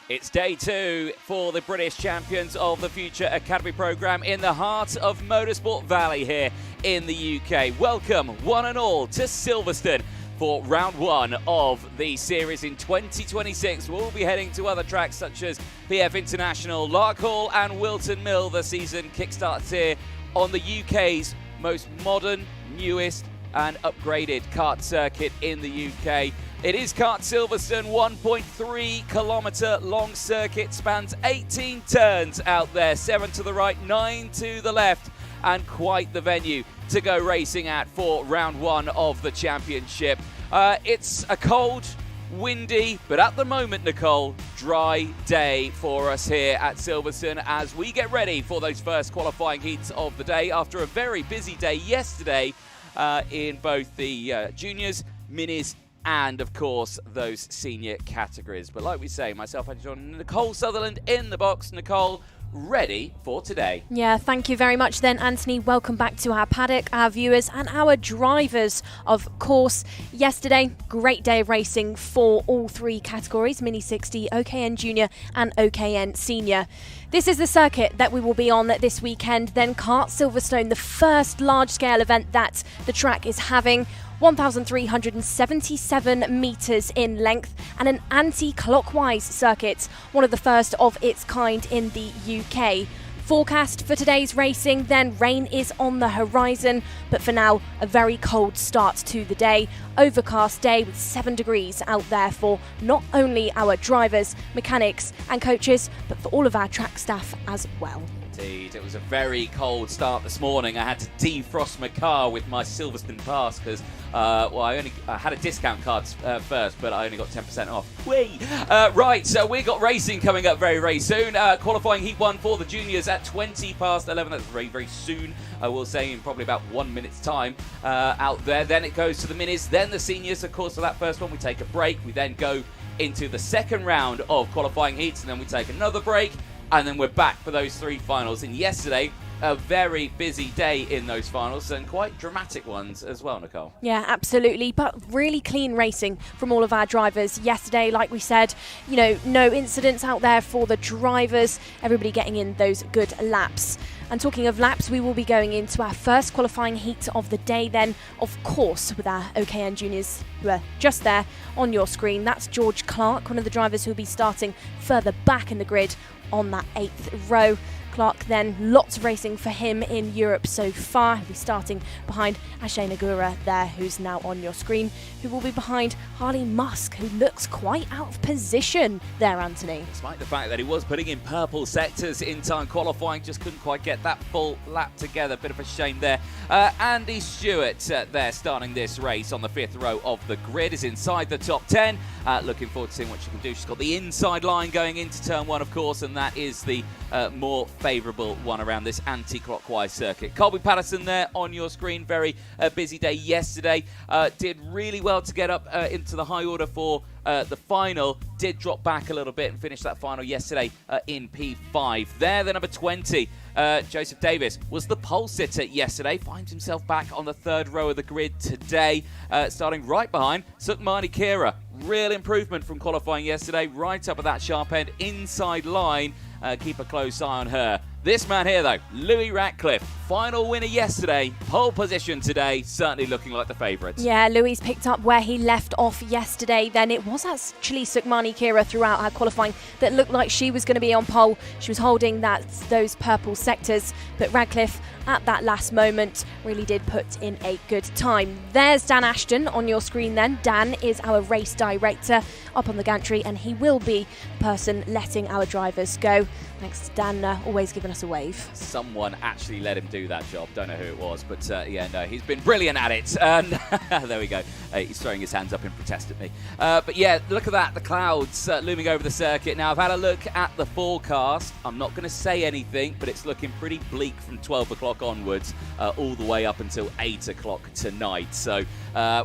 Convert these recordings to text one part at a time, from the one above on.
It's day 2 for the British Champions of the Future Academy programme in the heart of Motorsport Valley here in the UK. Welcome, one and all, to Silverstone for round 1 of the series in 2026. We'll be heading to other tracks such as PF International, Larkhall and Wilton Mill. The season kickstarts here on the UK's most modern, newest and upgraded kart circuit in the UK. It is Kart Silverstone, 1.3 kilometre long circuit, spans 18 turns out there, 7 to the right, 9 to the left, and quite the venue to go racing at for round 1 of the championship. It's a cold, windy, but at the moment, Nicole, dry day for us here at Silverstone as we get ready for those first qualifying heats of the day after a very busy day yesterday in both the juniors, minis, and, of course, those senior categories. But like we say, myself and John, Nicole Sutherland in the box. Nicole, ready for today. Yeah, thank you very much then, Anthony. Welcome back to our paddock, our viewers and our drivers, of course. Yesterday, great day of racing for all 3 categories, Mini 60, OKN Junior and OKN Senior. This is the circuit that we will be on this weekend. Then Kart Silverstone, the first large-scale event that the track is having. 1,377 metres in length and an anti-clockwise circuit, one of the first of its kind in the UK. Forecast for today's racing, then rain is on the horizon, but for now, a very cold start to the day. Overcast day with 7 degrees out there for not only our drivers, mechanics and coaches, but for all of our track staff as well. Indeed, it was a very cold start this morning. I had to defrost my car with my Silverstone pass because, I had a discount card first, but I only got 10% off. Whee! Right, so we got racing coming up very, very soon. Qualifying Heat 1 for the juniors at 20 past 11. That's very, very soon. I will say in probably about 1 minute's time out there. Then it goes to the minis, then the seniors. Of course, for that first one, we take a break. We then go into the second round of qualifying heats, and then we take another break. And then we're back for those 3 finals. And yesterday, a very busy day in those finals and quite dramatic ones as well, Nicole. Yeah, absolutely. But really clean racing from all of our drivers yesterday. Like we said, no incidents out there for the drivers. Everybody getting in those good laps. And talking of laps, we will be going into our first qualifying heat of the day then, of course, with our OKN juniors who are just there on your screen. That's George Clark, one of the drivers who will be starting further back in the grid on that 8th row. Clark then, lots of racing for him in Europe so far. He'll be starting behind Ashay Nagura there, who's now on your screen, who will be behind Harley Musk, who looks quite out of position there, Anthony. Despite the fact that he was putting in purple sectors in time qualifying, just couldn't quite get that full lap together. Bit of a shame there. Andy Stewart there starting this race on the 5th row of the grid, is inside the top 10. Looking forward to seeing what she can do. She's got the inside line going into turn 1, of course, and that is the more favourable one around this anti-clockwise circuit. Colby Patterson there on your screen. Very busy day yesterday. Did really well to get up into the high order for the final. Did drop back a little bit and finish that final yesterday in P5. There, the number 20, Joseph Davis, was the pole sitter yesterday. Finds himself back on the 3rd row of the grid today, starting right behind Sukmani Kira. Real improvement from qualifying yesterday, right up at that sharp end, inside line. Keep a close eye on her. This man here, though, Louis Ratcliffe, final winner yesterday, pole position today, certainly looking like the favourite. Yeah, Louis picked up where he left off yesterday. Then it was actually Sukmani Kira throughout her qualifying that looked like she was going to be on pole. She was holding those purple sectors, but Radcliffe at that last moment really did put in a good time. There's Dan Ashton on your screen then. Dan is our race director up on the gantry, and he will be the person letting our drivers go. Thanks to Dan, always giving us a wave. Someone actually let him do that job. Don't know who it was, but yeah, no, he's been brilliant at it. And there we go. He's throwing his hands up in protest at me. But yeah, look at that, the clouds looming over the circuit. Now, I've had a look at the forecast. I'm not going to say anything, but it's looking pretty bleak from 12 o'clock onwards, all the way up until 8 o'clock tonight. So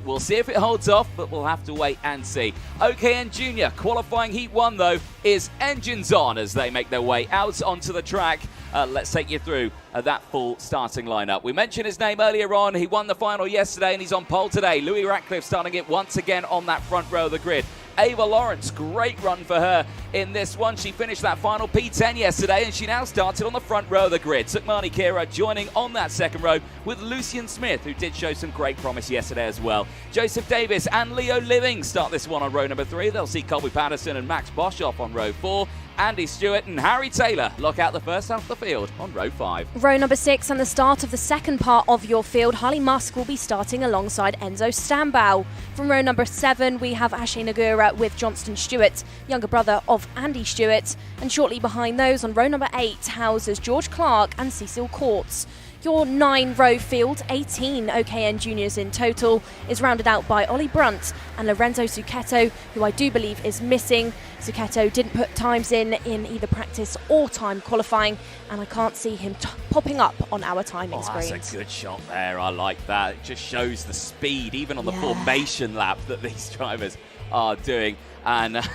we'll see if it holds off, but we'll have to wait and see. OKN Junior qualifying Heat 1, though, is engines on as they make their way out onto the track. Let's take you through that full starting lineup. We mentioned his name earlier on. He won the final yesterday and he's on pole today. Louis Ratcliffe starting it once again on that front row of the grid. Ava Lawrence, great run for her in this one. She finished that final P10 yesterday, and she now started on the front row of the grid. Sukmani Kira joining on that second row with Lucian Smith, who did show some great promise yesterday as well. Joseph Davis and Leo Living start this one on row number 3. They'll see Colby Patterson and Max Bosch off on row 4. Andy Stewart and Harry Taylor lock out the first half of the field on row 5. Row number 6 and the start of the second part of your field. Harley Musk will be starting alongside Enzo Stambau. From row number 7, we have Ashe Nagura with Johnston Stewart, younger brother of Andy Stewart. And shortly behind those on row number 8 houses George Clark and Cecil Courts. Your 9-row field, 18 OKN juniors in total, is rounded out by Ollie Brunt and Lorenzo Zucchetto, who I do believe is missing. Zucchetto didn't put times in either practice or time qualifying, and I can't see him popping up on our timing screens. That's a good shot there. I like that. It just shows the speed, even on the formation lap, that these drivers are doing. And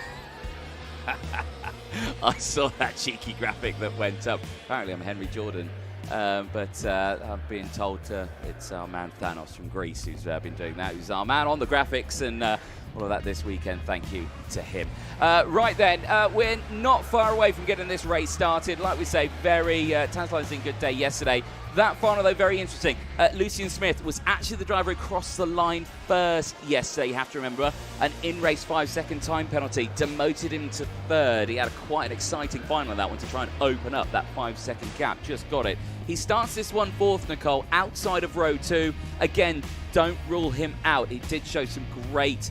I saw that cheeky graphic that went up. Apparently I'm Henry Jordan. But I'm being told it's our man Thanos from Greece who's been doing that. Who's our man on the graphics and all of that this weekend. Thank you to him. Right then, we're not far away from getting this race started. Like we say, very tantalising good day yesterday. That final, though, very interesting. Lucian Smith was actually the driver who crossed the line first yesterday, you have to remember. An in-race 5-second time penalty demoted him to third. He had quite an exciting final in that one to try and open up that 5-second gap. Just got it. He starts this one fourth, Nicole, outside of row 2. Again, don't rule him out. He did show some great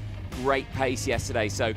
pace yesterday, so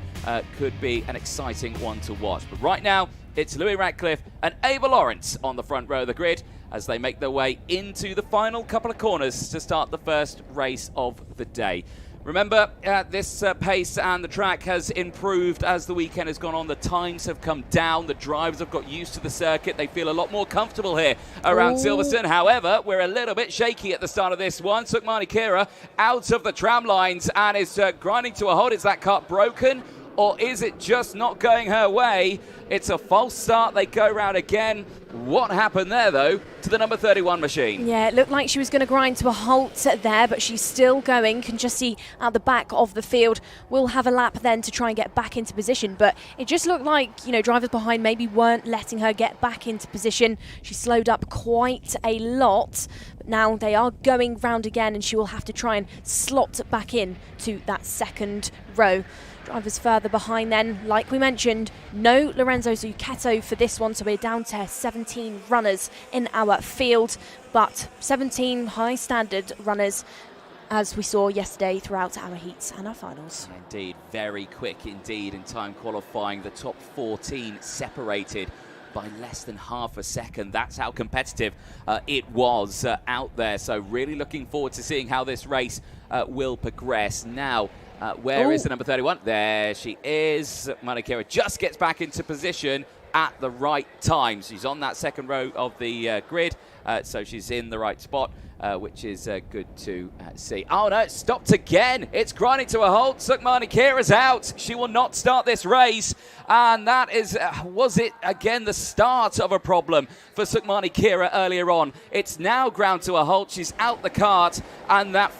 could be an exciting one to watch. But right now, it's Louis Radcliffe and Ava Lawrence on the front row of the grid as they make their way into the final couple of corners to start the first race of the day. Remember, this pace and the track has improved as the weekend has gone on. The times have come down. The drivers have got used to the circuit. They feel a lot more comfortable here around Silverstone. However, we're a little bit shaky at the start of this one. Sukmani Kira out of the tram lines and is grinding to a halt. Is that kart broken? Or is it just not going her way? It's a false start. They go round again. What happened there, though, to the number 31 machine? Yeah, it looked like she was going to grind to a halt there, but she's still going. Can just see out the back of the field. We'll have a lap then to try and get back into position, but it just looked like, drivers behind maybe weren't letting her get back into position. She slowed up quite a lot. But now they are going round again, and she will have to try and slot back in to that second row. Drivers further behind then, like we mentioned, no Lorenzo Zucchetto for this one, so we're down to 17 runners in our field, but 17 high standard runners as we saw yesterday throughout our heats and our finals. Indeed, very quick indeed in time qualifying. The top 14 separated by less than half a second. That's how competitive it was out there. So really looking forward to seeing how this race will progress. Now, where is the number 31? There she is. Manikera just gets back into position at the right time. She's on that second row of the grid, so she's in the right spot, which is good to see. Oh no, it stopped again. It's grinding to a halt. Sukmani Kira's out. She will not start this race. And that is, was it again the start of a problem for Sukmani Kira earlier on? It's now ground to a halt. She's out the kart, and that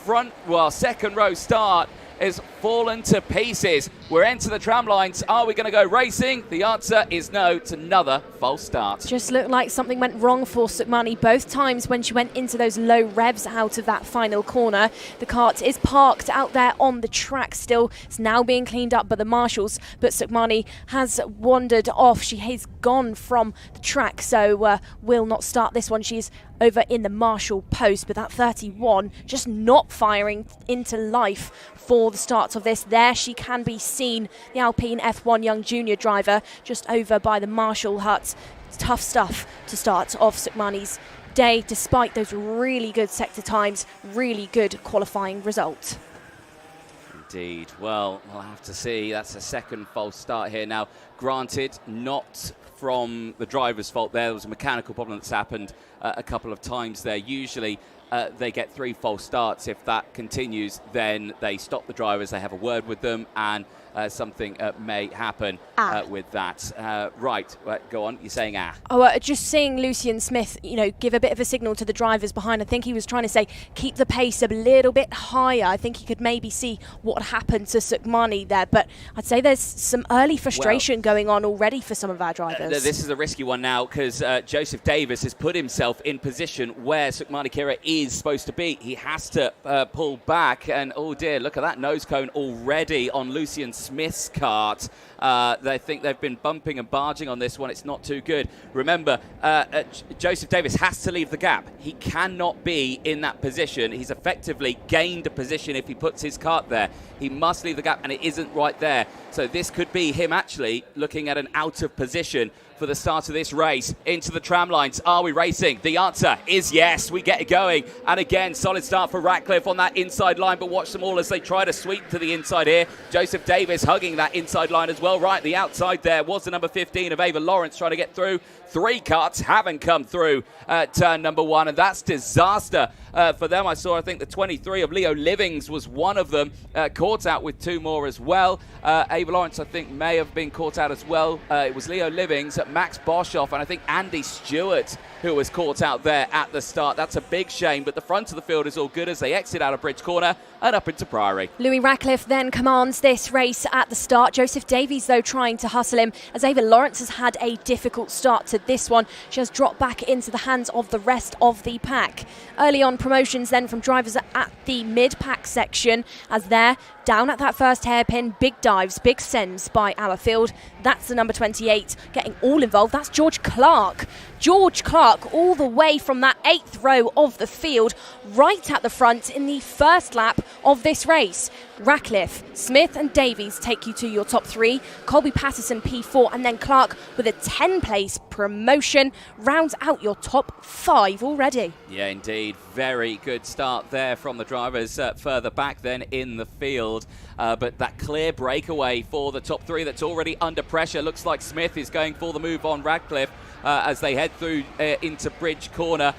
second row start is fallen to pieces. We're into the tram lines. Are we going to go racing? The answer is no. It's another false start. Just looked like something went wrong for Sukmani both times when she went into those low revs out of that final corner. The kart is parked out there on the track still. It's now being cleaned up by the marshals, but Sukmani has wandered off. She has gone from the track, so will not start this one. She's over in the marshal post, but that 31 just not firing into life for the start of this. There she can be seen, the Alpine F1 young junior driver, just over by the marshal hut. Tough stuff to start off Sukmani's day, despite those really good sector times, really good qualifying result. Indeed. Well, we'll have to see. That's a second false start here. Now, granted, not from the driver's fault there. There was a mechanical problem that's happened a couple of times there. Usually they get 3 false starts. If that continues, then they stop the drivers, they have a word with them, and something may happen with that. Right, go on. You're saying Just seeing Lucian Smith, give a bit of a signal to the drivers behind. I think he was trying to say keep the pace a little bit higher. I think he could maybe see what happened to Sukmani there, but I'd say there's some early frustration going on already for some of our drivers. This is a risky one now because Joseph Davis has put himself in position where Sukmani Kira is supposed to be. He has to pull back, and oh dear, look at that nose cone already on Lucian Smith's kart. They think they've been bumping and barging on this one. It's not too good. Remember, Joseph Davis has to leave the gap. He cannot be in that position. He's effectively gained a position if he puts his kart there. He must leave the gap, and it isn't right there. So this could be him actually looking at an out of position for the start of this race. Into the tram lines. Are we racing? The answer is yes. We get it going. And again, solid start for Ratcliffe on that inside line, but watch them all as they try to sweep to the inside here. Joseph Davis hugging that inside line as well. Right, the outside there was the number 15 of Ava Lawrence trying to get through. 3 karts haven't come through turn number 1, and that's disaster for them. I saw, I think, the 23 of Leo Livings was one of them, caught out with 2 more as well. Ava Lawrence, I think, may have been caught out as well. It was Leo Livings, Max Boshoff, and I think Andy Stewart who was caught out there at the start. That's a big shame, but the front of the field is all good as they exit out of Bridge Corner and up into Priory. Louis Ratcliffe then commands this race at the start. Joseph Davies, though, trying to hustle him as Ava Lawrence has had a difficult start to this one. She has dropped back into the hands of the rest of the pack. Early on promotions then from drivers at the mid-pack section as they're down at that first hairpin. Big dives, big sends by our field. That's the number 28 getting all involved. That's George Clark. George Clark all the way from that 8th row of the field right at the front in the first lap of this race. Ratcliffe, Smith and Davies take you to your top 3. Colby Patterson P4 and then Clark with a 10 place promotion rounds out your top 5 already. Yeah, indeed. Very good start there from the drivers further back then in the field. But that clear breakaway for the top 3 that's already under pressure. Looks like Smith is going for the move on Ratcliffe as they head through into Bridge Corner.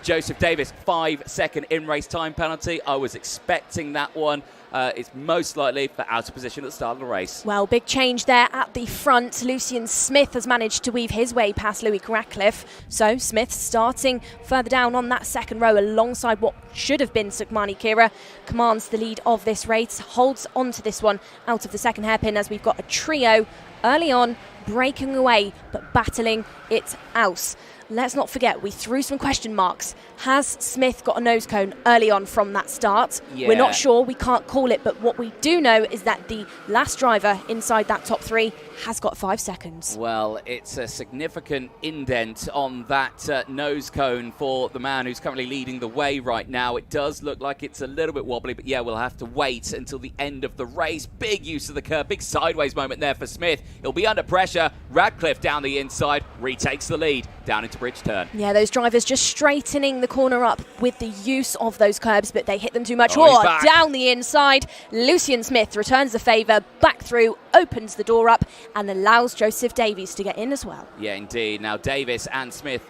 Joseph Davis, 5-second in-race time penalty. I was expecting that one. It's most likely for out of position at the start of the race. Well, big change there at the front. Lucian Smith has managed to weave his way past Louis Ratcliffe. So Smith starting further down on that second row alongside what should have been Sukmani Kira. Commands the lead of this race, holds on to this one out of the second hairpin as we've got a trio early on breaking away but battling it out. Let's not forget, we threw some question marks. Has Smith got a nose cone early on from that start? Yeah. We're not sure, we can't call it, but what we do know is that the last driver inside that top 3 has got 5 seconds. Well, it's a significant indent on that nose cone for the man who's currently leading the way right now. It does look like it's a little bit wobbly, but yeah, we'll have to wait until the end of the race. Big use of the curb, big sideways moment there for Smith. He'll be under pressure. Ratcliffe down the inside, retakes the lead down into Bridge Turn. Yeah, those drivers just straightening the corner up with the use of those curbs, but they hit them too much. Down the inside. Lucian Smith returns the favour, back through, opens the door up and allows Joseph Davies to get in as well. Yeah, indeed. Now, Davis and Smith,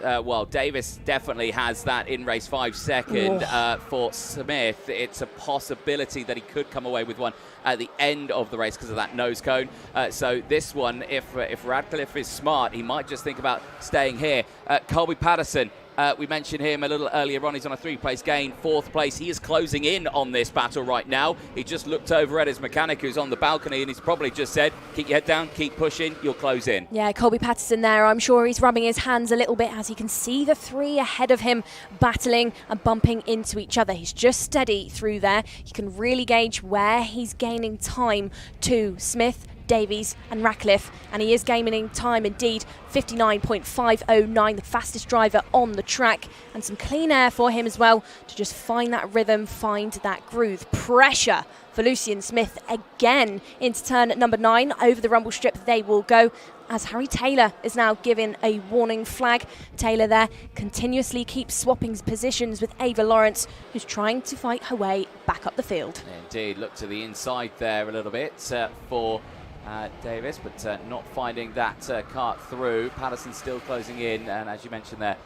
Davis definitely has that in-race 5-second. For Smith, it's a possibility that he could come away with one at the end of the race because of that nose cone. So this one, if Ratcliffe is smart, he might just think about staying here. Colby Patterson, we mentioned him a little earlier on. He's on a 3-place gain, 4th place. He is closing in on this battle right now. He just looked over at his mechanic who's on the balcony and he's probably just said, keep your head down, keep pushing, you'll close in. Yeah, Colby Patterson there. I'm sure he's rubbing his hands a little bit as he can see the 3 ahead of him battling and bumping into each other. He's just steady through there. You can really gauge where he's gaining time to Smith, Davies and Ratcliffe, and he is gaining time indeed. 59.509, the fastest driver on the track, and some clean air for him as well to just find that rhythm, find that groove. Pressure for Lucian Smith again into turn at number 9. Over the rumble strip they will go as Harry Taylor is now given a warning flag. Taylor there continuously keeps swapping positions with Ava Lawrence, who's trying to fight her way back up the field. Indeed, look to the inside there a little bit for Davis, but not finding that kart through. Patterson still closing in, and as you mentioned there,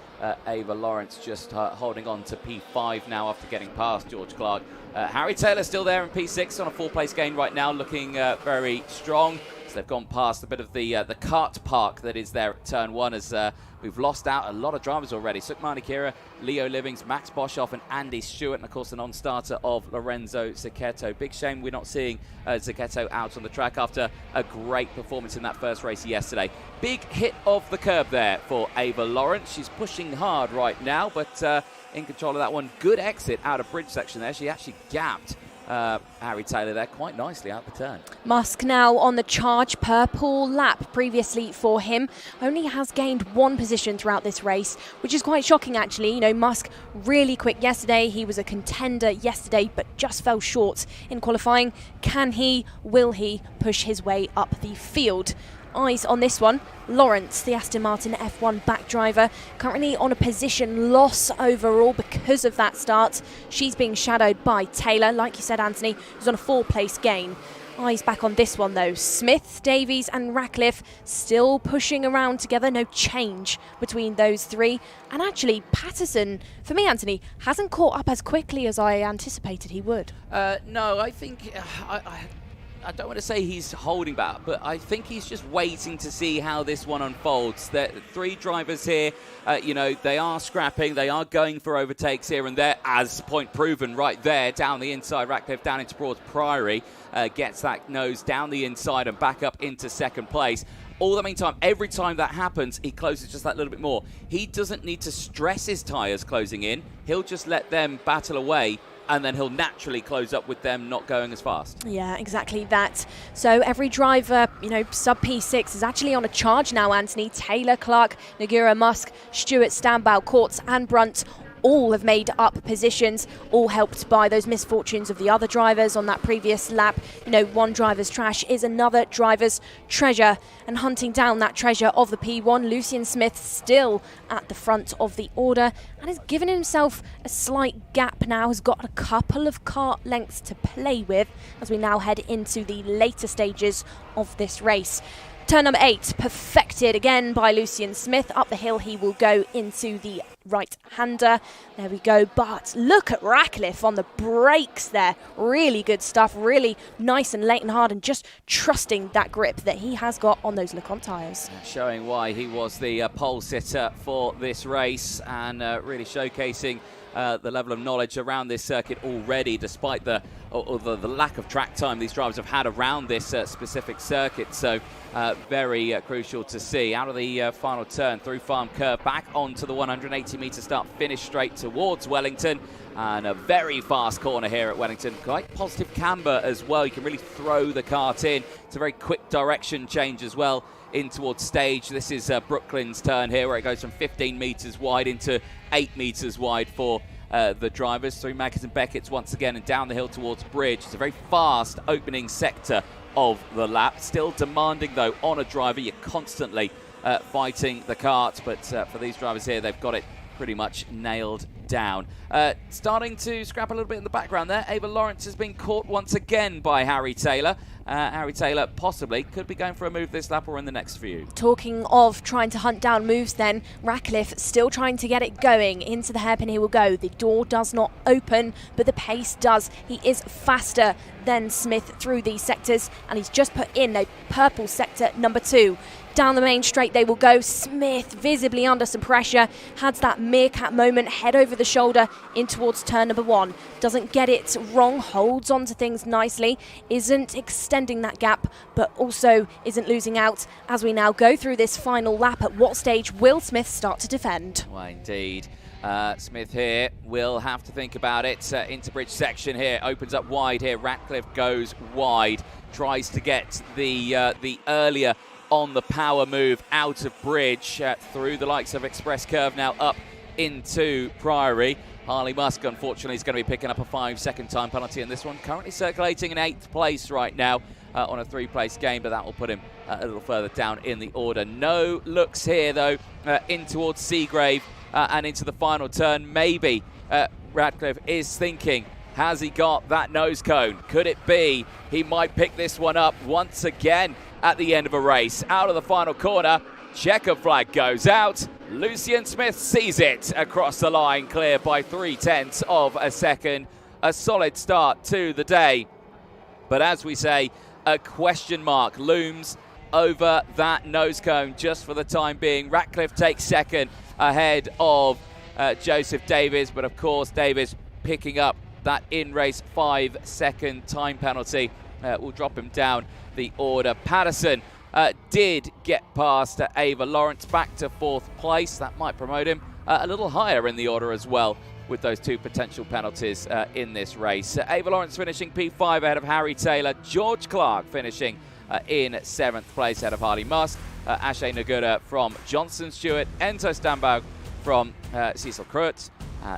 Ava Lawrence just holding on to P5 now after getting past George Clark. Harry Taylor still there in P6 on a 4-place gain right now, looking very strong. So they've gone past a bit of the kart park that is there at turn 1 as we've lost out a lot of drivers already. Sukmani Kira, Leo Livings, Max Boshoff and Andy Stewart, and of course the non-starter of Lorenzo Zucchetto. Big shame we're not seeing Zucchetto out on the track after a great performance in that first race yesterday. Big hit of the curb there for Ava Lawrence. She's pushing hard right now, but in control of that one. Good exit out of bridge section there. She actually gapped Harry Taylor there quite nicely out the turn. Musk now on the charge, purple lap previously for him. Only has gained 1 position throughout this race, which is quite shocking actually. You know, Musk really quick yesterday. He was a contender yesterday, but just fell short in qualifying. Can he, will he push his way up the field? Eyes on this one. Lawrence, the Aston Martin F1 back driver, currently on a position loss overall because of that start. She's being shadowed by Taylor, like you said, Anthony, who's on a 4-place gain. Eyes back on this one though. Smith, Davies and Ratcliffe still pushing around together. No change between those 3. And actually, Patterson, for me, Anthony, hasn't caught up as quickly as I anticipated he would. No, I think... I don't want to say he's holding back, but I think he's just waiting to see how this one unfolds. There are 3 drivers here, you know, they are scrapping, they are going for overtakes here and there, as point proven right there, down the inside. Ratcliffe down into Broads Priory, gets that nose down the inside and back up into second place. All the meantime, every time that happens, he closes just that little bit more. He doesn't need to stress his tyres closing in. He'll just let them battle away, and then he'll naturally close up with them not going as fast. Yeah, exactly that. So every driver, you know, sub P6 is actually on a charge now, Anthony. Taylor, Clark, Nagura, Musk, Stewart, Stambow, Courts and Brunt all have made up positions, all helped by those misfortunes of the other drivers on that previous lap. You know, one driver's trash is another driver's treasure, and hunting down that treasure of the P1, Lucian Smith still at the front of the order and has given himself a slight gap now, has got a couple of kart lengths to play with as we now head into the later stages of this race. Turn number 8, perfected again by Lucian Smith. Up the hill he will go into the right-hander. There we go. But look at Ratcliffe on the brakes there. Really good stuff. Really nice and late and hard, and just trusting that grip that he has got on those LeConte tyres. Showing why he was the pole sitter for this race, and really showcasing the level of knowledge around this circuit already, despite the lack of track time these drivers have had around this specific circuit. So very crucial to see. Out of the final turn, through Farm Curve, back onto the 180-metre start, finish straight towards Wellington. And a very fast corner here at Wellington. Quite positive camber as well. You can really throw the kart in. It's a very quick direction change as well in towards stage. This is Brooklyn's turn here, where it goes from 15 metres wide into 8 metres wide for the drivers. Through Mackers and Beckett's once again, and down the hill towards Bridge. It's a very fast opening sector of the lap. Still demanding though on a driver. You're constantly fighting the kart, but for these drivers here, they've got it pretty much nailed down. Starting to scrap a little bit in the background there. Ava Lawrence has been caught once again by Harry Taylor. Harry Taylor possibly could be going for a move this lap or in the next few. Talking of trying to hunt down moves then, Ratcliffe still trying to get it going. Into the hairpin he will go. The door does not open, but the pace does. He is faster than Smith through these sectors, and he's just put in a purple sector number 2. Down the main straight they will go. Smith visibly under some pressure, had that meerkat moment, head over the shoulder in towards turn number 1. Doesn't get it wrong, holds on to things nicely, isn't extending that gap, but also isn't losing out as we now go through this final lap. At what stage will Smith start to defend? Well, indeed. Smith here will have to think about it. Into bridge section here, opens up wide here. Ratcliffe goes wide, tries to get the earlier on the power move out of bridge through the likes of Express Curve, now up into Priory. Harley Musk, unfortunately, is going to be picking up a 5-second time penalty in this one. Currently circulating in 8th place right now on a 3-place game, but that will put him a little further down in the order. No looks here, though, in towards Seagrave and into the final turn. Maybe Ratcliffe is thinking, has he got that nose cone? Could it be he might pick this one up once again at the end of a race? Out of the final corner, checker flag goes out, Lucian Smith sees it across the line, clear by 0.3 of a second. A solid start to the day. But as we say, a question mark looms over that nose cone just for the time being. Ratcliffe takes second ahead of Joseph Davies, but of course Davies picking up that in-race 5-second time penalty will drop him down the order. Patterson did get past Ava Lawrence back to 4th place. That might promote him a little higher in the order as well with those 2 potential penalties in this race. Ava Lawrence finishing P5 ahead of Harry Taylor. George Clark finishing in 7th place ahead of Harley Musk. Ashay Nagura from Johnson Stewart. Enzo Stambaugh from Cecil Kreutz.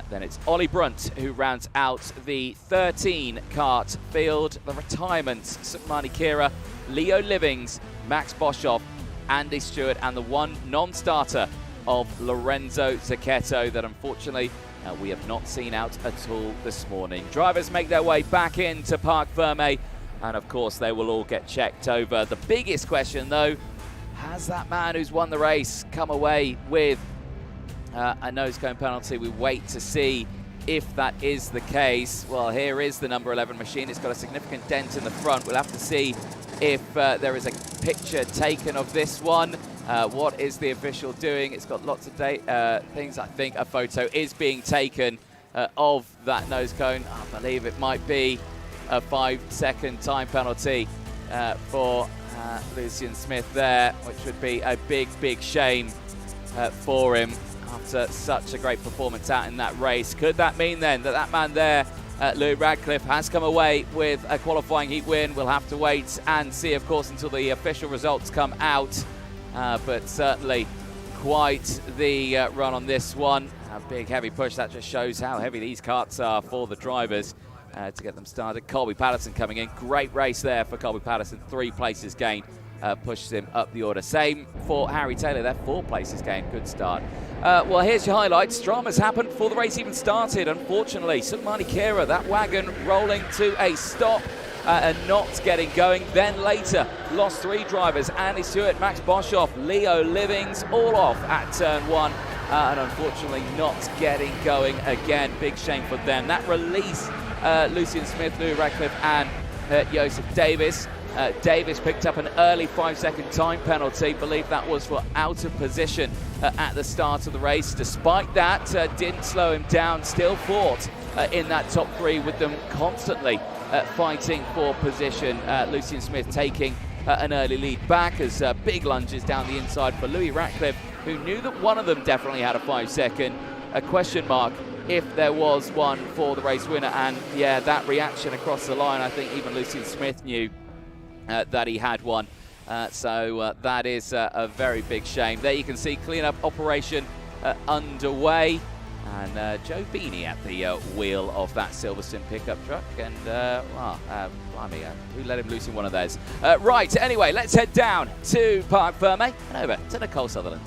Then it's Ollie Brunt who rounds out the 13 kart field. The retirements, Sukmani Kira, Leo Livings, Max Boshoff, Andy Stewart, and the one non-starter of Lorenzo Zacchetto that unfortunately we have not seen out at all this morning. Drivers make their way back into Parc Ferme, and of course they will all get checked over. The biggest question though, has that man who's won the race come away with a nose cone penalty? We wait to see if that is the case. Well, here is the number 11 machine. It's got a significant dent in the front. We'll have to see if there is a picture taken of this one. What is the official doing? It's got lots of things. I think a photo is being taken of that nose cone. I believe it might be a 5-second time penalty for Lucian Smith there, which would be a big shame for him after such a great performance out in that race. Could that mean then that that man there, Louis Radcliffe, has come away with a qualifying heat win? We'll have to wait and see, of course, until the official results come out. But certainly quite the run on this one. A big heavy push. That just shows how heavy these karts are for the drivers to get them started. Colby Patterson coming in. Great race there for Colby Patterson. 3 places gained. Pushes him up the order. Same for Harry Taylor there, 4 places gained. Good start. Well, here's your highlights. Drama's happened before the race even started, unfortunately. Sukmani Kira, that wagon rolling to a stop and not getting going. Then later, lost 3 drivers. Andy Stewart, Max Boshoff, Leo Livings, all off at turn 1. And unfortunately not getting going again. Big shame for them. That released Lucian Smith, Louis Radcliffe and Joseph Davies. Davies picked up an early 5-second time penalty. Believe that was for out of position at the start of the race. Despite that, didn't slow him down. Still fought in that top 3 with them constantly fighting for position. Lucian Smith taking an early lead back as big lunges down the inside for Louis Radcliffe, who knew that one of them definitely had a 5-second. A question mark if there was one for the race winner. And yeah, that reaction across the line, I think even Lucian Smith knew that he had one. So that is a very big shame. There you can see clean-up operation underway. And Joe Beanie at the wheel of that Silverstone pickup truck. And, blimey, who let him loose in one of those? Right, anyway, let's head down to Parc Ferme and over to Nicole Sutherland.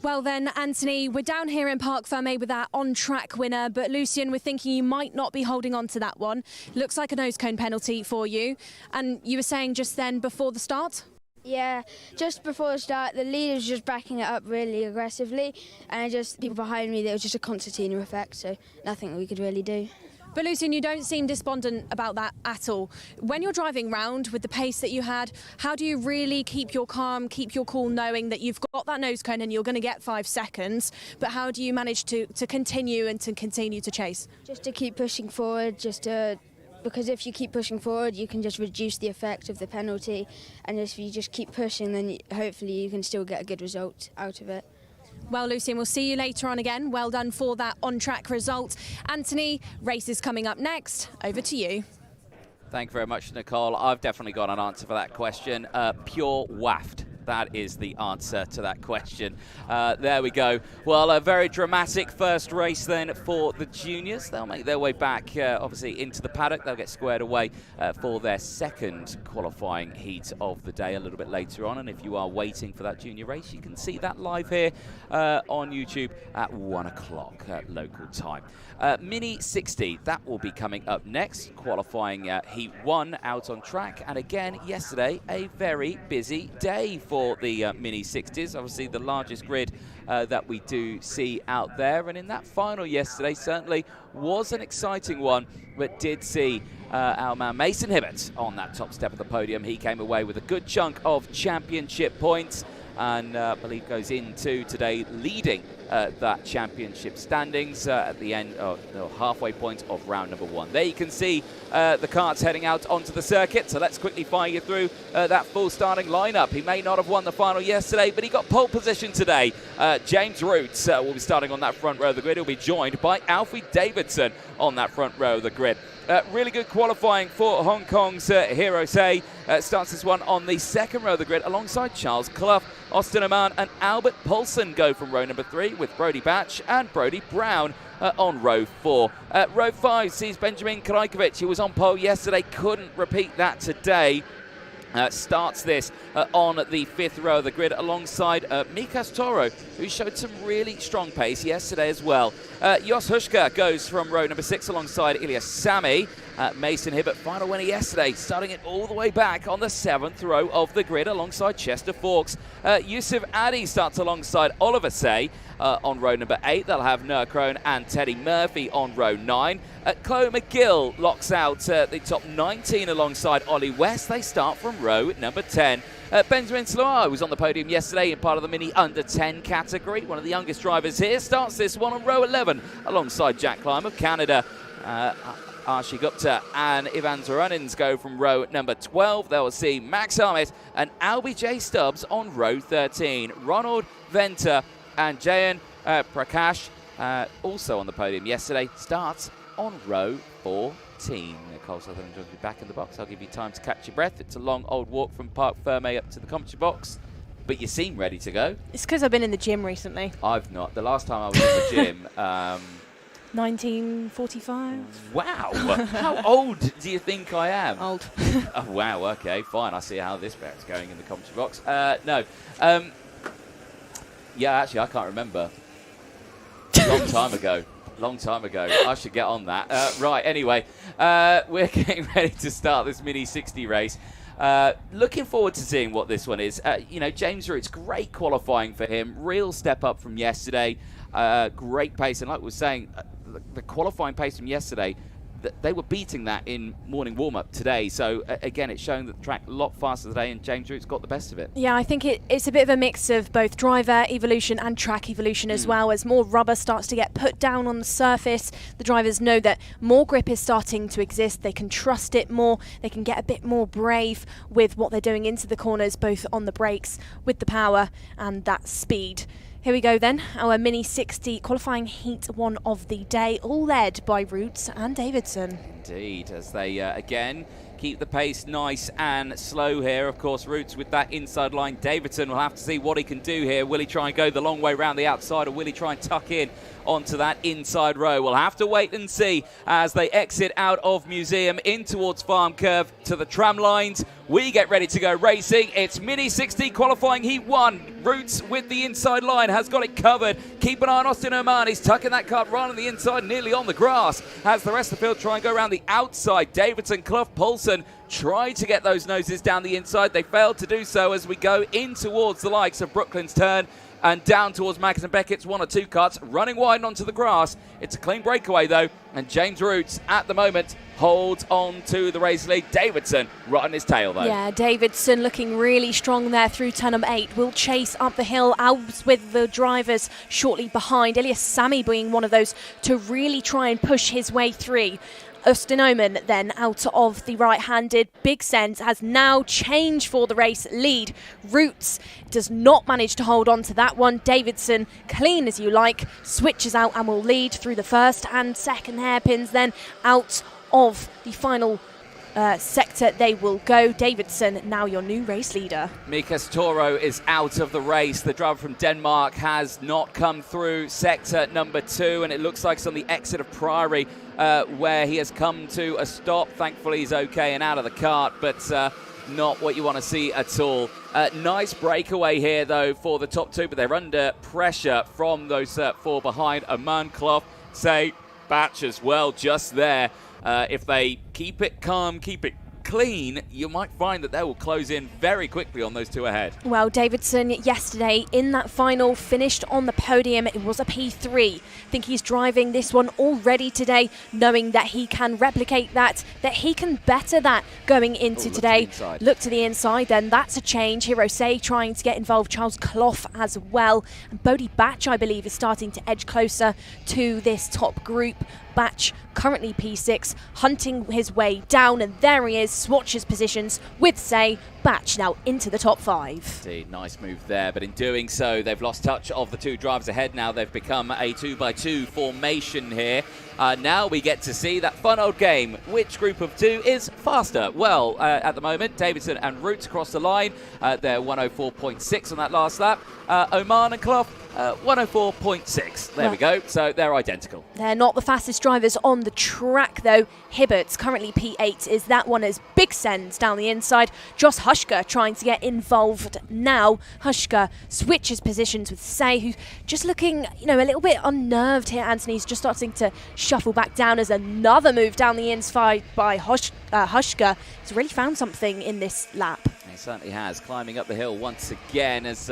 Well then, Anthony, we're down here in Parc Ferme with our on-track winner, but Lucian, we're thinking you might not be holding on to that one. Looks like a nose cone penalty for you. And you were saying just then before the start? Yeah, just before the start, the leader was just backing it up really aggressively, and just people behind me, there was just a concertina effect, so nothing we could really do. But Lucian, you don't seem despondent about that at all. When you're driving round with the pace that you had, how do you really keep your calm, keep your cool, knowing that you've got that nose cone and you're going to get 5 seconds, but how do you manage to continue and to continue to chase? Just to keep pushing forward, because if you keep pushing forward, you can just reduce the effect of the penalty, and if you just keep pushing, then hopefully you can still get a good result out of it. Well, Lucian, we'll see you later on again. Well done for that on-track result. Anthony, race is coming up next. Over to you. Thank you very much, Nicole. I've definitely got an answer for that question. Pure waft. That is the answer to that question. There we go. Well, a very dramatic first race then for the juniors. They'll make their way back, obviously, into the paddock. They'll get squared away for their second qualifying heat of the day a little bit later on. And if you are waiting for that junior race, you can see that live here on YouTube at 1 o'clock local time. Mini 60, that will be coming up next. Qualifying Heat 1 out on track. And again, yesterday, a very busy day for for the Mini 60s. Obviously, the largest grid that we do see out there. And in that final yesterday, certainly was an exciting one, but did see our man Mason Hibbert on that top step of the podium. He came away with a good chunk of championship points, and I believe goes into today leading that championship standings at the end of the halfway point of round number 1. There you can see the karts heading out onto the circuit, so let's quickly fire you through that full starting lineup. He may not have won the final yesterday, but he got pole position today. James Roots will be starting on that front row of the grid. He'll be joined by Alfie Davidson on that front row of the grid. Really good qualifying for Hong Kong's Hirose. Starts this one on the second row of the grid alongside Charles Clough. Austin Oman and Albert Paulson go from row number 3 with Brody Batch and Brody Brown on row 4. Row 5 sees Benjamin Krajkovic, who was on pole yesterday, couldn't repeat that today. Starts this on the 5th row of the grid alongside Mikas Toro, who showed some really strong pace yesterday as well. Jos Hushka goes from row number 6 alongside Ilya Sami. Mason Hibbert, final winner yesterday, starting it all the way back on the 7th row of the grid alongside Chester Fawkes. Yusuf Addy starts alongside Oliver Say on row number 8. They'll have Noah Crone and Teddy Murphy on row 9. Chloe McGill locks out the top 19 alongside Ollie West. They start from row number 10. Benjamin Sloar was on the podium yesterday in part of the Mini Under 10 category. One of the youngest drivers here starts this one on row 11 alongside Jack Climb of Canada. Archie Gupta and Ivan Zoranins go from row number 12. They will see Max Ahmed and Albie J. Stubbs on row 13. Ronald Venter and Jayan Prakash, also on the podium yesterday, starts on row 14. Nicole Sutherland will be back in the box. I'll give you time to catch your breath. It's a long old walk from Parc Ferme up to the commentary box, but you seem ready to go. It's because I've been in the gym recently. I've not. The last time I was in the gym... 1945. Wow. How old do you think I am? Old. Oh, wow, okay, fine. I see how this bet's going in the commentary box. No. Yeah, actually, I can't remember. Long time ago. I should get on that. Right, anyway, we're getting ready to start this Mini 60 race. Looking forward to seeing what this one is. James Roots, great qualifying for him. Real step up from yesterday. Great pace. And like we were saying, the qualifying pace from yesterday, they were beating that in morning warm-up today. So, again, it's showing that the track a lot faster today, and James Roots got the best of it. Yeah, I think it's a bit of a mix of both driver evolution and track evolution as well. As more rubber starts to get put down on the surface, the drivers know that more grip is starting to exist. They can trust it more. They can get a bit more brave with what they're doing into the corners, both on the brakes, with the power and that speed. Here we go then, our Mini 60 qualifying heat 1 of the day, all led by Roots and Davidson. Indeed, as they again keep the pace nice and slow here. Of course, Roots with that inside line. Davidson will have to see what he can do here. Will he try and go the long way around the outside, or will he try and tuck in onto that inside row? We'll have to wait and see as they exit out of Museum in towards Farm Curve to the tram lines. We get ready to go racing. It's Mini 60 qualifying heat 1. Roots with the inside line has got it covered. Keep an eye on Austin Oman. He's tucking that kart right on the inside, nearly on the grass. As the rest of the field try and go around the outside. Davidson, Clough, Paulson tried to get those noses down the inside. They failed to do so as we go in towards the likes of Brooklyn's Turn and down towards Magnus and Beckett's 1 or 2 cuts, running wide onto the grass. It's a clean breakaway though, and James Roots at the moment holds on to the race lead. Davidson right on his tail though. Yeah, Davidson looking really strong there through turn number 8. Will chase up the hill, out with the drivers shortly behind. Elias Sami being one of those to really try and push his way through. Austin Oman then out of the right-handed. Big Sense has now changed for the race lead. Roots does not manage to hold on to that one. Davidson, clean as you like, switches out and will lead through the first and second hairpins. Then out of the final sector they will go. Davidson, now your new race leader. Mikas Toro is out of the race. The driver from Denmark has not come through sector number 2, and it looks like it's on the exit of Priory where he has come to a stop. Thankfully he's okay and out of the kart, but not what you want to see at all. Nice breakaway here though for the top 2, but they're under pressure from those 4 behind. Oman, Clough, Say, Batch as well just there. If they keep it calm, keep it clean, you might find that they will close in very quickly on those two ahead. Well, Davidson yesterday in that final finished on the podium. It was a P3. I think he's driving this one already today, knowing that he can replicate that he can better that going into today. Look to the inside, then that's a change. Hirose trying to get involved, Charles Clough as well. And Bodie Batch, I believe, is starting to edge closer to this top group. Batch currently P6, hunting his way down, and there he is, swatches positions with Say. Batch now into the top 5. Indeed, nice move there, but in doing so, they've lost touch of the two drivers ahead now. They've become a 2x2 formation here. Now we get to see that fun old game. Which group of two is faster? Well, at the moment, Davidson and Roots across the line. They're 104.6 on that last lap. Oman and Clough, 104.6. There we go. So they're identical. They're not the fastest drivers on the track, though. Hibbert's currently P8 is that one as big sends down the inside. Joss Hushka trying to get involved now. Hushka switches positions with Say, who's just looking, a little bit unnerved here. Anthony's just starting to shuffle back down as another move down the inside by Hushka. He's really found something in this lap. He certainly has. Climbing up the hill once again as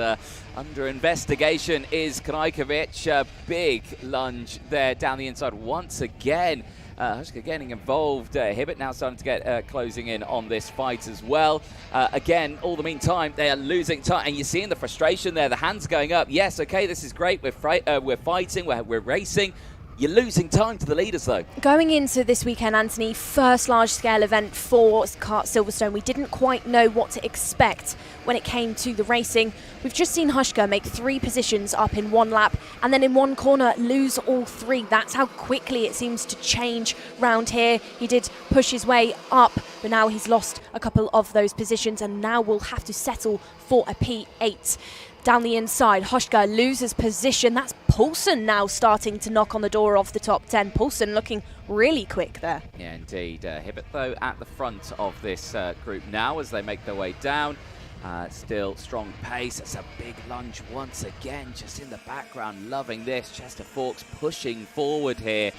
under investigation is Krajkovic. Big lunge there down the inside once again. Hushka getting involved. Hibbert now starting to get closing in on this fight as well. Again, all the meantime, they are losing time. And you're seeing the frustration there. The hands going up. Yes, okay, this is great. We're fighting. We're racing. You're losing time to the leaders, though. Going into this weekend, Anthony, first large-scale event for Kart Silverstone, we didn't quite know what to expect when it came to the racing. We've just seen Hushka make 3 positions up in one lap and then in one corner lose all 3. That's how quickly it seems to change round here. He did push his way up, but now he's lost a couple of those positions and now will have to settle for a P8. Down the inside, Hushka loses position. That's Poulsen now starting to knock on the door of the top 10. Poulsen looking really quick there. Yeah, indeed. Hibbert, though, at the front of this group now as they make their way down. Still strong pace. It's a big lunge once again, just in the background. Loving this. Chester Forks pushing forward here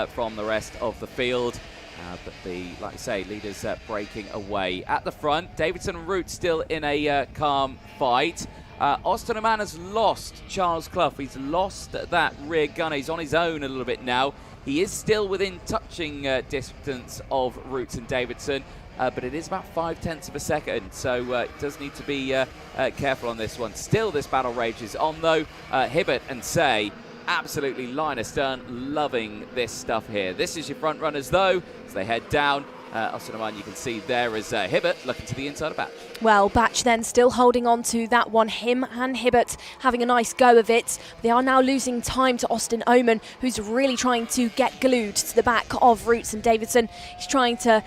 from the rest of the field. But like I say, leaders breaking away. At the front, Davidson and Root still in a calm fight. Austin Oman has lost Charles Clough. He's lost that rear gunner. He's on his own a little bit now. He is still within touching distance of Roots and Davidson, but it is about 0.5 of a second, so it does need to be careful on this one. Still, this battle rages on, though. Hibbert and Say, absolutely line astern, loving this stuff here. This is your front runners, though, as they head down. Austin Oman, you can see there is Hibbert looking to the inside of Batch. Well, Batch then still holding on to that one. Him and Hibbert having a nice go of it. They are now losing time to Austin Oman, who's really trying to get glued to the back of Roots and Davidson. He's trying to,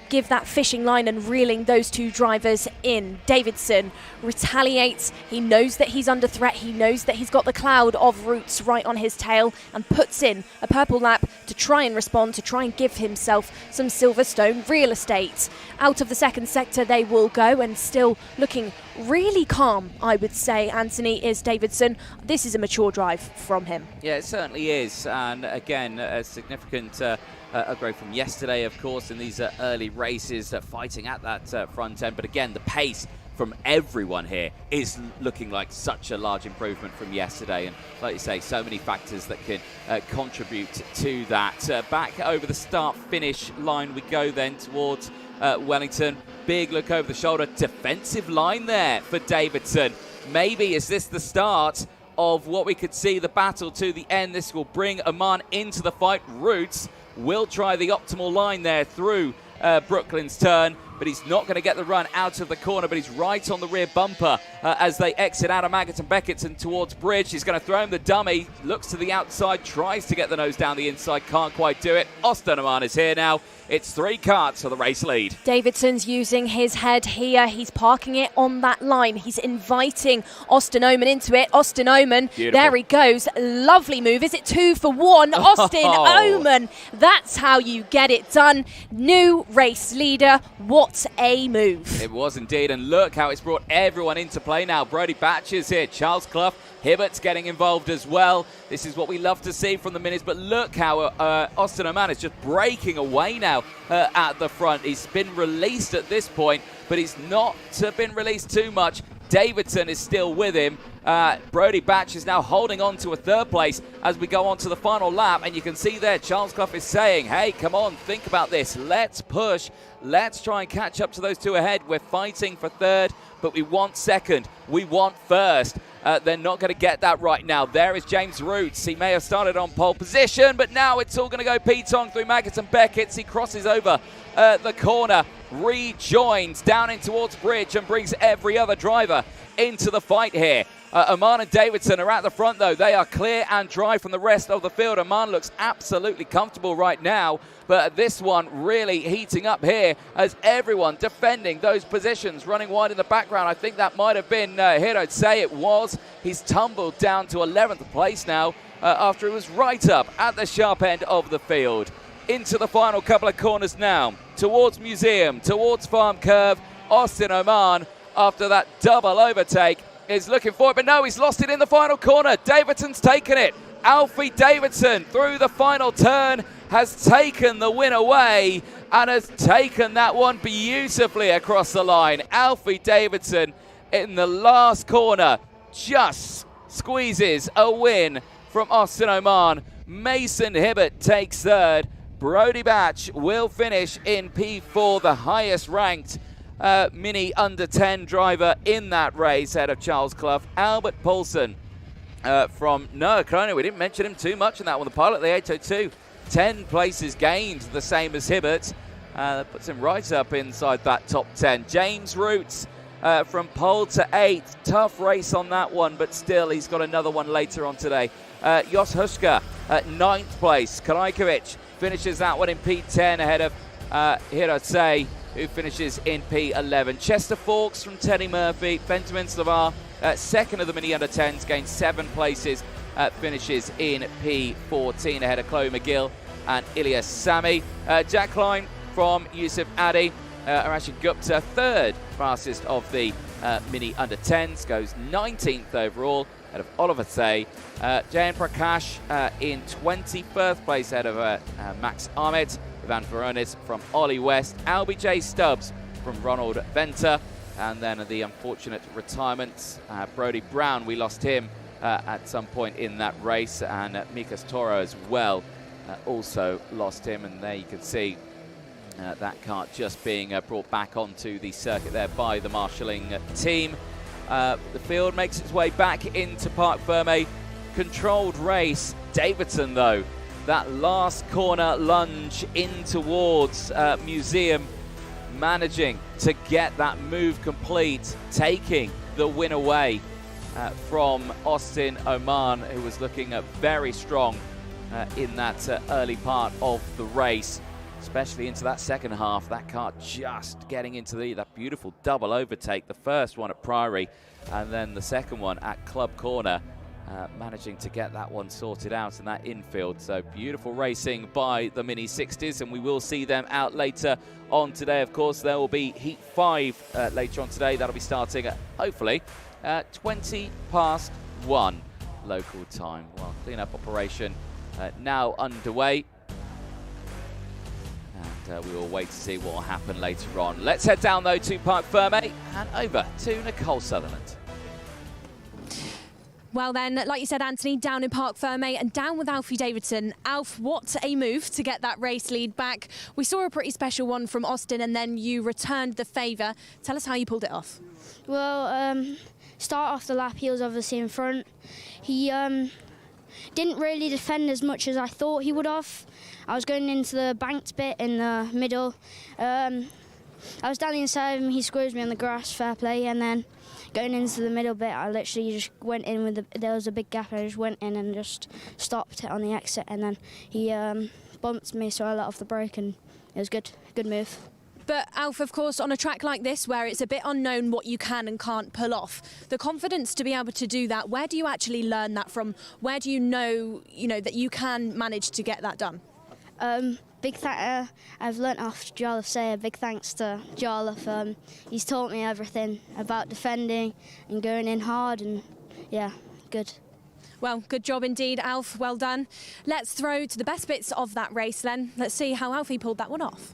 give that fishing line and reeling those two drivers in. Davidson retaliates. He knows that he's under threat. He knows that he's got the cloud of Roots right on his tail and puts in a purple lap to try and respond, to try and give himself some Silverstone real estate. Out of the second sector they will go, and still looking really calm, I would say, Anthony, is Davidson. This is a mature drive from him. Yeah, it certainly is. And again, a significant upgrade from yesterday, of course, in these early races, fighting at that front end. But again, the pace from everyone here is looking like such a large improvement from yesterday. And like you say, so many factors that can contribute to that. Back over the start-finish line we go then towards Wellington. Big look over the shoulder. Defensive line there for Davidson. Maybe is this the start of what we could see the battle to the end? This will bring Oman into the fight. Roots will try the optimal line there through Brooklyn's turn, but he's not going to get the run out of the corner, but he's right on the rear bumper as they exit out of Maggott and Beckett's towards Bridge. He's going to throw him the dummy, looks to the outside, tries to get the nose down the inside, can't quite do it. Austin Oman is here now. It's 3 karts for the race lead. Davidson's using his head here. He's parking it on that line. He's inviting Austin Oman into it. Austin Oman, beautiful. There he goes. Lovely move. Is it 2 for 1? Austin Oman. That's how you get it done. New race leader. What What a move. It was indeed, and look how it's brought everyone into play now. Brody Batch is here, Charles Clough, Hibbert's getting involved as well. This is what we love to see from the Minis, but look how Austin Oman is just breaking away now at the front. He's been released at this point, but he's not been released too much. Davidson is still with him. Brody Batch is now holding on to a third place as we go on to the final lap, and you can see there Charles Clough is saying, hey, come on, think about this. Let's push. Let's try and catch up to those two ahead. We're fighting for third, but we want second. We want first. They're not going to get that right now. There is James Roots. He may have started on pole position, but now it's all going to go P-Tong through Maggots and Beckett's. He crosses over the corner, rejoins down in towards Bridge, and brings every other driver into the fight here. Oman and Davidson are at the front, though. They are clear and dry from the rest of the field. Oman looks absolutely comfortable right now, but this one really heating up here as everyone defending those positions, running wide in the background. I think that might have been I'd say it was. He's tumbled down to 11th place now after he was right up at the sharp end of the field. Into the final couple of corners now, towards Museum, towards Farm Curve. Austin Oman, after that double overtake, is looking for it, but no, he's lost it in the final corner. Davidson's taken it. Alfie Davidson, through the final turn, has taken the win away and has taken that one beautifully across the line. Alfie Davidson in the last corner just squeezes a win from Austin Oman. Mason Hibbert takes third. Brody Batch will finish in P4, the highest ranked Mini under 10 driver in that race, ahead of Charles Clough. Albert Paulson from Noah Kroner, we didn't mention him too much in that one. The pilot, the 802, 10 places gained, the same as Hibbert. That puts him right up inside that top 10. James Roots from pole to 8th. Tough race on that one, but still he's got another one later on today. Jos Huska at 9th place. Karajkovic finishes that one in P10 ahead of I'd say, who finishes in P11. Chester Fawkes from Teddy Murphy. Benjamin Slavar, second of the Mini Under-10s, gains 7 places, finishes in P14 ahead of Chloe McGill and Ilyas Sami. Jack Klein from Yusuf Adi. Arashid Gupta, third fastest of the Mini Under-10s, goes 19th overall ahead of Oliver Thay. Jayan Prakash in 21st place ahead of Max Ahmed. Van Veronis from Ollie West, Albie J. Stubbs from Ronald Venter, and then the unfortunate retirement, Brody Brown, we lost him at some point in that race, and Mikas Toro as well, also lost him, and there you can see that kart just being brought back onto the circuit there by the marshalling team. The field makes its way back into Parc Ferme. Controlled race. Davidson, though, that last corner lunge in towards Museum, managing to get that move complete, taking the win away from Austin Oman, who was looking very strong in that early part of the race, especially into that second half. That car just getting into that beautiful double overtake, the first one at Priory and then the second one at Club Corner. Managing to get that one sorted out in that infield. So beautiful racing by the Mini 60s, and we will see them out later on today. Of course, there will be Heat 5 later on today. That'll be starting at, hopefully, 1:20 local time. Well, clean-up operation now underway. And we will wait to see what will happen later on. Let's head down, though, to Parc Ferme and over to Nicole Sutherland. Well then, like you said, Anthony, down in Parc Ferme and down with Alfie Davidson. Alf, what a move to get that race lead back. We saw a pretty special one from Austin and then you returned the favour. Tell us how you pulled it off. Well, start off the lap, he was obviously in front. He didn't really defend as much as I thought he would have. I was going into the banked bit in the middle. I was down the inside of him, he squeezed me on the grass, fair play, and then going into the middle bit, I literally just went in with there was a big gap, I just went in and just stopped it on the exit, and then he bumped me, so I let off the brake, and it was good move. But Alf, of course, on a track like this where it's a bit unknown what you can and can't pull off, the confidence to be able to do that, where do you actually learn that from? Where do you know that you can manage to get that done? I've learnt off Jarlath say a big thanks to Jarlath. He's taught me everything about defending and going in hard, and yeah, good. Well, good job indeed, Alf. Well done. Let's throw to the best bits of that race then. Let's see how Alfie pulled that one off.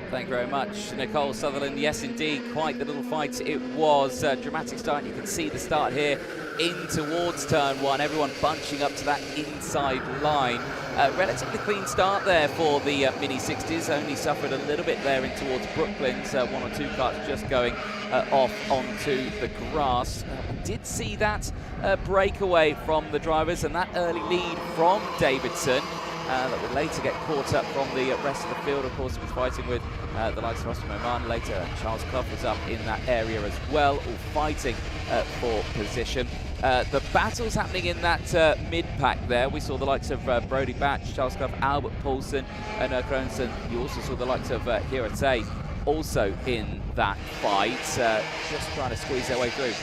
Thank you very much, Nicole Sutherland. Yes, indeed, quite the little fight it was. Dramatic start. You can see the start here in towards turn 1. Everyone bunching up to that inside line. Relatively clean start there for the Mini 60s. Only suffered a little bit there in towards Brooklands. 1 or 2 carts just going off onto the grass. We did see that breakaway from the drivers and that early lead from Davidson. That would later get caught up from the rest of the field. Of course, he was fighting with the likes of Austin Oman. Later, Charles Clough was up in that area as well, all fighting for position. The battles happening in that mid-pack there. We saw the likes of Brody Batch, Charles Clough, Albert Paulson, and Cronson. You also saw the likes of Hirate also in that fight, just trying to squeeze their way through.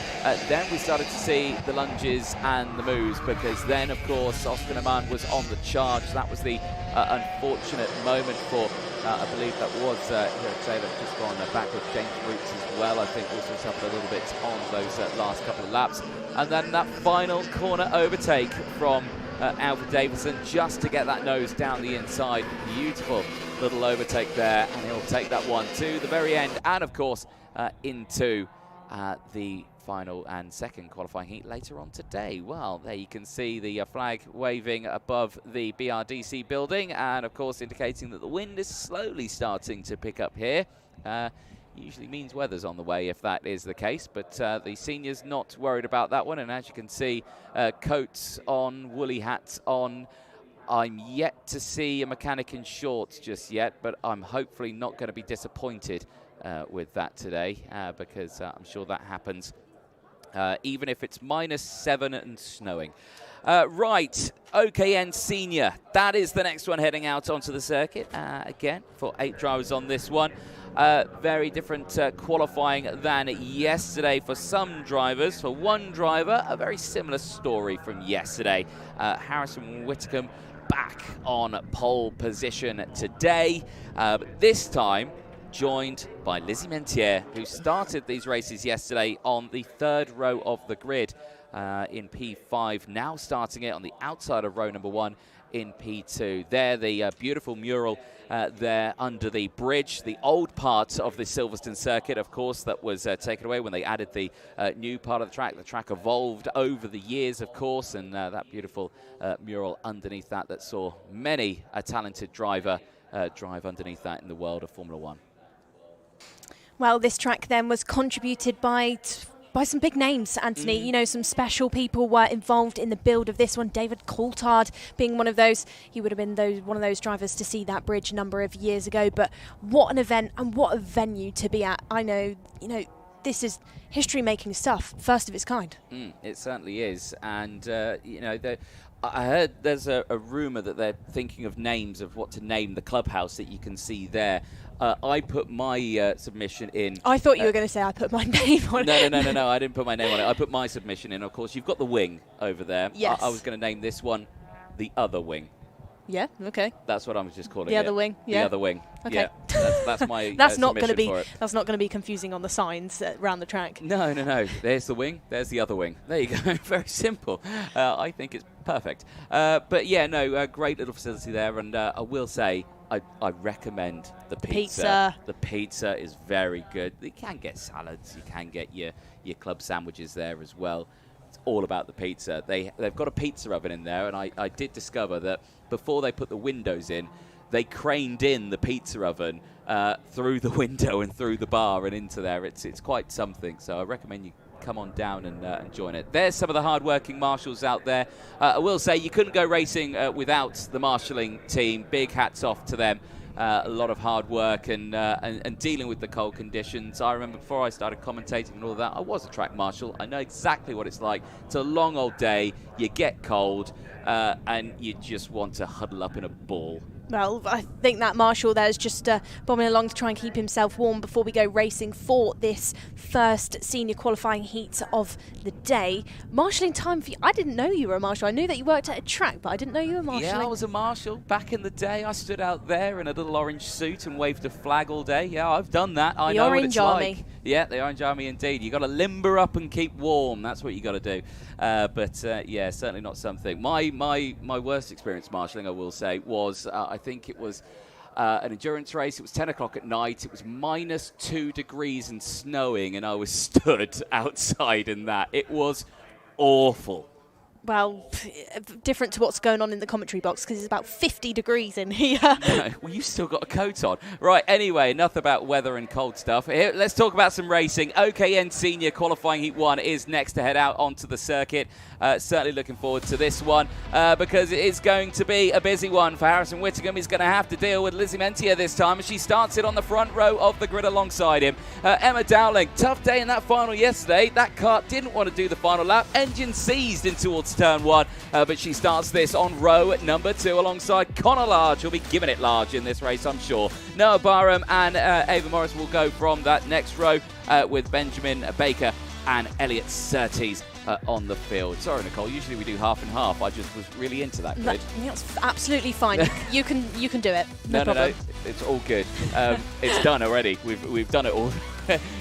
Then we started to see the lunges and the moves, because then, of course, Austin Oman was on the charge. That was the unfortunate moment for, I believe that was Hirate that just gone backwards. James Roots as well, I think, also suffered a little bit on those last couple of laps. And then that final corner overtake from Alfred Davidson, just to get that nose down the inside. Beautiful little overtake there, and he'll take that one to the very end, and of course into the final and second qualifying heat later on today. Well, there you can see the flag waving above the BRDC building, and of course indicating that the wind is slowly starting to pick up here. Usually means weather's on the way if that is the case, but the seniors not worried about that one. And as you can see, coats on, woolly hats on. I'm yet to see a mechanic in shorts just yet, but I'm hopefully not going to be disappointed with that today, because I'm sure that happens even if it's -7 and snowing. Right, OKN Senior, that is the next one heading out onto the circuit. Again, for 8 drivers on this one. Very different qualifying than yesterday for some drivers. For one driver, a very similar story from yesterday. Harrison Whitcomb back on pole position today. This time joined by Lizzie Mentier, who started these races yesterday on the 3rd row of the grid in P5, now starting it on the outside of row number 1 in P2. There, the beautiful mural there under the bridge, the old part of the Silverstone circuit, of course, that was taken away when they added the new part of the track. The track evolved over the years, of course, and that beautiful mural underneath that saw many a talented driver drive underneath that in the world of Formula 1. Well, this track then was contributed by some big names, Anthony. You know, some special people were involved in the build of this one. David Coulthard being one of those. He would have been one of those drivers to see that bridge a number of years ago. But what an event and what a venue to be at. I know, you know, this is history-making stuff, first of its kind. It certainly is. And, you know, I heard there's a rumour that they're thinking of names of what to name the clubhouse that you can see there. I put my submission in. I thought you were going to say I put my name on it. No, I didn't put my name on it. I put my submission in. Of course, you've got the wing over there. Yes. I was going to name this one the other wing. Yeah, okay. That's what I was just calling it. The other wing, yeah. The other wing. Okay. Yeah, that's my that's not going to be for it. That's not going to be confusing on the signs around the track. No. There's the wing. There's the other wing. There you go. Very simple. I think it's perfect. But yeah, no, great little facility there. And I will say, I recommend the pizza. The pizza is very good. You can get salads. You can get your club sandwiches there as well. It's all about the pizza. They've got a pizza oven in there, and I did discover that before they put the windows in, they craned in the pizza oven through the window and through the bar and into there. It's quite something. So I recommend you come on down and join it. There's some of the hard-working marshals out there. I will say you couldn't go racing without the marshalling team. Big hats off to them. A lot of hard work and dealing with the cold conditions. I remember before I started commentating and all that, I was a track marshal. I know exactly what it's like. It's a long old day. You get cold. and you just want to huddle up in a ball. Well, I think that Marshall there is just bombing along to try and keep himself warm before we go racing for this first senior qualifying heat of the day. Marshalling time for you. I didn't know you were a marshal. I knew that you worked at a track, but I didn't know you were marshalling. Yeah, I was a marshal back in the day. I stood out there in a little orange suit and waved a flag all day. Yeah, I've done that. I know what it's like. Yeah, the Orange Army indeed. You got to limber up and keep warm. That's what you got to do. Yeah, certainly not something. My worst experience marshalling, I will say, was I think it was an endurance race. It was 10 o'clock at night. It was -2 degrees and snowing, and I was stood outside in that. It was awful. Well, different to what's going on in the commentary box because it's about 50 degrees in here. No, well, you still got a coat on. Right, anyway, enough about weather and cold stuff. Here, let's talk about some racing. OKN Senior Qualifying Heat 1 is next to head out onto the circuit. Certainly looking forward to this one because it is going to be a busy one for Harrison Whittingham. He's going to have to deal with Lizzie Mentier this time, and she starts it on the front row of the grid alongside him. Emma Dowling, tough day in that final yesterday. That kart didn't want to do the final lap. Engine seized in towards turn 1, but she starts this on row number 2 alongside Connor Large. He'll be giving it large in this race, I'm sure. Noah Barham and Ava Morris will go from that next row with Benjamin Baker and Elliot Surtees on the field. Sorry, Nicole, usually we do half and half. I just was really into that grid. That's absolutely fine. you can do it. No problem. No, it's all good. It's done already. We've done it all.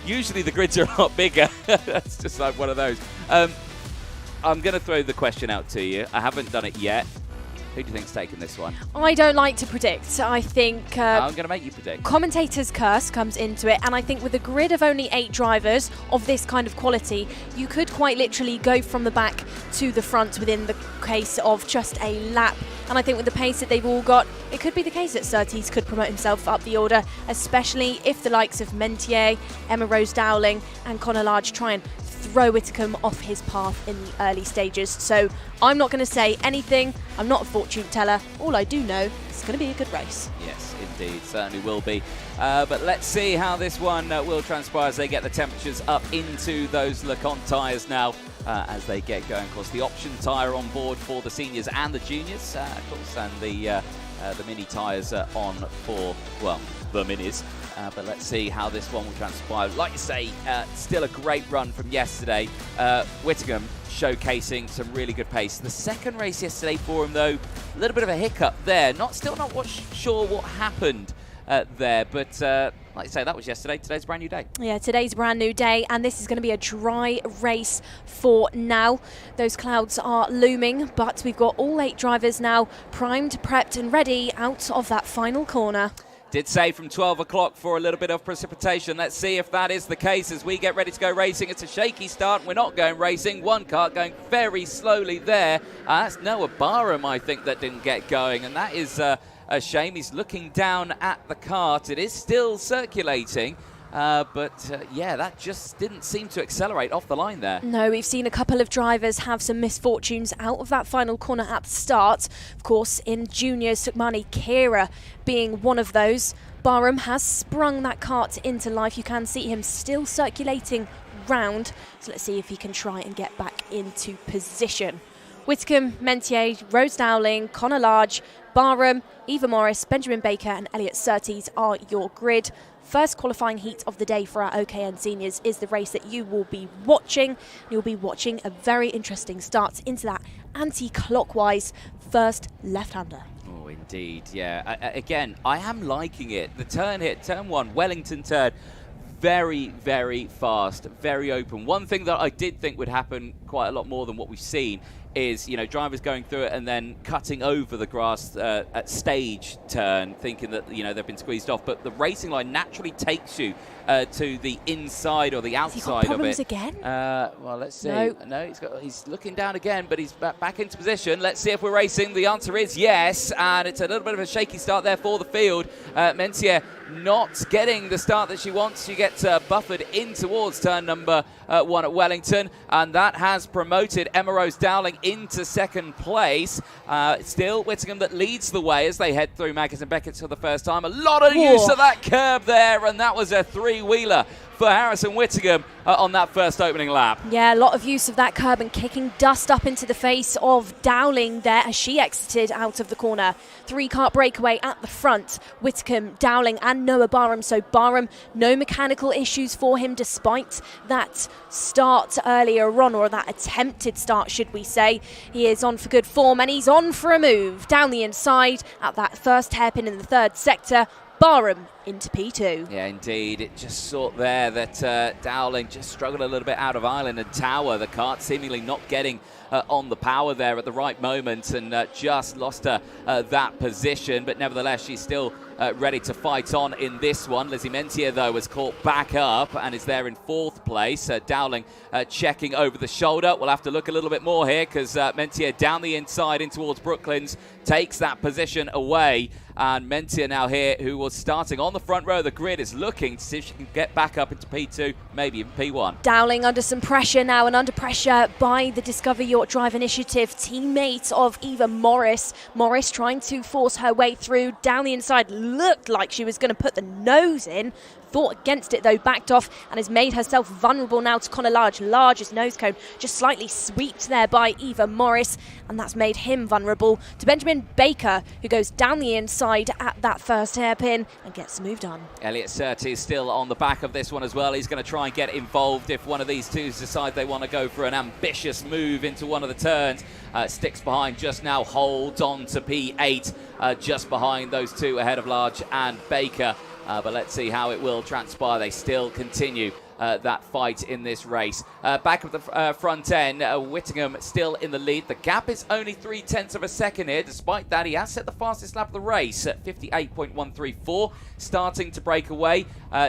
Usually the grids are a lot bigger. That's just like one of those. I'm going to throw the question out to you. I haven't done it yet. Who do you think's taking this one? I don't like to predict. I think I'm going to make you predict. Commentator's curse comes into it, and I think with a grid of only 8 drivers of this kind of quality, you could quite literally go from the back to the front within the case of just a lap. And I think with the pace that they've all got, it could be the case that Surtees could promote himself up the order, especially if the likes of Mentier, Emma Rose Dowling and Connor Large try and throw Whittingham off his path in the early stages. So I'm not going to say anything. I'm not a fortune teller. All I do know is it's going to be a good race. Yes, indeed. Certainly will be. But let's see how this one will transpire as they get the temperatures up into those LeConte tyres now as they get going. Of course, the option tyre on board for the seniors and the juniors, of course, and the mini tyres on for, well, the minis. But let's see how this one will transpire. Like you say, still a great run from yesterday. Whittingham showcasing some really good pace. The second race yesterday for him, though, a little bit of a hiccup there. Still not sure what happened there, but like you say, that was yesterday. Today's a brand new day. Yeah, today's a brand new day, and this is going to be a dry race for now. Those clouds are looming, but we've got all 8 drivers now primed, prepped, and ready out of that final corner. Did say from 12 o'clock for a little bit of precipitation. Let's see if that is the case as we get ready to go racing. It's a shaky start. We're not going racing. One kart going very slowly there. That's Noah Barham, I think, that didn't get going, and that is a shame. He's looking down at the kart. It is still circulating. Yeah, that just didn't seem to accelerate off the line there. No, we've seen a couple of drivers have some misfortunes out of that final corner at the start. Of course, in juniors, Sukmani Kira being one of those. Barham has sprung that kart into life. You can see him still circulating round. So let's see if he can try and get back into position. Whittingham, Mentier, Rose Dowling, Connor Large, Barham, Eva Morris, Benjamin Baker and Elliot Surtees are your grid. First qualifying heat of the day for our OKN seniors is the race that you will be watching. You'll be watching a very interesting start into that anti-clockwise first left-hander. Oh, indeed, yeah. Again, I am liking it. The turn hit, turn 1, Wellington turn. Very, very fast, very open. One thing that I did think would happen quite a lot more than what we've seen is, drivers going through it and then cutting over the grass at stage turn, thinking that, they've been squeezed off. But the racing line naturally takes you to the inside or the outside of it. Again? Well, let's see. No, he's looking down again, but he's back into position. Let's see if we're racing. The answer is yes, and it's a little bit of a shaky start there for the field. Mentier not getting the start that she wants. She gets buffered in towards turn number 1 at Wellington, and that has promoted Emma Rose Dowling into second place. Still Whittingham that leads the way as they head through Maggis and Beckett for the first time. A lot of use of that curb there, and that was a 3-wheeler for Harrison Whittingham on that first opening lap. Yeah, a lot of use of that curb and kicking dust up into the face of Dowling there as she exited out of the corner. 3-car breakaway at the front. Whittingham, Dowling and Noah Barham. So Barham, no mechanical issues for him despite that start earlier on, or that attempted start, should we say. He is on for good form and he's on for a move down the inside at that first hairpin in the third sector. Barham into P2. Yeah, indeed. It just saw there that Dowling just struggled a little bit out of island and tower. The kart seemingly not getting on the power there at the right moment and just lost her that position. But nevertheless, she's still ready to fight on in this one. Lizzie Mentier, though, was caught back up and is there in 4th place. Dowling checking over the shoulder. We'll have to look a little bit more here because Mentier down the inside in towards Brooklands takes that position away. And Mentier now here, who was starting on the front row of the grid, is looking to see if she can get back up into P2, maybe even P1. Dowling under some pressure now, and under pressure by the Discover Your Drive initiative, teammate of Eva Morris. Morris trying to force her way through down the inside. Looked like she was going to put the nose in. Thought against it though, backed off and has made herself vulnerable now to Connor Large. Large's nose cone just slightly swept there by Eva Morris, and that's made him vulnerable to Benjamin Baker, who goes down the inside at that first hairpin and gets moved on. Elliot Surtees still on the back of this one as well. He's going to try and get involved if one of these two decide they want to go for an ambitious move into one of the turns. Sticks behind just now, holds on to P8, just behind those two ahead of Large and Baker. But let's see how it will transpire. They still continue that fight in this race. Back of the front end, Whittingham still in the lead. The gap is only 0.3 of a second here. Despite that, he has set the fastest lap of the race at 58.134. Starting to break away.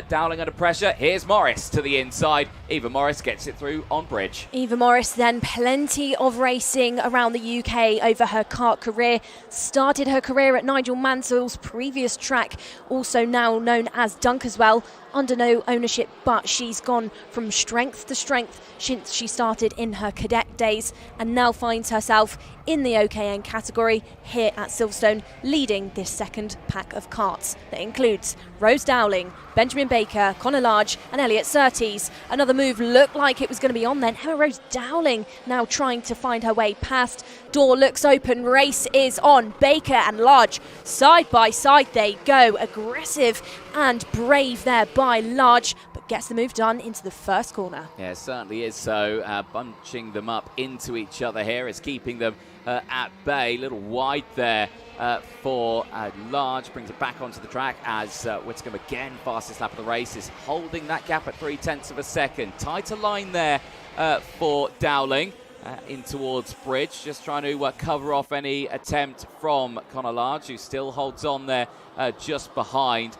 Dowling under pressure. Here's Morris to the inside. Eva Morris gets it through on bridge. Eva Morris then, plenty of racing around the UK over her kart career. Started her career at Nigel Mansell's previous track, also now known as Dunkerswell, under no ownership, but she's gone from strength to strength since she started in her cadet days and now finds herself in the OKN category here at Silverstone, leading this second pack of karts that includes Rose Dowling, Benjamin Baker, Connor Large and Elliot Surtees. Another move looked like it was going to be on then. Emma Rose Dowling now trying to find her way past. Door looks open, race is on. Baker and Large side by side they go. Aggressive and brave there by Large, but gets the move done into the first corner. Yeah, it certainly is so. Bunching them up into each other here is keeping them at bay. A little wide there for Large. Brings it back onto the track as Whittingham again, fastest lap of the race, is holding that gap at 0.3 of a second. Tighter line there for Dowling. In towards bridge, just trying to cover off any attempt from Connor Large, who still holds on there just behind.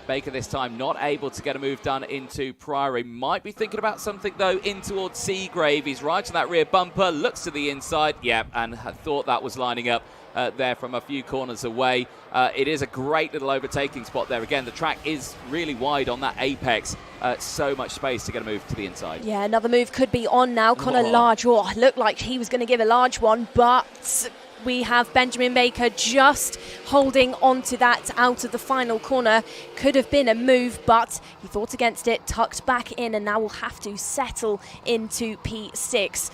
Baker this time not able to get a move done into Priory. Might be thinking about something though in towards Seagrave. He's right on that rear bumper, looks to the inside, and I thought that was lining up there from a few corners away. It is a great little overtaking spot there. Again, the track is really wide on that apex. So much space to get a move to the inside. Yeah, another move could be on now. Connor Large, looked like he was going to give a large one, but we have Benjamin Baker just holding on to that out of the final corner. Could have been a move, but he thought against it, tucked back in, and now will have to settle into P6.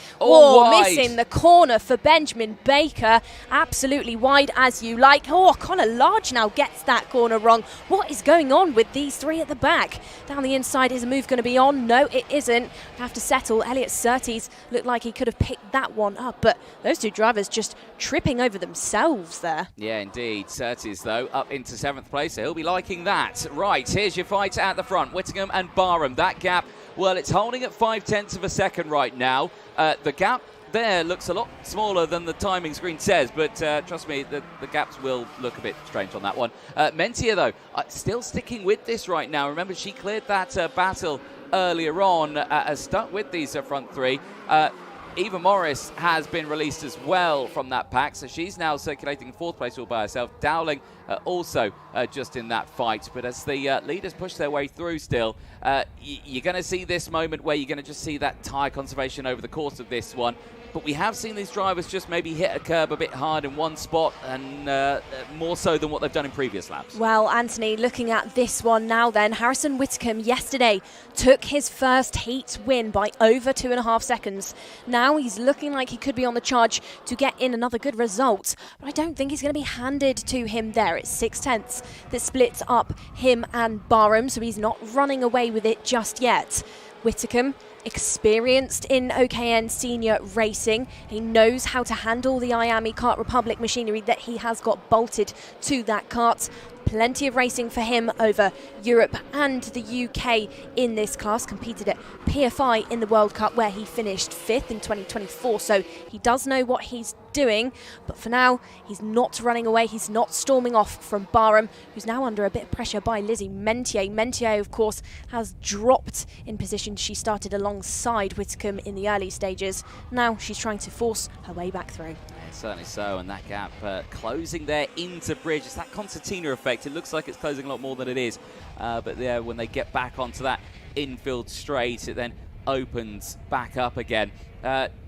Missing the corner for Benjamin Baker. Absolutely wide as you like. Connor Large now gets that corner wrong. What is going on with these three at the back? Down the inside, is a move going to be on? No, it isn't. Have to settle. Elliot Surtees looked like he could have picked that one up, but those two drivers just tripping over themselves there. Yeah, indeed. Surtees, though, up into 7th place, so he'll be liking that. Right, here's your fight at the front. Whittingham and Barham. That gap, well, it's holding at 0.5 of a second right now. The gap there looks a lot smaller than the timing screen says, but trust me, the gaps will look a bit strange on that one. Mentier, though, still sticking with this right now. Remember, she cleared that battle earlier on, has stuck with these front three. Eva Morris has been released as well from that pack, so she's now circulating in 4th place all by herself. Dowling also just in that fight, but as the leaders push their way through still, you're going to see this moment where you're going to just see that tyre conservation over the course of this one. but we have seen these drivers just maybe hit a curb a bit hard in one spot, and more so than what they've done in previous laps. Well, Anthony, looking at this one now then, Harrison Whitcomb yesterday took his first heat win by over 2.5 seconds. Now he's looking like he could be on the charge to get in another good result, but I don't think he's going to be handed to him there. It's 6/10 that splits up him and Barham, so he's not running away with it just yet. Whitcomb, experienced in OKN senior racing. He knows how to handle the Miami Kart Republic machinery that he has got bolted to that kart. Plenty of racing for him over Europe and the UK in this class. Competed at PFI in the World Cup where he finished 5th in 2024. So he does know what he's doing. But for now, he's not running away. He's not storming off from Barham, who's now under a bit of pressure by Lizzie Mentier. Mentier, of course, has dropped in position. She started alongside Whitcomb in the early stages. Now she's trying to force her way back through. Certainly so, and that gap closing there into bridge. It's that concertina effect. It looks like it's closing a lot more than it is, but there, when they get back onto that infield straight, it then opens back up again.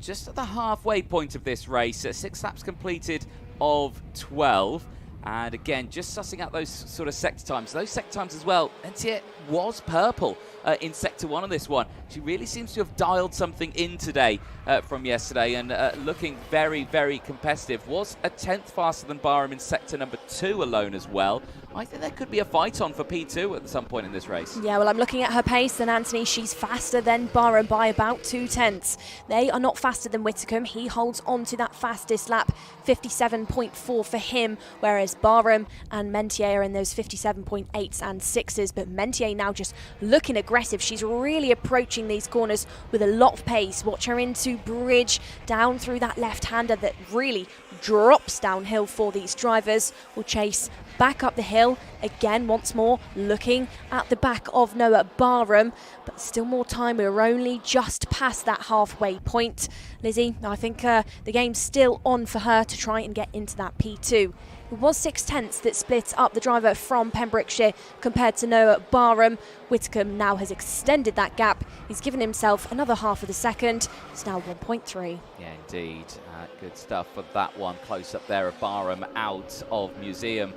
Just at the halfway point of this race, 6 laps completed of 12. And again, just sussing out those sort of sector times. Those sector times as well, Mentier was purple in Sector 1 of this one. She really seems to have dialed something in today from yesterday, and looking very, very competitive. Was a 10th faster than Barham in Sector number 2 alone as well. I think there could be a fight on for P2 at some point in this race. Yeah, well, I'm looking at her pace, and Anthony, she's faster than Barham by about 2/10. They are not faster than Whitcomb. He holds on to that fastest lap, 57.4 for him, whereas Barham and Mentier are in those 57.8s and 6s. But Mentier now just looking aggressive. She's really approaching these corners with a lot of pace. Watch her into bridge, down through that left-hander that really drops downhill for these drivers. Will chase back up the hill again once more, looking at the back of Noah Barham, but still more time. We're only just past that halfway point. Lizzie, I think the game's still on for her to try and get into that P2. It was 6/10 that split up the driver from Pembrokeshire compared to Noah Barham. Whitcomb now has extended that gap. He's given himself another half of the second. It's now 1.3. Yeah, indeed. Good stuff for that one. Close up there of Barham out of Museum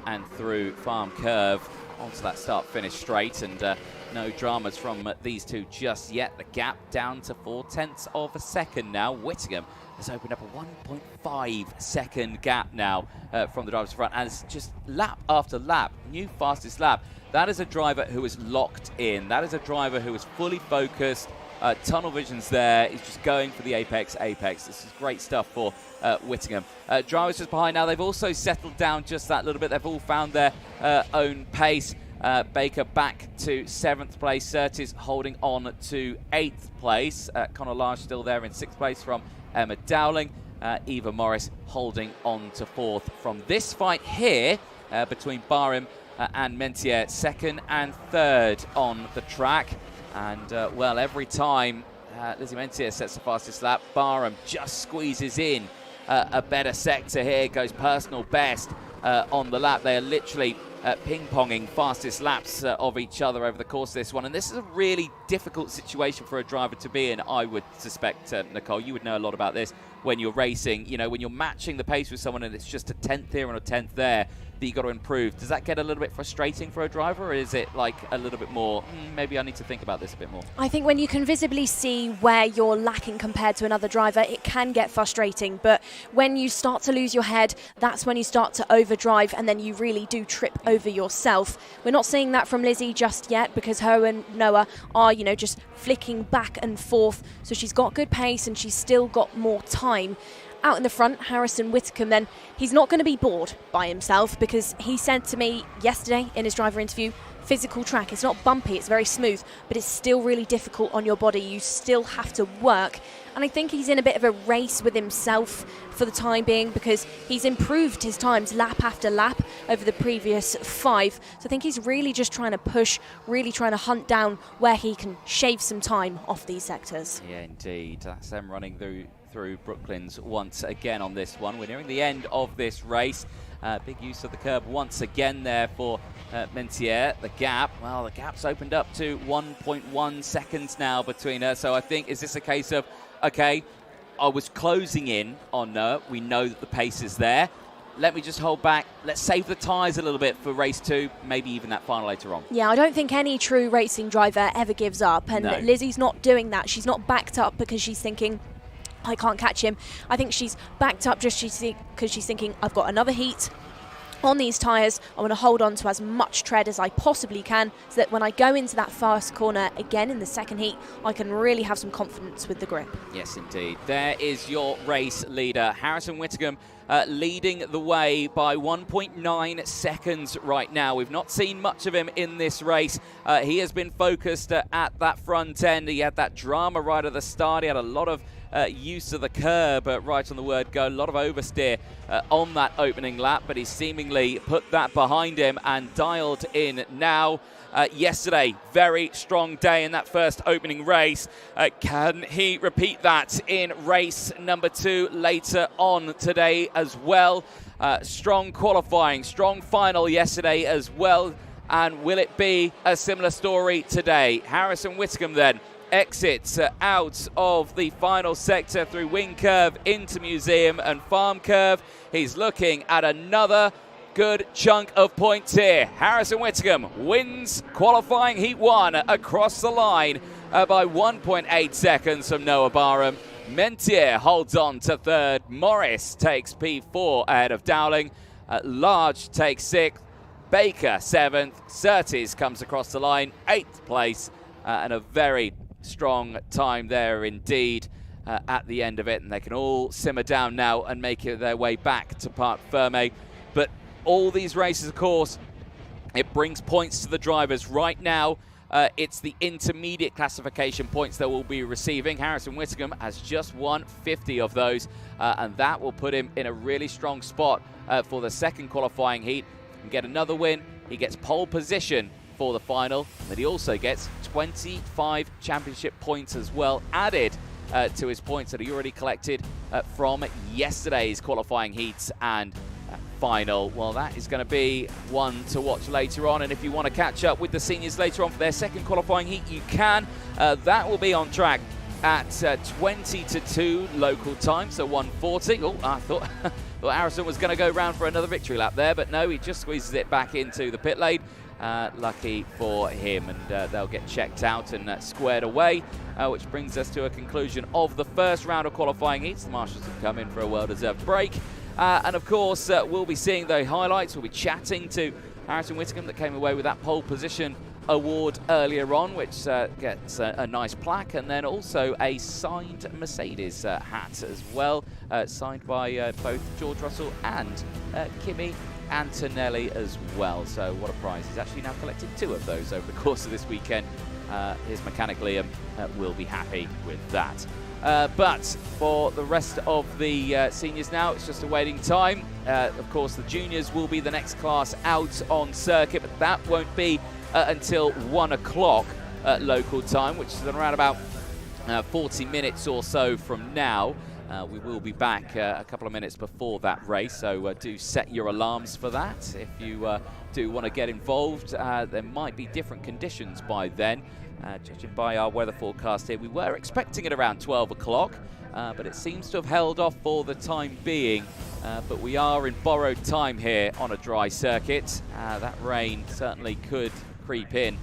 and through Farm Curve onto that start-finish straight, and no dramas from these two just yet. The gap down to 0.4 of a second now. Whittingham has opened up a 1.5 second gap now from the driver's front, and it's just lap after lap, new fastest lap. That is a driver who is locked in. That is a driver who is fully focused. Tunnel vision's there. He's just going for the apex. This is great stuff for Whittingham. Drivers just behind now. They've also settled down just that little bit. They've all found their own pace. Baker back to 7th place. Surtees holding on to 8th place. Connor Large still there in 6th place from Emma Dowling. Eva Morris holding on to 4th. From this fight here between Barham and Mentier, 2nd and 3rd on the track. And, well, every time Lizzie Mentier sets the fastest lap, Barham just squeezes in a better sector here, goes personal best on the lap. They are literally ping-ponging fastest laps of each other over the course of this one. And this is a really difficult situation for a driver to be in, I would suspect. Nicole, you would know a lot about this when you're racing. You know, when you're matching the pace with someone and it's just a 10th here and a 10th there that you've got to improve. Does that get a little bit frustrating for a driver, or is it like a little bit more, maybe I need to think about this a bit more? I think when you can visibly see where you're lacking compared to another driver, it can get frustrating. But when you start to lose your head, that's when you start to overdrive, and then you really do trip over yourself. We're not seeing that from Lizzie just yet, because her and Noah are, you know, just flicking back and forth. So she's got good pace and she's still got more time. Out in the front, Harrison Whitcomb, then he's not going to be bored by himself, because he said to me yesterday in his driver interview, physical track, it's not bumpy, it's very smooth, but it's still really difficult on your body. You still have to work. And I think he's in a bit of a race with himself for the time being, because he's improved his times lap after lap over the previous 5. So I think he's really just trying to push, really trying to hunt down where he can shave some time off these sectors. Yeah, indeed. That's them running through Brooklands once again on this one. We're nearing the end of this race. Big use of the curb once again there for Mentier. The gap's opened up to 1.1 seconds now between her. So I think, is this a case of, okay, I was closing in on Noah. We know that the pace is there. Let me just hold back. Let's save the tyres a little bit for race 2, maybe even that final later on. Yeah, I don't think any true racing driver ever gives up, and No. Lizzie's not doing that. She's not backed up because she's thinking, I can't catch him. I think she's backed up just because she's thinking, I've got another heat on these tyres. I want to hold on to as much tread as I possibly can so that when I go into that fast corner again in the second heat, I can really have some confidence with the grip. Yes, indeed. There is your race leader, Harrison Whittingham, leading the way by 1.9 seconds right now. We've not seen much of him in this race. He has been focused at that front end. He had that drama right at the start. He had a lot of use of the curb right on the word go. A lot of oversteer on that opening lap, but he's seemingly put that behind him and dialed in now. Yesterday, very strong day in that first opening race. Can he repeat that in race number 2 later on today as well? Strong qualifying, strong final yesterday as well. And will it be a similar story today? Harrison Whittingham then exits out of the final sector through Wing Curve into Museum and Farm Curve. He's looking at another good chunk of points here. Harrison Whittingham wins qualifying Heat 1 across the line by 1.8 seconds from Noah Barham. Mentier holds on to 3rd. Morris takes P4 ahead of Dowling. Large takes 6th. Baker 7th. Surtees comes across the line 8th place, and a very strong time there indeed at the end of it, and they can all simmer down now and make their way back to Parc Ferme. But all these races, of course, it brings points to the drivers. Right now, it's the intermediate classification points that we'll be receiving. Harrison Whittingham has just won 50 of those, and that will put him in a really strong spot for the second qualifying heat. And get another win, he gets pole position for the final, but he also gets 25 championship points as well added to his points that he already collected from yesterday's qualifying heats and final. Well, that is going to be one to watch later on, and if you want to catch up with the seniors later on for their second qualifying heat, you can. That will be on track at 20 to 2 local time, so 1:40. Oh, I thought Harrison was going to go round for another victory lap there, but no, he just squeezes it back into the pit lane. Lucky for him, and they'll get checked out and squared away, which brings us to a conclusion of the first round of qualifying heats. The marshals have come in for a well-deserved break, and of course we'll be seeing the highlights. We'll be chatting to Harrison Whittingham that came away with that pole position award earlier on, which gets a nice plaque, and then also a signed Mercedes hat as well, signed by both George Russell and Kimi Antonelli as well. So what a prize. He's actually now collected 2 of those over the course of this weekend. His mechanic Liam will be happy with that. But for the rest of the seniors now, it's just a waiting time. Of course, the juniors will be the next class out on circuit, but that won't be until 1 o'clock local time, which is around about 40 minutes or so from now. We will be back a couple of minutes before that race, so do set your alarms for that. If you do want to get involved, there might be different conditions by then. Judging by our weather forecast here, we were expecting it around 12 o'clock, but it seems to have held off for the time being. But we are in borrowed time here on a dry circuit. That rain certainly could creep in,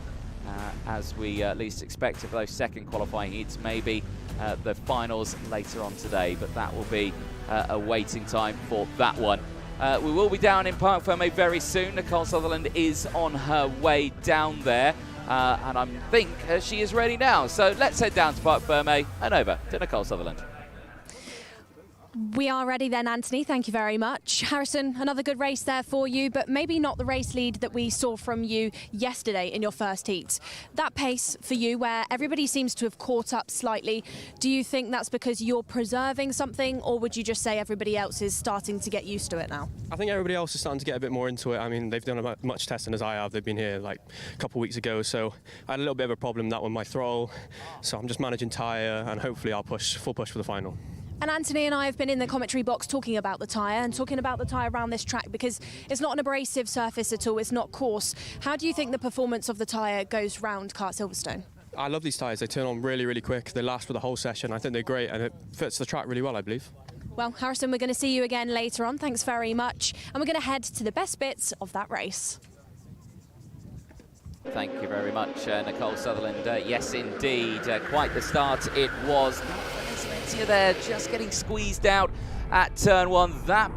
as we at least expect for those second qualifying heats, maybe the finals later on today, but that will be a waiting time for that one. We will be down in Parc Ferme very soon. Nicole Sutherland is on her way down there, and I think she is ready now. So let's head down to Parc Ferme and over to Nicole Sutherland. We are ready then, Anthony. Thank you very much. Harrison, another good race there for you, but maybe not the race lead that we saw from you yesterday in your first heat. That pace for you, where everybody seems to have caught up slightly, do you think that's because you're preserving something, or would you just say everybody else is starting to get used to it now? I think everybody else is starting to get a bit more into it. I mean, they've done about much testing as I have. They've been here like a couple of weeks ago, so I had a little bit of a problem that with my throttle, so I'm just managing tyre, and hopefully I'll push full push for the final. And Anthony and I have been in the commentary box talking about the tyre and talking about the tyre around this track, because it's not an abrasive surface at all, it's not coarse. How do you think the performance of the tyre goes round Kart Silverstone? I love these tyres. They turn on really, really quick. They last for the whole session. I think they're great, and it fits the track really well, I believe. Well, Harrison, we're going to see you again later on. Thanks very much. And we're going to head to the best bits of that race. Thank you very much, Nicole Sutherland. Yes, indeed, quite the start it was. Valencia there just getting squeezed out at turn 1. That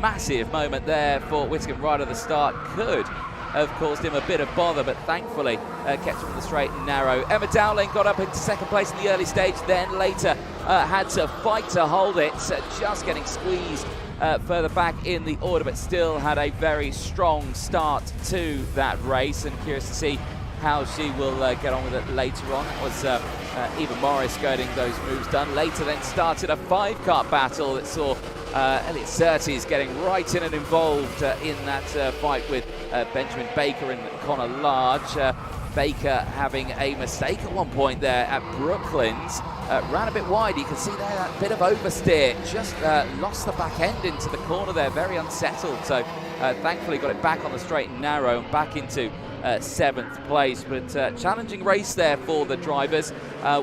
massive moment there for Whittingham right at the start could have caused him a bit of bother, but thankfully kept him on the straight and narrow. Emma Dowling got up into second place in the early stage, then later had to fight to hold it, just getting squeezed further back in the order, but still had a very strong start to that race, and curious to see how she will get on with it later on. It was Eva Morris getting those moves done. Later then started a 5-kart battle that saw Elliot Surtees getting right in and involved in that fight with Benjamin Baker and Connor Large. Baker having a mistake at one point there at Brooklands. Ran a bit wide. You can see there that bit of oversteer. Just lost the back end into the corner there. Very unsettled. So thankfully got it back on the straight and narrow and back into 7th place. But challenging race there for the drivers,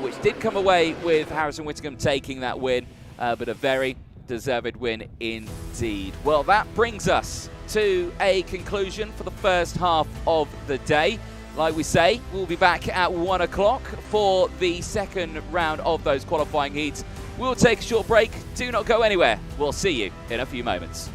which did come away with Harrison Whittingham taking that win. But a very deserved win indeed. Well, that brings us to a conclusion for the first half of the day. Like we say, we'll be back at 1 o'clock for the second round of those qualifying heats. We'll take a short break. Do not go anywhere. We'll see you in a few moments.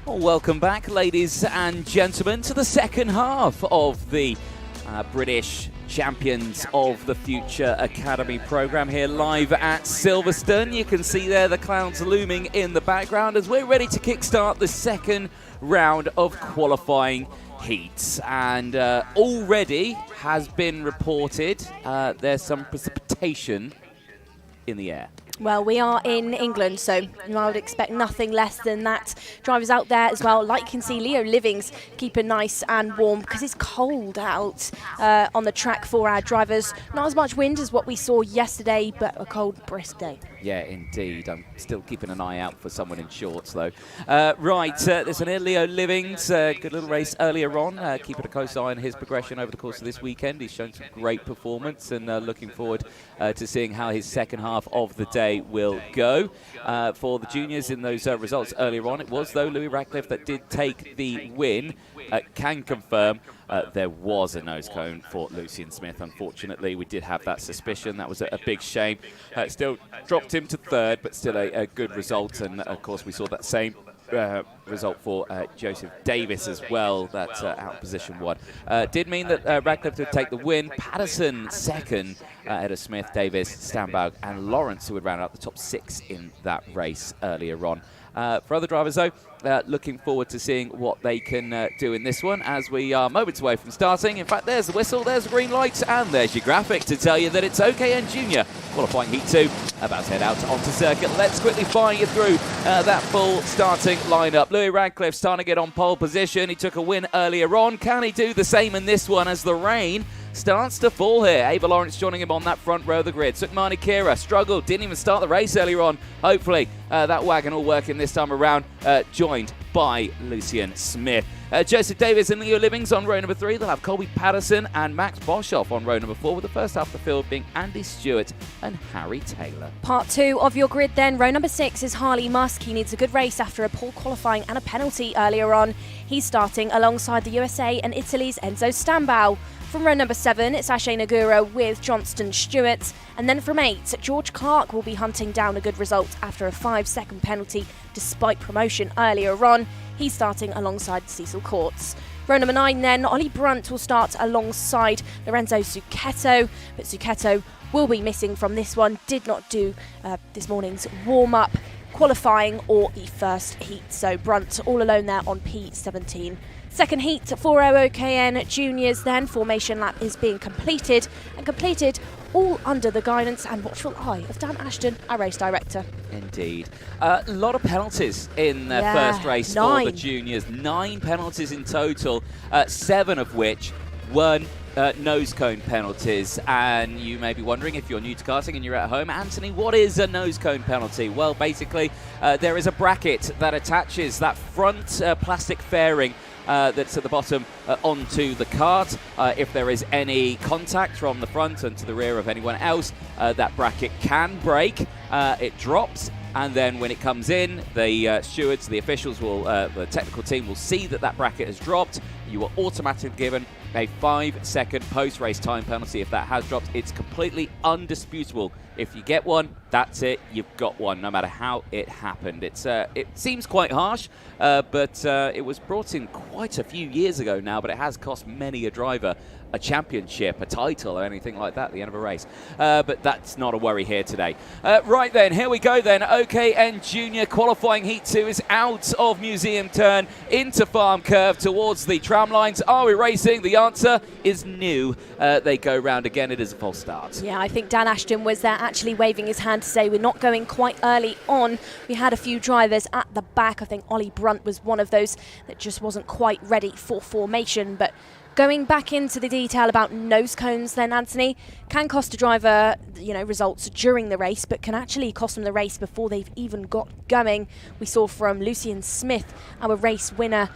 Well, welcome back, ladies and gentlemen, to the second half of the British Champions of the Future Academy program here live at Silverstone. You can see there the clouds looming in the background as we're ready to kickstart the second round of qualifying heats. And already has been reported there's some precipitation in the air. Well, we are in England, so I would expect nothing less than that. Drivers out there as well, like you can see, Leo Livings keeping nice and warm because it's cold out on the track for our drivers. Not as much wind as what we saw yesterday, but a cold, brisk day. Yeah, indeed. I'm still keeping an eye out for someone in shorts, though. There's an Leo Livings. Good little race earlier on. Keeping a close eye on his progression over the course of this weekend. He's shown some great performance, and looking forward to seeing how his second half of the day will go. For the juniors in those results earlier on, it was, though, Louis Radcliffe that did take the win. Can confirm there was a nose cone for Lucian Smith. Unfortunately, we did have that suspicion. That was a big shame. Still dropped him to third, but still a good result. And, of course, we saw that same result for Joseph Davis as well, that out of position one. Did mean that Radcliffe would take the win. Patterson second ahead of Smith, Davis, Stambaugh and Lawrence, who would round out the top 6 in that race earlier on. For other drivers, though, looking forward to seeing what they can do in this one as we are moments away from starting. In fact, there's the whistle, there's the green light, and there's your graphic to tell you that it's OKN Junior qualifying Heat 2 about to head out onto circuit. Let's quickly fire you through that full starting lineup. Louis Radcliffe starting to get on pole position. He took a win earlier on. Can he do the same in this one as the rain starts to fall here? Ava Lawrence joining him on that front row of the grid. Sukmani Kira struggled, didn't even start the race earlier on. Hopefully that wagon will work in this time around, joined by Lucian Smith. Joseph Davis and Leo Livings on row number 3. They'll have Colby Patterson and Max Boshoff on row number 4, with the first half of the field being Andy Stewart and Harry Taylor. Part 2 of your grid then. Row number 6 is Harley Musk. He needs a good race after a poor qualifying and a penalty earlier on. He's starting alongside the USA and Italy's Enzo Stambaugh. From row number 7, it's Ashe Nagura with Johnston Stewart. And then from 8, George Clark will be hunting down a good result after a 5-second penalty despite promotion earlier on. He's starting alongside Cecil Courts. Row number 9 then, Ollie Brunt will start alongside Lorenzo Zucchetto, but Zucchetto will be missing from this one. Did not do this morning's warm-up, qualifying or the first heat. So Brunt all alone there on P17. Second heat for OKN Juniors then. Formation lap is being completed, and completed all under the guidance and watchful eye of Dan Ashton, our race director. Indeed. A lot of penalties in the first race for the juniors. 9 penalties in total, 7 of which were nose cone penalties. And you may be wondering, if you're new to karting and you're at home, Anthony, what is a nose cone penalty? Well, basically, there is a bracket that attaches that front plastic fairing that's at the bottom onto the kart. If there is any contact from the front and to the rear of anyone else, that bracket can break. It drops, and then when it comes in, the stewards, the officials will, the technical team will see that that bracket has dropped. You are automatically given a 5-second post-race time penalty if that has dropped. It's completely undisputable. If you get one, that's it. You've got one, no matter how it happened. It seems quite harsh, but it was brought in quite a few years ago now, but it has cost many a driver a championship, a title, or anything like that at the end of a race. But that's not a worry here today. Right then, here we go then. OKN Junior qualifying Heat 2 is out of Museum Turn into Farm Curve towards the tram lines. Are we racing? The answer is no. They go round again. It is a false start. Yeah, I think Dan Ashton was there actually waving his hand to say we're not going quite early on. We had a few drivers at the back. I think Ollie Brunt was one of those that just wasn't quite ready for formation, but going back into the detail about nose cones then, Anthony, can cost a driver, results during the race, but can actually cost them the race before they've even got going. We saw from Lucian Smith, our race winner,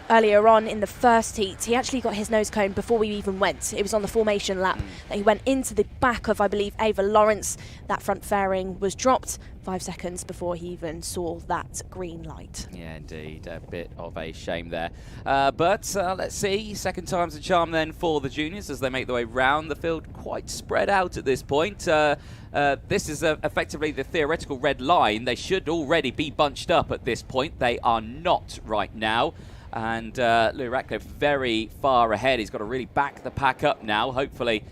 earlier on in the first heat. He actually got his nose cone before we even went. It was on the formation lap that he went into the back of, I believe, Ava Lawrence. That front fairing was dropped 5 seconds before he even saw that green light. Yeah, indeed. A bit of a shame there. But let's see. Second time's a charm then for the juniors as they make their way round the field, quite spread out at this point. This is effectively the theoretical red line. They should already be bunched up at this point. They are not right now. And Louis Radcliffe very far ahead. He's got to really back the pack up now. Hopefully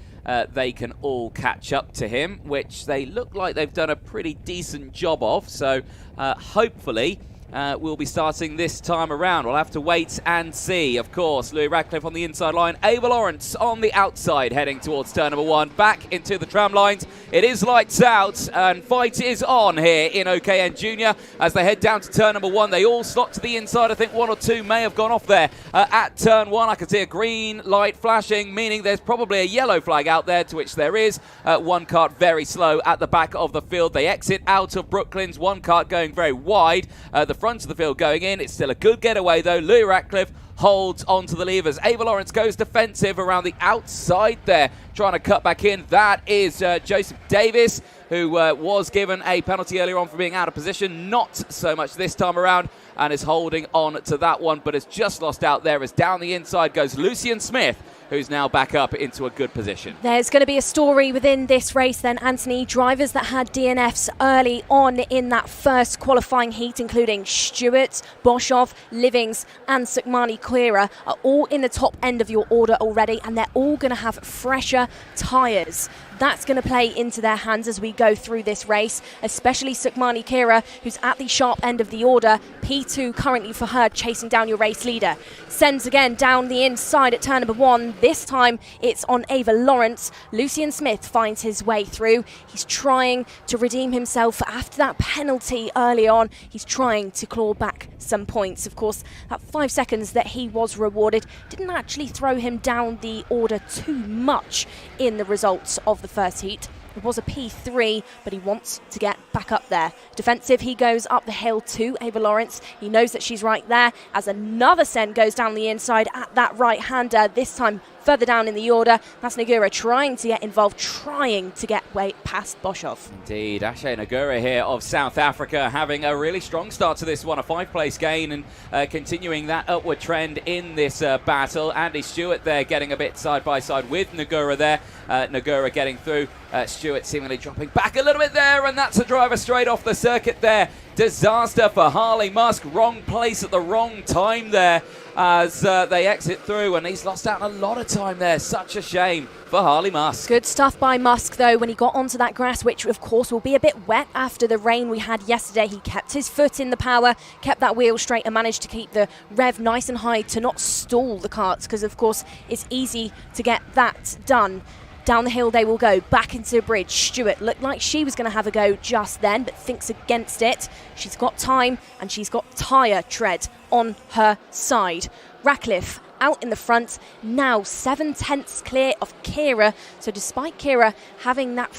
they can all catch up to him, which they look like they've done a pretty decent job of. So hopefully will be starting this time around. We'll have to wait and see. Of course, Louis Radcliffe on the inside line, Ava Lawrence on the outside, heading towards turn number 1. Back into the tram lines. It is lights out, and fight is on here in OKN Junior as they head down to turn number 1. They all slot to the inside. I think 1 or 2 may have gone off there at turn 1. I can see a green light flashing, meaning there's probably a yellow flag out there, to which there is. One kart very slow at the back of the field. They exit out of Brooklands. One kart going very wide. The front of the field going in. It's still a good getaway though. Louis Radcliffe holds onto the levers. Ava Lawrence goes defensive around the outside there, trying to cut back in. That is Joseph Davis, who was given a penalty earlier on for being out of position. Not so much this time around, and is holding on to that one, but has just lost out there as down the inside goes Lucian Smith, who's now back up into a good position. There's going to be a story within this race then, Anthony. Drivers that had DNFs early on in that first qualifying heat, including Stewart, Boshoff, Livings and Sukhmani Quira, are all in the top end of your order already, and they're all going to have fresher tyres. That's going to play into their hands as we go through this race, especially Sukhmani Quira, who's at the sharp end of the order. P2 currently for her, chasing down your race leader. Sends again down the inside at turn number 1. This time it's on Ava Lawrence. Lucian Smith finds his way through. He's trying to redeem himself after that penalty early on. He's trying to claw back some points. Of course, that 5 seconds that he was rewarded didn't actually throw him down the order too much in the results of the first heat. It was a P3, but he wants to get back up there. Defensive, he goes up the hill to Ava Lawrence. He knows that she's right there as another send goes down the inside at that right-hander, this time further down in the order. That's Nagura trying to get involved, trying to get way past Boshoff. Indeed, Ashe Nagura here of South Africa having a really strong start to this one, a 5-place gain, and continuing that upward trend in this battle. Andy Stewart there getting a bit side by side with Nagura there. Nagura getting through. Stewart seemingly dropping back a little bit there, and that's a driver straight off the circuit there. Disaster for Harley Musk. Wrong place at the wrong time there as they exit through, and he's lost out on a lot of time there. Such a shame for Harley Musk. Good stuff by Musk though when he got onto that grass, which of course will be a bit wet after the rain we had yesterday. He kept his foot in the power, kept that wheel straight, and managed to keep the rev nice and high to not stall the karts, because of course it's easy to get that done. Down the hill they will go, back into the bridge. Stewart looked like she was going to have a go just then, but thinks against it. She's got time, and she's got tyre tread on her side. Radcliffe out in the front, now 7/10 clear of Quira. So despite Quira having that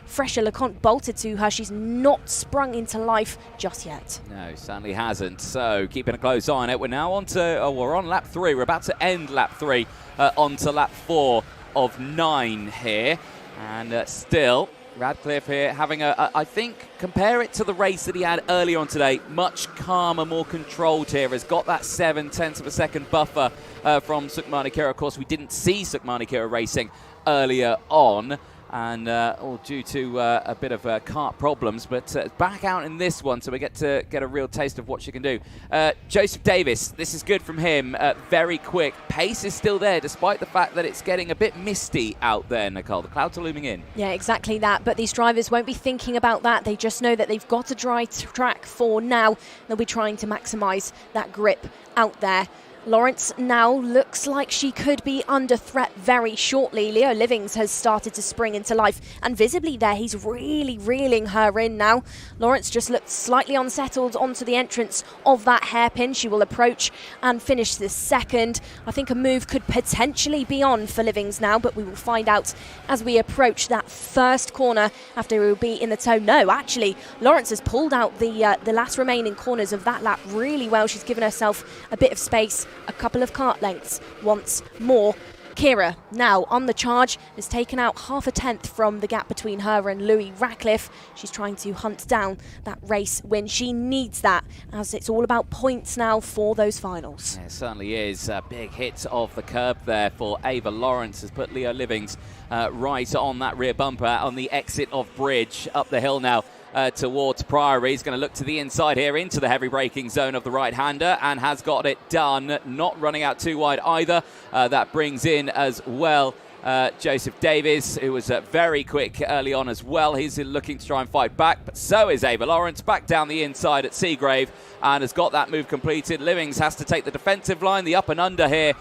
fresher LeConte bolted to her, she's not sprung into life just yet. No, certainly hasn't. So keeping a close eye on it. We're now on to, we're on lap 3. We're about to end lap 3 on to lap 4 of 9 here, and still Radcliffe here having I think, compare it to the race that he had earlier on today, much calmer, more controlled here, has got that 7/10 of a second buffer from Sukhmani Quira. Of course, we didn't see Sukhmani Quira racing earlier on, and all due to a bit of kart problems, but back out in this one, so we get a real taste of what she can do. Joseph Davis, this is good from him, very quick. Pace is still there, despite the fact that it's getting a bit misty out there, Nicole. The clouds are looming in. Yeah, exactly that, but these drivers won't be thinking about that. They just know that they've got a dry track for now. They'll be trying to maximise that grip out there. Lawrence now looks like she could be under threat very shortly. Leo Livings has started to spring into life, and visibly there he's really reeling her in now. Lawrence just looked slightly unsettled onto the entrance of that hairpin. She will approach and finish this second. I think a move could potentially be on for Livings now, but we will find out as we approach that first corner after we will be in the toe. No, actually, Lawrence has pulled out the last remaining corners of that lap really well. She's given herself a bit of space, a couple of kart lengths once more. Quira, now on the charge, has taken out 0.5 from the gap between her and Louis Radcliffe. She's trying to hunt down that race win. She needs that, as it's all about points now for those finals. Yeah, it certainly is. A big hit of the curb there for Ava Lawrence has put Leo Livings right on that rear bumper on the exit of bridge. Up the hill now towards Priory. He's going to look to the inside here into the heavy braking zone of the right-hander, and has got it done. Not running out too wide either. That brings in as well Joseph Davies, who was very quick early on as well. He's looking to try and fight back, but so is Ava Lawrence, back down the inside at Seagrave, and has got that move completed. Livings has to take the defensive line, the up and under here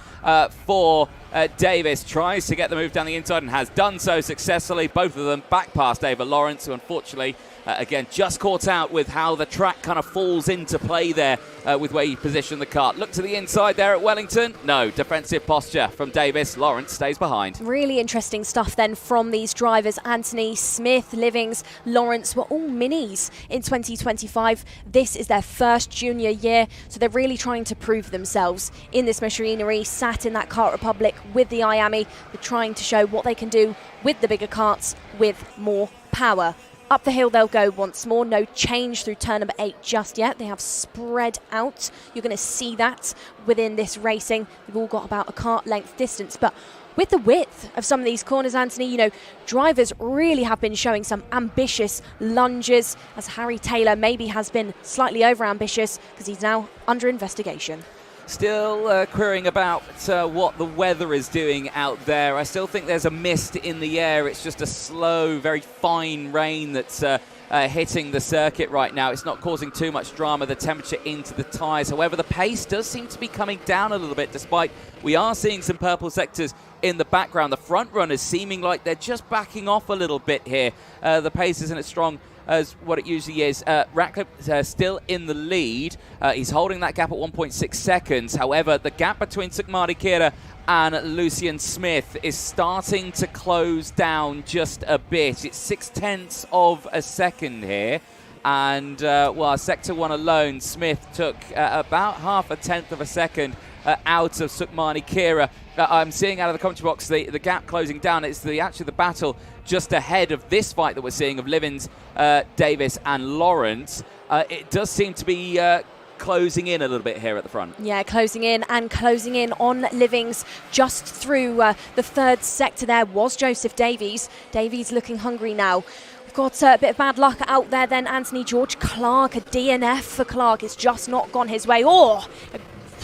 for Davis. Tries to get the move down the inside and has done so successfully. Both of them back past Ava Lawrence, who unfortunately, again, just caught out with how the track kind of falls into play there with where you position the kart. Look to the inside there at Wellington. No, defensive posture from Davis. Lawrence stays behind. Really interesting stuff then from these drivers. Anthony, Smith, Livings, Lawrence were all minis in 2025. This is their first junior year, so they're really trying to prove themselves in this machinery, sat in that Kart Republic with the Miami. They're trying to show what they can do with the bigger karts with more power. Up the hill they'll go once more. No change through turn number 8 just yet. They have spread out. You're going to see that within this racing. They've all got about a kart length distance, but with the width of some of these corners, Anthony, you know, drivers really have been showing some ambitious lunges, as Harry Taylor maybe has been slightly over ambitious because he's now under investigation. Still querying about what the weather is doing out there. I still think there's a mist in the air. It's just a slow, very fine rain that's hitting the circuit right now. It's not causing too much drama, the temperature into the tyres. However, the pace does seem to be coming down a little bit, despite we are seeing some purple sectors in the background. The front runners seeming like they're just backing off a little bit here. The pace isn't as strong as what it usually is. Ratcliffe still in the lead. He's holding that gap at 1.6 seconds. However, the gap between Sukmani Kira and Lucian Smith is starting to close down just a bit. It's 0.6 of a second here. And, well, Sector 1 alone, Smith took about 0.5 of a second out of Sukmani Kira. I'm seeing out of the commentary box the gap closing down. It's actually the battle just ahead of this fight that we're seeing of Livins, Davis and Lawrence. It does seem to be closing in a little bit here at the front. Yeah, closing in on Livings. Just through the third sector there was Joseph Davies. Davies looking hungry now. We've got a bit of bad luck out there then. Anthony George Clark, a DNF for Clark. It's just not gone his way. Oh,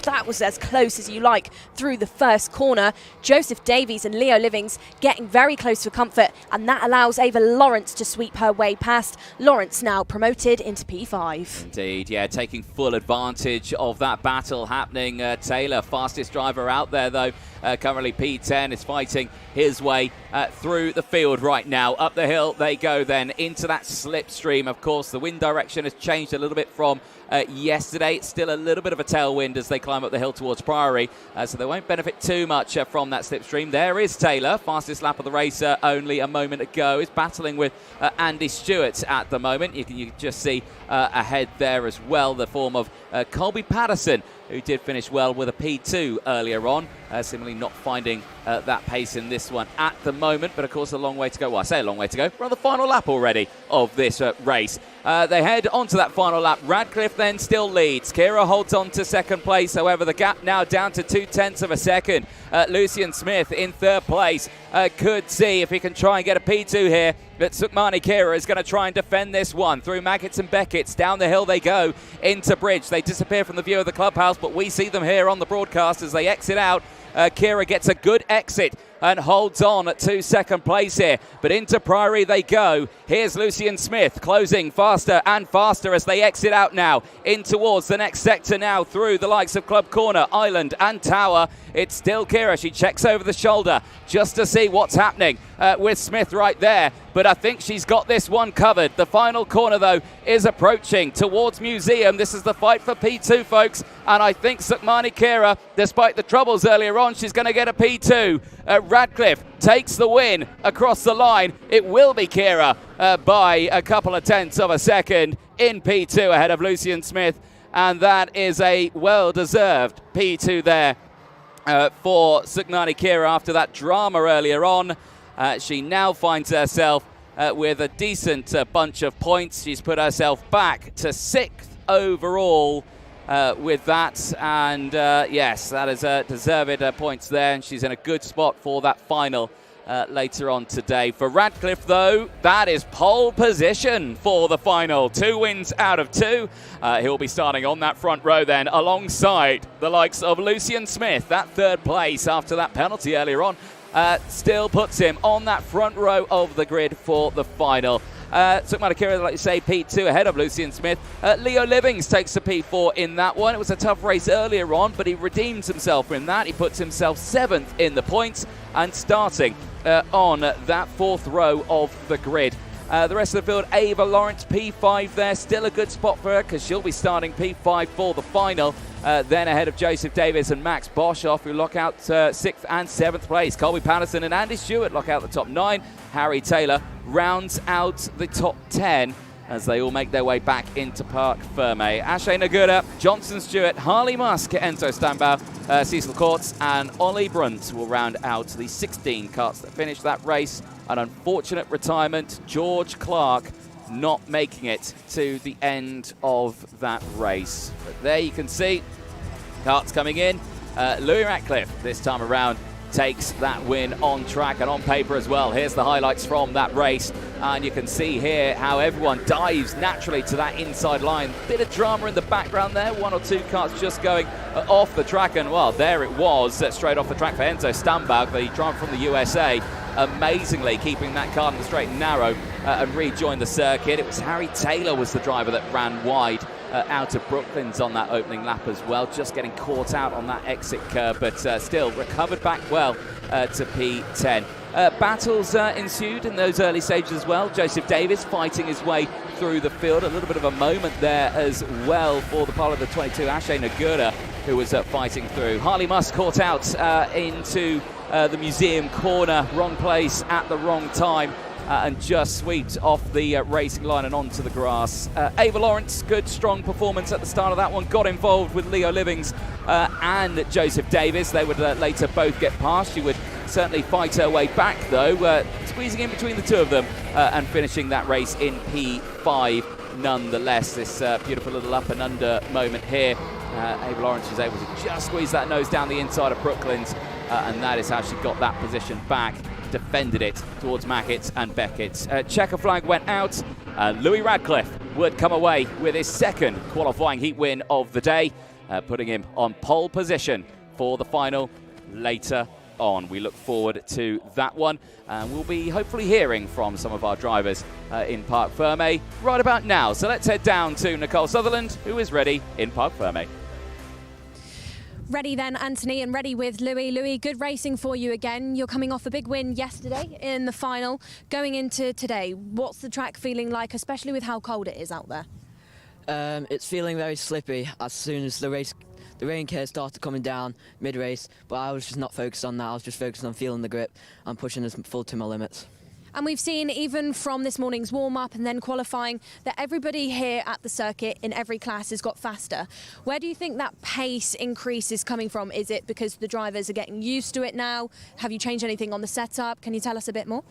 that was as close as you like through the first corner. Joseph Davies and Leo Livings getting very close for comfort, and that allows Ava Lawrence to sweep her way past. Lawrence now promoted into P5. Indeed, yeah, taking full advantage of that battle happening. Taylor, fastest driver out there though, currently P10, is fighting his way through the field right now. Up the hill they go then into that slipstream. Of course, the wind direction has changed a little bit from yesterday. It's still a little bit of a tailwind as they climb up the hill towards Priory, so they won't benefit too much from that slipstream. There is Taylor, fastest lap of the race only a moment ago. Is battling with Andy Stewart at the moment. You can just see ahead there as well the form of Colby Patterson, who did finish well with a P2 earlier on. Similarly not finding that pace in this one at the moment, but of course a long way to go. Well, I say a long way to go. We're on the final lap already of this race. They head onto that final lap. Radcliffe then still leads. Kira holds on to second place. However, the gap now down to 0.2 of a second. Lucian Smith in third place. Could see if he can try and get a P2 here. But Sukmani Kira is going to try and defend this one through Maggots and Beckett's. Down the hill they go into Bridge. They disappear from the view of the clubhouse, but we see them here on the broadcast as they exit out. Kira gets a good exit and holds on to second place here. But into Priory they go. Here's Lucian Smith closing faster and faster as they exit out now in towards the next sector now through the likes of Club Corner, Island and Tower. It's still Kira. She checks over the shoulder just to see what's happening with Smith right there. But I think she's got this one covered. The final corner, though, is approaching towards Museum. This is the fight for P2, folks. And I think Sukmani Kira, despite the troubles earlier on, she's going to get a P2. Radcliffe takes the win across the line. It will be Kira by a couple of tenths of a second in P2 ahead of Lucian Smith. And that is a well-deserved P2 there for Sukmani Kira after that drama earlier on. She now finds herself with a decent bunch of points. She's put herself back to 6th overall with that. And yes, that is deserved points there. And she's in a good spot for that final later on today. For Radcliffe, though, that is pole position for the final. 2 wins out of 2. He'll be starting on that front row then alongside the likes of Lucian Smith. That third place after that penalty earlier on still puts him on that front row of the grid for the final. Sukmadikira, like you say, P2 ahead of Lucian Smith. Leo Livings takes the P4 in that one. It was a tough race earlier on, but he redeems himself in that. He puts himself 7th in the points and starting on that 4th row of the grid. The rest of the field, Ava Lawrence, P5 there. Still a good spot for her because she'll be starting P5 for the final. Then ahead of Joseph Davis and Max Boshoff, who lock out 6th and 7th place. Colby Patterson and Andy Stewart lock out the top 9. Harry Taylor rounds out the top 10 as they all make their way back into Parc Ferme. Ashley Nagura, Johnson Stewart, Harley Musk, Enzo Stambau, Cecil Courts and Ollie Brunt will round out the 16 karts that finish that race. An unfortunate retirement, George Clark not making it to the end of that race. But there you can see karts coming in. Louis Ratcliffe this time around takes that win on track and on paper as well. Here's the highlights from that race, and you can see here how everyone dives naturally to that inside line. Bit of drama in the background there, 1 or 2 karts just going off the track, and well, there it was, straight off the track for Enzo Stambau, the driver from the USA, amazingly keeping that car in the straight and narrow and rejoined the circuit. It was Harry Taylor was the driver that ran wide out of Brooklands on that opening lap as well, just getting caught out on that exit curve, but still recovered back well to P10. Battles ensued in those early stages as well. Joseph Davis fighting his way through the field. A little bit of a moment there as well for the pilot of the 22, Ashley Nagura, who was fighting through. Harley Musk caught out into the museum corner, wrong place at the wrong time. And just swept off the racing line and onto the grass. Ava Lawrence, good strong performance at the start of that one, got involved with Leo Livings and Joseph Davis. They would later both get past. She would certainly fight her way back though, squeezing in between the two of them and finishing that race in P5 nonetheless. This beautiful little up and under moment here. Ava Lawrence was able to just squeeze that nose down the inside of Brooklands and that is how she got that position back. Defended it towards Mackett and Beckett. Checker flag went out. Louis Radcliffe would come away with his 2nd qualifying heat win of the day, putting him on pole position for the final later on. We look forward to that one, and we'll be hopefully hearing from some of our drivers in Parc Ferme right about now. So let's head down to Nicole Sutherland, who is ready in Parc Ferme. Ready then, Anthony, and ready with Louis. Louis, good racing for you again. You're coming off a big win yesterday in the final. Going into today, what's the track feeling like, especially with how cold it is out there? It's feeling very slippy as soon as the rain care started coming down mid-race, but I was just not focused on that. I was just focused on feeling the grip and pushing as full to my limits. And we've seen, even from this morning's warm-up and then qualifying, that everybody here at the circuit in every class has got faster. Where do you think that pace increase is coming from? Is it because the drivers are getting used to it now? Have you changed anything on the setup? Can you tell us a bit more?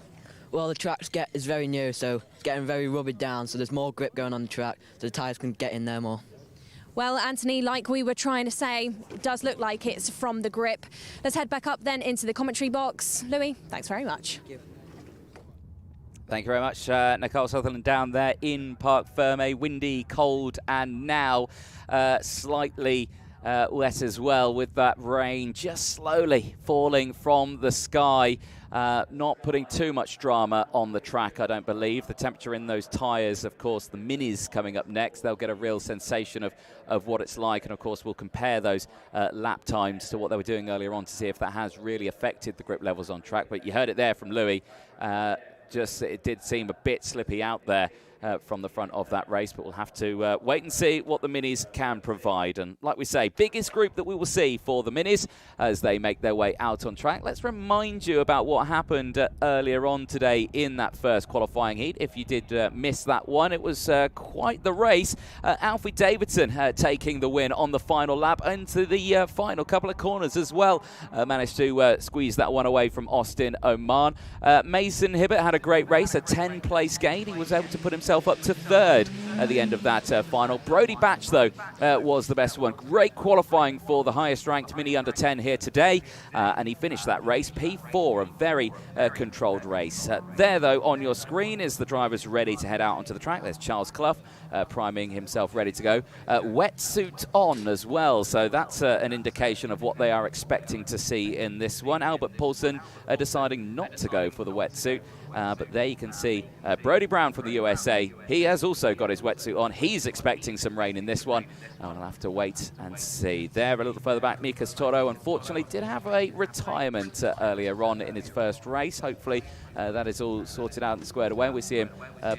Well, the track is very new, so it's getting very rubbed down, so there's more grip going on the track, so the tyres can get in there more. Well, Anthony, like we were trying to say, it does look like it's from the grip. Let's head back up then into the commentary box. Louis, thanks very much. Thank you. Thank you very much, Nicole Sutherland down there in Parc Ferme. Windy, cold, and now slightly wet as well, with that rain just slowly falling from the sky. Not putting too much drama on the track, I don't believe. The temperature in those tyres, of course, the minis coming up next, they'll get a real sensation of what it's like. And, of course, we'll compare those lap times to what they were doing earlier on to see if that has really affected the grip levels on track. But you heard it there from Louis. It did seem a bit slippy out there from the front of that race, but we'll have to wait and see what the minis can provide. And like we say, biggest group that we will see for the minis as they make their way out on track. Let's remind you about what happened earlier on today in that first qualifying heat. If you did miss that one, it was quite the race. Alfie Davidson taking the win on the final lap into the final couple of corners as well. Managed to squeeze that one away from Austin Oman. Mason Hibbert had a great race, a 10-place gain. He was able to put himself himself up to third at the end of that final. Brody Batch, though, was the best one. Great qualifying for the highest-ranked Mini Under-10 here today, and he finished that race P4, a very controlled race. There, though, on your screen is the drivers ready to head out onto the track. There's Charles Clough priming himself, ready to go. Wetsuit on as well, so that's an indication of what they are expecting to see in this one. Albert Paulson deciding not to go for the wetsuit. But there you can see Brody Brown from the USA. He has also got his wetsuit on. He's expecting some rain in this one. I'll have to wait and see. There, a little further back, Mikas Toro, unfortunately, did have a retirement earlier on in his first race. Hopefully, that is all sorted out and squared away. We see him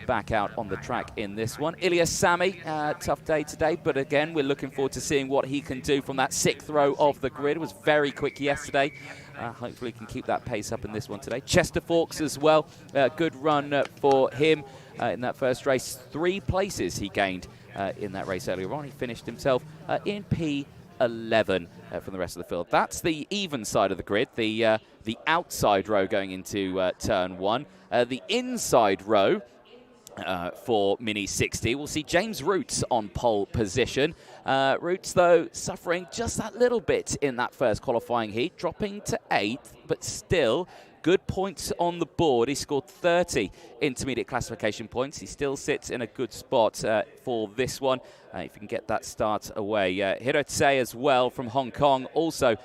back out on the track in this one. Ilyas Sami, tough day today, but again, we're looking forward to seeing what he can do from that 6th row of the grid. It was very quick yesterday. Hopefully he can keep that pace up in this one today. Chester Fawkes as well. Good run for him in that first race. 3 places he gained in that race earlier on. He finished himself in P11 from the rest of the field. That's the even side of the grid, the outside row going into turn 1. The inside row for Mini 60. We'll see James Roots on pole position. Roots, though, suffering just that little bit in that first qualifying heat, dropping to 8th, but still good points on the board. He scored 30 intermediate classification points. He still sits in a good spot for this one. If you can get that start away. Hirotse as well from Hong Kong also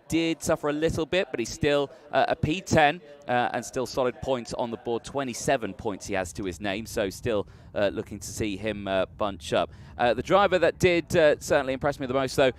did suffer a little bit, but he's still a P10 and still solid points on the board. 27 points he has to his name, so still looking to see him bunch up. The driver that did certainly impress me the most, though,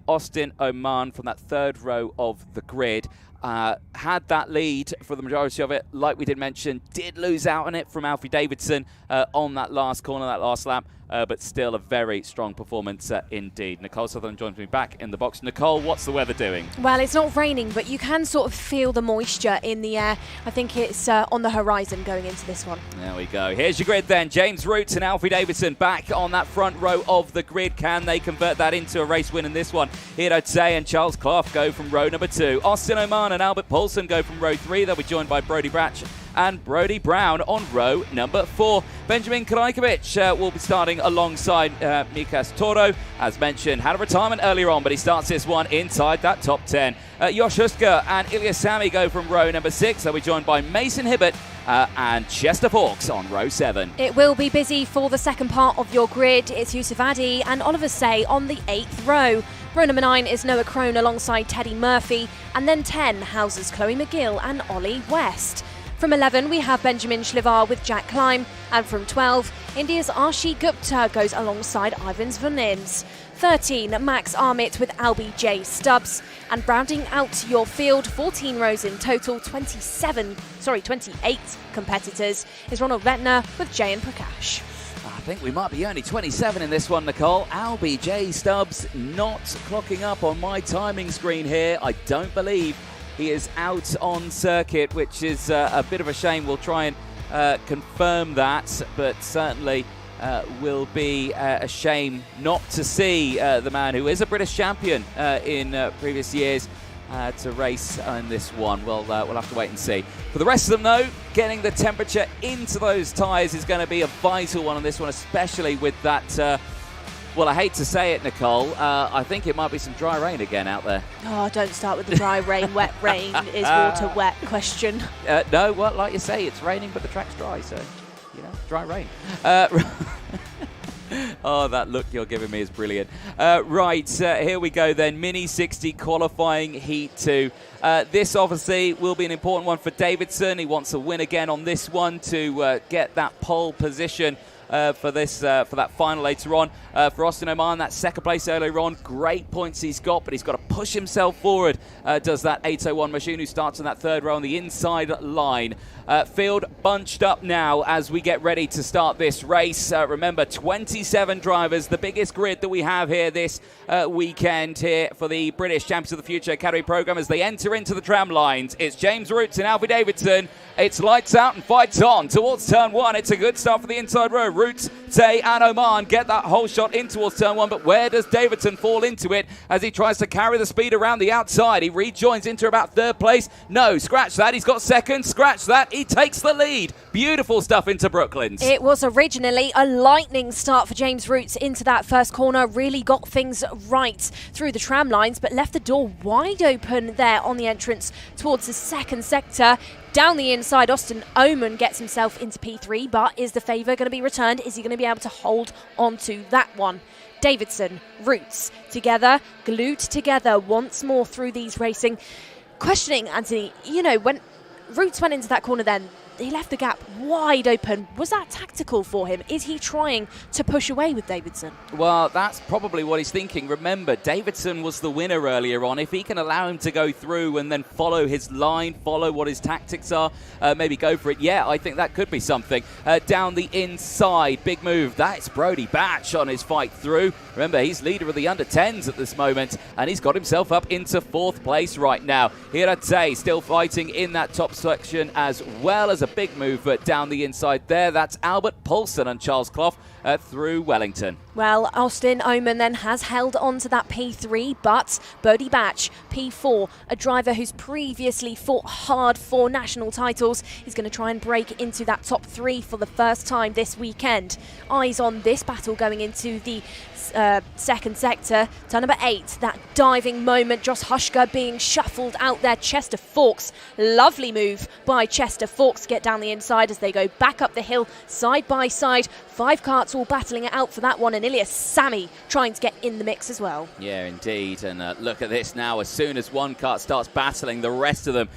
Austin Oman from that 3rd row of the grid. Had that lead for the majority of it, like we did mention, did lose out on it from Alfie Davidson on that last corner, that last lap, but still a very strong performance indeed. Nicole Sutherland joins me back in the box. Nicole, what's the weather doing? Well, it's not raining, but you can sort of feel the moisture in the air. I think it's on the horizon going into this one. There we go. Here's your grid then. James Roots and Alfie Davidson back on that front row of the grid. Can they convert that into a race win in this one? Hirotse and Charles Clough go from row number 2. Austin Oman and Albert Paulson go from row 3. They'll be joined by Brody Batch and Brody Brown on row number 4. Benjamin Krajkovic will be starting alongside Mikas Toro. As mentioned, had a retirement earlier on, but he starts this one inside that top 10. Josh Husker and Ilyas Sami go from row number 6. They'll be joined by Mason Hibbert and Chester Fawkes on row 7. It will be busy for the second part of your grid. It's Yusuf Adi and Oliver Say on the 8th row. Row number 9 is Noah Crone alongside Teddy Murphy, and then 10 houses Chloe McGill and Ollie West. From 11, we have Benjamin Shlivar with Jack Climb, and from 12, India's Arshi Gupta goes alongside Ivans Vanins. 13, Max Armit with Albie J. Stubbs, and rounding out your field, 14 rows in total, 28 competitors, is Ronald Vettner with Jayan Prakash. I think we might be only 27 in this one, Nicole. Albie J. Stubbs not clocking up on my timing screen here. I don't believe he is out on circuit, which is a bit of a shame. We'll try and confirm that, but certainly will be a shame not to see the man who is a British champion in previous years to race in this one. We'll have to wait and see. For the rest of them, though, getting the temperature into those tyres is going to be a vital one on this one, especially with that... well, I hate to say it, Nicole. I think it might be some dry rain again out there. Oh, don't start with the dry rain. Wet rain is water wet question. No, well, like you say, it's raining, but the track's dry, so, dry rain. Oh, that look you're giving me is brilliant. Right, here we go then. Mini 60 qualifying heat 2. This obviously will be an important one for Davidson. He wants a win again on this one to get that pole position for that final later on. For Austin Oman, that second place earlier on, great points he's got, but he's got to push himself forward. Does that 801 machine, who starts in that 3rd row on the inside line. Field bunched up now as we get ready to start this race. Remember, 27 drivers, the biggest grid that we have here this weekend here for the British Champions of the Future Academy program as they enter into the tram lines. It's James Roots and Alfie Davidson. It's lights out and fights on towards turn 1. It's a good start for the inside row. Roots, Tay and Oman get that whole shot in towards turn 1, but where does Davidson fall into it as he tries to carry the speed around the outside? He rejoins into about 3rd place. No, scratch that. He's got 2nd. Scratch that. He takes the lead. Beautiful stuff into Brooklands. It was originally a lightning start for James Roots into that first corner. Really got things right through the tram lines, but left the door wide open there on the entrance towards the 2nd sector. Down the inside, Austin Oman gets himself into P3, but is the favour going to be returned? Is he going to be able to hold on to that one? Davidson, Roots together, glued together once more through these racing. Questioning, Anthony, you know, when Roots went into that corner then, he left the gap wide open. Was that tactical for him? Is he trying to push away with Davidson? Well, that's probably what he's thinking. Remember, Davidson was the winner earlier on. If he can allow him to go through and then follow his line, follow what his tactics are, maybe go for it. Yeah, I think that could be something. Down the inside, big move. That's Brody Batch on his fight through. Remember, he's leader of the under-10s at this moment, and he's got himself up into 4th place right now. Hirate still fighting in that top section, as well as a big move down the inside there. That's Albert Paulson and Charles Clough through Wellington. Well, Austin Oman then has held on to that P3, but Bodie Batch, P4, a driver who's previously fought hard for national titles, is going to try and break into that top 3 for the first time this weekend. Eyes on this battle going into the 2nd sector. Turn number 8, that diving moment. Josh Hushka being shuffled out there. Chester Fawkes, lovely move by Chester Fawkes to get down the inside as they go back up the hill side by side. 5 karts all battling it out for that one, and Ilias Sami trying to get in the mix as well. Yeah, indeed. And look at this now. As soon as one kart starts battling, the rest of them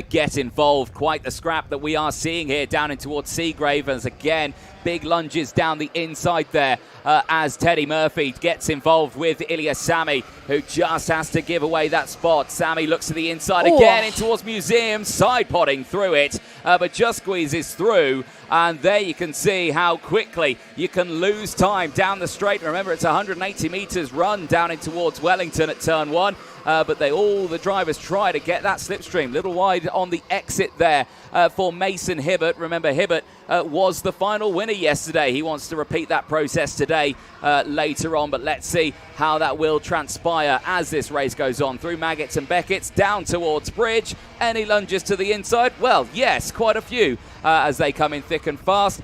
get involved. Quite the scrap that we are seeing here down in towards Seagrave. As again, big lunges down the inside there as Teddy Murphy gets involved with Ilias Sami, who just has to give away that spot. Sami looks to the inside again in towards Museum, side potting through it, but just squeezes through. And there you can see how quickly you can lose time down the straight. Remember, it's 180 metres run down in towards Wellington at turn 1. But all the drivers try to get that slipstream. Little wide on the exit there for Mason Hibbert. Remember, Hibbert was the final winner yesterday. He wants to repeat that process today later on, but let's see how that will transpire as this race goes on. Through Maggots and Beckett's, down towards Bridge. Any lunges to the inside? Well, yes, quite a few as they come in thick and fast.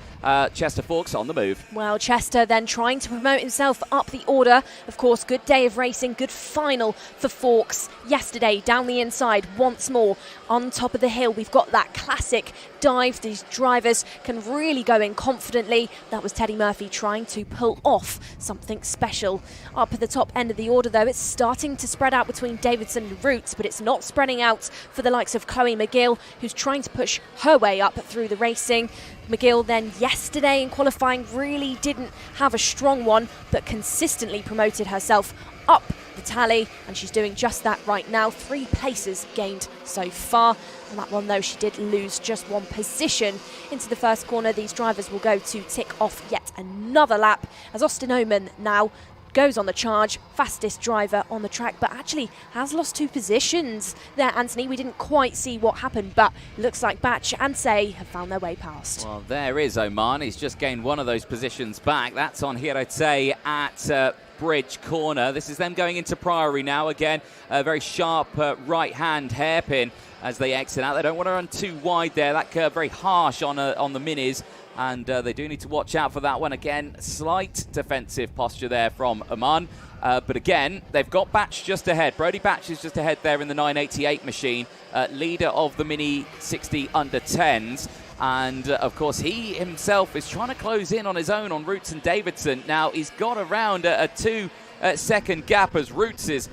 Chester Fawkes on the move. Well, Chester then trying to promote himself up the order. Of course, good day of racing, good final for Fawkes yesterday. Down the inside once more on top of the hill. We've got that classic dive. These drivers can really go in confidently. That was Teddy Murphy trying to pull off something special. Up at the top end of the order, though, it's starting to spread out between Davidson and Roots, but it's not spreading out for the likes of Chloe McGill, who's trying to push her way up through the racing. McGill then yesterday in qualifying really didn't have a strong one, but consistently promoted herself up the tally, and she's doing just that right now. 3 places gained so far. On that one, though, she did lose just 1 position into the first corner. These drivers will go to tick off yet another lap as Austin Oman now goes on the charge, fastest driver on the track, but actually has lost 2 positions there, Anthony. We didn't quite see what happened, but looks like Batch and Say have found their way past. Well, there is Oman. He's just gained 1 of those positions back. That's on Hirate at Bridge corner. This is them going into Priory now. Again, a very sharp right-hand hairpin as they exit out. They don't want to run too wide there. That curve very harsh on the minis. And they do need to watch out for that one. Again, slight defensive posture there from Oman. But again, they've got Batch just ahead. Brody Batch is just ahead there in the 988 machine, leader of the Mini 60 under 10s. And, of course, he himself is trying to close in on his own on Roots and Davidson. Now, he's got around a 2-second gap as Roots is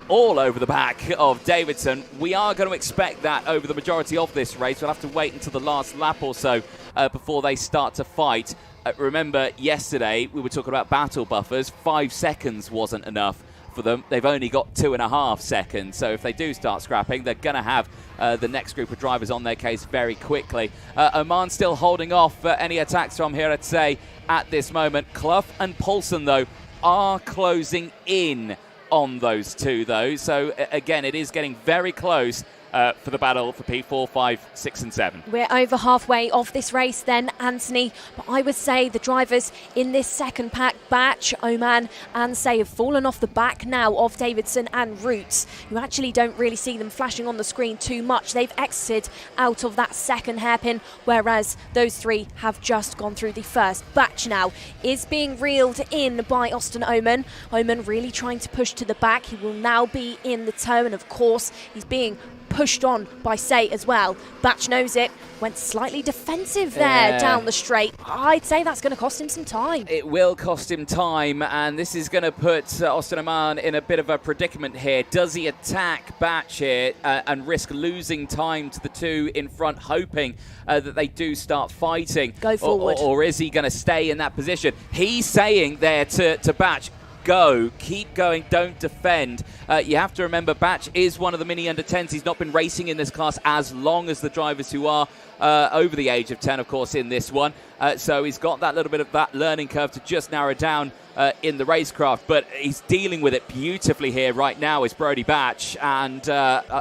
all over the back of Davidson. We are going to expect that over the majority of this race. We'll have to wait until the last lap or so before they start to fight. Remember, yesterday we were talking about battle buffers. 5 seconds wasn't enough for them. They've only got 2.5 seconds. So if they do start scrapping, they're going to have the next group of drivers on their case very quickly. Oman still holding off any attacks from here, I'd say, at this moment. Clough and Paulson, though, are closing in on those 2, though. So, again, it is getting very close for the battle for P4, 5, 6 and 7. We're over halfway of this race then, Anthony, but I would say the drivers in this second pack, Batch, Oman and Say, have fallen off the back now of Davidson and Roots. You actually don't really see them flashing on the screen too much. They've exited out of that second hairpin, whereas those three have just gone through the first. Batch now is being reeled in by Austin Oman. Oman really trying to push to the back. He will now be in the toe, and of course he's being pushed on by Say as well. Batch knows it, went slightly defensive there down the straight. I'd say that's going to cost him some time. It will cost him time, and this is going to put Austin Oman in a bit of a predicament here. Does he attack Batch here and risk losing time to the two in front, hoping that they do start fighting? Go forward. Or is he going to stay in that position? He's saying there to Batch, go, keep going, don't defend. You have to remember, Batch is one of the mini under 10s. He's not been racing in this class as long as the drivers who are over the age of 10, of course, in this one. So he's got that little bit of that learning curve to just narrow down in the racecraft, but he's dealing with it beautifully here right now is Brody Batch, and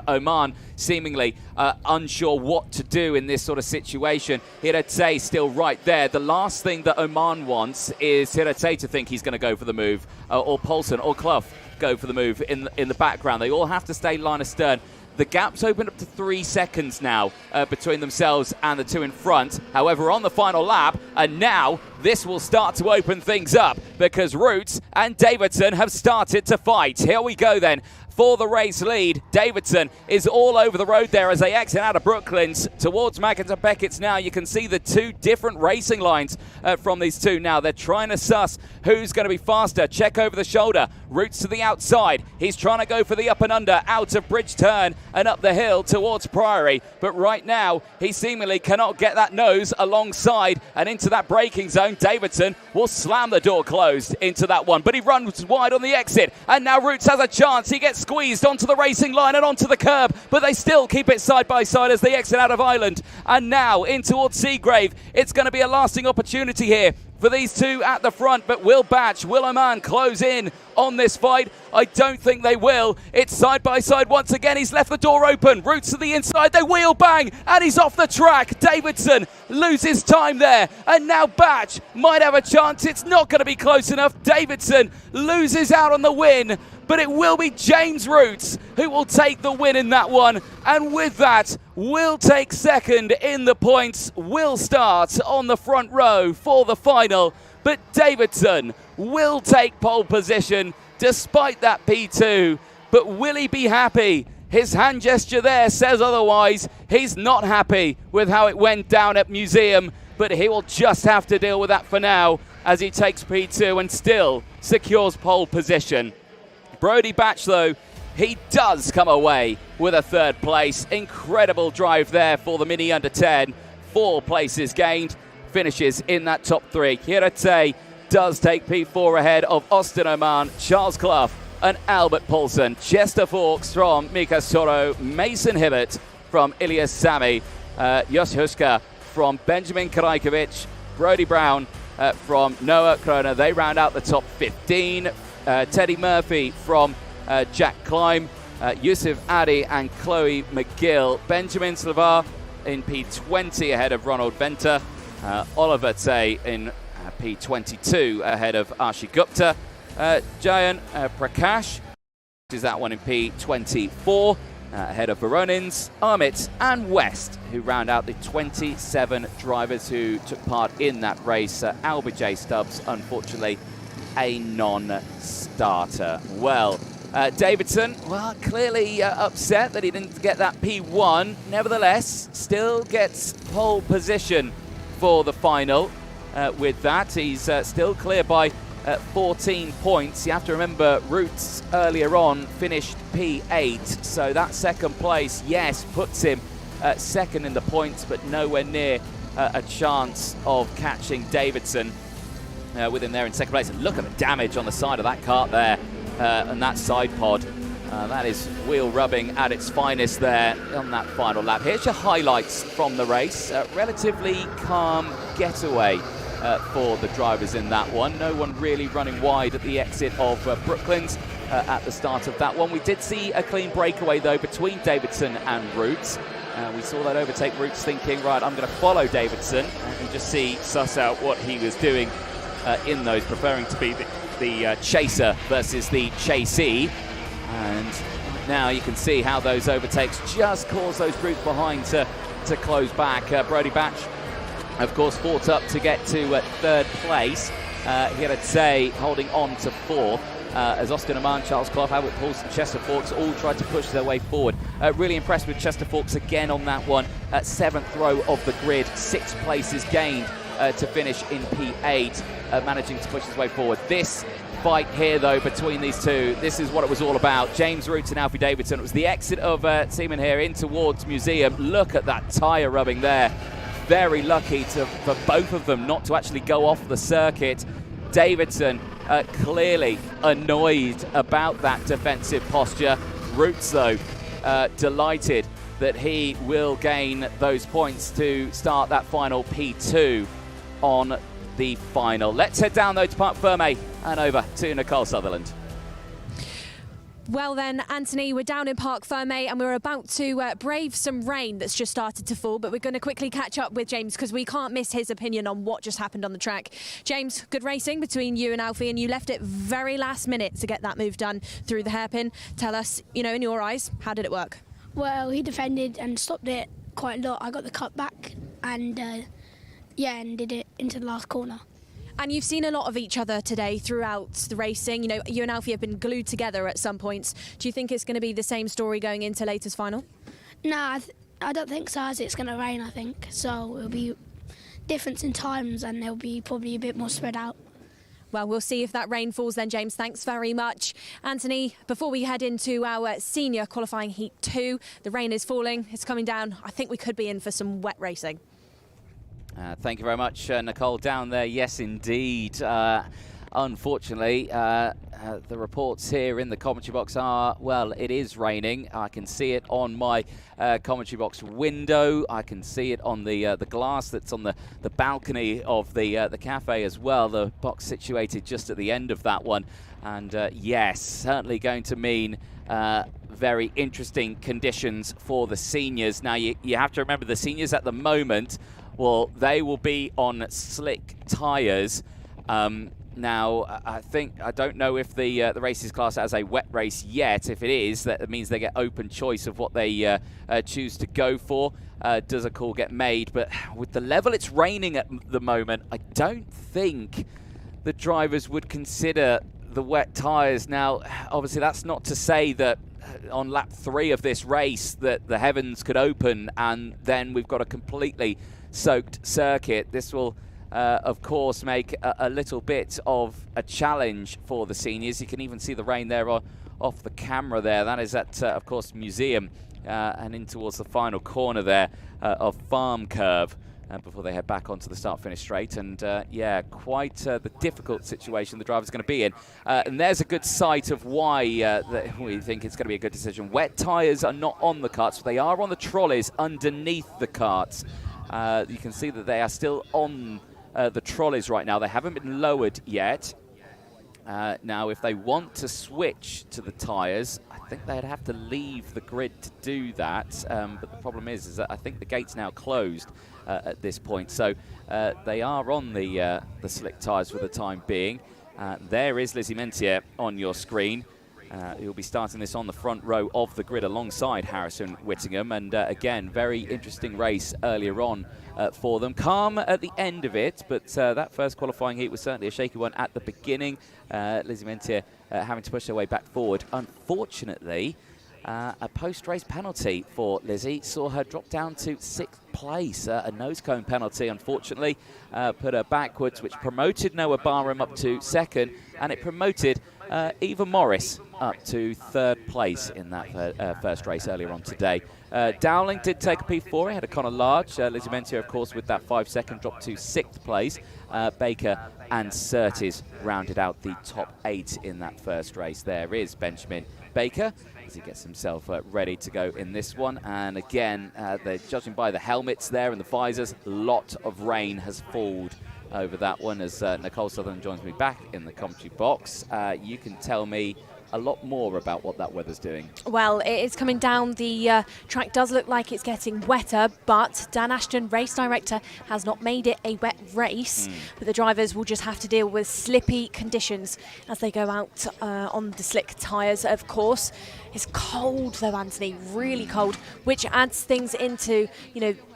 Oman seemingly unsure what to do in this sort of situation. Hirate still right there. The last thing that Oman wants is Hirate to think he's going to go for the move, or Paulson or Clough go for the move in the background. They all have to stay line astern. The gap's opened up to 3 seconds now between themselves and the two in front. However, on the final lap, and now this will start to open things up because Roots and Davidson have started to fight. Here we go then. For the race lead, Davidson is all over the road there as they exit out of Brooklands towards McIntyre Beckett's now. You can see the two different racing lines from these two now. They're trying to suss who's going to be faster. Check over the shoulder. Roots to the outside. He's trying to go for the up and under out of Bridge Turn and up the hill towards Priory. But right now, he seemingly cannot get that nose alongside and into that braking zone. Davidson will slam the door closed into that one. But he runs wide on the exit. And now Roots has a chance. He gets squeezed onto the racing line and onto the curb, but they still keep it side by side as they exit out of Island. And now in towards Seagrave. It's going to be a lasting opportunity here for these two at the front, but will Batch, will Oman close in on this fight? I don't think they will. It's side by side once again. He's left the door open. Roots to the inside. They wheel bang, and he's off the track. Davidson loses time there, and now Batch might have a chance. It's not going to be close enough. Davidson loses out on the win, but it will be James Roots who will take the win in that one. And with that, will take second in the points, will start on the front row for the final. But Davidson will take pole position despite that P2. But will he be happy? His hand gesture there says otherwise. He's not happy with how it went down at Museum, but he will just have to deal with that for now as he takes P2 and still secures pole position. Brody Batch, though, he does come away with a third place. Incredible drive there for the Mini Under 10. 4 places gained, finishes in that top 3. Hirate does take P4 ahead of Austin Oman, Charles Clough and Albert Paulson. Chester Fawkes from Mika Soro, Mason Hibbert from Ilias Sami, Jos Huska from Benjamin Karajkovic, Brody Brown from Noah Kroner. They round out the top 15. Teddy Murphy from Jack Climb, Yusuf Addy and Chloe McGill. Benjamin Slavar in P20 ahead of Ronald Venter. Oliver Tay in P22 ahead of Arshi Gupta. Jayan Prakash is that one in P24 ahead of Veronins, Amit and West, who round out the 27 drivers who took part in that race. Albert J. Stubbs, unfortunately, a non-starter. Well, Davidson, well, clearly upset that he didn't get that P1. Nevertheless, still gets pole position for the final. With that, he's still clear by 14 points. You have to remember, Roots earlier on finished P8, so that second place, yes, puts him second in the points, but nowhere near a chance of catching Davidson with him there in second place. And look at the damage on the side of that kart there and that side pod. That is wheel rubbing at its finest there on that final lap. Here's your highlights from the race. Relatively calm getaway for the drivers in that one. No one really running wide at the exit of Brooklands. at the start of that one. We did see a clean breakaway, though, between Davidson and Roots. We saw that overtake. Roots thinking, right, I'm going to follow Davidson and just suss out what he was doing in those, preferring to be the chaser versus the chasee. And now you can see how those overtakes just cause those groups behind to close back. Brody Batch, of course, fought up to get to third place. He had a day holding on to fourth. As Oscar Naman, Charles Clough, Albert Paulson, Chester Fawkes all tried to push their way forward. Really impressed with Chester Fawkes again on that one. At 7th row of the grid, 6 places gained to finish in P8, managing to push his way forward. This fight here, though, between these two, this is what it was all about. James Roots and Alfie Davidson. It was the exit of Seaman here in towards Museum. Look at that tyre rubbing there. Very lucky for both of them not to actually go off the circuit. Davidson clearly annoyed about that defensive posture. Roots, though, delighted that he will gain those points to start that final P2 on the final. Let's head down, though, to Parc Fermé and over to Nicole Sutherland. Well then, Anthony, we're down in Parc Fermé and we're about to brave some rain that's just started to fall, but we're going to quickly catch up with James because we can't miss his opinion on what just happened on the track. James, good racing between you and Alfie, and you left it very last minute to get that move done through the hairpin. Tell us, in your eyes, how did it work? Well, he defended and stopped it quite a lot. I got the cut back and, and did it into the last corner. And you've seen a lot of each other today throughout the racing. You and Alfie have been glued together at some points. Do you think it's going to be the same story going into latest final? No, I don't think so, as it's going to rain, I think. So it'll be difference in times and they'll be probably a bit more spread out. Well, we'll see if that rain falls then, James. Thanks very much. Anthony, before we head into our senior qualifying heat 2, the rain is falling, it's coming down. I think we could be in for some wet racing. Thank you very much, Nicole, down there. Yes, indeed. Unfortunately, the reports here in the commentary box are, well, it is raining. I can see it on my commentary box window. I can see it on the glass that's on the balcony of the cafe as well, the box situated just at the end of that one. And yes, certainly going to mean very interesting conditions for the seniors. Now, you have to remember the seniors at the moment, well, they will be on slick tyres. Now, I don't know if the race is classed as a wet race yet. If it is, that means they get open choice of what they choose to go for. Does a call get made? But with the level it's raining at the moment, I don't think the drivers would consider the wet tyres. Now, obviously, that's not to say that on lap 3 of this race that the heavens could open and then we've got a completely soaked circuit. This will of course make a little bit of a challenge for the seniors. You can even see the rain there off the camera there. That is at of course Museum and in towards the final corner there of Farm Curve before they head back onto the start-finish straight. And yeah, quite the difficult situation the driver's going to be in. And there's a good sight of why we think it's going to be a good decision. Wet tyres are not on the karts, but they are on the trolleys underneath the karts. You can see that they are still on the trolleys right now. They haven't been lowered yet. Now, if they want to switch to the tyres, I think they'd have to leave the grid to do that. But the problem is that I think the gate's now closed at this point. So they are on the slick tyres for the time being. There is Lizzie Mentier on your screen. He'll be starting this on the front row of the grid alongside Harrison Whittingham. And again, very interesting race earlier on for them. Calm at the end of it, but that first qualifying heat was certainly a shaky one at the beginning. Lizzie Mentier having to push their way back forward. Unfortunately, a post-race penalty for Lizzie saw her drop down to 6th place. A nose cone penalty, unfortunately, put her backwards, which promoted Noah Barham up to 2nd, and it promoted Eva Morris up to 3rd place in that first race earlier on today. Dowling did take a P4. He had a Connor Large. Lizzie Mentier, of course, with that 5-second drop to 6th place. Baker and Surtees rounded out the top 8 in that first race. There is Benjamin Baker as he gets himself ready to go in this one. And again, they're judging by the helmets there and the visors, a lot of rain has fallen over that one. As Nicole Sutherland joins me back in the commentary box, you can tell me a lot more about what that weather's doing. Well, it's coming down. The track does look like it's getting wetter, but Dan Ashton, race director, has not made it a wet race. But the drivers will just have to deal with slippy conditions as they go out on the slick tyres, of course. It's cold though, Anthony, really cold, which adds things into,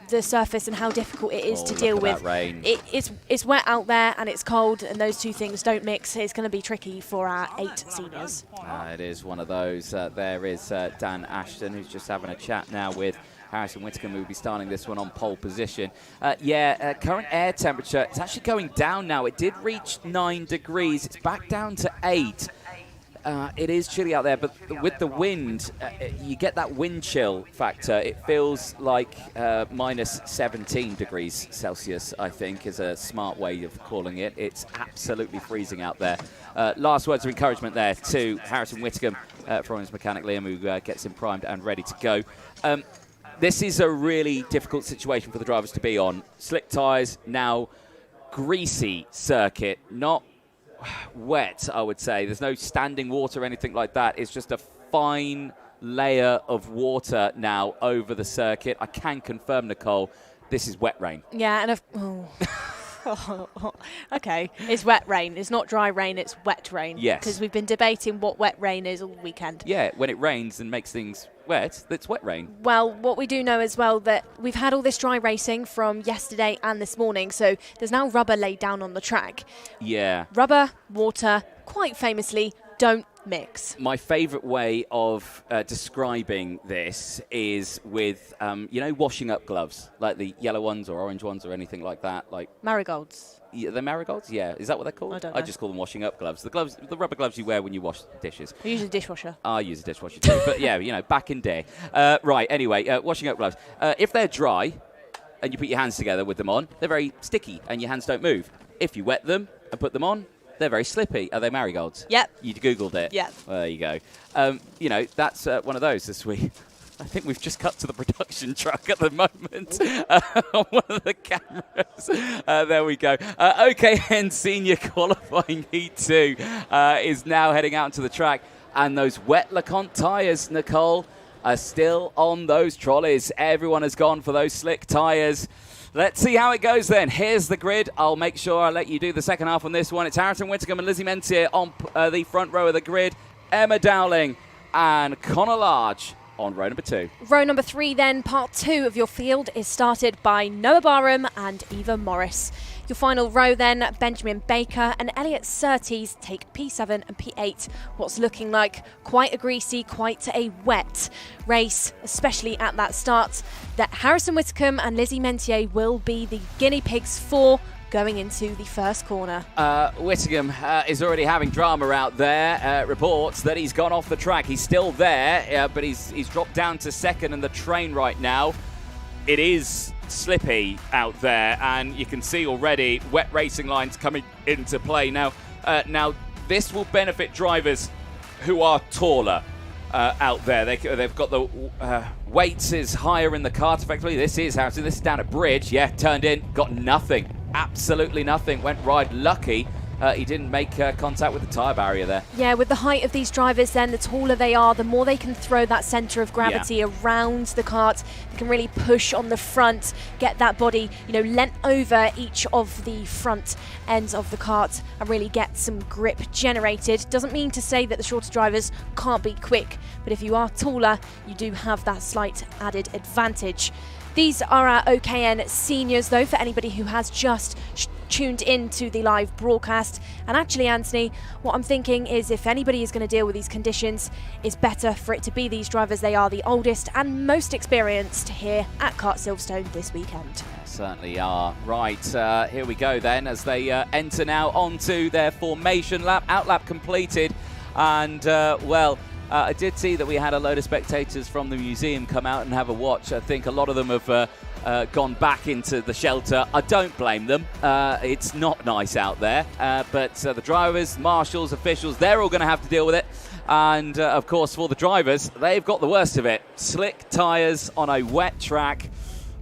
the surface and how difficult it is to deal with. Rain. It's wet out there and it's cold, and those two things don't mix. It's going to be tricky for our 8 seniors. It is one of those. There is Dan Ashton, who's just having a chat now with Harrison Whittaker, who will be starting this one on pole position. Current air temperature, it's actually going down now. It did reach 9 degrees. It's back down to 8. It is chilly out there, but with the wind, you get that wind chill factor. It feels like minus 17 degrees Celsius, I think, is a smart way of calling it. It's absolutely freezing out there. Last words of encouragement there to Harrison Whittaker from his mechanic Liam, who gets him primed and ready to go. This is a really difficult situation for the drivers to be on. Slick tyres, now greasy circuit, not wet, I would say. There's no standing water or anything like that. It's just a fine layer of water now over the circuit. I can confirm, Nicole, this is wet rain. Yeah, and okay, it's wet rain. It's not dry rain, it's wet rain. Yes. Because we've been debating what wet rain is all weekend. Yeah, when it rains and makes things wet, that's wet rain. Well, what we do know as well that we've had all this dry racing from yesterday and this morning, so there's now rubber laid down on the track. Yeah. Rubber, water, quite famously, don't mix. My favourite way of describing this is with, washing up gloves, like the yellow ones or orange ones or anything like that. Like Marigolds. Yeah, the marigolds? Yeah. Is that what they're called? I don't know. I just call them washing up gloves. The rubber gloves you wear when you wash dishes. I use a dishwasher. I use a dishwasher too. But yeah, back in day. Right, anyway, washing up gloves. If they're dry and you put your hands together with them on, they're very sticky and your hands don't move. If you wet them and put them on, they're very slippy. Are they marigolds? Yep. You Googled it? Yep. Well, there you go. That's one of those this week. I think we've just cut to the production truck at the moment on one of the cameras. There we go. OKN Senior Qualifying Heat 2 is now heading out into the track. And those wet LeConte tyres, Nicole, are still on those trolleys. Everyone has gone for those slick tyres. Let's see how it goes then. Here's the grid. I'll make sure I let you do the second half on this one. It's Harrison Whittaker and Lizzie Mentier on the front row of the grid. Emma Dowling and Connor Large on row number 2. Row number 3 then, part 2 of your field is started by Noah Barham and Eva Morris. Your final row then, Benjamin Baker and Elliot Surtees take P7 and P8. What's looking like quite a greasy, quite a wet race, especially at that start, that Harrison Whittaker and Lizzie Mentier will be the guinea pigs for going into the first corner. Whittaker is already having drama out there. Reports that he's gone off the track. He's still there, but he's dropped down to second in the train right now. It is slippy out there, and you can see already wet racing lines coming into play. Now this will benefit drivers who are taller out there. They've got the weights is higher in the kart, effectively. This is Harrison. This is down at Bridge. Yeah, turned in, got nothing. Absolutely nothing. Went right. Lucky he didn't make contact with the tyre barrier there. Yeah, with the height of these drivers then, the taller they are, the more they can throw that centre of gravity around the kart. They can really push on the front, get that body, lent over each of the front ends of the kart and really get some grip generated. Doesn't mean to say that the shorter drivers can't be quick, but if you are taller, you do have that slight added advantage. These are our OKN seniors, though, for anybody who has just tuned into the live broadcast. And actually, Anthony, what I'm thinking is if anybody is going to deal with these conditions, it's better for it to be these drivers. They are the oldest and most experienced here at Kart Silverstone this weekend. Certainly are. Right, here we go then as they enter now onto their formation lap. Outlap completed. And, I did see that we had a load of spectators from the museum come out and have a watch. I think a lot of them have gone back into the shelter. I don't blame them. It's not nice out there. But the drivers, marshals, officials, they're all going to have to deal with it. And, of course, for the drivers, they've got the worst of it. Slick tyres on a wet track.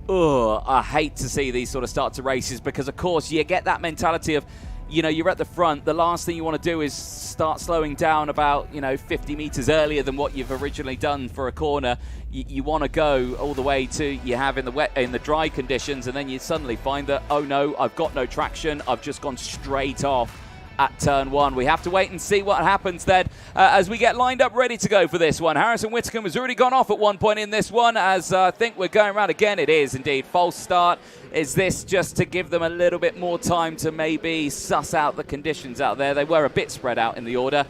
I hate to see these sort of start to races because, of course, you get that mentality of, you know, you're at the front, the last thing you want to do is start slowing down about, 50 metres earlier than what you've originally done for a corner. You want to go all the way to you have in the dry conditions, and then you suddenly find that, oh no, I've got no traction, I've just gone straight off at turn 1. We have to wait and see what happens then as we get lined up ready to go for this one. Harrison Whitcomb has already gone off at one point in this one, as I think we're going around again. It is indeed false start. Is this just to give them a little bit more time to maybe suss out the conditions out there? They were a bit spread out in the order.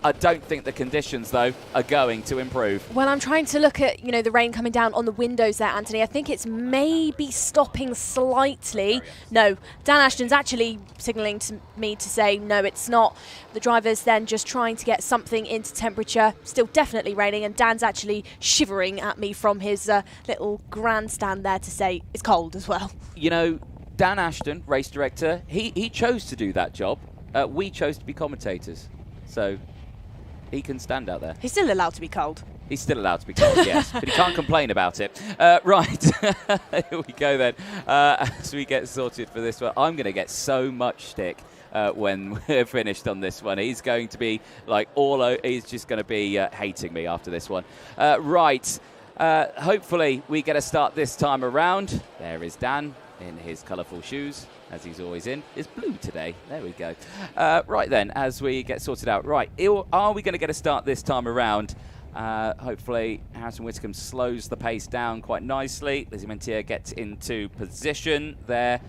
I don't think the conditions, though, are going to improve. Well, I'm trying to look at, the rain coming down on the windows there, Anthony. I think it's maybe stopping slightly. No, Dan Ashton's actually signalling to me to say, no, it's not. The driver's then just trying to get something into temperature. Still definitely raining, and Dan's actually shivering at me from his little grandstand there to say it's cold as well. Dan Ashton, race director, he chose to do that job. We chose to be commentators. So he can stand out there. He's still allowed to be cold. He's still allowed to be cold, yes, but he can't complain about it. Right, here we go then. As we get sorted for this one, I'm going to get so much stick when we're finished on this one. He's going to be he's just going to be hating me after this one. Right, hopefully we get a start this time around. There is Dan in his colourful shoes, as he's always in. It's blue today. There we go. Right then, as we get sorted out. Right, are we going to get a start this time around? Hopefully, Harrison Whitcomb slows the pace down quite nicely. Lizzie Mentier gets into position there.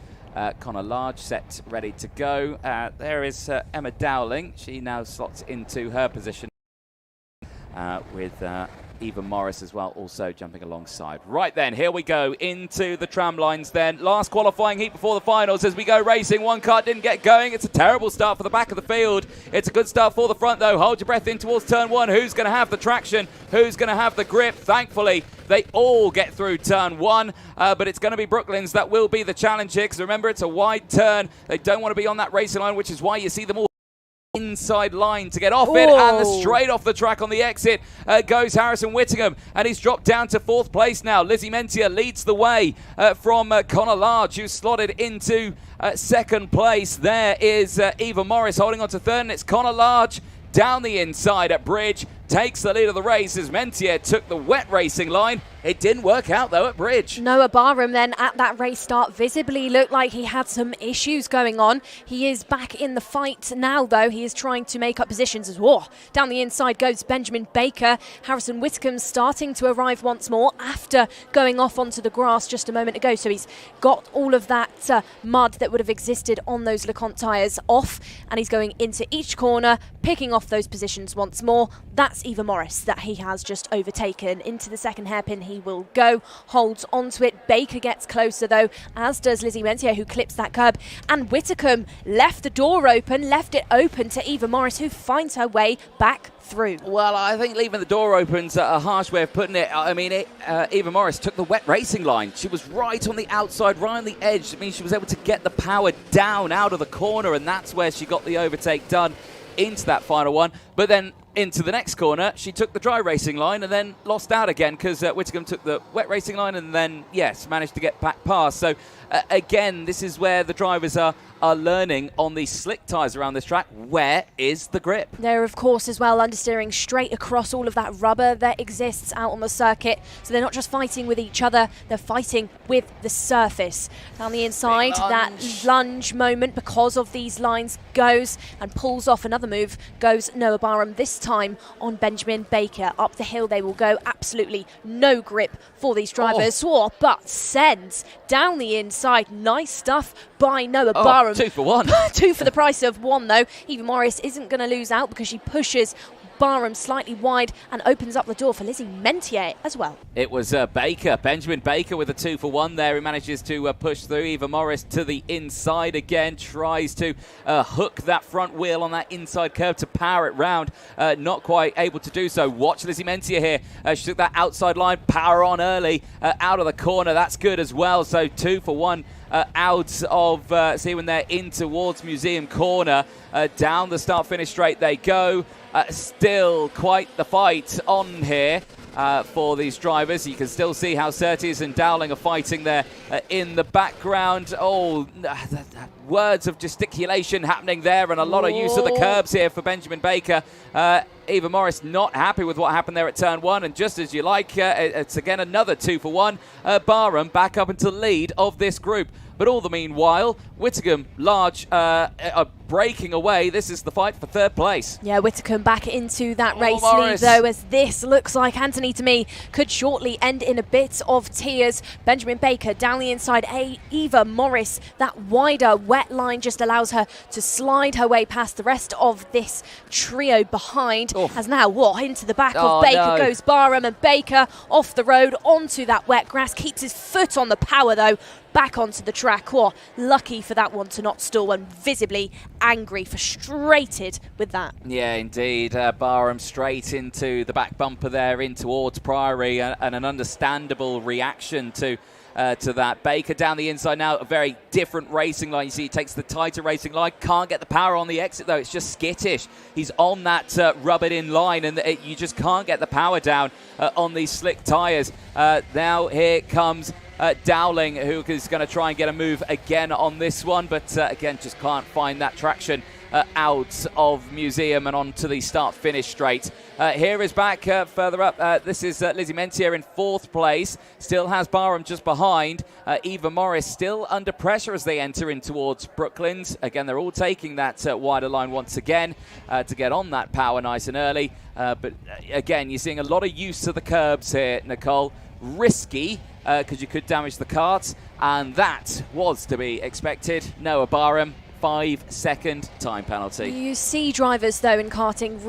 Connor Large set ready to go. There is Emma Dowling. She now slots into her position with Eva Morris as well, also jumping alongside. Right then, here we go into the tram lines then. Last qualifying heat before the finals as we go racing. One car didn't get going. It's a terrible start for the back of the field. It's a good start for the front though. Hold your breath in towards turn 1. Who's going to have the traction? Who's going to have the grip? Thankfully, they all get through turn 1, but it's going to be Brooklands that will be the challenge here, because remember, it's a wide turn. They don't want to be on that racing line, which is why you see them all inside line to get off it, and straight off the track on the exit goes Harrison Whittingham, and he's dropped down to 4th place now. Lizzie Mentier leads the way from Connor Large, who's slotted into 2nd place. There is Eva Morris holding on to 3rd, and it's Connor Large down the inside at Bridge, takes the lead of the race as Mentier took the wet racing line. It didn't work out though at Bridge. Noah Barham then at that race start visibly looked like he had some issues going on. He is back in the fight now though. He is trying to make up positions as down the inside goes Benjamin Baker. Harrison Whitcomb starting to arrive once more after going off onto the grass just a moment ago. So he's got all of that mud that would have existed on those LeConte tyres off, and he's going into each corner, picking off those positions once more. That's Eva Morris that he has just overtaken. Into the 2nd hairpin he will go, holds onto it. Baker gets closer though, as does Lizzie Mentier, who clips that curb, and Whitcomb left the door open, left it open to Eva Morris, who finds her way back through. Well, I think leaving the door open's a harsh way of putting it. I mean, Eva Morris took the wet racing line. She was right on the outside, right on the edge. It means she was able to get the power down out of the corner, and that's where she got the overtake done into that final one. But then into the next corner, she took the dry racing line and then lost out again, because Whittingham took the wet racing line and then, yes, managed to get back past. So, again, this is where the drivers are learning on these slick tyres around this track. Where is the grip? They're, of course, as well understeering straight across all of that rubber that exists out on the circuit. So they're not just fighting with each other, they're fighting with the surface. Down the inside, that lunge moment because of these lines goes and pulls off. Another move goes Noah Barham, this time on Benjamin Baker. Up the hill they will go. Absolutely no grip for these drivers. But sends down the inside. Nice stuff by Noah Barham. 2 for 1. 2 for the price of 1 though. Eva Morris isn't going to lose out because she pushes Barham slightly wide and opens up the door for Lizzie Mentier as well. It was Baker, Benjamin Baker with a 2 for 1 there. He manages to push through. Eva Morris to the inside again, tries to hook that front wheel on that inside curve to power it round. Not quite able to do so. Watch Lizzie Mentier here. She took that outside line, power on early, out of the corner. That's good as well. So 2 for 1. Out of, see when they're in towards Museum Corner. Down the start-finish straight they go. Still quite the fight on here for these drivers. You can still see how Surtees and Dowling are fighting there in the background. Oh, words of gesticulation happening there, and a lot of use of the curbs here for Benjamin Baker. Eva Morris not happy with what happened there at turn 1, and just as you like, it's again another 2 for 1. Barham back up into lead of this group. But all the meanwhile, Whittingham, Large are breaking away. This is the fight for 3rd place. Yeah, Whittingham back into that race Morris. lead, though, as this looks like, Anthony, to me, could shortly end in a bit of tears. Benjamin Baker down the inside. Eva Morris, that wider wet line just allows her to slide her way past the rest of this trio behind. As now, into the back of Baker goes Barham, and Baker off the road onto that wet grass. Keeps his foot on the power, though. Back onto the track. Lucky for that one to not stall, and visibly angry, frustrated with that. Yeah, indeed. Barham straight into the back bumper there in towards Priory, and an understandable reaction to that. Baker down the inside now, a very different racing line. You see he takes the tighter racing line, can't get the power on the exit though, it's just skittish. He's on that rubbered in line, and you just can't get the power down on these slick tyres. Now here comes Dowling, who is going to try and get a move again on this one, but again just can't find that traction out of Museum and onto the start-finish straight. Here is back further up. This is Lizzie Mentier in 4th place. Still has Barham just behind. Eva Morris still under pressure as they enter in towards Brooklands. Again, they're all taking that wider line once again to get on that power nice and early. But again, you're seeing a lot of use of the curbs here, Nicole. Risky, because you could damage the karts, and that was to be expected. Noah Barham, 5-second time penalty. You see drivers, though, in karting,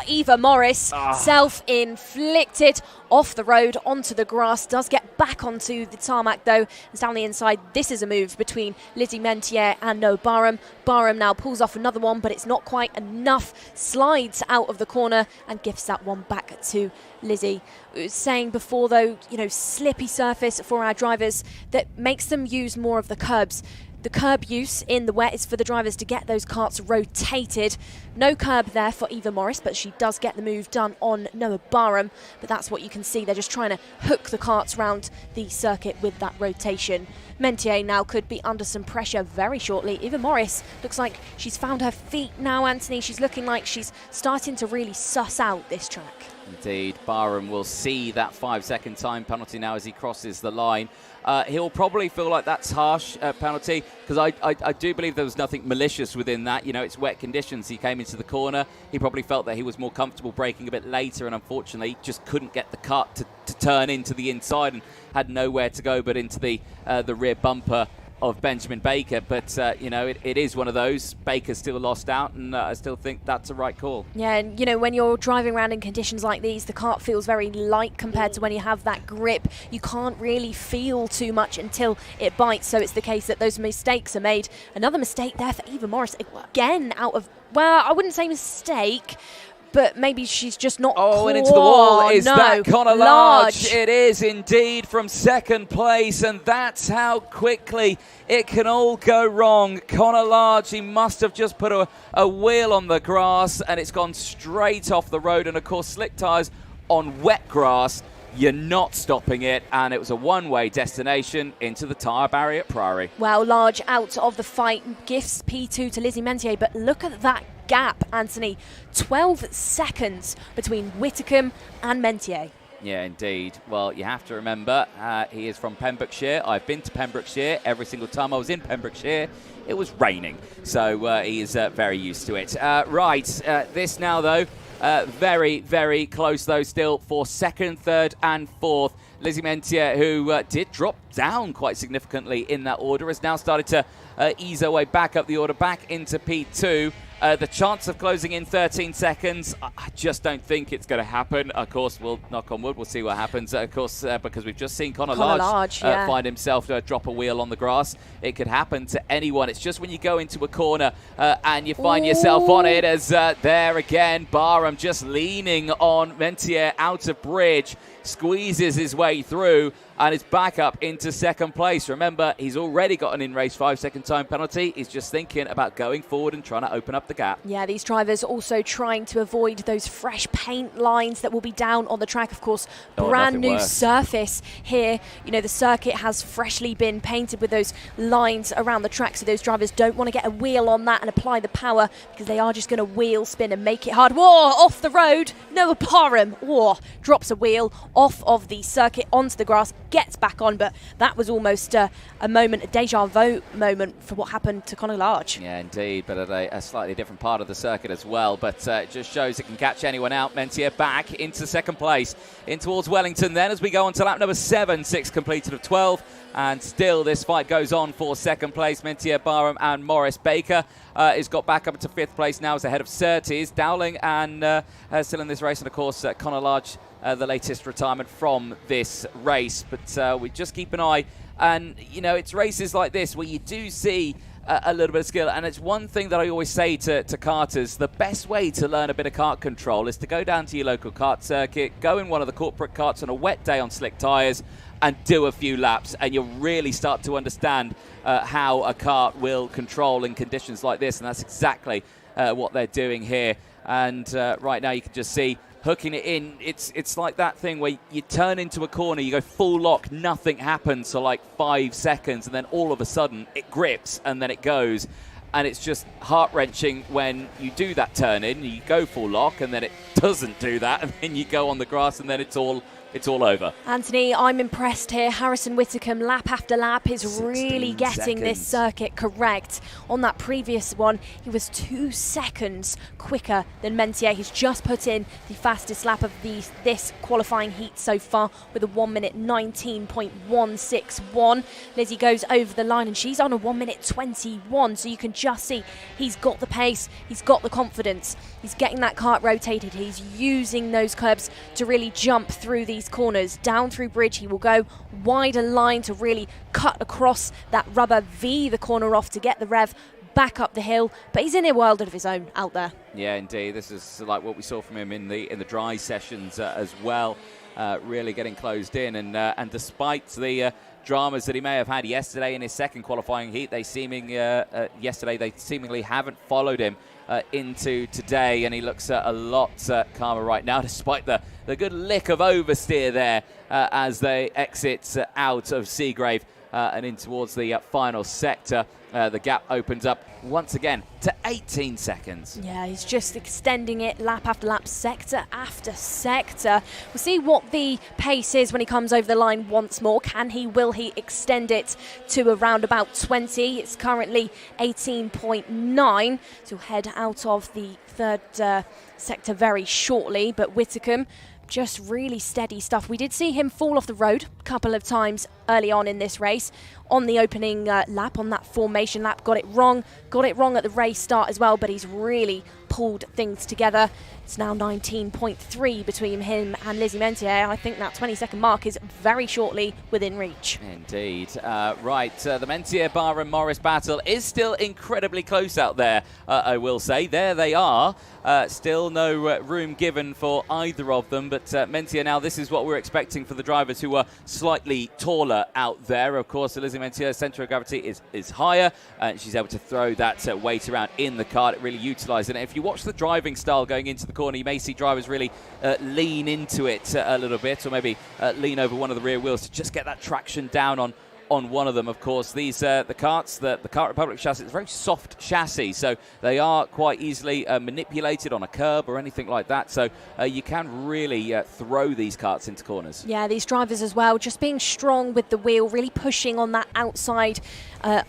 Eva Morris, self-inflicted, off the road, onto the grass, does get back onto the tarmac, though, and down the inside. This is a move between Lizzie Mentier and Noah Barham. Barham now pulls off another one, but it's not quite enough. Slides out of the corner and gives that one back to Lizzie. Saying before, though, slippy surface for our drivers that makes them use more of the curbs. The curb use in the wet is for the drivers to get those karts rotated. No curb there for Eva Morris, but she does get the move done on Noah Barham. But that's what you can see. They're just trying to hook the karts round the circuit with that rotation. Mentier now could be under some pressure very shortly. Eva Morris looks like she's found her feet now, Anthony. She's looking like she's starting to really suss out this track. Indeed, Barham will see that 5-second time penalty now as he crosses the line. He'll probably feel like that's harsh penalty, because I do believe there was nothing malicious within that. It's wet conditions. He came into the corner. He probably felt that he was more comfortable braking a bit later, and unfortunately just couldn't get the kart to turn into the inside and had nowhere to go but into the rear bumper of Benjamin Baker. But, it is one of those. Baker still lost out, and I still think that's a right call. Yeah, and, when you're driving around in conditions like these, the kart feels very light compared to when you have that grip. You can't really feel too much until it bites, so it's the case that those mistakes are made. Another mistake there for Eva Morris, again out of, well, I wouldn't say mistake, but maybe she's just not. And into the wall. Is that Connor Large? It is indeed, from 2nd place, and that's how quickly it can all go wrong. Connor Large, he must have just put a wheel on the grass, and it's gone straight off the road. And of course, slick tyres on wet grass, you're not stopping it, and it was a one-way destination into the tyre barrier at Priory. Well, Large out of the fight, gifts P2 to Lizzie Mentier, but look at that gap, Anthony. 12 seconds between Whittingham and Mentier. Yeah, indeed. Well, you have to remember, he is from Pembrokeshire. I've been to Pembrokeshire. Every single time I was in Pembrokeshire, it was raining. So he is very used to it. This now, though, very, very close, though, still for 2nd, 3rd and 4th. Lizzie Mentier, who did drop down quite significantly in that order, has now started to ease her way back up the order, back into P2. The chance of closing in 13 seconds, I just don't think it's going to happen. Of course, we'll knock on wood. We'll see what happens. Of course, because we've just seen Connor Large find himself drop a wheel on the grass. It could happen to anyone. It's just when you go into a corner and you find yourself on it, as there again, Barham just leaning on Mentier out of bridge, squeezes his way through and is back up into 2nd place. Remember, he's already got an in-race 5-second time penalty. He's just thinking about going forward and trying to open up the gap. Yeah, these drivers also trying to avoid those fresh paint lines that will be down on the track. Of course, brand new surface here. You know, the circuit has freshly been painted with those lines around the track, so those drivers don't want to get a wheel on that and apply the power, because they are just going to wheel spin and make it hard. Whoa, off the road. Noah Parham, whoa, drops a wheel off of the circuit onto the grass, gets back on, but that was almost a moment, a deja vu moment for what happened to Conor Large. Yeah, indeed, but at a slightly different part of the circuit as well. But it just shows it can catch anyone out. Mentier back into second place, in towards Wellington then as we go on to lap number 7, 6 completed of 12. And still this fight goes on for second place. Mentier, Barham and Morris. Baker has got back up to 5th place now, is ahead of Surtees. Dowling and still in this race. And of course, Conor Large, the latest retirement from this race. But we just keep an eye. And, you know, it's races like this where you do see a little bit of skill, and it's one thing that I always say to karters: the best way to learn a bit of kart control is to go down to your local kart circuit, go in one of the corporate karts on a wet day on slick tyres and do a few laps, and you'll really start to understand how a kart will control in conditions like this, and that's exactly what they're doing here. And right now you can just see hooking it in. It's like that thing where you turn into a corner, you go full lock, nothing happens for like 5 seconds, and then all of a sudden it grips and then it goes. And it's just heart-wrenching when you do that turn in, you go full lock, and then it doesn't do that, and then you go on the grass, and then it's all over. Anthony, I'm impressed here. Harrison Whitcomb, lap after lap, is really getting this circuit correct. On that previous one, he was 2 seconds quicker than Mentier. He's just put in the fastest lap of this qualifying heat so far with a 1 minute 19.161. Lizzie goes over the line and she's on a 1 minute 21, so you can just see he's got the pace, he's got the confidence, he's getting that kart rotated, he's using those curbs to really jump through these corners. Down through bridge, he will go wider line to really cut across that rubber V the corner off to get the rev back up the hill, but he's in a world of his own out there. Yeah, indeed. This is like what we saw from him in the dry sessions as well, really getting closed in, and despite the dramas that he may have had yesterday in his second qualifying heat, they seemingly haven't followed him into today, and he looks a lot calmer right now, despite the good lick of oversteer there as they exit out of Seagrave and in towards the final sector. The gap opens up once again to 18 seconds. Yeah, he's just extending it lap after lap, sector after sector. We'll see what the pace is when he comes over the line once more. Will he extend it to around about 20? It's currently 18.9, so he'll head out of the third sector very shortly. But Whitcomb, just really steady stuff. We did see him fall off the road a couple of times early on in this race. On the opening lap, on that formation lap, got it wrong at the race start as well, but he's really pulled things together. It's now 19.3 between him and Lizzie Mentier. I think that 20-second mark is very shortly within reach. Indeed. Right, the Mentier-Barham Morris battle is still incredibly close out there, I will say. There they are. Still no room given for either of them, but Mentier now, this is what we're expecting for the drivers who are slightly taller out there. Of course, Lizzie Mentier's centre of gravity is higher, and she's able to throw that weight around in the kart, really utilising it. If you watch the driving style going into the corner, you may see drivers really lean into it a little bit, or maybe lean over one of the rear wheels to just get that traction down on one of them. Of course, these the karts, the Kart Republic chassis, it's a very soft chassis, so they are quite easily manipulated on a curb or anything like that, so you can really throw these karts into corners. Yeah, these drivers as well, just being strong with the wheel, really pushing on that outside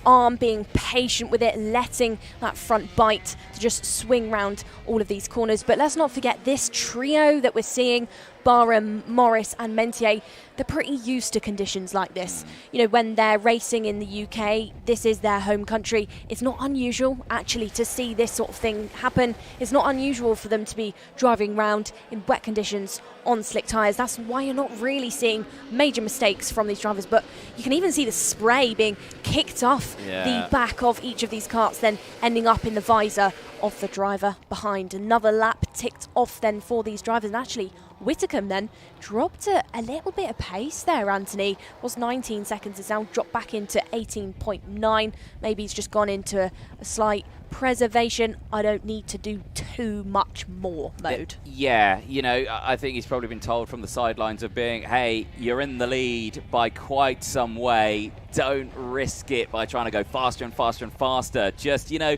arm, being patient with it, letting that front bite to just swing round all of these corners. But let's not forget this trio that we're seeing, Barham, Morris and Mentier. They're pretty used to conditions like this. You know, when they're racing in the UK, this is their home country. It's not unusual actually to see this sort of thing happen. It's not unusual for them to be driving around in wet conditions on slick tyres. That's why you're not really seeing major mistakes from these drivers. But you can even see the spray being kicked off the back of each of these karts, then ending up in the visor of the driver behind. Another lap ticked off then for these drivers, and actually Whitcomb then dropped a little bit of pace there, Anthony. Was 19 seconds, it's now dropped back into 18.9. Maybe he's just gone into a slight preservation. I don't need to do too much more mode. Yeah, you know, I think he's probably been told from the sidelines of being, hey, you're in the lead by quite some way. Don't risk it by trying to go faster and faster and faster. Just, you know,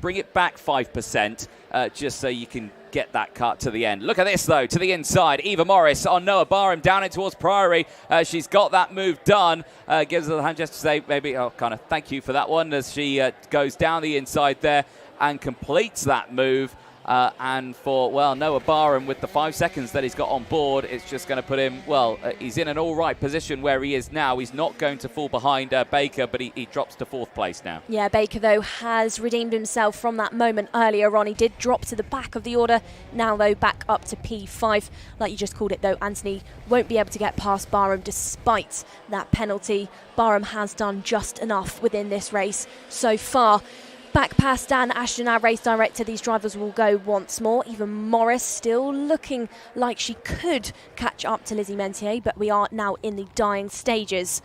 bring it back 5% just so you can get that cut to the end. Look at this, though, to the inside. Eva Morris on Noah Barham down in towards Priory. She's got that move done. Gives her the hand gesture to say, maybe, kind of thank you for that one, as she goes down the inside there and completes that move. And for, well, Noah Barham, with the 5 seconds that he's got on board, it's just going to put him, well, he's in an all right position where he is now. He's not going to fall behind Baker, but he drops to 4th place now. Yeah, Baker, though, has redeemed himself from that moment earlier on. He did drop to the back of the order. Now, though, back up to P5. Like you just called it, though, Anthony won't be able to get past Barham despite that penalty. Barham has done just enough within this race so far. Back past Dan Ashton, our race director, these drivers will go once more. Even Morris still looking like she could catch up to Lizzie Mentier, but we are now in the dying stages.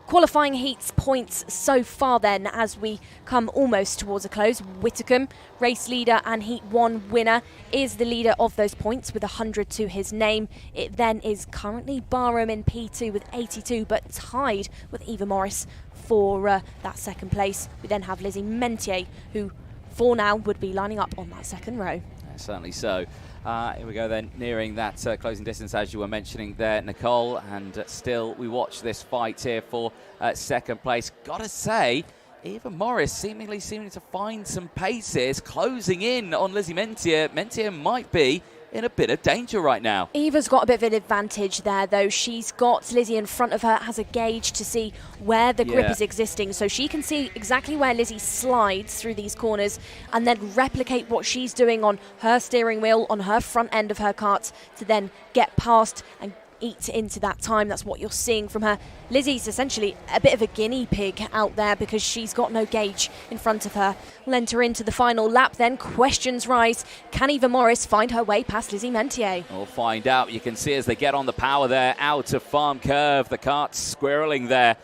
Qualifying heats points so far then as we come almost towards a close. Whitcomb, race leader and Heat 1 winner, is the leader of those points with 100 to his name. It then is currently Barham in P2 with 82, but tied with Eva Morris for that second place. We then have Lizzie Mentier, who for now would be lining up on that second row. Certainly so. Here we go then, nearing that closing distance, as you were mentioning there, Nicole, and still we watch this fight here for second place. Gotta say, Eva Morris seeming to find some paces, closing in on Lizzie Mentier. Mentier might be in a bit of danger right now. Eva's got a bit of an advantage there, though. She's got Lizzie in front of her, has a gauge to see where the grip is existing, so she can see exactly where Lizzie slides through these corners and then replicate what she's doing on her steering wheel, on her front end of her kart, to then get past and eat into that time. That's what you're seeing from her. Lizzie's essentially a bit of a guinea pig out there because she's got no gauge in front of her. We'll enter into the final lap then. Questions rise. Can Eva Morris find her way past Lizzie Mentier? We'll find out. You can see as they get on the power there, out of Farm Curve, the kart's squirreling there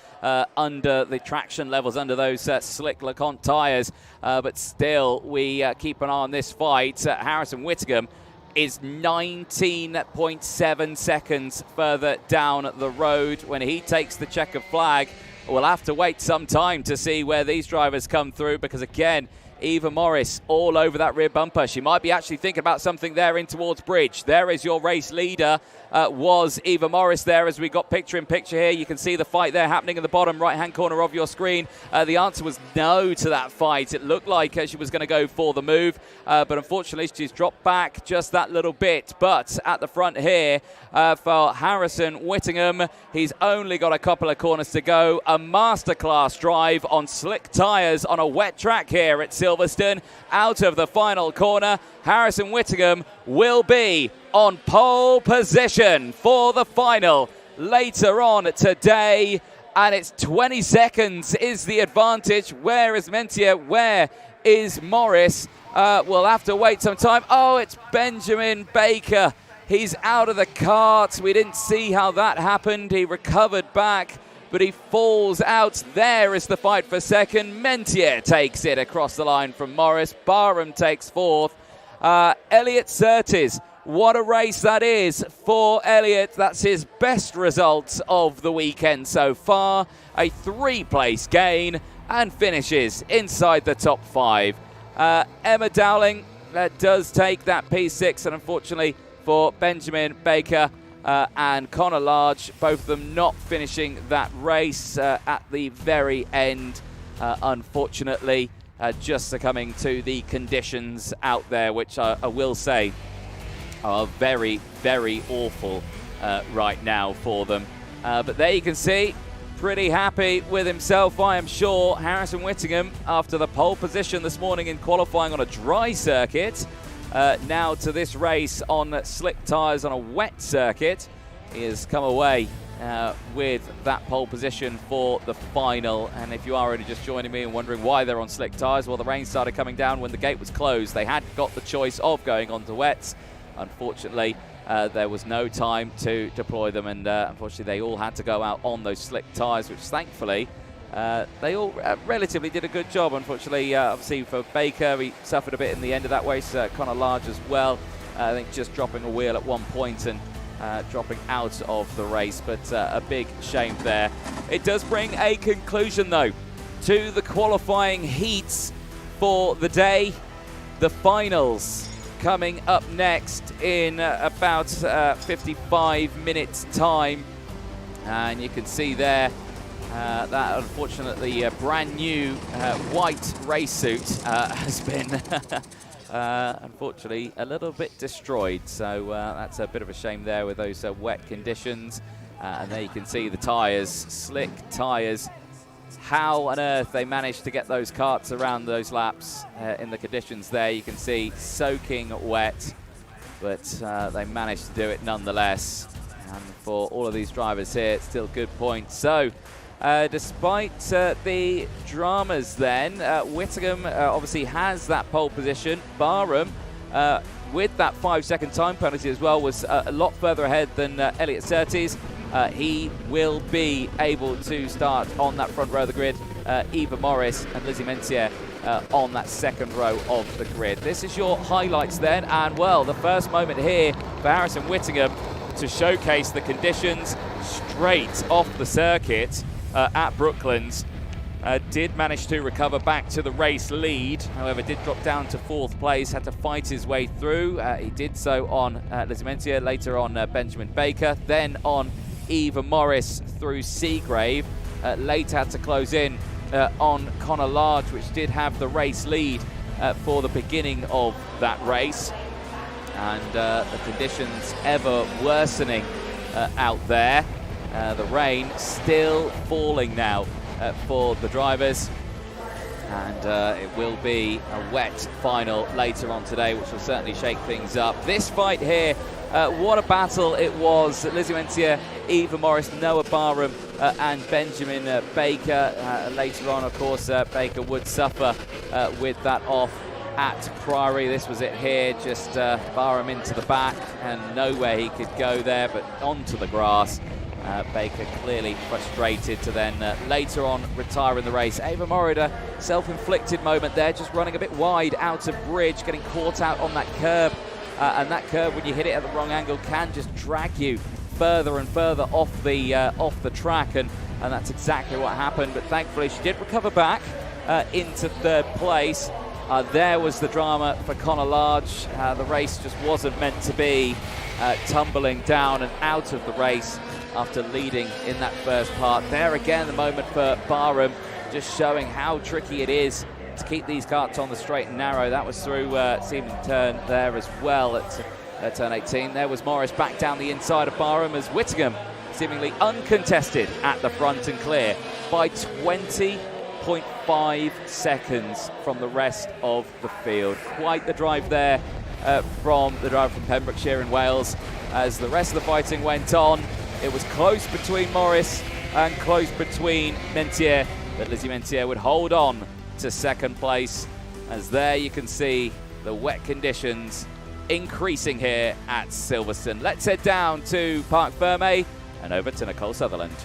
under the traction levels, under those slick LeConte tyres. But still, we keep an eye on this fight. Harrison Whitcomb is 19.7 seconds further down the road. When he takes the checkered flag, we'll have to wait some time to see where these drivers come through, because again, Eva Morris all over that rear bumper. She might be actually thinking about something there in towards Bridge. There is your race leader, was Eva Morris there as we got picture in picture here. You can see the fight there happening in the bottom right-hand corner of your screen. The answer was no to that fight. It looked like she was going to go for the move, but unfortunately she's dropped back just that little bit. But at the front here for Harrison Whittingham, he's only got a couple of corners to go. A masterclass drive on slick tyres on a wet track here at Silverstone. Out of the final corner, Harrison Whittingham will be on pole position for the final later on today, and it's 20 seconds is the advantage. Where is Mentier? Where is Morris? We'll have to wait some time. Oh, it's Benjamin Baker. He's out of the kart. We didn't see how that happened. He recovered back, but he falls out. There is the fight for second. Mentier takes it across the line from Morris. Barham takes fourth. Elliot Surtees, what a race that is for Elliot. That's his best result of the weekend so far. A 3-place gain and finishes inside the top 5. Emma Dowling does take that P6, and unfortunately for Benjamin Baker and Connor Large, both of them not finishing that race at the very end, unfortunately, just succumbing to the conditions out there, which I will say are very, very awful right now for them. But there you can see, pretty happy with himself, I am sure. Harrison Whittingham, after the pole position this morning in qualifying on a dry circuit, now to this race on slick tyres on a wet circuit, he has come away with that pole position for the final. And if you are already just joining me and wondering why they're on slick tyres, well, the rain started coming down when the gate was closed. They had got the choice of going onto wets. Unfortunately, there was no time to deploy them, and unfortunately they all had to go out on those slick tyres, which thankfully they all relatively did a good job. Unfortunately, obviously for Baker, he suffered a bit in the end of that race. Connor Large as well, I think just dropping a wheel at one point and dropping out of the race, but a big shame there. It does bring a conclusion though to the qualifying heats for the day. The finals coming up next in about 55 minutes time, and you can see there that unfortunately brand new white race suit has been unfortunately a little bit destroyed, so that's a bit of a shame there with those wet conditions. And there you can see the tyres, slick tyres. How on earth they managed to get those karts around those laps in the conditions there. You can see soaking wet, but they managed to do it nonetheless. And for all of these drivers here, it's still good points. So despite the dramas then, Whittingham obviously has that pole position. Barham, with that 5-second time penalty as well, was a lot further ahead than Elliot Surtees. He will be able to start on that front row of the grid. Eva Morris and Lizzie Mentier on that second row of the grid. This is your highlights then, and well, the first moment here for Harrison Whittingham to showcase the conditions straight off the circuit at Brooklands. Did manage to recover back to the race lead, however did drop down to 4th place, had to fight his way through. He did so on Lizzie Mentier, later on Benjamin Baker, then on Eva Morris through Seagrave. Later had to close in on Connor Large, which did have the race lead for the beginning of that race. And the conditions ever worsening out there. The rain still falling now for the drivers, and it will be a wet final later on today, which will certainly shake things up. This fight here, what a battle it was. Lizzie Mentier, Eva Morris, Noah Barham and Benjamin Baker. Later on, of course, Baker would suffer with that off at Priory. This was it here, just Barham into the back and nowhere he could go there, but onto the grass. Baker clearly frustrated to then later on retire in the race. Eva Morida, self-inflicted moment there, just running a bit wide out of bridge, getting caught out on that curb. And that curb, when you hit it at the wrong angle, can just drag you further and further off the track, and that's exactly what happened. But thankfully she did recover back into 3rd place. There was the drama for Connor Large. The race just wasn't meant to be, tumbling down and out of the race after leading in that first part. There again, the moment for Barham, just showing how tricky it is to keep these karts on the straight and narrow. That was through Seaman turn there as well at turn 18. There was Morris back down the inside of Barham as Whittingham seemingly uncontested at the front and clear by 20.5 seconds from the rest of the field. Quite the drive there from the driver from Pembrokeshire in Wales. As the rest of the fighting went on, it was close between Morris and close between Mentier, but Lizzie Mentier would hold on to 2nd place, as there you can see the wet conditions increasing here at Silverstone. Let's head down to Parc Ferme and over to Nicole Sutherland.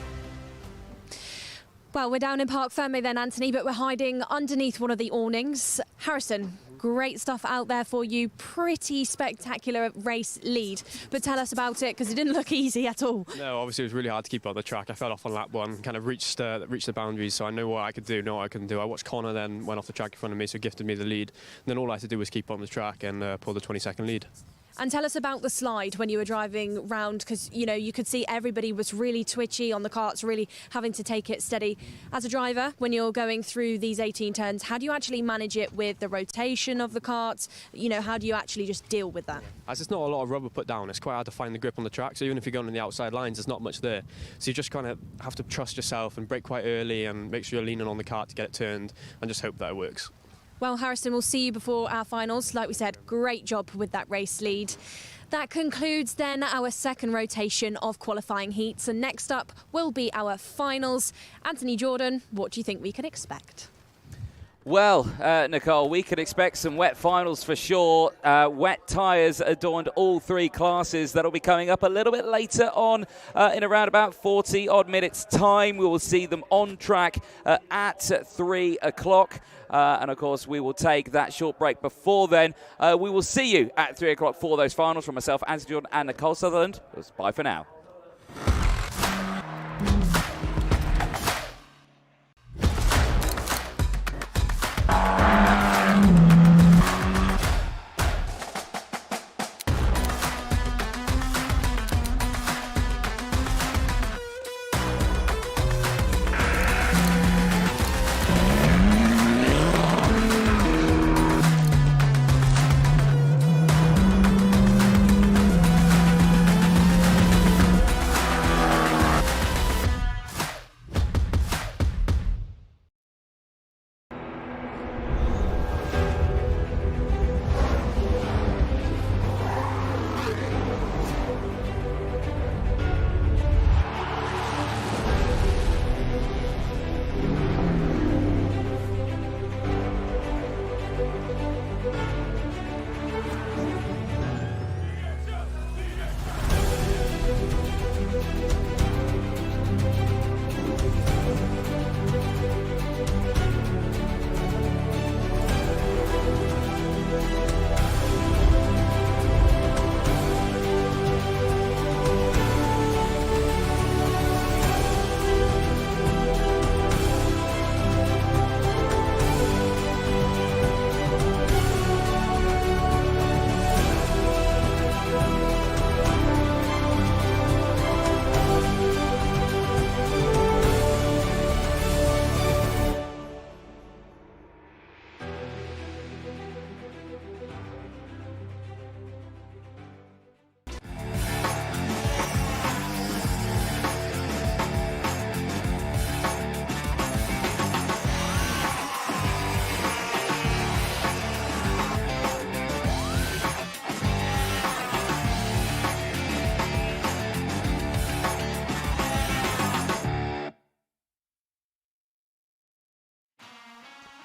Well, we're down in Parc Ferme then, Anthony, but we're hiding underneath one of the awnings. Harrison, great stuff out there for you. Pretty spectacular race lead. But tell us about it, because it didn't look easy at all. No, obviously it was really hard to keep on the track. I fell off on lap 1, kind of reached the boundaries, so I knew what I could do, know what I couldn't do. I watched Connor then went off the track in front of me, so gifted me the lead. And then all I had to do was keep on the track and pull the 20-second lead. And tell us about the slide when you were driving round, because, you know, you could see everybody was really twitchy on the karts, really having to take it steady. As a driver, when you're going through these 18 turns, how do you actually manage it with the rotation of the karts? You know, how do you actually just deal with that? As there's not a lot of rubber put down, it's quite hard to find the grip on the track, so even if you're going on the outside lines, there's not much there. So you just kind of have to trust yourself and brake quite early and make sure you're leaning on the kart to get it turned and just hope that it works. Well, Harrison, we'll see you before our finals. Like we said, great job with that race lead. That concludes then our 2nd rotation of qualifying heats. And next up will be our finals. Anthony Jordan, what do you think we can expect? Well, Nicole, we could expect some wet finals for sure. Wet tyres adorned all three classes. That'll be coming up a little bit later on in around about 40 odd minutes time. We will see them on track at 3 o'clock. And of course, we will take that short break before then. We will see you at 3 o'clock for those finals. From myself, Anthony Jordan, and Nicole Sutherland. Bye for now.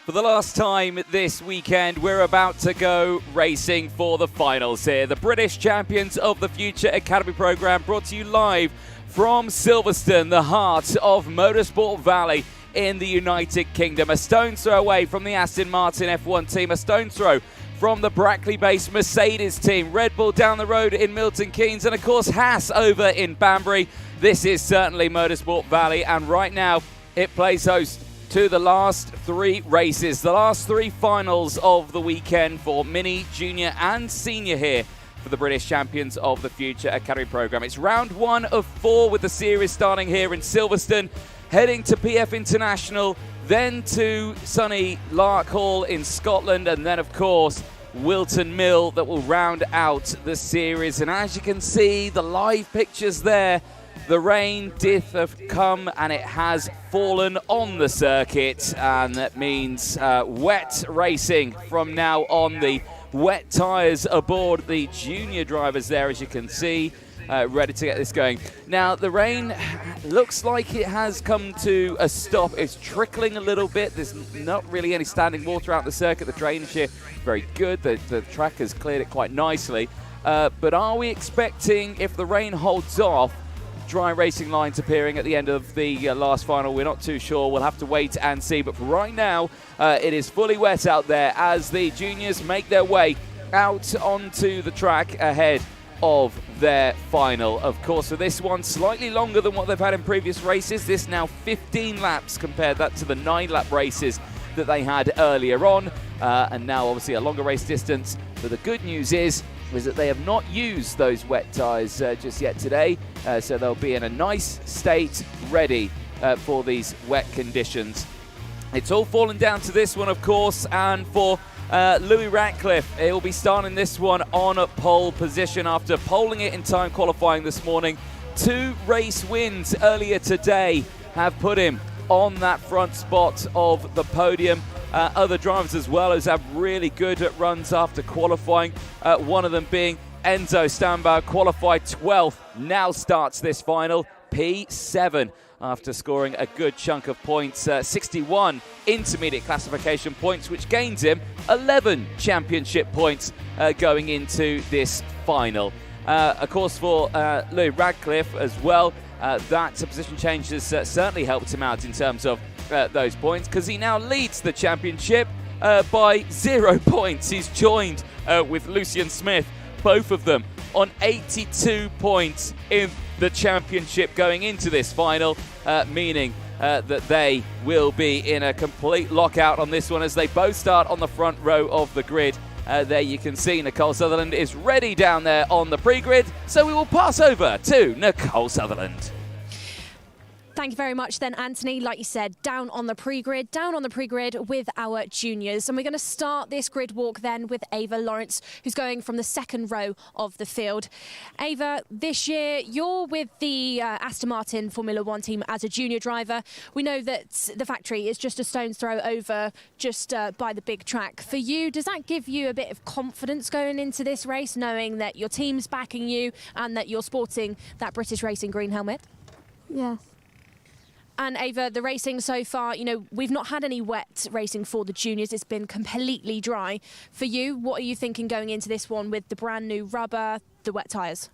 For the last time this weekend, we're about to go racing for the finals here. The British Champions of the Future Academy programme brought to you live from Silverstone, the heart of Motorsport Valley in the United Kingdom. A stone's throw away from the Aston Martin F1 team, a stone's throw from the Brackley-based Mercedes team, Red Bull down the road in Milton Keynes, and of course Haas over in Banbury. This is certainly Motorsport Valley, and right now it plays host to the last three races, the last three finals of the weekend for Mini, Junior and Senior here for the British Champions of the Future Academy programme. It's round 1 of 4 with the series starting here in Silverstone, heading to PF International, then to sunny Larkhall in Scotland, and then of course Wilton Mill that will round out the series. And as you can see, the live pictures there, the rain did have come and it has fallen on the circuit, and that means wet racing from now on. The wet tyres aboard the junior drivers there, as you can see, ready to get this going. Now, the rain looks like it has come to a stop. It's trickling a little bit. There's not really any standing water out the circuit. The drainage here, very good. The track has cleared it quite nicely. But are we expecting, if the rain holds off, dry racing lines appearing at the end of the last final? We're not too sure. We'll have to wait and see. But for right now, it is fully wet out there as the juniors make their way out onto the track ahead of their final. Of course, for this one, slightly longer than what they've had in previous races. This now 15 laps, compared that to the 9-lap races that they had earlier on. And now, obviously, a longer race distance. But the good news is that they have not used those wet tyres just yet today, so they'll be in a nice state ready for these wet conditions. It's all fallen down to this one, of course, and for Louis Ratcliffe, he'll be starting this one on a pole position after poling it in time qualifying this morning. 2 race wins earlier today have put him on that front spot of the podium. Other drivers as well as have really good runs after qualifying, one of them being Enzo Stambauer, qualified 12th, now starts this final, P7, after scoring a good chunk of points, 61 intermediate classification points, which gains him 11 championship points going into this final. Of course, for Louis Radcliffe as well, that position change has certainly helped him out in terms of those points, because he now leads the championship by 0 points. He's joined with Lucian Smith, both of them on 82 points in the championship going into this final, meaning that they will be in a complete lockout on this one as they both start on the front row of the grid. There you can see Nicole Sutherland is ready down there on the pre-grid, so we will pass over to Nicole Sutherland. Thank you very much then, Anthony. Like you said, down on the pre-grid with our juniors. And we're going to start this grid walk then with Ava Lawrence, who's going from the second row of the field. Ava, this year you're with the Aston Martin Formula One team as a junior driver. We know that the factory is just a stone's throw over just by the big track. For you, does that give you a bit of confidence going into this race, knowing that your team's backing you and that you're sporting that British Racing green helmet? Yes. And Ava, the racing so far, you know, we've not had any wet racing for the juniors. It's been completely dry. For you, what are you thinking going into this one with the brand new rubber, the wet tyres?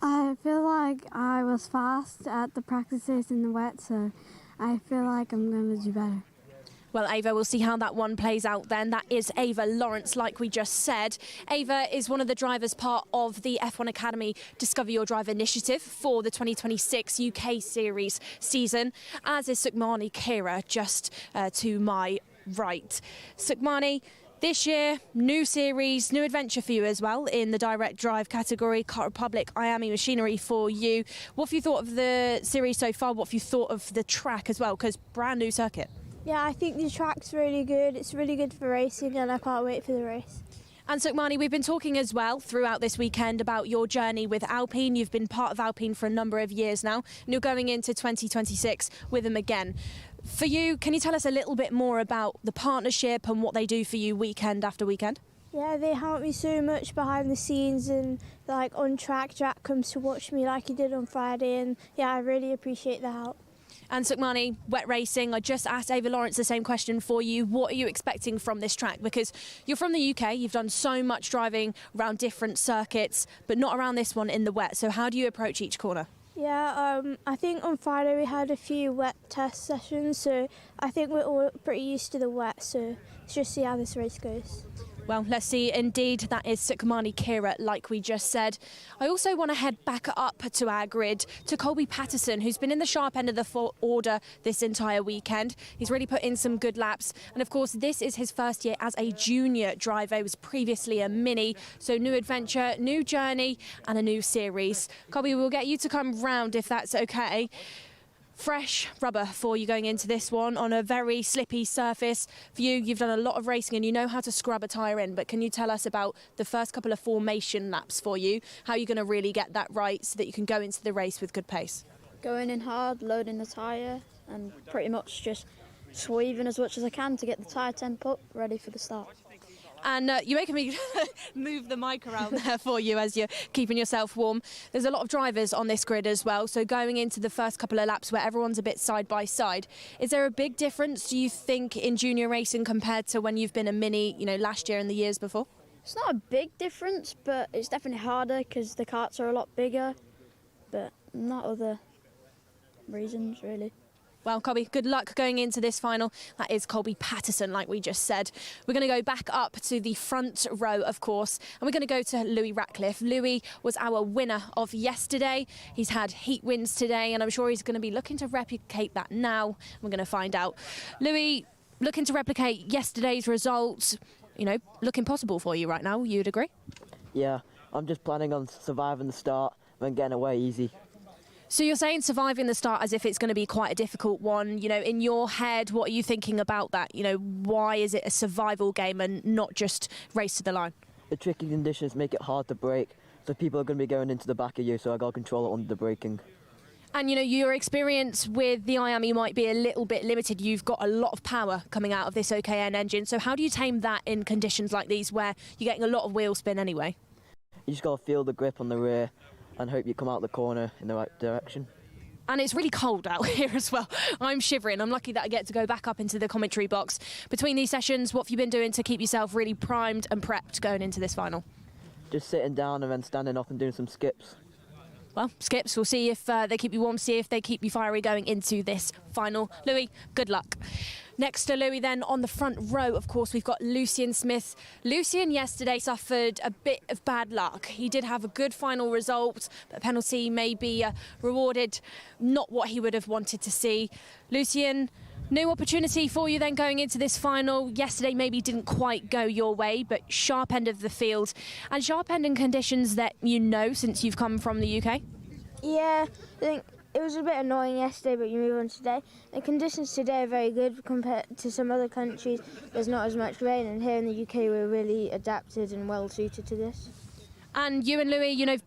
I feel like I was fast at the practices in the wet, so I feel like I'm going to do better. Well, Ava, we'll see how that one plays out then. That is Ava Lawrence, like we just said. Ava is one of the drivers part of the F1 Academy Discover Your Drive initiative for the 2026 UK Series season, as is Sukhmani Kira, just to my right. Sukhmani, this year, new series, new adventure for you as well in the direct drive category, Kart Republic, Miami Machinery for you. What have you thought of the series so far? What have you thought of the track as well? Because brand new circuit. Yeah, I think the track's really good. It's really good for racing and I can't wait for the race. And Sukhmani, we've been talking as well throughout this weekend about your journey with Alpine. You've been part of Alpine for a number of years now, and you're going into 2026 with them again. For you, can you tell us a little bit more about the partnership and what they do for you weekend after weekend? Yeah, they help me so much behind the scenes and like on track. Jack comes to watch me like he did on Friday, and yeah, I really appreciate the help. And Sukhmani, wet racing, I just asked Ava Lawrence the same question for you. What are you expecting from this track? Because you're from the UK, you've done so much driving around different circuits, but not around this one in the wet. So how do you approach each corner? Yeah, I think on Friday we had a few wet test sessions, so I think we're all pretty used to the wet, so let's just see how this race goes. Well, let's see. Indeed, that is Sukhmani Kira, like we just said. I also want to head back up to our grid to Colby Patterson, who's been in the sharp end of the order this entire weekend. He's really put in some good laps. And of course, this is his first year as a junior driver. He was previously a mini. So new adventure, new journey and a new series. Colby, we'll get you to come round if that's okay. Fresh rubber for you going into this one on a very slippy surface. For you, you've done a lot of racing and you know how to scrub a tyre in, but can you tell us about the first couple of formation laps for you? How are you going to really get that right so that you can go into the race with good pace? Going in hard, loading the tyre and pretty much just sweeping as much as I can to get the tyre temp up, ready for the start. And you're making me move the mic around there for you as you're keeping yourself warm. There's a lot of drivers on this grid as well, so going into the first couple of laps where everyone's a bit side by side, is there a big difference, do you think, in junior racing compared to when you've been a mini, you know, last year and the years before? It's not a big difference, but it's definitely harder because the karts are a lot bigger, but not other reasons really. Well, Colby, good luck going into this final. That is Colby Patterson, like we just said. We're going to go back up to the front row, of course, and we're going to go to Louis Radcliffe. Louis was our winner of yesterday. He's had heat wins today, and I'm sure he's going to be looking to replicate that now. We're going to find out. Louis, looking to replicate yesterday's results, you know, looking possible for you right now, you'd agree? Yeah, I'm just planning on surviving the start and then getting away easy. So you're saying surviving the start as if it's going to be quite a difficult one. You know, in your head, what are you thinking about that? You know, why is it a survival game and not just race to the line? The tricky conditions make it hard to brake, so people are going to be going into the back of you, so I got to control it under the braking. And, you know, your experience with the IAME might be a little bit limited. You've got a lot of power coming out of this OKN engine. So how do you tame that in conditions like these where you're getting a lot of wheel spin anyway? You just got to feel the grip on the rear and hope you come out the corner in the right direction. And it's really cold out here as well. I'm shivering. I'm lucky that I get to go back up into the commentary box. Between these sessions, what have you been doing to keep yourself really primed and prepped going into this final? Just sitting down and then standing up and doing some skips. Well, skips, we'll see if they keep you warm, see if they keep you fiery going into this final. Louis, good luck. Next to Louis then on the front row, of course, we've got Lucian Smith. Lucian yesterday suffered a bit of bad luck. He did have a good final result, but a penalty may be rewarded, not what he would have wanted to see. Lucian, new opportunity for you then going into this final. Yesterday maybe didn't quite go your way, but sharp end of the field. And sharp end in conditions that you know since you've come from the UK? Yeah, I think it was a bit annoying yesterday, but you move on today. The conditions today are very good compared to some other countries. There's not as much rain, and here in the UK we're really adapted and well suited to this. And you and Louis, you know,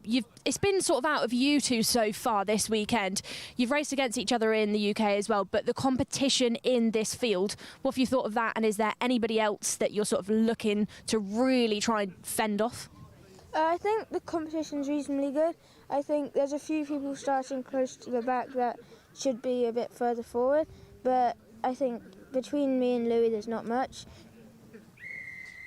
it's been sort of out of you two so far this weekend. You've raced against each other in the UK as well, but the competition in this field, what have you thought of that? And is there anybody else that you're sort of looking to really try and fend off? I think the competition's reasonably good. I think there's a few people starting close to the back that should be a bit further forward, but I think between me and Louis there's not much.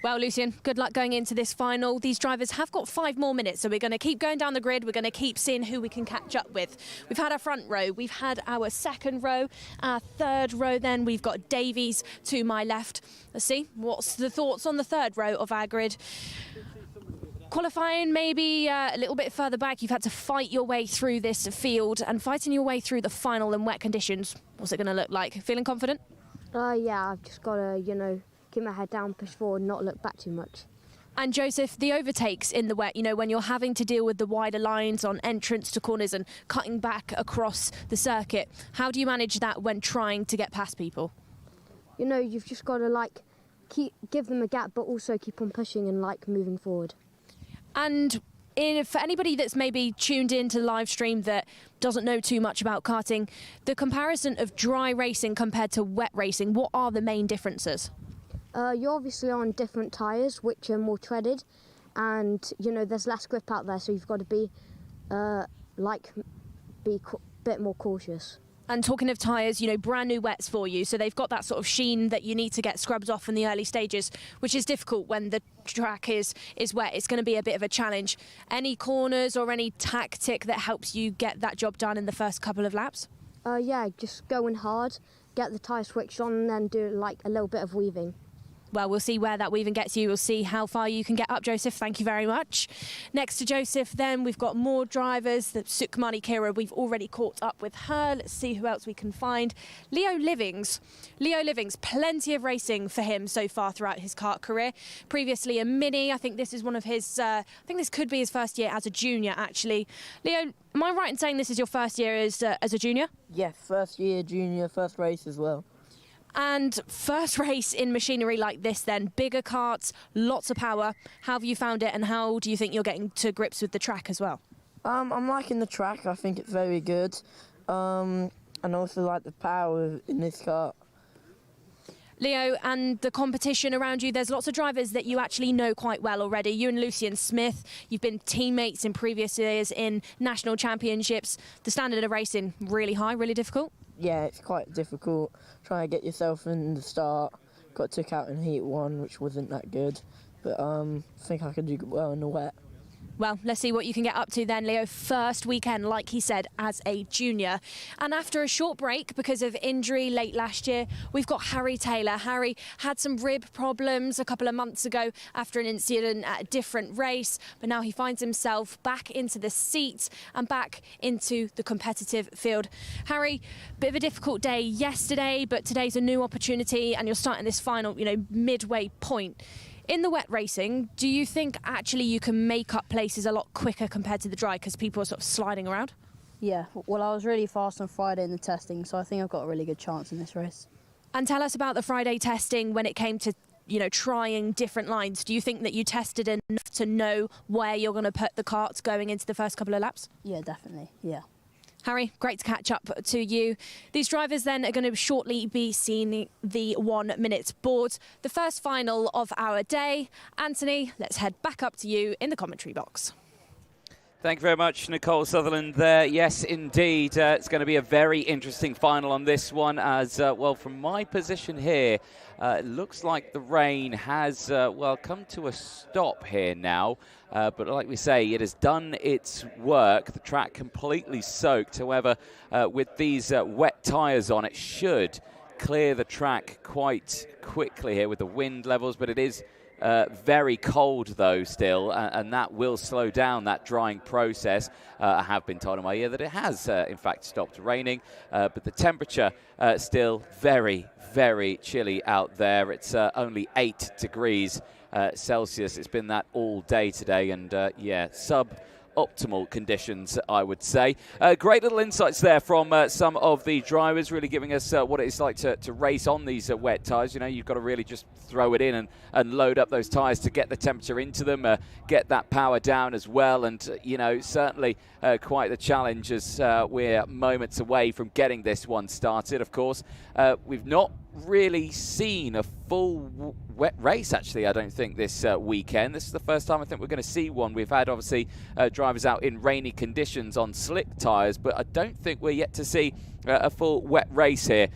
Well, Lucian, good luck going into this final. These drivers have got 5 more minutes, so we're going to keep going down the grid. We're going to keep seeing who we can catch up with. We've had our front row, we've had our second row, our third row then. We've got Davies to my left. Let's see, what's the thoughts on the third row of our grid? Qualifying maybe a little bit further back. You've had to fight your way through this field and fighting your way through the final in wet conditions. What's it going to look like? Feeling confident? Yeah, I've just got to, keep my head down, push forward, not look back too much. And Joseph, the overtakes in the wet, when you're having to deal with the wider lines on entrance to corners and cutting back across the circuit, how do you manage that when trying to get past people? You've just got to give them a gap, but also keep on pushing and moving forward. And for anybody that's maybe tuned into the live stream that doesn't know too much about karting, the comparison of dry racing compared to wet racing, what are the main differences? You're obviously on different tyres, which are more treaded, and there's less grip out there, so you've got to be a bit more cautious. And talking of tyres, brand new wets for you, so they've got that sort of sheen that you need to get scrubbed off in the early stages, which is difficult when the track is wet. It's going to be a bit of a challenge. Any corners or any tactic that helps you get that job done in the first couple of laps? Yeah, just going hard, get the tyre switched on, and then do a little bit of weaving. Well, we'll see where that weaving gets you. We'll see how far you can get up, Joseph. Thank you very much. Next to Joseph, then, we've got more drivers. The Sukhmani Kira, we've already caught up with her. Let's see who else we can find. Leo Livings, plenty of racing for him so far throughout his kart career. Previously a Mini. I think this is one of his, I think this could be his first year as a junior, actually. Leo, am I right in saying this is your first year as a junior? Yes, first year junior, first race as well. And first race in machinery like this then, bigger karts, lots of power. How have you found it and how do you think you're getting to grips with the track as well? I'm liking the track, I think it's very good. And also like the power in this kart. Leo, and the competition around you, there's lots of drivers that you actually know quite well already. You and Lucian Smith, you've been teammates in previous years in national championships. The standard of racing really high, really difficult? Yeah, it's quite difficult trying to get yourself in the start. Got took out in heat 1, which wasn't that good. But I think I could do well in the wet. Well, let's see what you can get up to then, Leo. First weekend, like he said, as a junior. And after a short break because of injury late last year, we've got Harry Taylor. Harry had some rib problems a couple of months ago after an incident at a different race, but now he finds himself back into the seat and back into the competitive field. Harry, bit of a difficult day yesterday, but today's a new opportunity and you're starting this final, midway point. In the wet racing, do you think actually you can make up places a lot quicker compared to the dry because people are sort of sliding around? Yeah, well, I was really fast on Friday in the testing, so I think I've got a really good chance in this race. And tell us about the Friday testing when it came to, trying different lines. Do you think that you tested enough to know where you're going to put the karts going into the first couple of laps? Yeah, definitely, yeah. Harry, great to catch up to you. These drivers then are going to shortly be seeing the 1 minute board. The first final of our day. Anthony, let's head back up to you in the commentary box. Thank you very much, Nicole Sutherland there. Yes, indeed. It's going to be a very interesting final on this one as, well, from my position here, it looks like the rain has, well, come to a stop here now. But like we say, it has done its work. The track completely soaked. However, with these wet tyres on, it should clear the track quite quickly here with the wind levels. But it is very cold, though, still, and that will slow down that drying process. I have been told in my ear that it has, in fact, stopped raining. But the temperature still very, very chilly out there. It's only 8 degrees Celsius. It's been that all day today, and yeah, sub-optimal conditions, I would say. Great little insights there from some of the drivers, really giving us what it's like to race on these wet tyres. You know, you've got to really just throw it in and load up those tyres to get the temperature into them, get that power down as well, and you know, certainly quite the challenge as we're moments away from getting this one started. Of course, we've not really seen a full wet race, actually, I don't think, this weekend. This is the first time I think we're going to see one. We've had, obviously, drivers out in rainy conditions on slick tyres, but I don't think we're yet to see a full wet race here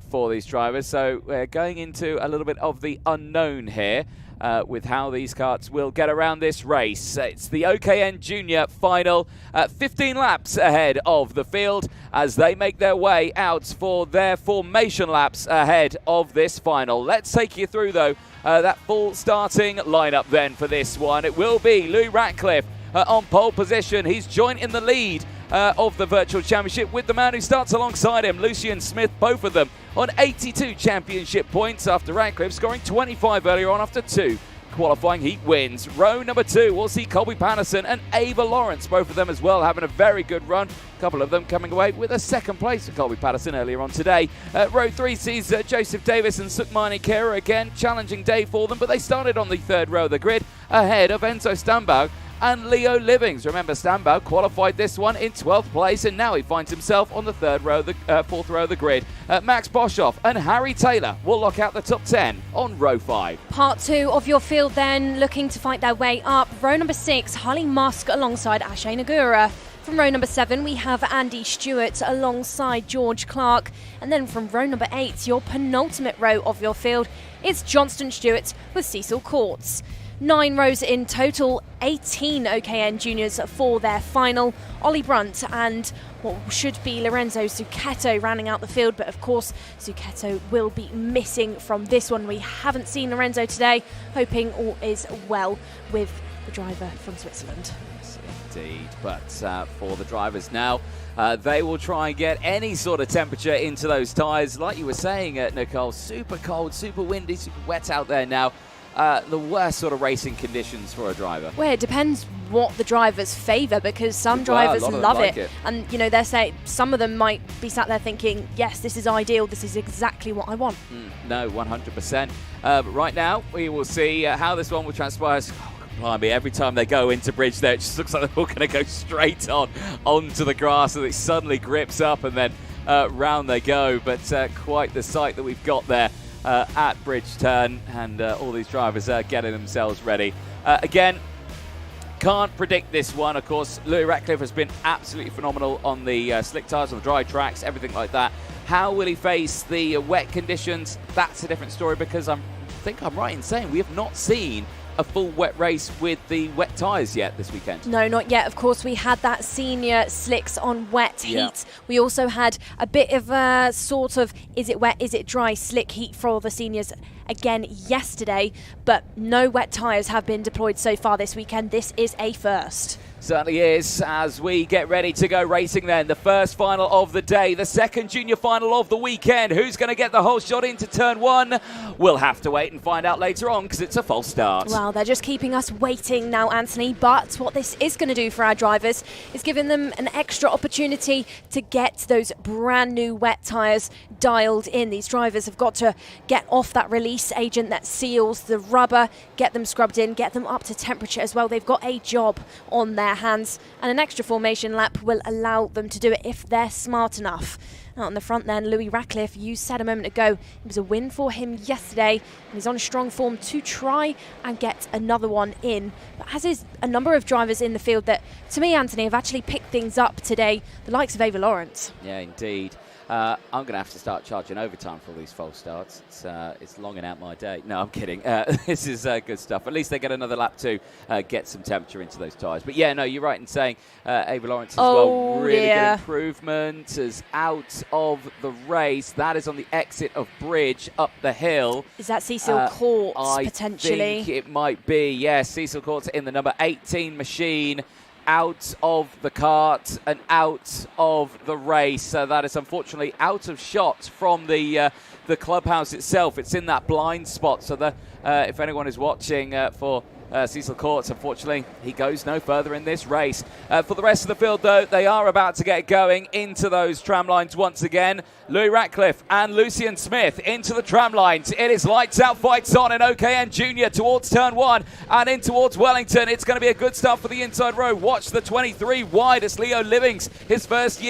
for these drivers. So we're going into a little bit of the unknown here with how these karts will get around this race. It's the OKN Junior final, 15 laps ahead of the field as they make their way out for their formation laps ahead of this final. Let's take you through, though, that full starting lineup then for this one. It will be Lou Ratcliffe on pole position. He's joint in the lead of the Virtual Championship with the man who starts alongside him, Lucian Smith, both of them on 82 championship points after Ratcliffe scoring 25 earlier on after 2 qualifying heat wins. Row number 2, we'll see Colby Patterson and Ava Lawrence, both of them as well having a very good run. A couple of them coming away with a second place for Colby Patterson earlier on today. Row 3 sees Joseph Davis and Sukmani Kira again, challenging day for them, but they started on the 3rd row of the grid ahead of Enzo Stambaugh and Leo Livings. Remember, Stambaugh qualified this one in 12th place, and now he finds himself on the 4th row of the grid. Max Boshoff and Harry Taylor will lock out the top 10 on row 5. Part 2 of your field then, looking to fight their way up. Row number 6, Harley Musk alongside Ashay Nagura. From row number 7, we have Andy Stewart alongside George Clark. And then from row number 8, your penultimate row of your field, it's Johnston Stewart with Cecil Courts. 9 rows in total, 18 OKN juniors for their final. Ollie Brunt and what should be Lorenzo Zucchetto rounding out the field, but of course Zucchetto will be missing from this one. We haven't seen Lorenzo today, hoping all is well with the driver from Switzerland. Yes, indeed, but for the drivers now, they will try and get any sort of temperature into those tyres. Like you were saying, Nicole, super cold, super windy, super wet out there now. The worst sort of racing conditions for a driver. Well, it depends what the drivers favour, because some drivers love it. And, you know, they're saying some of them might be sat there thinking, yes, this is ideal, this is exactly what I want. No, 100%. But right now, we will see how this one will transpire. Blimey, every time they go into bridge there, it just looks like they're all going to go straight onto the grass, and it suddenly grips up, and then round they go. But quite the sight that we've got there at Bridge Turn, and all these drivers are getting themselves ready. Again, can't predict this one. Of course, Louis Ratcliffe has been absolutely phenomenal on the slick tyres, on the dry tracks, everything like that. How will he face the wet conditions? That's a different story, because I think I'm right in saying we have not seen a full wet race with the wet tyres yet this weekend. No, not yet. Of course, we had that senior slicks on wet heat. We also had a bit of a sort of is it wet, is it dry, slick heat for the seniors again yesterday, but no wet tyres have been deployed so far this weekend. This is a first. Certainly is, as we get ready to go racing then. The first final of the day, the second junior final of the weekend. Who's going to get the whole shot into turn 1? We'll have to wait and find out later on, because it's a false start. Well, they're just keeping us waiting now, Anthony, but what this is going to do for our drivers is giving them an extra opportunity to get those brand new wet tyres dialed in. These drivers have got to get off that release grease agent that seals the rubber, get them scrubbed in, get them up to temperature as well. They've got a job on their hands, and an extra formation lap will allow them to do it if they're smart enough. Out on the front then, Louis Ratcliffe, you said a moment ago, it was a win for him yesterday, and he's on strong form to try and get another one in. But as is a number of drivers in the field that, to me, Anthony, have actually picked things up today, the likes of Ava Lawrence. Yeah, indeed. I'm going to have to start charging overtime for all these false starts. It's longing out my day. No, I'm kidding. This is good stuff. At least they get another lap to get some temperature into those tyres. But yeah, no, you're right in saying Ava Lawrence as well. Really good improvement is out of the race. That is on the exit of Bridge up the hill. Is that Cecil Courts potentially? I think it might be. Yes, Cecil Courts in the number 18 machine. Out of the kart and out of the race. So that is unfortunately out of shot from the clubhouse itself. It's in that blind spot. So if anyone is watching for Cecil Courts, unfortunately, he goes no further in this race. For the rest of the field, though, they are about to get going into those tram lines once again. Louis Ratcliffe and Lucian Smith into the tram lines. It is lights out, fights on in OKN Junior towards turn 1 and in towards Wellington. It's going to be a good start for the inside row. Watch the 23 wide. It's Leo Livings, his first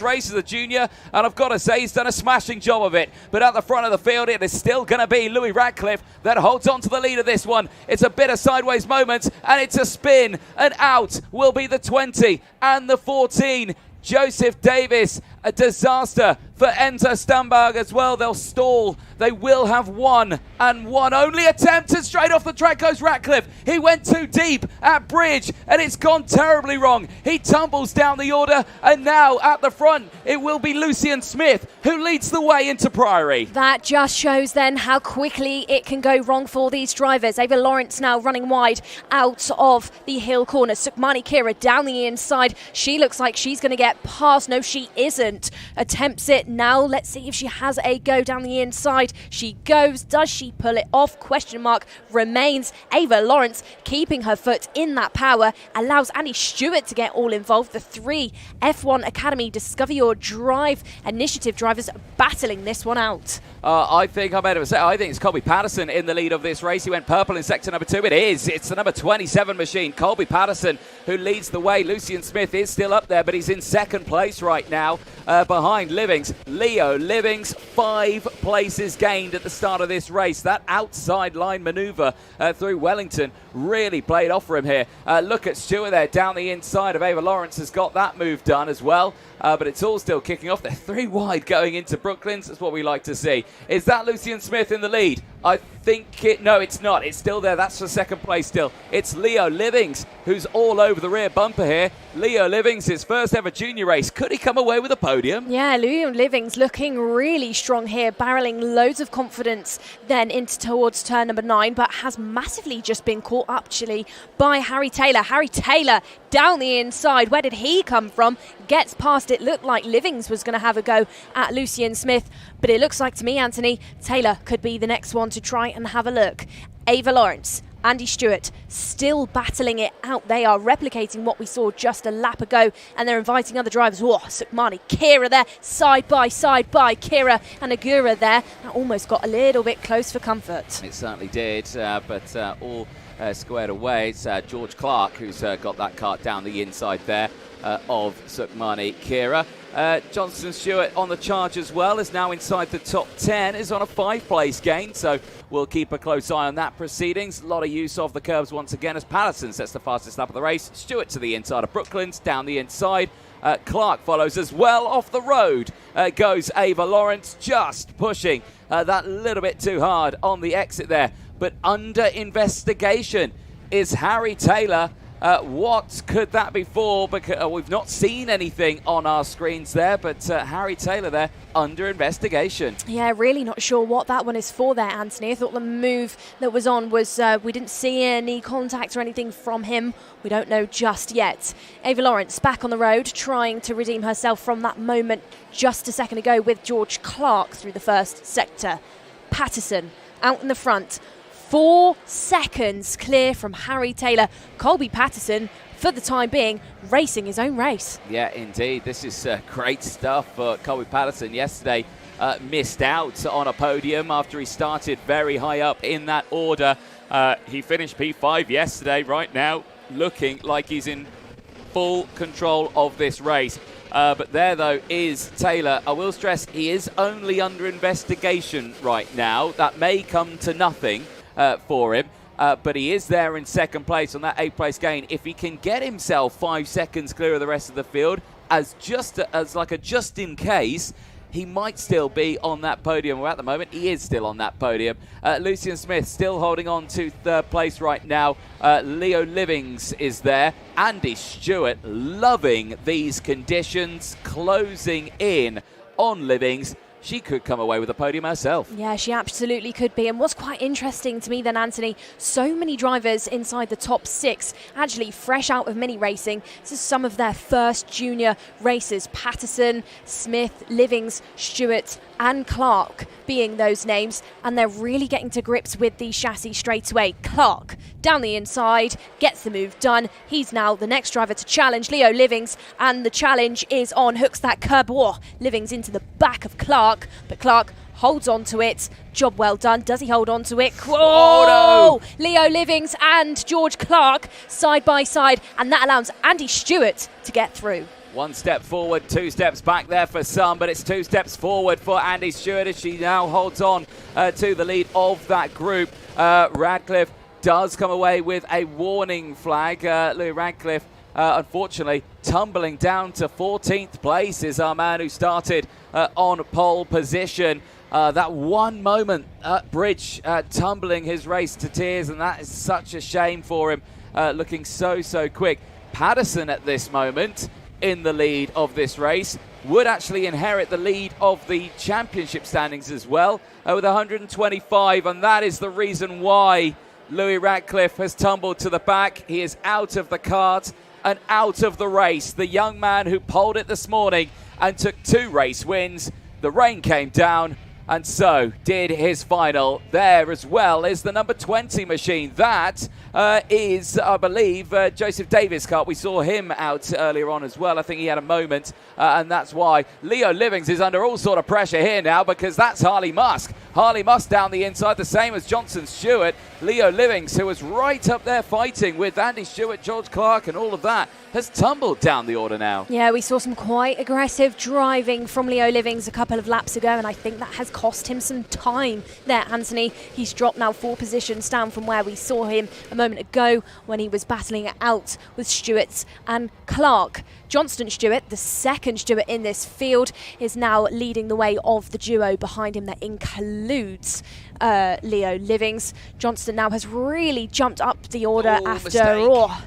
race as a junior, and I've got to say he's done a smashing job of it. But at the front of the field, it is still going to be Louis Ratcliffe that holds on to the lead of this one. It's a bit of sideways moment, and it's a spin, and out will be the 20 and the 14. Joseph Davis, a disaster for Enzo Stamberg as well. They'll stall. They will have one only attempt, and straight off the track goes Ratcliffe. He went too deep at Bridge, and it's gone terribly wrong. He tumbles down the order, and now at the front, it will be Lucian Smith who leads the way into Priory. That just shows then how quickly it can go wrong for these drivers. Ava Lawrence now running wide out of the hill corner. Sukmani Kira down the inside. She looks like she's going to get past. No, she isn't. Attempts it now. Let's see if she has a go down the inside. She goes. Does she pull it off? Question mark remains. Ava Lawrence keeping her foot in that power allows Annie Stewart to get all involved. The 3 F1 Academy Discover Your Drive initiative drivers battling this one out. I think I made a mistake. I think it's Colby Patterson in the lead of this race. He went purple in sector number 2. It is. It's the number 27 machine, Colby Patterson, who leads the way. Lucian Smith is still up there, but he's in second place right now behind Livings. Leo Livings, 5 places gained at the start of this race. That outside line manoeuvre through Wellington really played off for him here. Look at Stewart there down the inside of Ava Lawrence has got that move done as well. But it's all still kicking off. They're 3 wide going into Brooklands. That's what we like to see. Is that Lucian Smith in the lead? I think it... No, it's not. It's still there. That's for second place still. It's Leo Livings who's all over the rear bumper here. Leo Livings, his first ever junior race. Could he come away with a podium? Yeah, Leo Livings looking really strong here, barreling loads of confidence then into towards turn number 9, but has massively just been caught up actually by Harry Taylor. Harry Taylor down the inside. Where did he come from? Gets past. It looked like Livings was going to have a go at Lucian Smith, but it looks like to me, Anthony, Taylor could be the next one to try and have a look. Ava Lawrence, Andy Stewart still battling it out. They are replicating what we saw just a lap ago, and they're inviting other drivers. Whoa, Sukmani Kira there, side by Kira and Agura there. That almost got a little bit close for comfort. It certainly did, but all squared away. It's George Clark who's got that kart down the inside there of Sukmani Kira. Johnston Stewart on the charge as well, is now inside the top 10, is on a 5-place gain, so we'll keep a close eye on that proceedings. A lot of use of the curbs once again as Patterson sets the fastest lap of the race. Stewart to the inside of Brooklands, down the inside. Clark follows as well. Off the road goes Ava Lawrence, just pushing that little bit too hard on the exit there. But under investigation is Harry Taylor. What could that be for? Because we've not seen anything on our screens there, but Harry Taylor there under investigation. Yeah, really not sure what that one is for there, Anthony. I thought the move that was on was, we didn't see any contact or anything from him. We don't know just yet. Ava Lawrence back on the road, trying to redeem herself from that moment just a second ago with George Clark through the first sector. Patterson out in the front. 4 seconds clear from Harry Taylor. Colby Patterson, for the time being, racing his own race. Yeah, indeed. This is great stuff for Colby Patterson. Yesterday, missed out on a podium after he started very high up in that order. He finished P5 yesterday, right now looking like he's in full control of this race. But there, though, is Taylor. I will stress he is only under investigation right now. That may come to nothing for him. But he is there in second place on that 8th place gain. If he can get himself 5 seconds clear of the rest of the field, as like a just in case, he might still be on that podium. Well, at the moment, he is still on that podium. Lucian Smith still holding on to 3rd place right now. Leo Livings is there. Andy Stewart loving these conditions, closing in on Livings. She could come away with a podium herself. Yeah, she absolutely could be. And what's quite interesting to me then, Anthony, so many drivers inside the top 6, actually fresh out of mini racing. This is some of their first junior races. Patterson, Smith, Livings, Stewart and Clark being those names, and they're really getting to grips with the chassis straight away. Clark down the inside gets the move done. He's now the next driver to challenge Leo Livings, and the challenge is on. Hooks that curb. Oh, Livings into the back of Clark, but Clark holds on to it. Job well done. Does he hold on to it? Whoa! Oh, no. Leo Livings and George Clark side by side, and that allows Andy Stewart to get through. 1 step forward, 2 steps back there for some, but it's 2 steps forward for Andy Stewart as she now holds on to the lead of that group. Radcliffe does come away with a warning flag. Louis Radcliffe, unfortunately, tumbling down to 14th place is our man who started on pole position. That one moment at Bridge, tumbling his race to tears, and that is such a shame for him, looking so quick. Patterson at this moment in the lead of this race would actually inherit the lead of the championship standings as well, with 125, and that is the reason why Louis Radcliffe has tumbled to the back. He is out of the kart and out of the race. The young man who poled it this morning and took 2 race wins. The rain came down, and so did his final. There as well is the number 20 machine. That is, I believe, Joseph Davis' kart. We saw him out earlier on as well. I think he had a moment, and that's why Leo Livings is under all sort of pressure here now, because that's Harley Musk. Harley Musk down the inside, the same as Johnson Stewart. Leo Livings, who was right up there fighting with Andy Stewart, George Clark and all of that, has tumbled down the order now. Yeah, we saw some quite aggressive driving from Leo Livings a couple of laps ago, and I think that has cost him some time there, Anthony. He's dropped now 4 positions down from where we saw him a moment ago when he was battling it out with Stewart and Clark. Johnston Stewart, the second Stewart in this field, is now leading the way of the duo behind him that includes Leo Livings. Johnston now has really jumped up the order after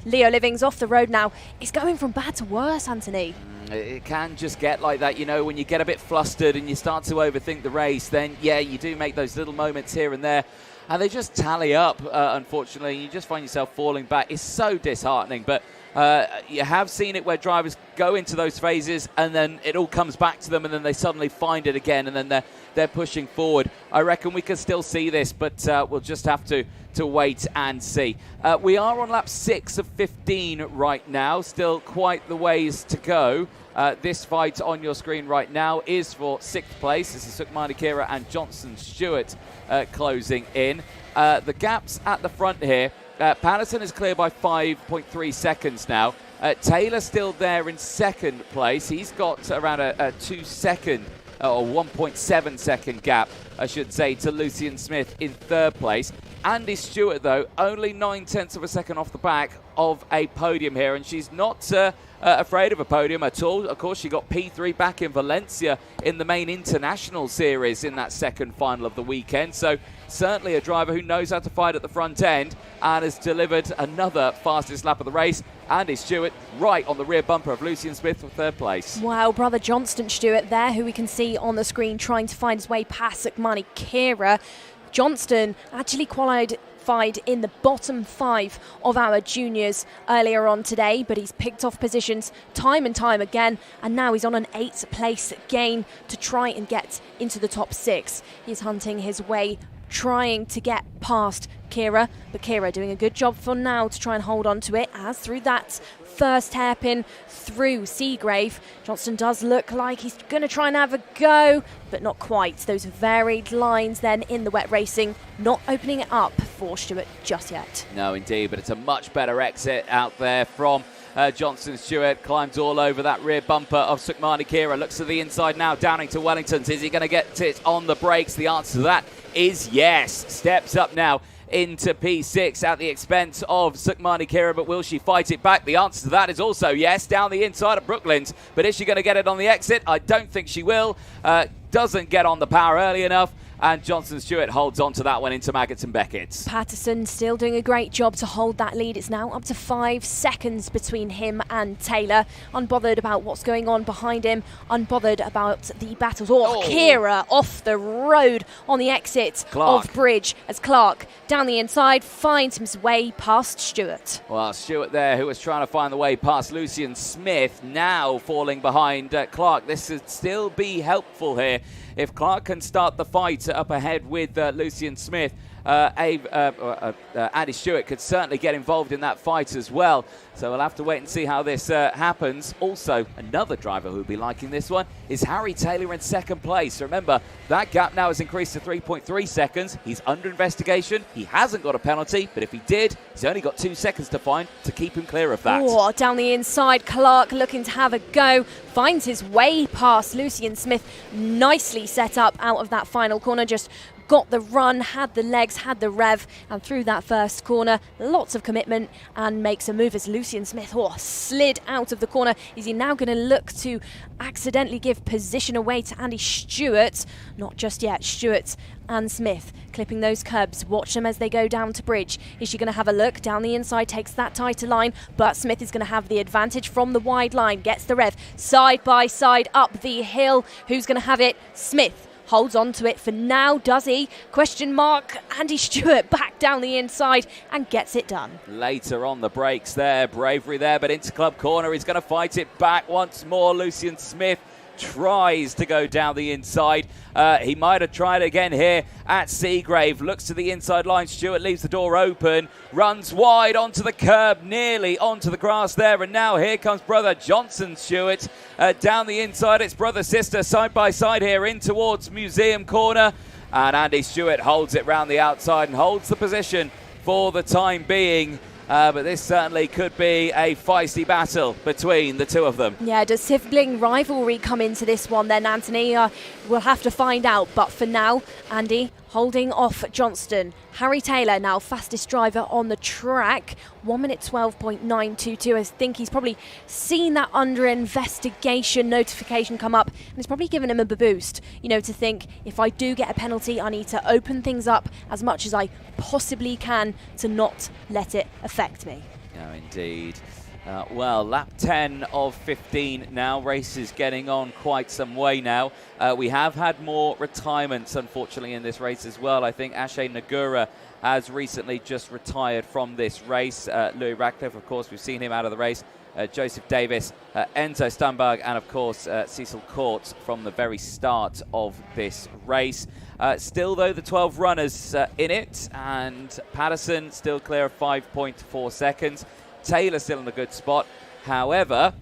Leo Livings off the road now. It's going from bad to worse, Anthony. It can just get like that, you know, when you get a bit flustered and you start to overthink the race, then yeah, you do make those little moments here and there, and they just tally up, unfortunately. You just find yourself falling back. It's so disheartening, but you have seen it where drivers go into those phases and then it all comes back to them, and then they suddenly find it again, and then they're pushing forward. I reckon we can still see this, but we'll just have to wait and see. We are on lap 6 of 15 right now, still quite the ways to go. This fight on your screen right now is for 6th place. This is Sukmani Kira and Johnson Stewart closing in. The gaps at the front here, Patterson is clear by 5.3 seconds now. Taylor still there in 2nd place. He's got around a 2 second or 1.7 second gap, I should say, to Lucian Smith in 3rd place. Andy Stewart, though, only 9/10 of a second off the back of a podium here, and she's not afraid of a podium at all. Of course, she got P3 back in Valencia in the main international series in that 2nd final of the weekend. So certainly a driver who knows how to fight at the front end and has delivered another fastest lap of the race. Andy Stewart right on the rear bumper of Lucian Smith for 3rd place. Wow, brother Johnston Stewart there, who we can see on the screen trying to find his way past Sukmani Kira. Johnston actually qualified in the bottom 5 of our juniors earlier on today, but he's picked off positions time and time again, and now he's on an 8th place gain to try and get into the top 6. He's hunting his way trying to get past Kira, but Kira doing a good job for now to try and hold on to it, as through that first hairpin through Seagrave, Johnston does look like he's going to try and have a go, but not quite. Those varied lines then in the wet racing, not opening it up for Stewart just yet. No, indeed, but it's a much better exit out there from Johnston. Stewart climbs all over that rear bumper of Sukmani Kira. Looks to the inside now, Downing to Wellingtons. Is he going to get it on the brakes? The answer to that is yes. Steps up now into P6 at the expense of Sukmani Kira, but will she fight it back? The answer to that is also yes, down the inside of Brooklands. But is she going to get it on the exit? I don't think she will. Doesn't get on the power early enough, and Johnson Stewart holds on to that one into Maggots and Beckett. Patterson still doing a great job to hold that lead. It's now up to 5 seconds between him and Taylor. Unbothered about what's going on behind him, unbothered about the battles. Kira off the road on the exit of Bridge as Clark down the inside finds his way past Stewart. Well, Stewart there, who was trying to find the way past Lucian Smith, now falling behind Clark. This would still be helpful here. If Clark can start the fight up ahead with Lucian Smith, Andy Stewart could certainly get involved in that fight as well. So we'll have to wait and see how this happens. Also, another driver who will be liking this one is Harry Taylor in second place. Remember, that gap now has increased to 3.3 seconds. He's under investigation. He hasn't got a penalty, but if he did, he's only got 2 seconds to find to keep him clear of that. Oh, down the inside, Clark looking to have a go. Finds his way past Lucian Smith. Nicely set up out of that final corner. Just got the run, had the legs, had the rev, and through that first corner, lots of commitment, and makes a move as Lucian Smith slid out of the corner. Is he now going to look to accidentally give position away to Andy Stewart? Not just yet. Stewart and Smith clipping those curbs. Watch them as they go down to Bridge. Is she going to have a look? Down the inside, takes that tighter line, but Smith is going to have the advantage from the wide line. Gets the rev side by side up the hill. Who's going to have it? Smith holds on to it for now, does he? Question mark. Andy Stewart back down the inside and gets it done. Later on the brakes there, bravery there, but into club corner. He's going to fight it back once more. Lucian Smith tries to go down the inside. He might have tried again here at Seagrave. Looks to the inside line. Stewart leaves the door open, runs wide onto the curb, nearly onto the grass there. And now here comes brother Johnson Stewart down the inside. It's brother-sister side by side here in towards Museum Corner. And Andy Stewart holds it round the outside and holds the position for the time being. But this certainly could be a feisty battle between the two of them. Yeah, does sibling rivalry come into this one then, Anthony? We'll have to find out. But for now, Andy holding off Johnston. Harry Taylor now fastest driver on the track. 1 minute 12.922. I think he's probably seen that under investigation notification come up, and it's probably given him a boost, you know, to think, if I do get a penalty, I need to open things up as much as I possibly can to not let it affect me. No, indeed. Well, lap 10 of 15 now. Race is getting on quite some way now. We have had more retirements, unfortunately, in this race as well. I think Ashay Nagura has recently just retired from this race. Louis Radcliffe, of course, we've seen him out of the race. Joseph Davis, Enzo Stumberg, and, of course, Cecil Court from the very start of this race. Still, though, the 12 runners in it, and Patterson still clear of 5.4 seconds. Taylor still in a good spot. However,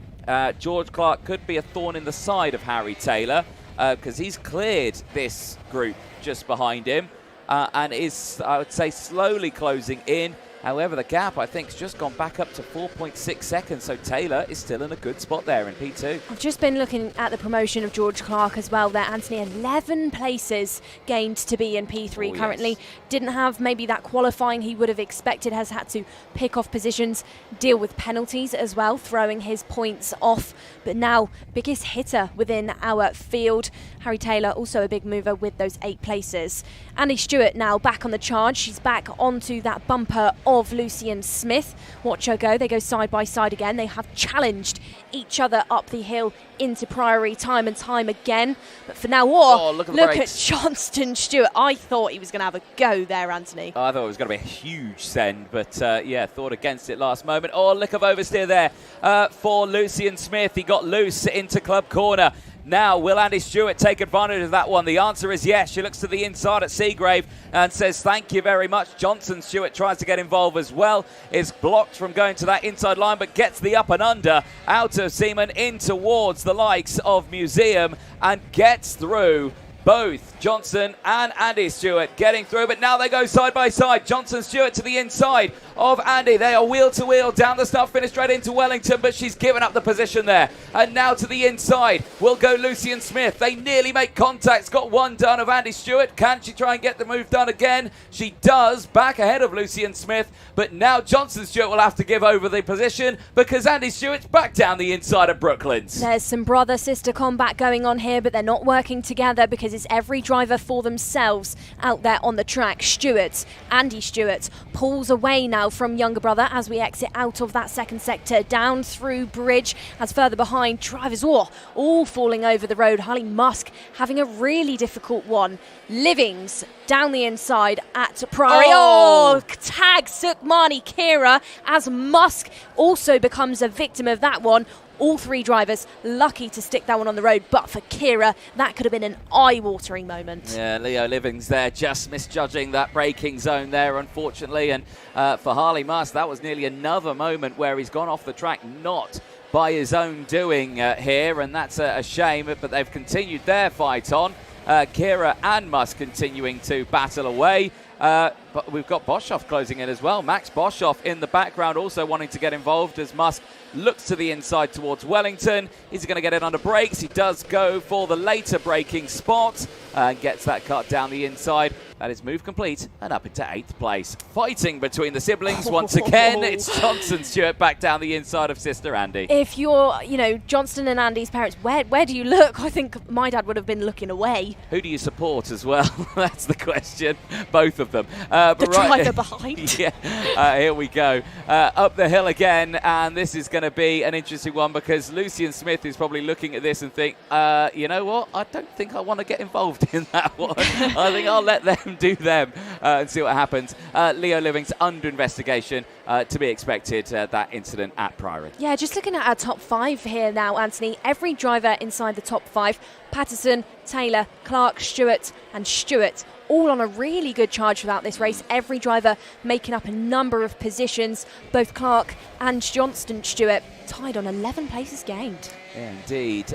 George Clark could be a thorn in the side of Harry Taylor because he's cleared this group just behind him and is, I would say, slowly closing in. However, the gap, I think, has just gone back up to 4.6 seconds, so Taylor is still in a good spot there in P2. I've just been looking at the promotion of George Clark as well there, Anthony. 11 places gained to be in P3 currently. Yes. Didn't have maybe that qualifying he would have expected, has had to pick off positions, deal with penalties as well, throwing his points off. But now, biggest hitter within our field. Harry Taylor, also a big mover with those 8 places. Andy Stewart now back on the charge. She's back onto that bumper of Lucian Smith. Watch her go. They go side by side again. They have challenged each other up the hill into Priory time and time again. But for now, look at Johnston Stewart. I thought he was going to have a go there, Anthony. I thought it was going to be a huge send, but yeah, thought against it last moment. Oh, look of oversteer there for Lucian Smith. He got loose into club corner. Now, will Andy Stewart take advantage of that one? The answer is yes. She looks to the inside at Seagrave and says, thank you very much. Johnson Stewart tries to get involved as well. Is blocked from going to that inside line, but gets the up and under out of Seaman in towards the likes of Museum and gets through. Both Johnson and Andy Stewart getting through, but now they go side by side. Johnson Stewart to the inside of Andy. They are wheel to wheel down the start finish straight into Wellington, but she's given up the position there. And now to the inside will go Lucian Smith. They nearly make contact. Got one done of Andy Stewart. Can she try and get the move done again? She does, back ahead of Lucian Smith, but now Johnson Stewart will have to give over the position because Andy Stewart's back down the inside of Brooklands. There's some brother-sister combat going on here, but they're not working together because it's every driver for themselves out there on the track. Andy Stewart pulls away now from younger brother as we exit out of that second sector, down through bridge, as further behind drivers all falling over the road. Harley Musk having a really difficult one. Livings down the inside at Priory. Tag Sukmani Kira as Musk also becomes a victim of that one. All three drivers lucky to stick that one on the road, but for Kira, that could have been an eye-watering moment. Yeah, Leo Livings there just misjudging that braking zone there, unfortunately. And for Harley Musk, that was nearly another moment where he's gone off the track, not by his own doing here, and that's a shame, but they've continued their fight on. Kira and Musk continuing to battle away. But we've got Boshoff closing in as well. Max Boshoff in the background also wanting to get involved as Musk looks to the inside towards Wellington. Is he going to get it under brakes? He does go for the later braking spot and gets that cut down the inside. That is move complete and up into 8th place. Fighting between the siblings once again. It's Johnson Stewart back down the inside of sister Andy. If you're, Johnston and Andy's parents, where do you look? I think my dad would have been looking away. Who do you support as well? That's the question. Both of them. The driver behind. Yeah, here we go. Up the hill again, and this is going to be an interesting one because Lucian Smith is probably looking at this and think, you know what? I don't think I want to get involved in that one. I think I'll let them do them and see what happens. Leo Livings under investigation, to be expected, that incident at Priory. Yeah, just looking at our top 5 here now, Anthony. Every driver inside the top 5, Patterson, Taylor, Clark, Stewart and Stewart, all on a really good charge throughout this race. Every driver making up a number of positions. Both Clark and Johnston Stewart tied on 11 places gained. Yeah, indeed.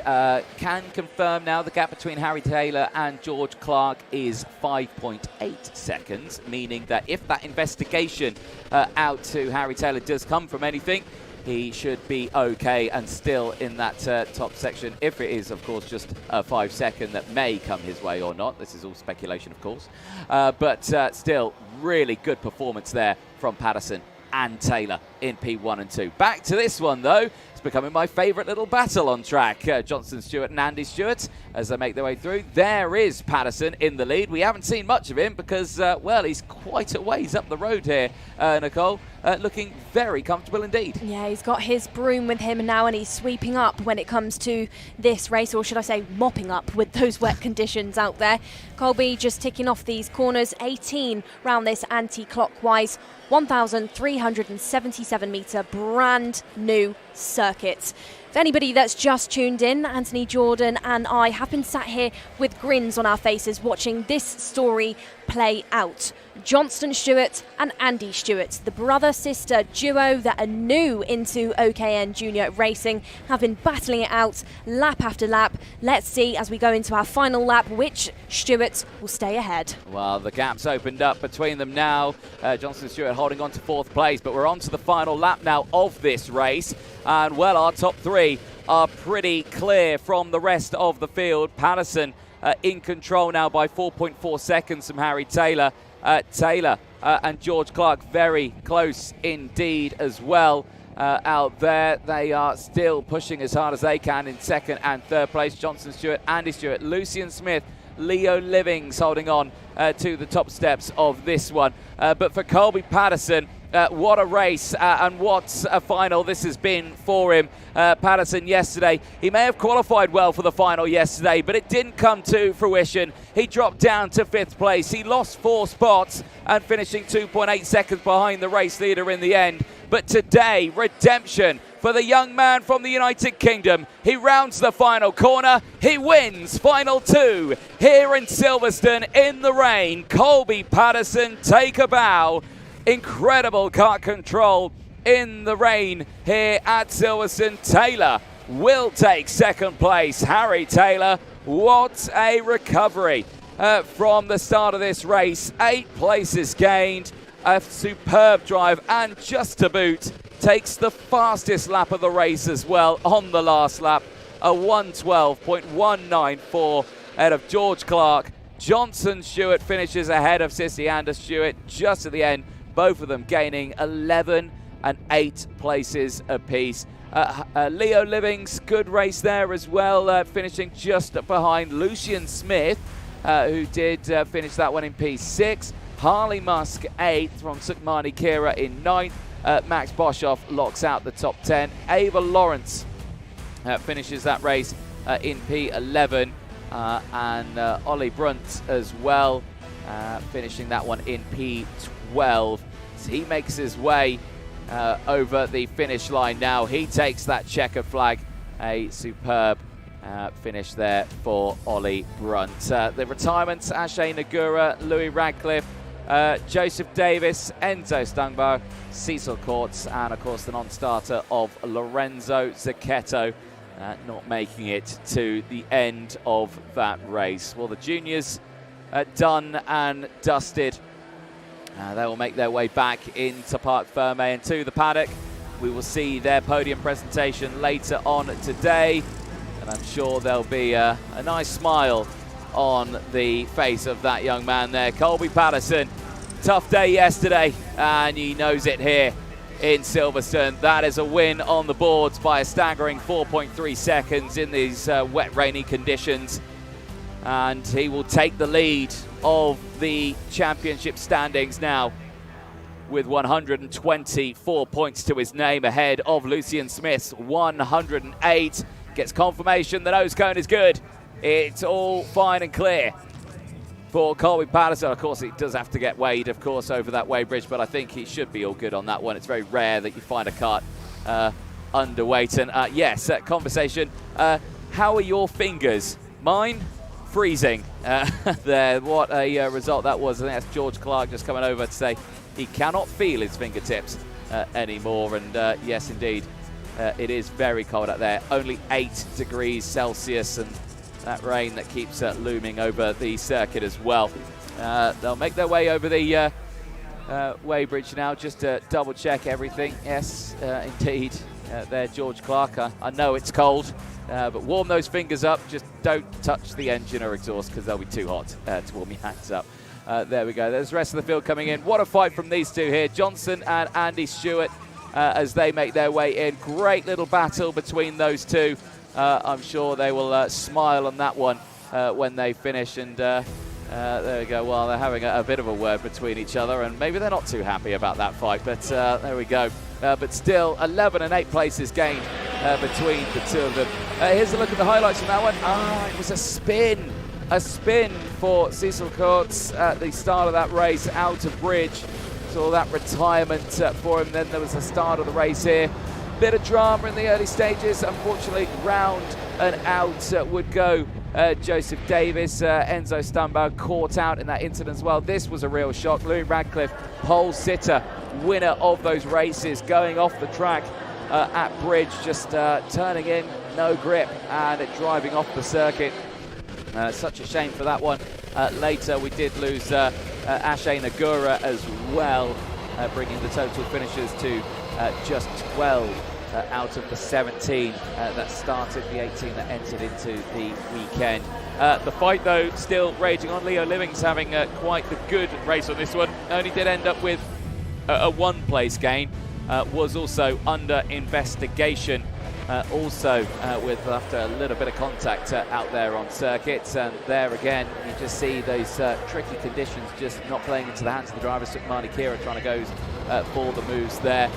Can confirm now the gap between Harry Taylor and George Clark is 5.8 seconds, meaning that if that investigation out to Harry Taylor does come from anything, he should be okay and still in that top section, if it is, of course, just a 5 second that may come his way or not. This is all speculation, of course. But still, really good performance there from Patterson and Taylor in P1 and 2. Back to this one, though. It's becoming my favourite little battle on track. Johnson Stewart and Andy Stewart as they make their way through. There is Patterson in the lead. We haven't seen much of him because, well, he's quite a ways up the road here, Nicole. Looking very comfortable indeed. Yeah, he's got his broom with him now and he's sweeping up when it comes to this race, or should I say mopping up with those wet conditions out there. Colby just ticking off these corners, 18 round this anti-clockwise, 1,377 metre brand new circuit. For anybody that's just tuned in, Anthony Jordan and I have been sat here with grins on our faces watching this story play out. Johnston Stewart and Andy Stewart, the brother-sister duo that are new into OKN Junior Racing, have been battling it out lap after lap. Let's see as we go into our final lap which Stewart will stay ahead. Well, the gap's opened up between them now. Johnston Stewart holding on to 4th place, but we're on to the final lap now of this race. And, well, our top 3 are pretty clear from the rest of the field. Patterson in control now by 4.4 seconds from Harry Taylor. Taylor and George Clark very close indeed as well out there. They are still pushing as hard as they can in 2nd and 3rd place. Johnson Stewart, Andy Stewart, Lucian Smith, Leo Livings holding on to the top steps of this one. But for Colby Patterson, what a race and what a final this has been for him. Patterson yesterday, he may have qualified well for the final yesterday, but it didn't come to fruition. He dropped down to 5th place. He lost 4 spots and finishing 2.8 seconds behind the race leader in the end. But today, redemption for the young man from the United Kingdom. He rounds the final corner. He wins final 2 here in Silverstone in the rain. Colby Patterson take a bow. Incredible kart control in the rain here at Silverstone. Taylor will take second place. Harry Taylor, what a recovery from the start of this race. 8 places gained, a superb drive, and just to boot, takes the fastest lap of the race as well on the last lap. A 1:12.194 ahead of George Clark. Johnson Stewart finishes ahead of Sissy Anders Stewart just at the end, both of them gaining 11 and 8 places apiece. Leo Livings, good race there as well, finishing just behind Lucian Smith, who did finish that one in P6. Harley Musk 8th from Sukhmani Kira in 9th. Max Boshoff locks out the top 10. Ava Lawrence finishes that race in P11. And Ollie Brunt as well, finishing that one in P12. So he makes his way over the finish line now. He takes that checker flag. A superb finish there for Ollie Brunt. The retirements: Ashay Nagura, Louis Radcliffe, Joseph Davis, Enzo Stungbo, Cecil Courts, and of course the non-starter of Lorenzo Zacchetto, not making it to the end of that race. Well, the juniors done and dusted. They will make their way back into Parc Ferme and to the paddock. We will see their podium presentation later on today, and I'm sure there'll be a nice smile on the face of that young man there. Colby Patterson, tough day yesterday, and he knows it here in Silverstone. That is a win on the boards by a staggering 4.3 seconds in these wet, rainy conditions. And he will take the lead of the championship standings now with 124 points to his name, ahead of Lucian Smith's 108. Gets confirmation that Oscone is good. It's all fine and clear for Colby Patterson. Of course, it does have to get weighed, of course, over that weighbridge, but I think he should be all good on that one. It's very rare that you find a kart underweight. And yes, conversation. How are your fingers? Mine? Freezing. There, what a result that was. And that's George Clark just coming over to say he cannot feel his fingertips anymore. And yes, indeed, it is very cold out there. Only 8 degrees Celsius, and that rain that keeps looming over the circuit as well. They'll make their way over the weighbridge now just to double check everything. Yes, indeed, there George Clark. I know it's cold, but warm those fingers up. Just don't touch the engine or exhaust because they'll be too hot to warm your hands up. There we go. There's the rest of the field coming in. What a fight from these two here, Johnson and Andy Stewart, as they make their way in. Great little battle between those two. I'm sure they will smile on that one when they finish. And there we go. Well, they're having a bit of a word between each other, and maybe they're not too happy about that fight. But there we go. But still, 11 and 8 places gained between the two of them. Here's a look at the highlights from that one. It was a spin. A spin for Cecil Courts at the start of that race, out of bridge. Saw that retirement for him. Then there was the start of the race here. Bit of drama in the early stages. Unfortunately, round and out would go Joseph Davis. Enzo Stungbo caught out in that incident as well. This was a real shock. Louis Radcliffe, pole sitter, winner of those races, going off the track at bridge, just turning in, no grip, and driving off the circuit. Such a shame for that one. Later, we did lose Ashay Nagura as well, bringing the total finishes to just 12 out of the 17 that started, the 18 that entered into the weekend. The fight, though, still raging on. Leo Livings having quite the good race on this one. Only did end up with a 1-place gain. Was also under investigation. Also with after a little bit of contact out there on circuits, and there again you just see those tricky conditions just not playing into the hands of the driver. Sukhmani Kira trying to go for the moves there.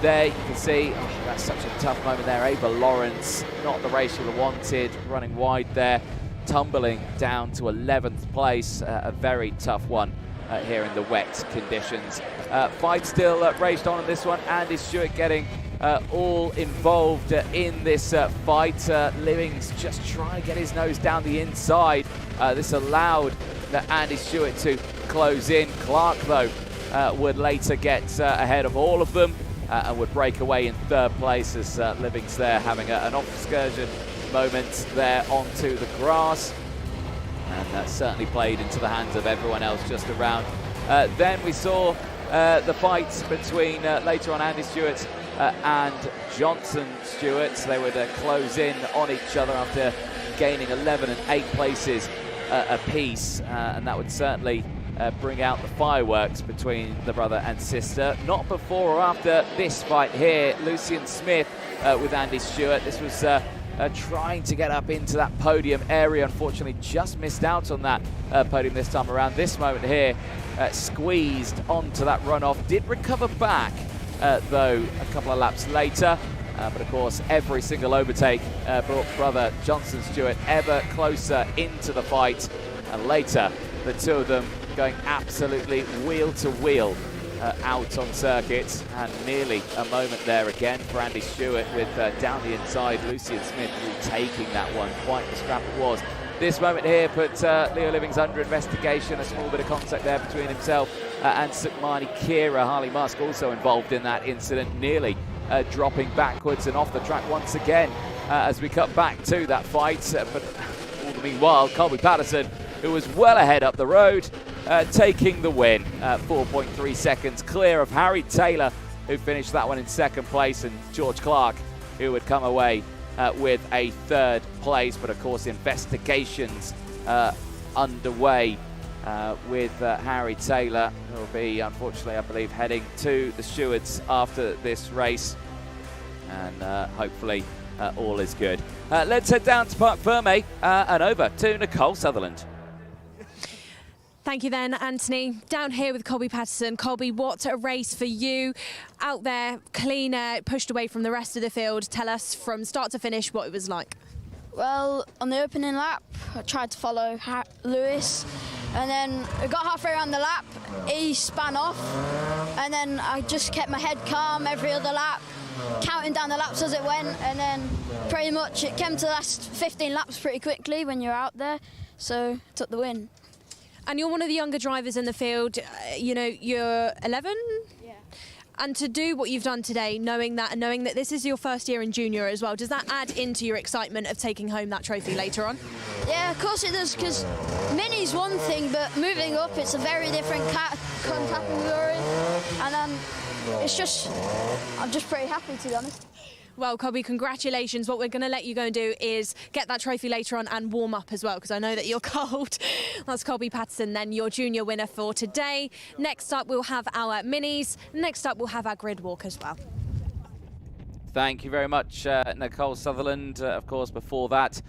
There you can see, that's such a tough moment there. Ava Lawrence, not the race you would have wanted, running wide there, tumbling down to 11th place. A very tough one here in the wet conditions. Fight still raged on this one. Andy Stewart getting all involved in this fight. Livings just trying to get his nose down the inside. This allowed Andy Stewart to close in. Clark, though, would later get ahead of all of them and would break away in third place as Livings there having an off-excursion moment there onto the grass. And that certainly played into the hands of everyone else just around. Then we saw the fight between later on Andy Stewart and Johnson Stewart. They would close in on each other after gaining 11 and 8 places apiece, and that would certainly bring out the fireworks between the brother and sister. Not before or after this fight here, Lucian Smith with Andy Stewart. This was trying to get up into that podium area. Unfortunately, just missed out on that podium this time around. This moment here, squeezed onto that runoff. Did recover back, though, a couple of laps later. But of course, every single overtake brought brother Johnson Stewart ever closer into the fight. And later, the two of them going absolutely wheel to wheel out on circuit, and nearly a moment there again for Andy Stewart with down the inside Lucian Smith retaking that one. Quite the scrap it was. This moment here put Leo Livings under investigation. A small bit of contact there between himself and Sukmani Kira. Harley Musk also involved in that incident, nearly dropping backwards and off the track once again as we cut back to that fight. But all the meanwhile, Colby Patterson, who was well ahead up the road, taking the win. 4.3 seconds clear of Harry Taylor, who finished that one in second place, and George Clark, who would come away with a third place. But of course, investigations underway with Harry Taylor, who will be, unfortunately, I believe, heading to the stewards after this race. And hopefully all is good. Let's head down to Parc Ferme and over to Nicole Sutherland. Thank you then, Anthony. Down here with Colby Patterson. Colby, what a race for you. Out there, clean air, pushed away from the rest of the field. Tell us from start to finish what it was like. Well, on the opening lap, I tried to follow Lewis, and then I got halfway around the lap, he span off, and then I just kept my head calm every other lap, counting down the laps as it went, and then pretty much it came to the last 15 laps pretty quickly when you're out there, so took the win. And you're one of the younger drivers in the field. You know, you're 11? Yeah. And to do what you've done today, knowing that this is your first year in junior as well, does that add into your excitement of taking home that trophy later on? Yeah, of course it does, because mini's one thing, but moving up, it's a very different category. And it's just, I'm just pretty happy, to be honest. Well, Colby, congratulations. What we're going to let you go and do is get that trophy later on and warm up as well, because I know that you're cold. That's Colby Patterson, then your junior winner for today. Next up, we'll have our minis. Next up, we'll have our grid walk as well. Thank you very much, Nicole Sutherland. Of course, before that,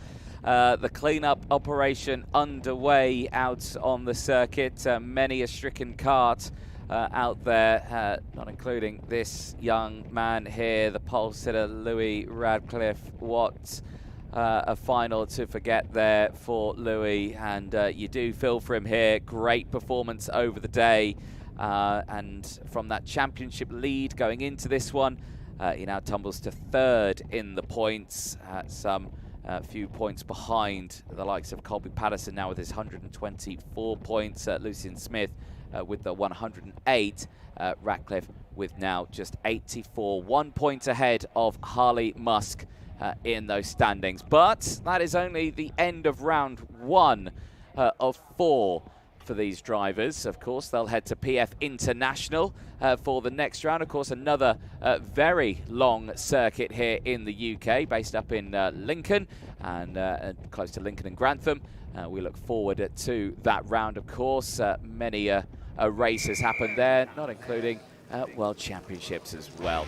the clean-up operation underway out on the circuit. Many a stricken kart out there, not including this young man here, the pole sitter Louis Radcliffe. What a final to forget there for Louis, and you do feel for him here. Great performance over the day, and from that championship lead going into this one, he now tumbles to third in the points, some few points behind the likes of Colby Patterson now with his 124 points, Lucian Smith with the 108, Ratcliffe with now just 84, 1 point ahead of Harley Musk in those standings. But that is only the end of round one of 4 for these drivers. Of course, they'll head to PF International for the next round. Of course, another very long circuit here in the UK, based up in Lincoln and close to Lincoln and Grantham. We look forward to that round, of course. Many races happen there, not including World Championships as well.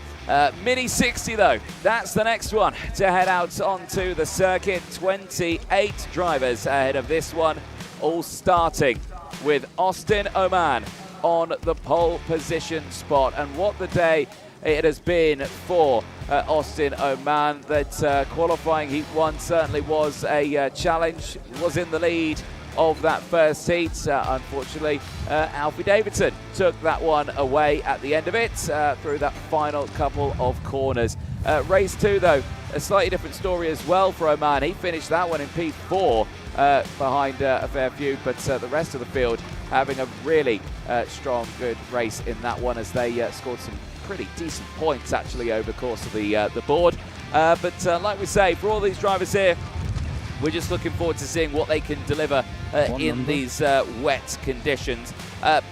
Mini 60 though, that's the next one to head out onto the circuit. 28 drivers ahead of this one, all starting with Austin Oman on the pole position spot. And what the day it has been for Austin Oman. That qualifying heat 1 certainly was a challenge, was in the lead of that first heat. Unfortunately, Alfie Davidson took that one away at the end of it through that final couple of corners. Race 2, though, a slightly different story as well for Oman. He finished that one in P4 behind a fair few, but the rest of the field having a really strong, good race in that one as they scored some pretty decent points actually over the course of the board. But like we say, for all these drivers here, we're just looking forward to seeing what they can deliver in these wet conditions.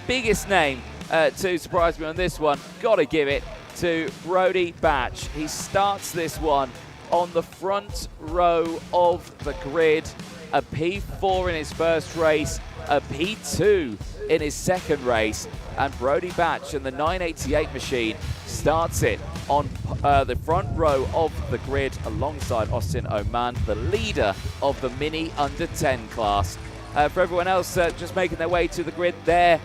Biggest name to surprise me on this one, got to give it to Brodie Batch. He starts this one on the front row of the grid, a P4 in his first race, a P2 in his second race, and Brodie Batch and the 988 machine starts it on the front row of the grid alongside Austin Oman, the leader of the Mini Under 10 class. For everyone else just making their way to the grid there,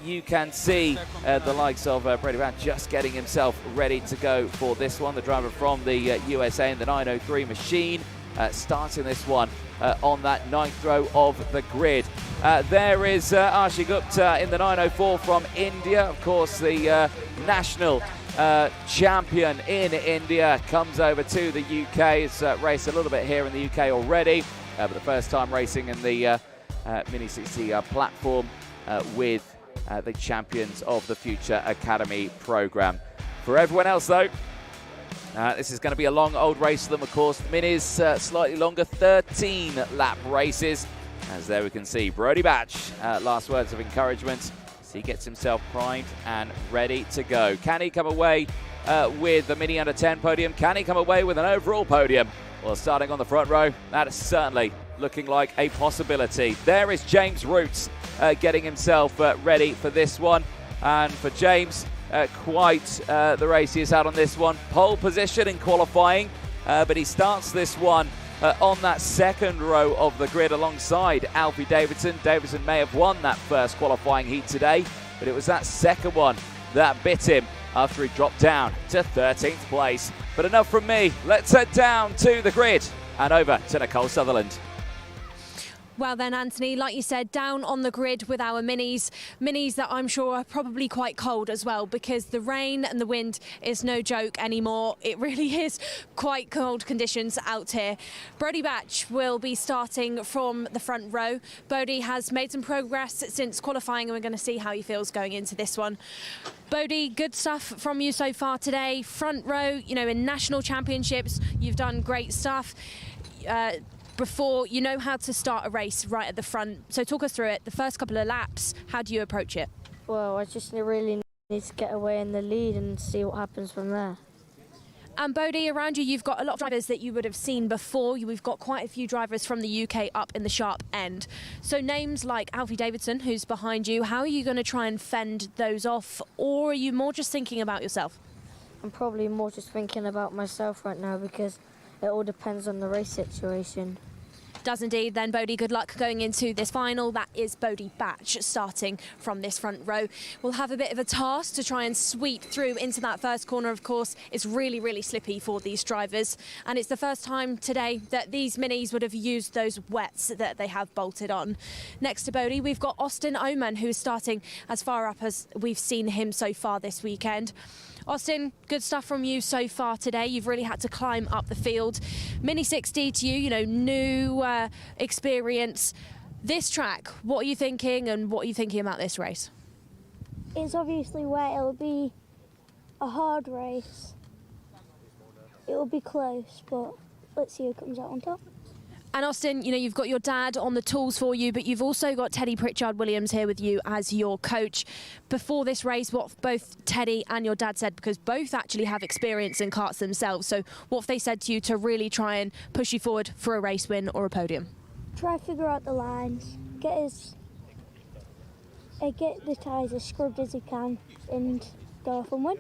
you can see the likes of Brodie Batch just getting himself ready to go for this one. The driver from the USA in the 903 machine starting this one on that ninth row of the grid. There is Arshi Gupta in the 904 from India. Of course, the national champion in India comes over to the UK. He's raced a little bit here in the UK already, but the first time racing in the Mini 60 platform with the Champions of the Future Academy program. For everyone else, though, this is going to be a long old race for them, of course. Minis slightly longer, 13 lap races. As there we can see Brodie Batch, last words of encouragement. So he gets himself primed and ready to go. Can he come away with the Mini Under 10 podium? Can he come away with an overall podium? Well, starting on the front row, that is certainly looking like a possibility. There is James Roots getting himself ready for this one. And for James, quite the race he has had on this one. Pole position in qualifying, but he starts this one on that second row of the grid alongside Alfie Davidson. Davidson may have won that first qualifying heat today, but it was that second one that bit him after he dropped down to 13th place. But enough from me. Let's head down to the grid and over to Nicole Sutherland. Well then, Anthony, like you said, down on the grid with our minis that I'm sure are probably quite cold as well, because the rain and the wind is no joke anymore. It really is quite cold conditions out here. Brodie Batch will be starting from the front row. Bodie has made some progress since qualifying, and we're going to see how he feels going into this one. Bodie, good stuff from you so far today. Front row, you know, in national championships, you've done great stuff. Before, you know how to start a race right at the front. So talk us through it. The first couple of laps, how do you approach it? Well, I just really need to get away in the lead and see what happens from there. And Bodie, around you, you've got a lot of drivers that you would have seen before. We've got quite a few drivers from the UK up in the sharp end. So names like Alfie Davidson, who's behind you, how are you going to try and fend those off? Or are you more just thinking about yourself? I'm probably more just thinking about myself right now, because it all depends on the race situation. Does indeed. Then Bodie, good luck going into this final. That is Brodie Batch starting from this front row. We'll have a bit of a task to try and sweep through into that first corner. Of course, it's really, really slippy for these drivers, and it's the first time today that these minis would have used those wets that they have bolted on. Next to Bodie, we've got Austin Oman, who's starting as far up as we've seen him so far this weekend. Austin, good stuff from you so far today. You've really had to climb up the field. Mini 60 to you, you know, new experience. This track, what are you thinking, and what are you thinking about this race? It's obviously wet. It'll be a hard race. It'll be close, but let's see who comes out on top. And Austin, you know, you've got your dad on the tools for you, but you've also got Teddy Pritchard-Williams here with you as your coach. Before this race, what both Teddy and your dad said, because both actually have experience in karts themselves, so what have they said to you to really try and push you forward for a race win or a podium? Try to figure out the lines, get the tyres as scrubbed as he can, and go off and win.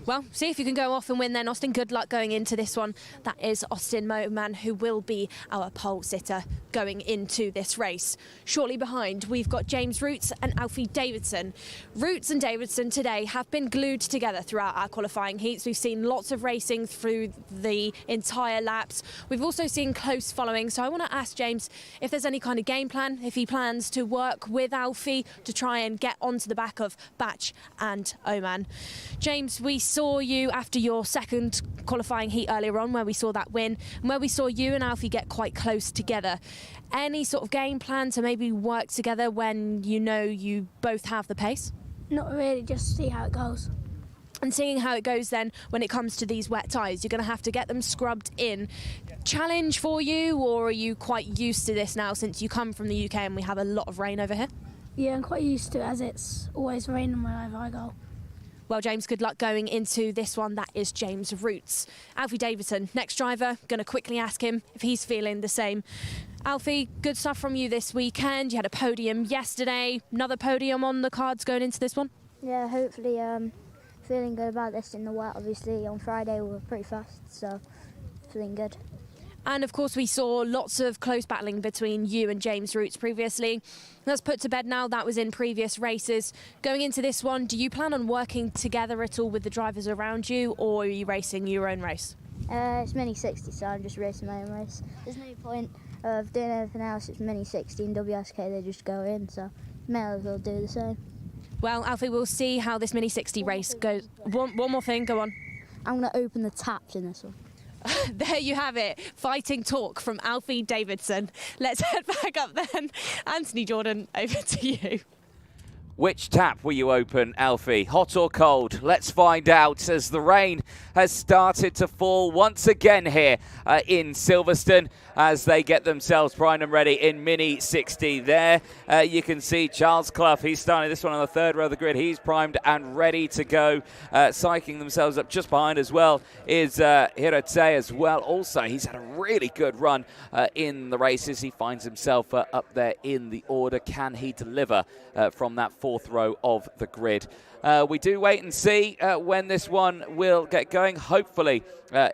Well, see if you can go off and win then, Austin. Good luck going into this one. That is Austin Moman, who will be our pole sitter going into this race. Shortly behind, we've got James Roots and Alfie Davidson. Roots and Davidson today have been glued together throughout our qualifying heats. We've seen lots of racing through the entire laps. We've also seen close following. So I want to ask James if there's any kind of game plan, if he plans to work with Alfie to try and get onto the back of Batch and Oman. James, we saw you after your second qualifying heat earlier on, where we saw that win and where we saw you and Alfie get quite close together. Any sort of game plan to maybe work together when you know you both have the pace? Not really, just see how it goes. And seeing how it goes then when it comes to these wet tyres, you're going to have to get them scrubbed in. Challenge for you, or are you quite used to this now since you come from the UK and we have a lot of rain over here? Yeah, I'm quite used to it as it's always raining wherever I go. Well, James, good luck going into this one. That is James Roots. Alfie Davidson, next driver, going to quickly ask him if he's feeling the same. Alfie, good stuff from you this weekend. You had a podium yesterday. Another podium on the cards going into this one? Yeah, hopefully feeling good about this in the wet. Obviously, on Friday we were pretty fast, so feeling good. And of course, we saw lots of close battling between you and James Roots previously. That's put to bed now. That was in previous races. Going into this one, do you plan on working together at all with the drivers around you, or are you racing your own race? It's Mini 60, so I'm just racing my own race. There's no point of doing anything else. It's Mini 60 and WSK, they just go in, so may as well do the same. Well, Alfie, we'll see how this Mini 60 race goes. One more thing, go on. I'm going to open the taps in this one. There you have it. Fighting talk from Alfie Davidson. Let's head back up then. Anthony Jordan, over to you. Which tap will you open, Alfie? Hot or cold? Let's find out as the rain has started to fall once again here in Silverstone as they get themselves primed and ready in Mini 60 there. You can see Charles Clough, he's starting this one on the third row of the grid. He's primed and ready to go. Psyching themselves up just behind as well is Hirote as well. Also, he's had a really good run in the races. He finds himself up there in the order. Can he deliver from that fourth row of the grid? We do wait and see when this one will get going. Hopefully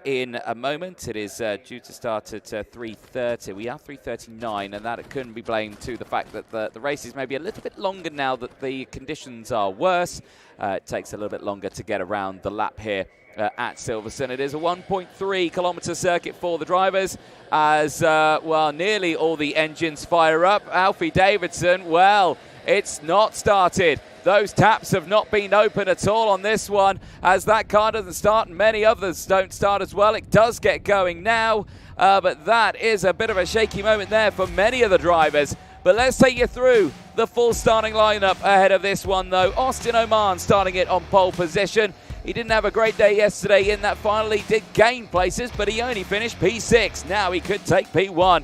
in a moment. It is due to start at 3:30. We are 3:39, and that couldn't be blamed to the fact that the race is maybe a little bit longer now that the conditions are worse. It takes a little bit longer to get around the lap here at Silverstone. It is a 1.3 kilometre circuit for the drivers as, well, nearly all the engines fire up. Alfie Davidson, well, it's not started. Those taps have not been open at all on this one as that car doesn't start and many others don't start as well. It does get going now, but that is a bit of a shaky moment there for many of the drivers. But let's take you through the full starting lineup ahead of this one, though. Austin Oman starting it on pole position. He didn't have a great day yesterday in that final. He did gain places, but he only finished P6. Now he could take P1.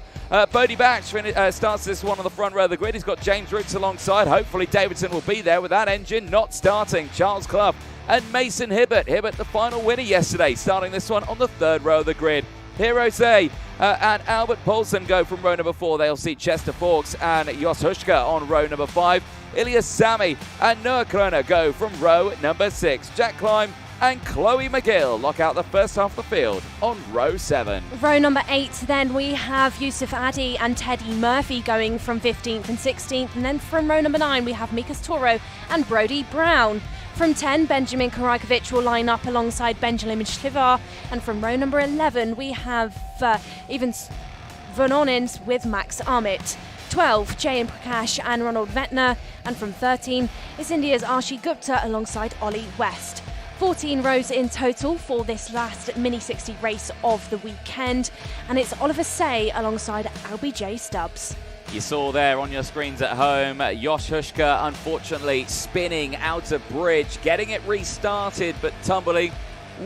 Bodie Batch starts this one on the front row of the grid. He's got James Roots alongside. Hopefully Davidson will be there with that engine not starting. Charles Clough and Mason Hibbert. Hibbert, the final winner yesterday, starting this one on the third row of the grid. Hirose and Albert Paulson go from row number 4. They'll see Chester Fawkes and Jos Hushka on row number 5. Ilias Sami and Noah Kroner go from row number 6. Jack Climb and Chloe McGill lock out the first half of the field on row 7. Row number 8, then we have Yusuf Addy and Teddy Murphy going from 15th and 16th. And then from row number 9, we have Mikas Toro and Brodie Brown. From 10, Benjamin Karajkovic will line up alongside Benjamin Shlivar. And from row number 11, we have Evans Van Onens with Max Armit. 12, Jayan Prakash and Ronald Vetner. And from 13 is India's Arshi Gupta alongside Ollie West. 14 rows in total for this last Mini 60 race of the weekend. And it's Oliver Say alongside LBJ Stubbs. You saw there on your screens at home, Jos Hushka unfortunately spinning out of bridge, getting it restarted, but tumbling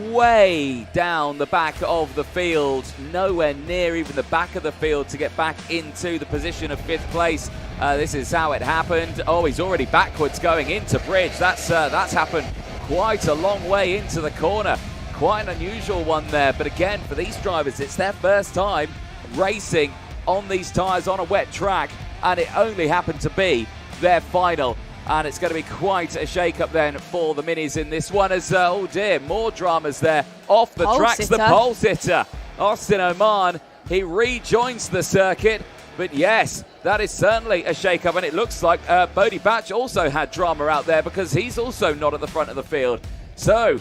way down the back of the field, nowhere near even the back of the field to get back into the position of 5th place. This is how it happened. Oh, he's already backwards going into bridge. That's happened quite a long way into the corner. Quite an unusual one there, but again, for these drivers, it's their first time racing on these tyres on a wet track, and it only happened to be their final. And it's going to be quite a shake-up then for the minis in this one as, oh dear, more dramas there. Off the tracks, the pole sitter. Austin Oman, he rejoins the circuit But yes, that is certainly a shake-up, and it looks like Bodie Batch also had drama out there because he's also not at the front of the field. So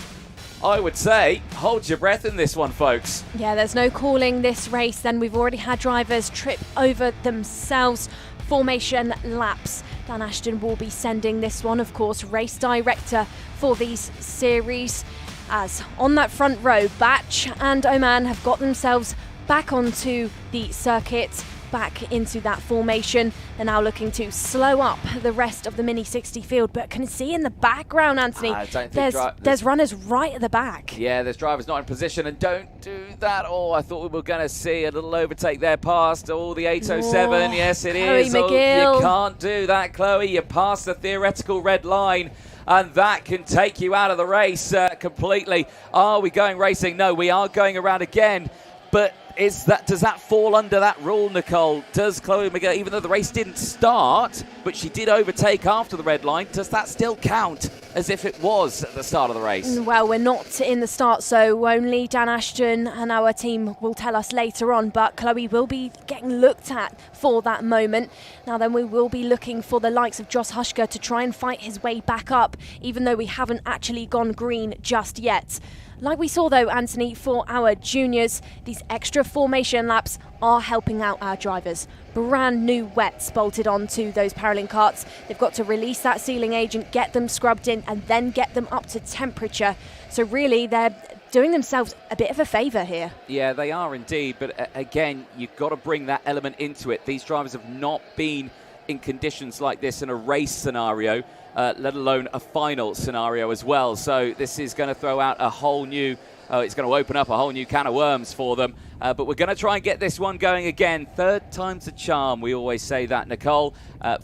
I would say hold your breath in this one, folks. Yeah, there's no calling this race. Then we've already had drivers trip over themselves. Formation laps. Dan Ashton will be sending this one, of course, race director for these series. As on that front row, Batch and Oman have got themselves back onto the circuit, back into that formation. They're now looking to slow up the rest of the Mini 60 field, but can see in the background, Anthony, there's runners right at the back. Yeah, there's drivers not in position, and don't do that. Oh, I thought we were going to see a little overtake there past the 807. Yes, it Chloe is. McGill. Oh, you can't do that, Chloe. You passed the theoretical red line, and that can take you out of the race completely. Are we going racing? No, we are going around again, but does that fall under that rule, Nicole? Does Chloe McGill, even though the race didn't start, but she did overtake after the red line, does that still count as if it was at the start of the race? Well, we're not in the start, so only Dan Ashton and our team will tell us later on, but Chloe will be getting looked at for that moment. Now then, we will be looking for the likes of Joss Hushka to try and fight his way back up, even though we haven't actually gone green just yet. Like we saw though, Anthony, for our juniors, these extra formation laps are helping out our drivers. Brand new wets bolted onto those Paralympic karts. They've got to release that sealing agent, get them scrubbed in, and then get them up to temperature. So really, they're doing themselves a bit of a favour here. Yeah, they are indeed. But again, you've got to bring that element into it. These drivers have not been in conditions like this in a race scenario, let alone a final scenario as well. So this is going to throw out a whole new, it's going to open up a whole new can of worms for them. But we're going to try and get this one going again. Third time's a charm. We always say that, Nicole,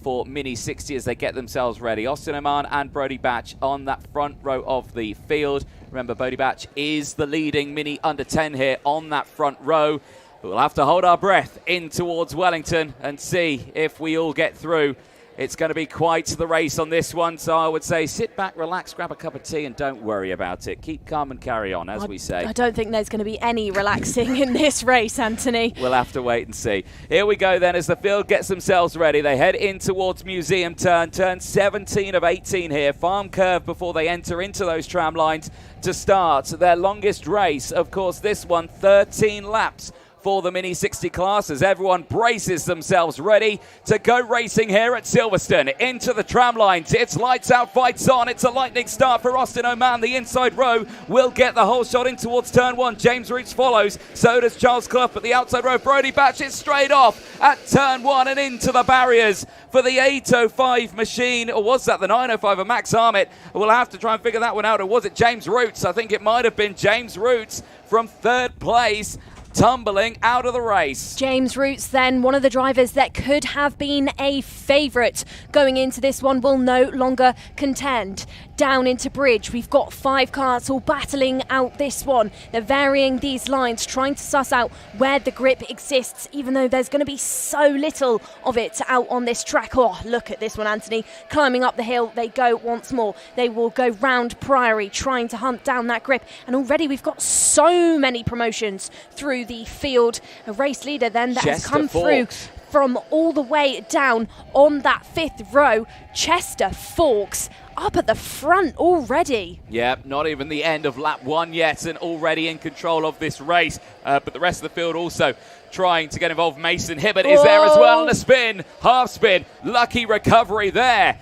for Mini 60 as they get themselves ready. Austin Oman and Bodie Batch on that front row of the field. Remember, Bodie Batch is the leading Mini under 10 here on that front row. We'll have to hold our breath in towards Wellington and see if we all get through. It's going to be quite the race on this one, so I would say sit back, relax, grab a cup of tea, and don't worry about it. Keep calm and carry on, as we say. I don't think there's going to be any relaxing in this race, Anthony. We'll have to wait and see. Here we go then as the field gets themselves ready. They head in towards Museum Turn 17 of 18 here. Farm curve before they enter into those tram lines to start their longest race. Of course, this one, 13 laps for the Mini 60 classes. Everyone braces themselves ready to go racing here at Silverstone. Into the tram lines. It's lights out, fights on. It's a lightning start for Austin Oman. The inside row will get the whole shot in towards turn one. James Roots follows. So does Charles Clough at the outside row. Bodie Batch is straight off at turn one and into the barriers for the 805 machine. Or was that the 905 of Max Armit? We'll have to try and figure that one out. Or was it James Roots? I think it might have been James Roots from third place, tumbling out of the race. James Roots then, one of the drivers that could have been a favourite going into this one, will no longer contend. Down into bridge, we've got 5 karts all battling out this one. They're varying these lines, trying to suss out where the grip exists, even though there's going to be so little of it out on this track. Oh, look at this one, Anthony. Climbing up the hill, they go once more. They will go round Priory, trying to hunt down that grip. And already we've got so many promotions through the field. A race leader then that has come through from all the way down on that 5th row. Chester Fawkes up at the front already. Yeah, not even the end of lap 1 yet and already in control of this race. But the rest of the field also trying to get involved. Mason Hibbert is there as well on a spin, half spin. Lucky recovery there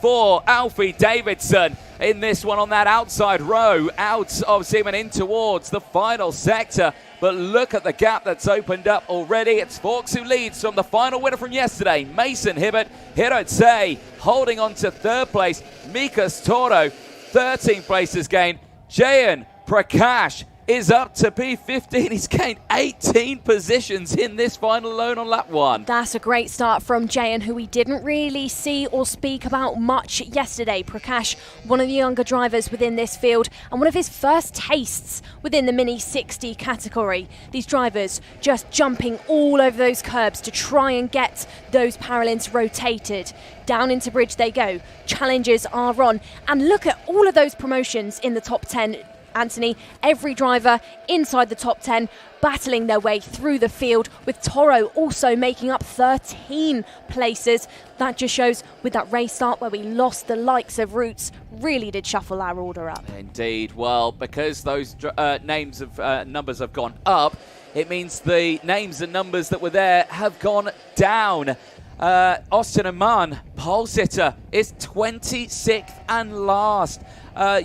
for Alfie Davidson in this one on that outside row, out of Seaman in towards the final sector. But look at the gap that's opened up already. It's Fawkes who leads from the final winner from yesterday, Mason Hibbert. Hirotse holding on to third place. Mikas Toro, 13 places gained. Jayan Prakash is up to P15. He's gained 18 positions in this final alone on lap 1. That's a great start from Jayan, who we didn't really see or speak about much yesterday. Prakash, one of the younger drivers within this field and one of his first tastes within the Mini 60 category. These drivers just jumping all over those curbs to try and get those Paralympics rotated. Down into bridge they go. Challenges are on. And look at all of those promotions in the top 10. Anthony, every driver inside the top 10 battling their way through the field, with Toro also making up 13 places. That just shows with that race start where we lost the likes of Roots, really did shuffle our order up. Indeed. Well, because those numbers have gone up, it means the names and numbers that were there have gone down. Austin Aman, pole sitter, is 26th and last.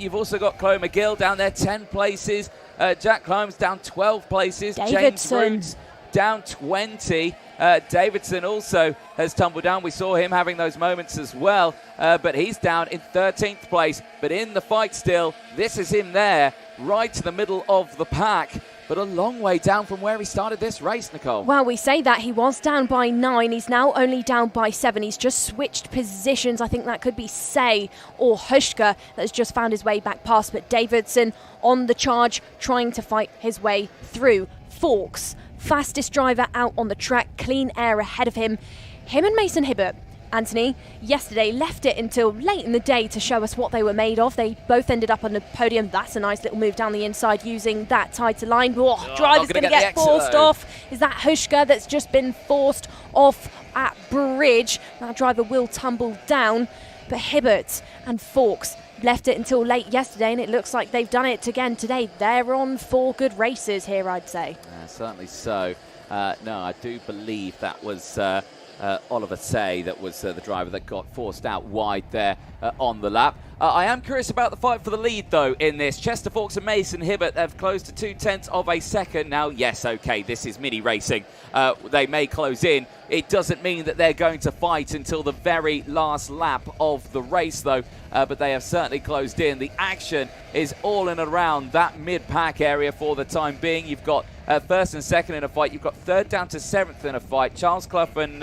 You've also got Chloe McGill down there, 10 places. Jack Climbs down 12 places. James Roots down 20. Davidson also has tumbled down. We saw him having those moments as well, but he's down in 13th place. But in the fight still, this is him there, right to the middle of the pack, but a long way down from where he started this race, Nicole. Well, we say that he was down by 9. He's now only down by 7. He's just switched positions. I think that could be Say or Hushka that's just found his way back past. But Davidson on the charge, trying to fight his way through. Forks, fastest driver out on the track, clean air ahead of him. Him and Mason Hibbert, Anthony, yesterday left it until late in the day to show us what they were made of. They both ended up on the podium. That's a nice little move down the inside using that tighter line. Oh, driver's going to get forced off. Is that Hushka that's just been forced off at bridge? That driver will tumble down. But Hibbert and Forks left it until late yesterday, and it looks like they've done it again today. They're on 4 good races here, I'd say. Certainly so. No, I do believe that was Oliver Say that was the driver that got forced out wide there on the lap. I am curious about the fight for the lead, though, in this. Chester Forks and Mason Hibbert have closed to 0.2 of a second. Now, yes, okay, this is mini racing. They may close in. It doesn't mean that they're going to fight until the very last lap of the race, though, but they have certainly closed in. The action is all in and around that mid-pack area for the time being. You've got first and second in a fight. You've got third down to 7th in a fight. Charles Clough and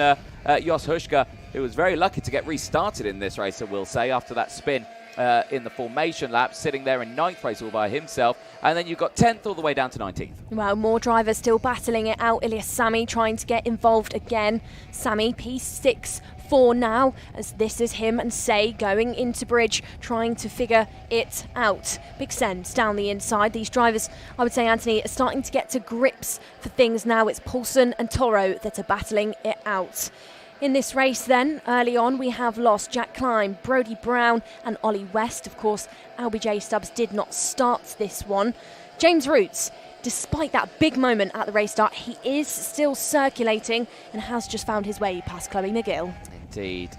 Jos Hushka, who was very lucky to get restarted in this race, I will say, after that spin in the formation lap, sitting there in 9th place all by himself. And then you've got 10th all the way down to 19th. Well, more drivers still battling it out. Ilyas Sami trying to get involved again. Sami, P6 for now, as this is him and Say going into bridge, trying to figure it out. Big sends down the inside. These drivers, I would say, Anthony, are starting to get to grips for things now. It's Poulsen and Toro that are battling it out. In this race then, early on, we have lost Jack Climb, Brodie Brown and Ollie West. Of course, LBJ Stubbs did not start this one. James Roots, despite that big moment at the race start, he is still circulating and has just found his way past Chloe McGill. Indeed.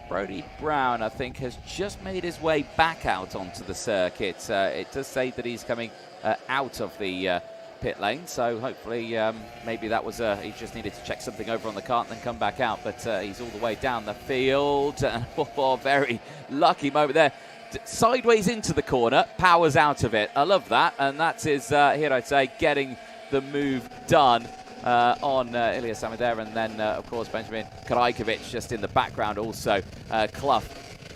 Brodie Brown, I think, has just made his way back out onto the circuit. It does say that he's coming out of the pit lane, so hopefully maybe that was he just needed to check something over on the cart and then come back out, but he's all the way down the field. Very lucky moment there. Sideways into the corner, powers out of it. I love that, and that is here I'd say getting the move done on Ilyas Sami there, and then of course Benjamin Karajkovic just in the background also. Clough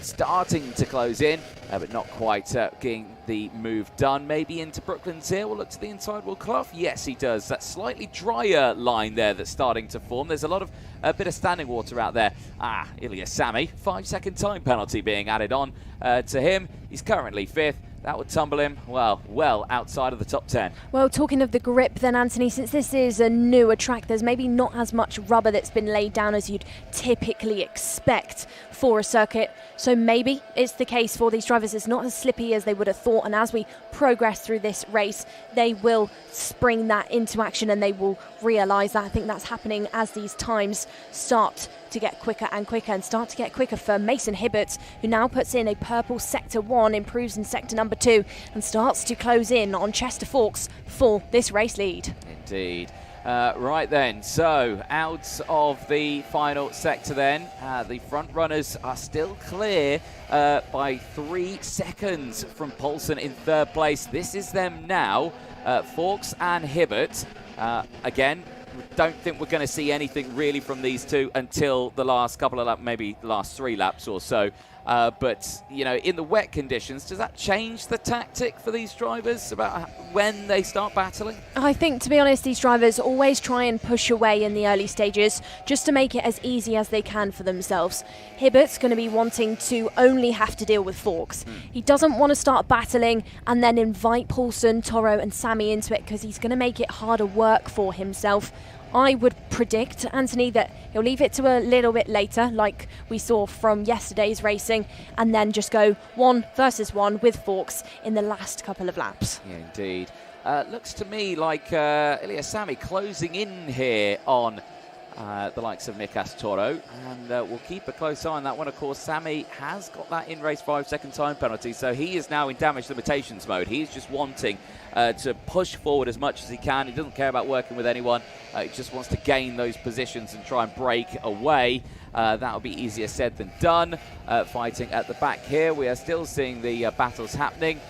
starting to close in, but not quite getting the move done. Maybe into Brooklands here. We'll look to the inside. Will Clough? Yes, he does. That slightly drier line there that's starting to form. There's a lot of bit of standing water out there. Ilyas Sami, 5-second time penalty being added on to him. He's currently 5th. That would tumble him, well outside of the top 10. Well, talking of the grip then, Anthony, since this is a newer track, there's maybe not as much rubber that's been laid down as you'd typically expect for a circuit. So maybe it's the case for these drivers. It's not as slippy as they would have thought. And as we progress through this race, they will spring that into action and they will realise that. I think that's happening as these times start to get quicker and quicker, and start to get quicker for Mason Hibbert, who now puts in a purple sector 1, improves in sector number 2, and starts to close in on Chester Forks for this race lead. Indeed. Right then, so out of the final sector then, the front runners are still clear by 3 seconds from Poulsen in 3rd place. This is them now, Forks and Hibbert. Again, Don't think we're going to see anything really from these two until the last couple of laps, maybe the last 3 laps or so. But, you know, in the wet conditions, does that change the tactic for these drivers about when they start battling? I think, to be honest, these drivers always try and push away in the early stages just to make it as easy as they can for themselves. Hibbert's going to be wanting to only have to deal with forks. He doesn't want to start battling and then invite Paulson, Toro and Sammy into it because he's going to make it harder work for himself. I would predict, Anthony, that he'll leave it to a little bit later, like we saw from yesterday's racing, and then just go 1 versus 1 with forks in the last couple of laps. Yeah, indeed. Looks to me like Ilya Sammy closing in here on the likes of Nick Astoro, and we'll keep a close eye on that one. Of course, Sammy has got that in-race 5-second time penalty, so he is now in damage limitations mode. He's just wanting to push forward as much as he can. He doesn't care about working with anyone. He just wants to gain those positions and try and break away. That'll be easier said than done. Fighting at the back here, we are still seeing the battles happening.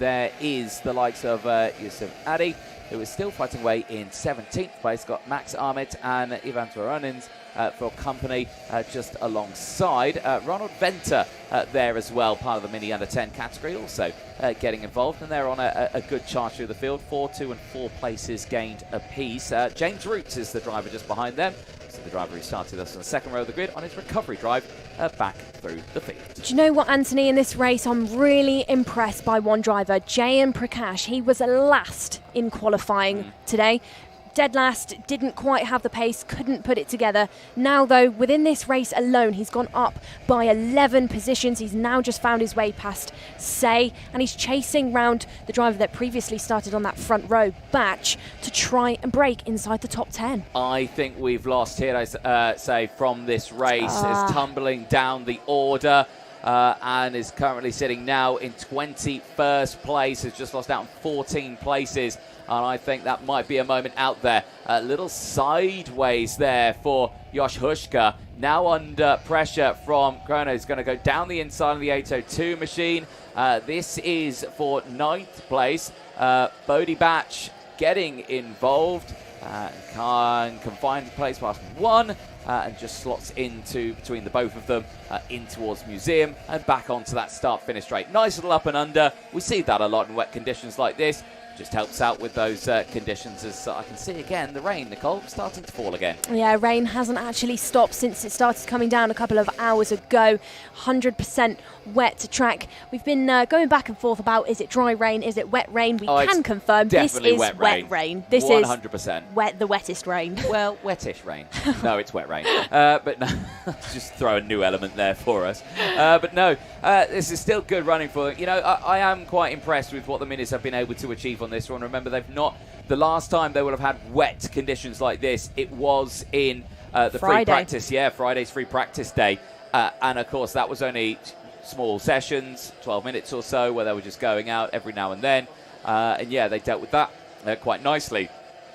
There is the likes of Yusuf Adi, who is still fighting away in 17th place. Got Max Armit and Ivan Tvoronins for company just alongside. Ronald Venter there as well, part of the mini under 10 category, also getting involved, and they're on a good charge through the field. 4, 2 and 4 places gained apiece. James Roots is the driver just behind them. So the driver who started us on the second row of the grid on his recovery drive back through the field. Do you know what, Anthony, in this race I'm really impressed by one driver, Jayan Prakash. He was last in qualifying today. Dead last, didn't quite have the pace, couldn't put it together. Now though, within this race alone, he's gone up by 11 positions. He's now just found his way past Say, and he's chasing round the driver that previously started on that front row, Batch, to try and break inside the top 10. I think we've lost here, I say, from this race. Is tumbling down the order. And is currently sitting now in 21st place, has just lost out on 14 places, and I think that might be a moment out there. A little sideways there for Josh Hushka, now under pressure from Chrono. He's going to go down the inside of the 802 machine. This is for 9th place. Bodie Batch getting involved. Can find place past 1 and just slots into between the both of them in towards Museum and back onto that start-finish straight. Nice little up and under. We see that a lot in wet conditions like this. Just helps out with those conditions, as I can see again, the rain, Nicole, starting to fall again. Yeah, rain hasn't actually stopped since it started coming down a couple of hours ago. 100% wet track. We've been going back and forth about, is it dry rain, is it wet rain? We can confirm this is wet rain. This 100%. Is the wettest rain. Well, wettish rain. No, it's wet rain. But no, just throw a new element there for us. But no, this is still good running for them. You know, I am quite impressed with what the Minis have been able to achieve on this one. Remember, they've not, the last time they would have had wet conditions like this, it was in the free practice. Yeah, Friday's free practice day. And of course, that was only small sessions, 12 minutes or so, where they were just going out every now and then. And yeah, they dealt with that quite nicely.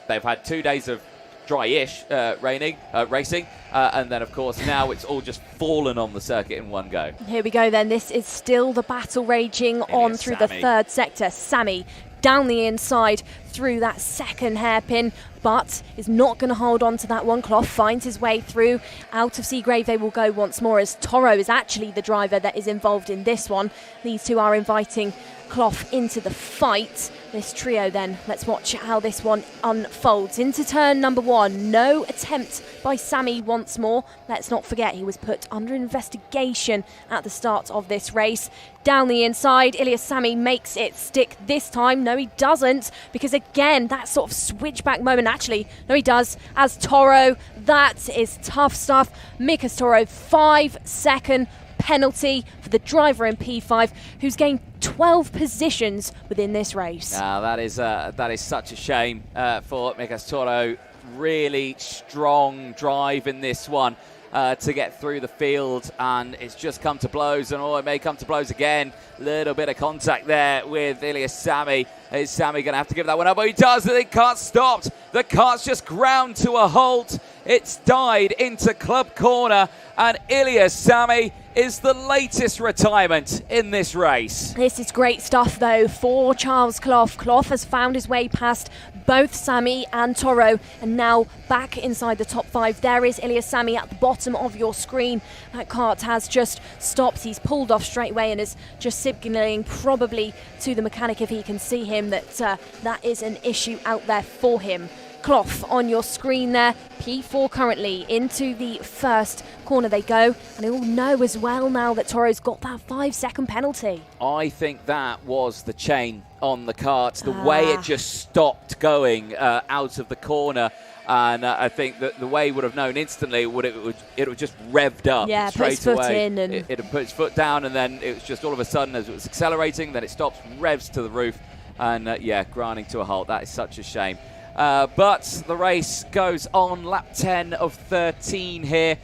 They've had 2 days of dry-ish racing, and then of course now it's all just fallen on the circuit in one go. Here we go then. This is still the battle raging on through the third sector. Sammy down the inside through that second hairpin, but is not going to hold on to that one. Clough finds his way through. Out of Seagrave they will go once more, as Toro is actually the driver that is involved in this one. These two are inviting Clough into the fight. This trio then, let's watch how this one unfolds. Into turn number 1, no attempt by Sammy once more. Let's not forget he was put under investigation at the start of this race. Down the inside, Ilya Sammy makes it stick this time. No, he doesn't, because again, that sort of switchback moment, actually, no he does, as Toro. That is tough stuff. Mikas Toro, 5-second penalty for the driver in P5, who's gained 12 positions within this race. That is such a shame for Mikas Toro. Really strong drive in this one to get through the field, and it's just come to blows, and it may come to blows again. Little bit of contact there with Ilya Sammy. Is Sammy going to have to give that one up? But he does. The kart stopped. The kart's just ground to a halt. It's died into club corner, and Ilya Sammy is the latest retirement in this race. This is great stuff, though, for Charles Clough. Clough has found his way past both Sammy and Toro are now back inside the top 5. There is Ilyas Sammy at the bottom of your screen. That kart has just stopped. He's pulled off straight away and is just signalling probably to the mechanic, if he can see him, that that is an issue out there for him. Cloth on your screen there. P4 currently into the first corner they go, and they all know as well now that Toro's got that 5-second penalty. I think that was the chain on the kart, the way it just stopped going out of the corner. And I think that the way he would have known instantly it would just revved up straight away. Foot in and it had put its foot down, and then it was just all of a sudden, as it was accelerating, then it stops, revs to the roof, and grinding to a halt. That is such a shame. But the race goes on, lap 10 of 13 here.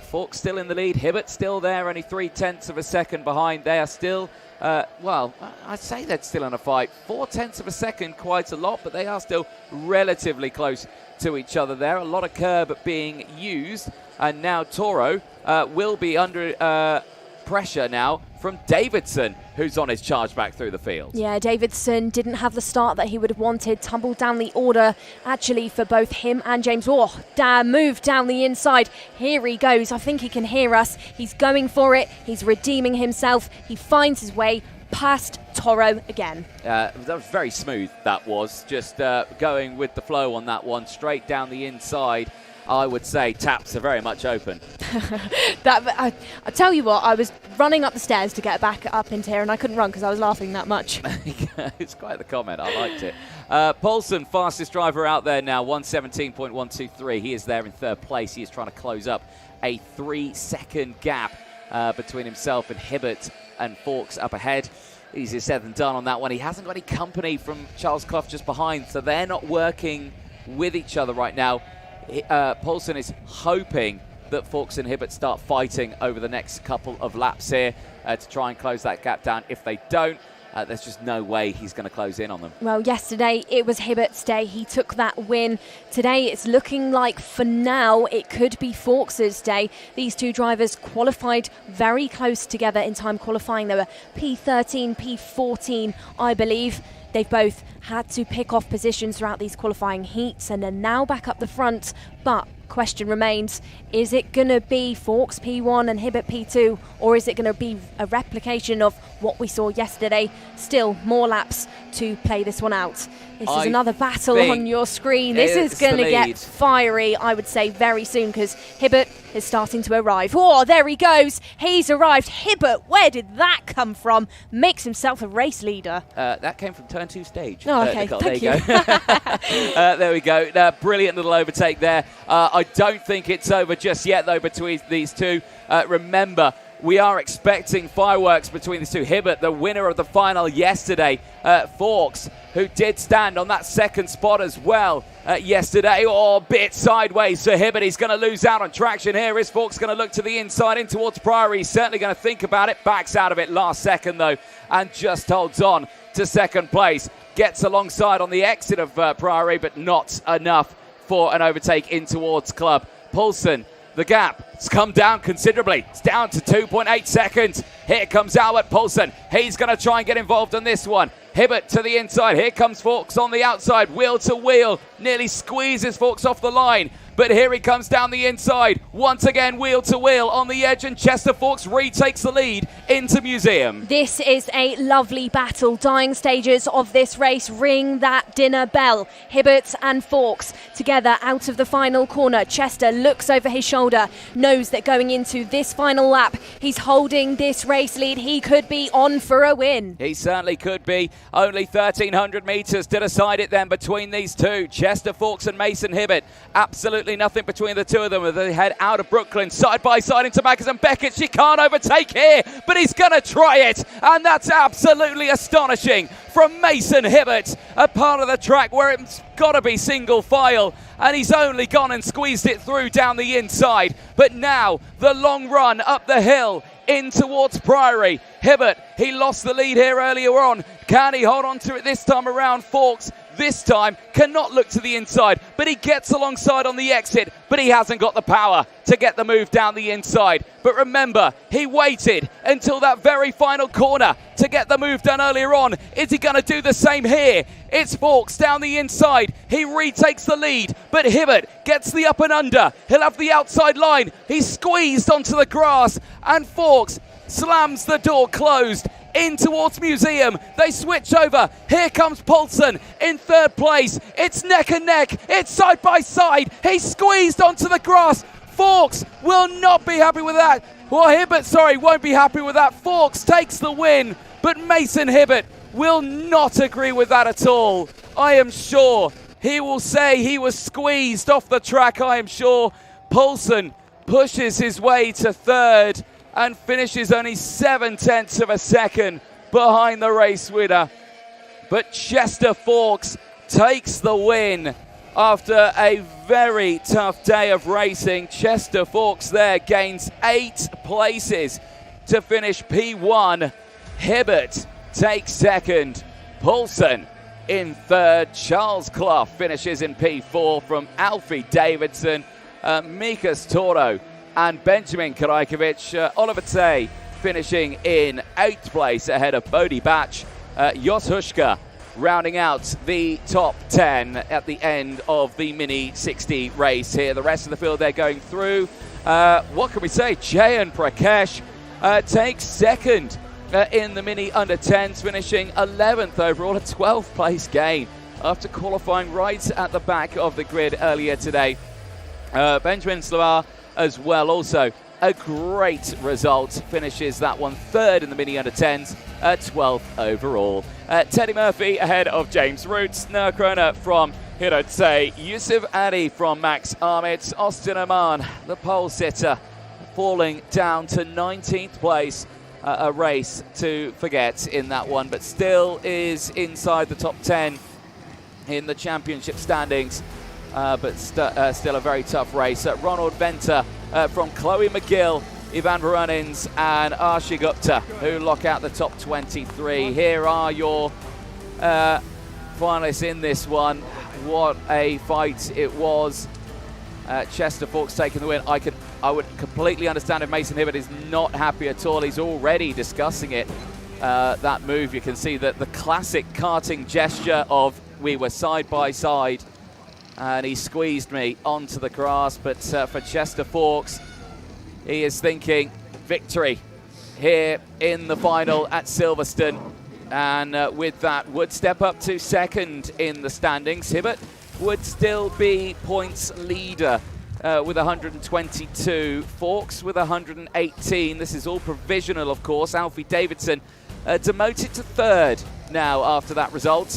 Fawkes still in the lead, Hibbert still there, only 0.3 of a second behind. They are still, I'd say they're still in a fight. 0.4 of a second, quite a lot, but they are still relatively close to each other there. A lot of curb being used, and now Toro will be under pressure now from Davidson, who's on his charge back through the field. Yeah, Davidson didn't have the start that he would have wanted. Tumbled down the order, actually, for both him and James. Oh, move down the inside. Here he goes. I think he can hear us. He's going for it. He's redeeming himself. He finds his way past Toro again. That was very smooth, that was. Just going with the flow on that one, straight down the inside. I would say taps are very much open. I tell you what, I was running up the stairs to get back up into here, and I couldn't run because I was laughing that much. It's quite the comment. I liked it. Paulson, fastest driver out there now, 1:17.123. He is there in third place. He is trying to close up a 3-second gap between himself and Hibbert, and Fawkes up ahead. Easier said than done on that one. He hasn't got any company from Charles Clough just behind, so they're not working with each other right now. Paulson is hoping that Fawkes and Hibbert start fighting over the next couple of laps here to try and close that gap down. If they don't, there's just no way he's going to close in on them. Well, yesterday it was Hibbert's day. He took that win. Today it's looking like, for now, it could be Fawkes' day. These two drivers qualified very close together in time qualifying. They were P13, P14, I believe. They've both had to pick off positions throughout these qualifying heats and are now back up the front. But question remains, is it going to be Fawkes P1 and Hibbert P2, or is it going to be a replication of what we saw yesterday? Still more laps to play this one out. This is another battle on your screen. This is going to get fiery, I would say, very soon, because Hibbert is starting to arrive. Oh, there he goes. He's arrived. Hibbert, where did that come from? Makes himself a race leader. That came from turn 2 stage. Oh, okay. Nicole, Thank there you go. There we go. Brilliant little overtake there. I don't think it's over just yet, though, between these two. Remember, we are expecting fireworks between these two. Hibbert, the winner of the final yesterday. Fawkes, who did stand on that second spot as well yesterday. Oh, bit sideways for Hibbert. He's going to lose out on traction here. Is Fawkes going to look to the inside in towards Priory? He's certainly going to think about it. Backs out of it last second, though, and just holds on to second place. Gets alongside on the exit of Priory, but not enough for an overtake in towards Club. Paulson, the gap has come down considerably. It's down to 2.8 seconds. Here comes Albert Paulson. He's going to try and get involved on this one. Hibbert to the inside. Here comes Fawkes on the outside. Wheel to wheel. Nearly squeezes Fawkes off the line. But here he comes down the inside. Once again, wheel to wheel on the edge, and Chester Fawkes retakes the lead into Museum. This is a lovely battle. Dying stages of this race. Ring that dinner bell. Hibbert and Fawkes together out of the final corner. Chester looks over his shoulder, knows that going into this final lap, he's holding this race lead. He could be on for a win. He certainly could be. Only 1,300 metres to decide it then between these two. Chester Fawkes and Mason Hibbert. Absolutely nothing between the two of them as they head out of Brooklyn, side by side into Magazine Beckett. She can't overtake here, but he's going to try it, and that's absolutely astonishing from Mason Hibbert, a part of the track where it's got to be single file, and he's only gone and squeezed it through down the inside. But now the long run up the hill in towards Priory. Hibbert, he lost the lead here earlier on. Can he hold on to it this time around? Fawkes This time cannot look to the inside, but he gets alongside on the exit, but he hasn't got the power to get the move down the inside. But remember, he waited until that very final corner to get the move done earlier on. Is he going to do the same here? It's Fawkes down the inside. He retakes the lead, but Hibbert gets the up and under. He'll have the outside line. He's squeezed onto the grass, and Fawkes slams the door closed in towards Museum. They switch over. Here comes Poulsen in third place. It's neck and neck. It's side by side. He's squeezed onto the grass. Fawkes will not be happy with that. Well, Hibbert, won't be happy with that. Fawkes takes the win, but Mason Hibbert will not agree with that at all. I am sure he will say he was squeezed off the track, I am sure. Poulsen pushes his way to third and finishes only 0.7 of a second behind the race winner. But Chester Fawkes takes the win after a very tough day of racing. Chester Fawkes there gains 8 places to finish P1. Hibbert takes second. Poulsen in third. Charles Clough finishes in P4 from Alfie Davidson. Mikas Toro and Benjamin Karajkovic. Oliver Tay finishing in 8th place ahead of Bodie Batch. Jos Huška rounding out the top 10 at the end of the Mini 60 race here. The rest of the field they're going through. What can we say? Jayan Prakash takes second in the Mini under 10s, finishing 11th overall, a 12th place gain after qualifying right at the back of the grid earlier today. Benjamin Slavar as well, also a great result, finishes that one third in the Mini under 10s, 12th overall. Teddy Murphy ahead of James Roots, Noah Kroner from Hirotse, Yusuf Ali from Max Armitz, Austin Oman, the pole sitter, falling down to 19th place. A race to forget in that one, but still is inside the top 10 in the championship standings. But still a very tough race. Ronald Venter from Chloe McGill, Ivan Varanins and Arshi Gupta, who lock out the top 23. Here are your finalists in this one. What a fight it was. Chester Fawkes taking the win. I would completely understand if Mason Hibbert is not happy at all. He's already discussing it. That move, you can see that the classic karting gesture of we were side by side and he squeezed me onto the grass. But for Chester Fawkes, he is thinking victory here in the final at Silverstone, and with that would step up to second in the standings. Hibbert would still be points leader with 122. Fawkes with 118. This is all provisional, of course. Alfie Davidson demoted to third now after that result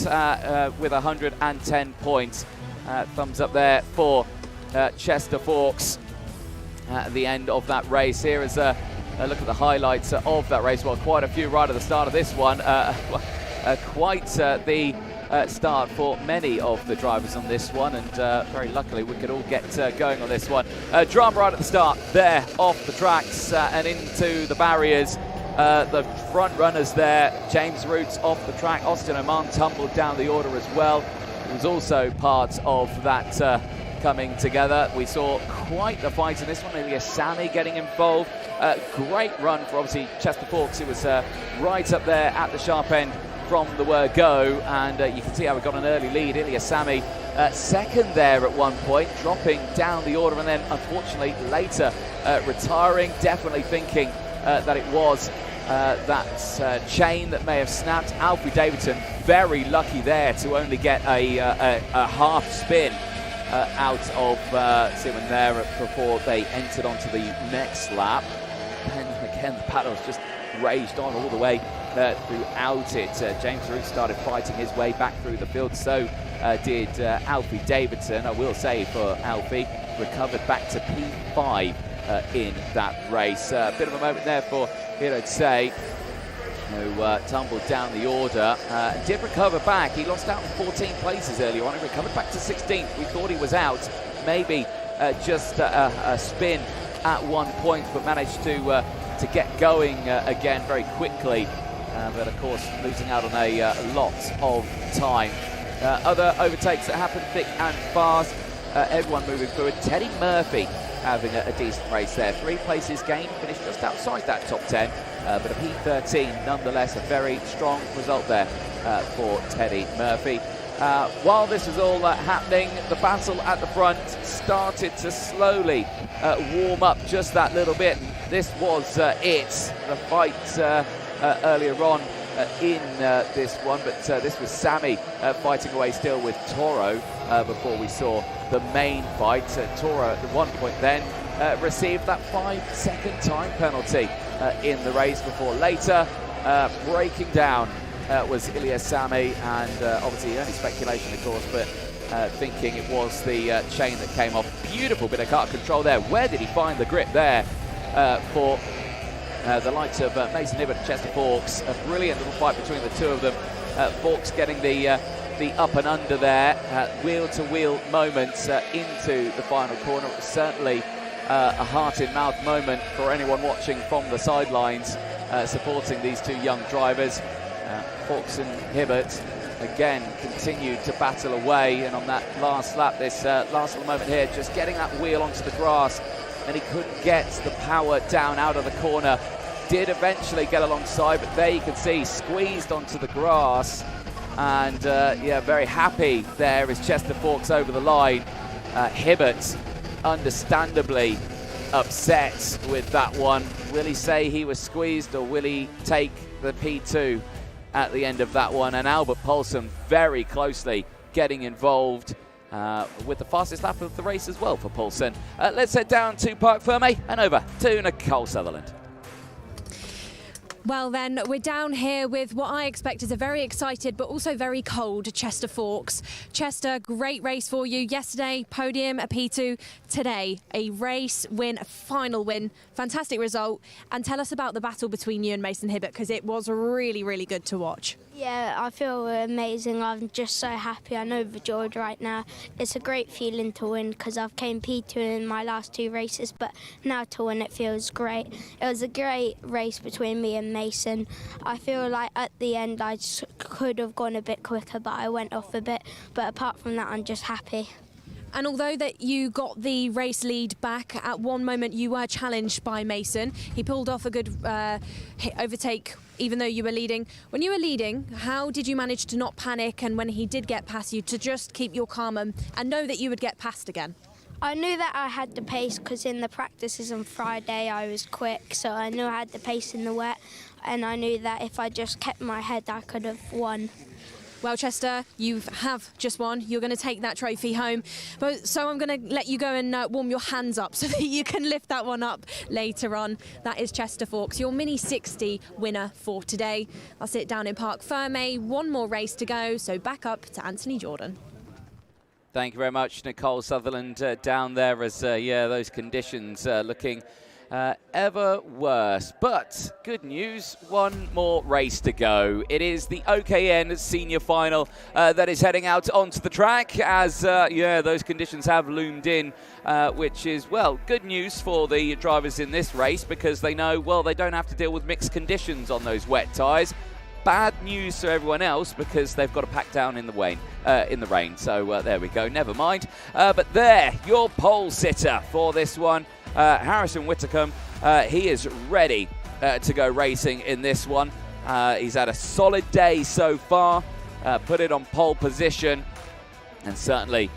with 110 points. Thumbs up there for Chester Fawkes at the end of that race. Here is a look at the highlights of that race. Well, quite a few right at the start of this one. Quite the start for many of the drivers on this one, and very luckily we could all get going on this one. Drama right at the start there, off the tracks and into the barriers. The front runners there, James Roots off the track, Austin Oman tumbled down the order as well. It was also part of that coming together. We saw quite the fight in this one. Ilya Sami getting involved. Great run for obviously Chester Fawkes, who was right up there at the sharp end from the word go, and you can see how we got an early lead. Ilya Sami second there at one point, dropping down the order, and then unfortunately later retiring, definitely thinking that it was that chain that may have snapped. Alfie Davidson very lucky there to only get a half spin out of Simon there before they entered onto the next lap. And again, the battle's just raged on all the way throughout it. James Roots started fighting his way back through the field, so did Alfie Davidson. I will say for Alfie, recovered back to P5 in that race. A bit of a moment there for Hirotse, who tumbled down the order, did recover back. He lost out on 14 places earlier on and recovered back to 16th. We thought he was out, maybe just a spin at one point, but managed to get going again very quickly. But of course, losing out on a lot of time Other overtakes that happened thick and fast. Everyone moving forward. Teddy Murphy having a decent race there. 3 places gained, finished just outside that top 10, but a P13 nonetheless. A very strong result there for Teddy Murphy. While this was all happening, the battle at the front started to slowly warm up just that little bit. This was the fight earlier on in this one, but this was Sammy fighting away still with Toro before we saw the main fight. Toro at one point then received that 5-second time penalty in the race before later breaking down was Ilya Sami, and obviously only speculation of course, but thinking it was the chain that came off. Beautiful bit of kart control there. Where did he find the grip there for the likes of Mason Hibbert and Chester Fawkes? A brilliant little fight between the two of them. Fawkes getting the up and under there, wheel-to-wheel moments into the final corner. It was certainly a heart-in-mouth moment for anyone watching from the sidelines, supporting these two young drivers. Fawkes and Hibbert again continued to battle away, and on that last lap, this last little moment here, just getting that wheel onto the grass, and he couldn't get the power down out of the corner. Did eventually get alongside, but there you can see squeezed onto the grass, and yeah, very happy there is Chester Fawkes over the line. Hibbert understandably upset with that one. Will he say he was squeezed, or will he take the P2 at the end of that one? And Albert Poulsen very closely getting involved with the fastest lap of the race as well for Poulsen. Let's head down to Parc Ferme and over to Nicole Sutherland. Well then, we're down here with what I expect is a very excited but also very cold Chester Fawkes. Chester, great race for you. Yesterday, podium, a P2. Today, a race win, a final win. Fantastic result. And tell us about the battle between you and Mason Hibbert, because it was really, really good to watch. Yeah, I feel amazing. I'm just so happy. I'm overjoyed right now. It's a great feeling to win, because I've came P2 in my last 2 races, but now to win it feels great. It was a great race between me and Mason. I feel like at the end I just could have gone a bit quicker, but I went off a bit. But apart from that, I'm just happy. And although that you got the race lead back, at one moment you were challenged by Mason. He pulled off a good overtake even though you were leading. When you were leading, how did you manage to not panic, and when he did get past you, to just keep your calm and know that you would get past again? I knew that I had the pace, because in the practices on Friday I was quick, so I knew I had the pace in the wet, and I knew that if I just kept my head I could have won. Well, Chester, you have just won. You're going to take that trophy home. So I'm going to let you go and warm your hands up so that you can lift that one up later on. That is Chester Fawkes, your Mini 60 winner for today. That's it down in Parc Ferme. One more race to go, so back up to Anthony Jordan. Thank you very much, Nicole Sutherland, down there as, yeah, those conditions looking ever worse. But good news, one more race to go. It is the OKN senior final that is heading out onto the track as, yeah, those conditions have loomed in, which is, well, good news for the drivers in this race, because they know, well, they don't have to deal with mixed conditions on those wet tyres. Bad news to everyone else, because they've got to pack down in the rain. So there we go, never mind. But there, your pole sitter for this one, Harrison Whitcomb. He is ready to go racing in this one. He's had a solid day so far, put it on pole position, and certainly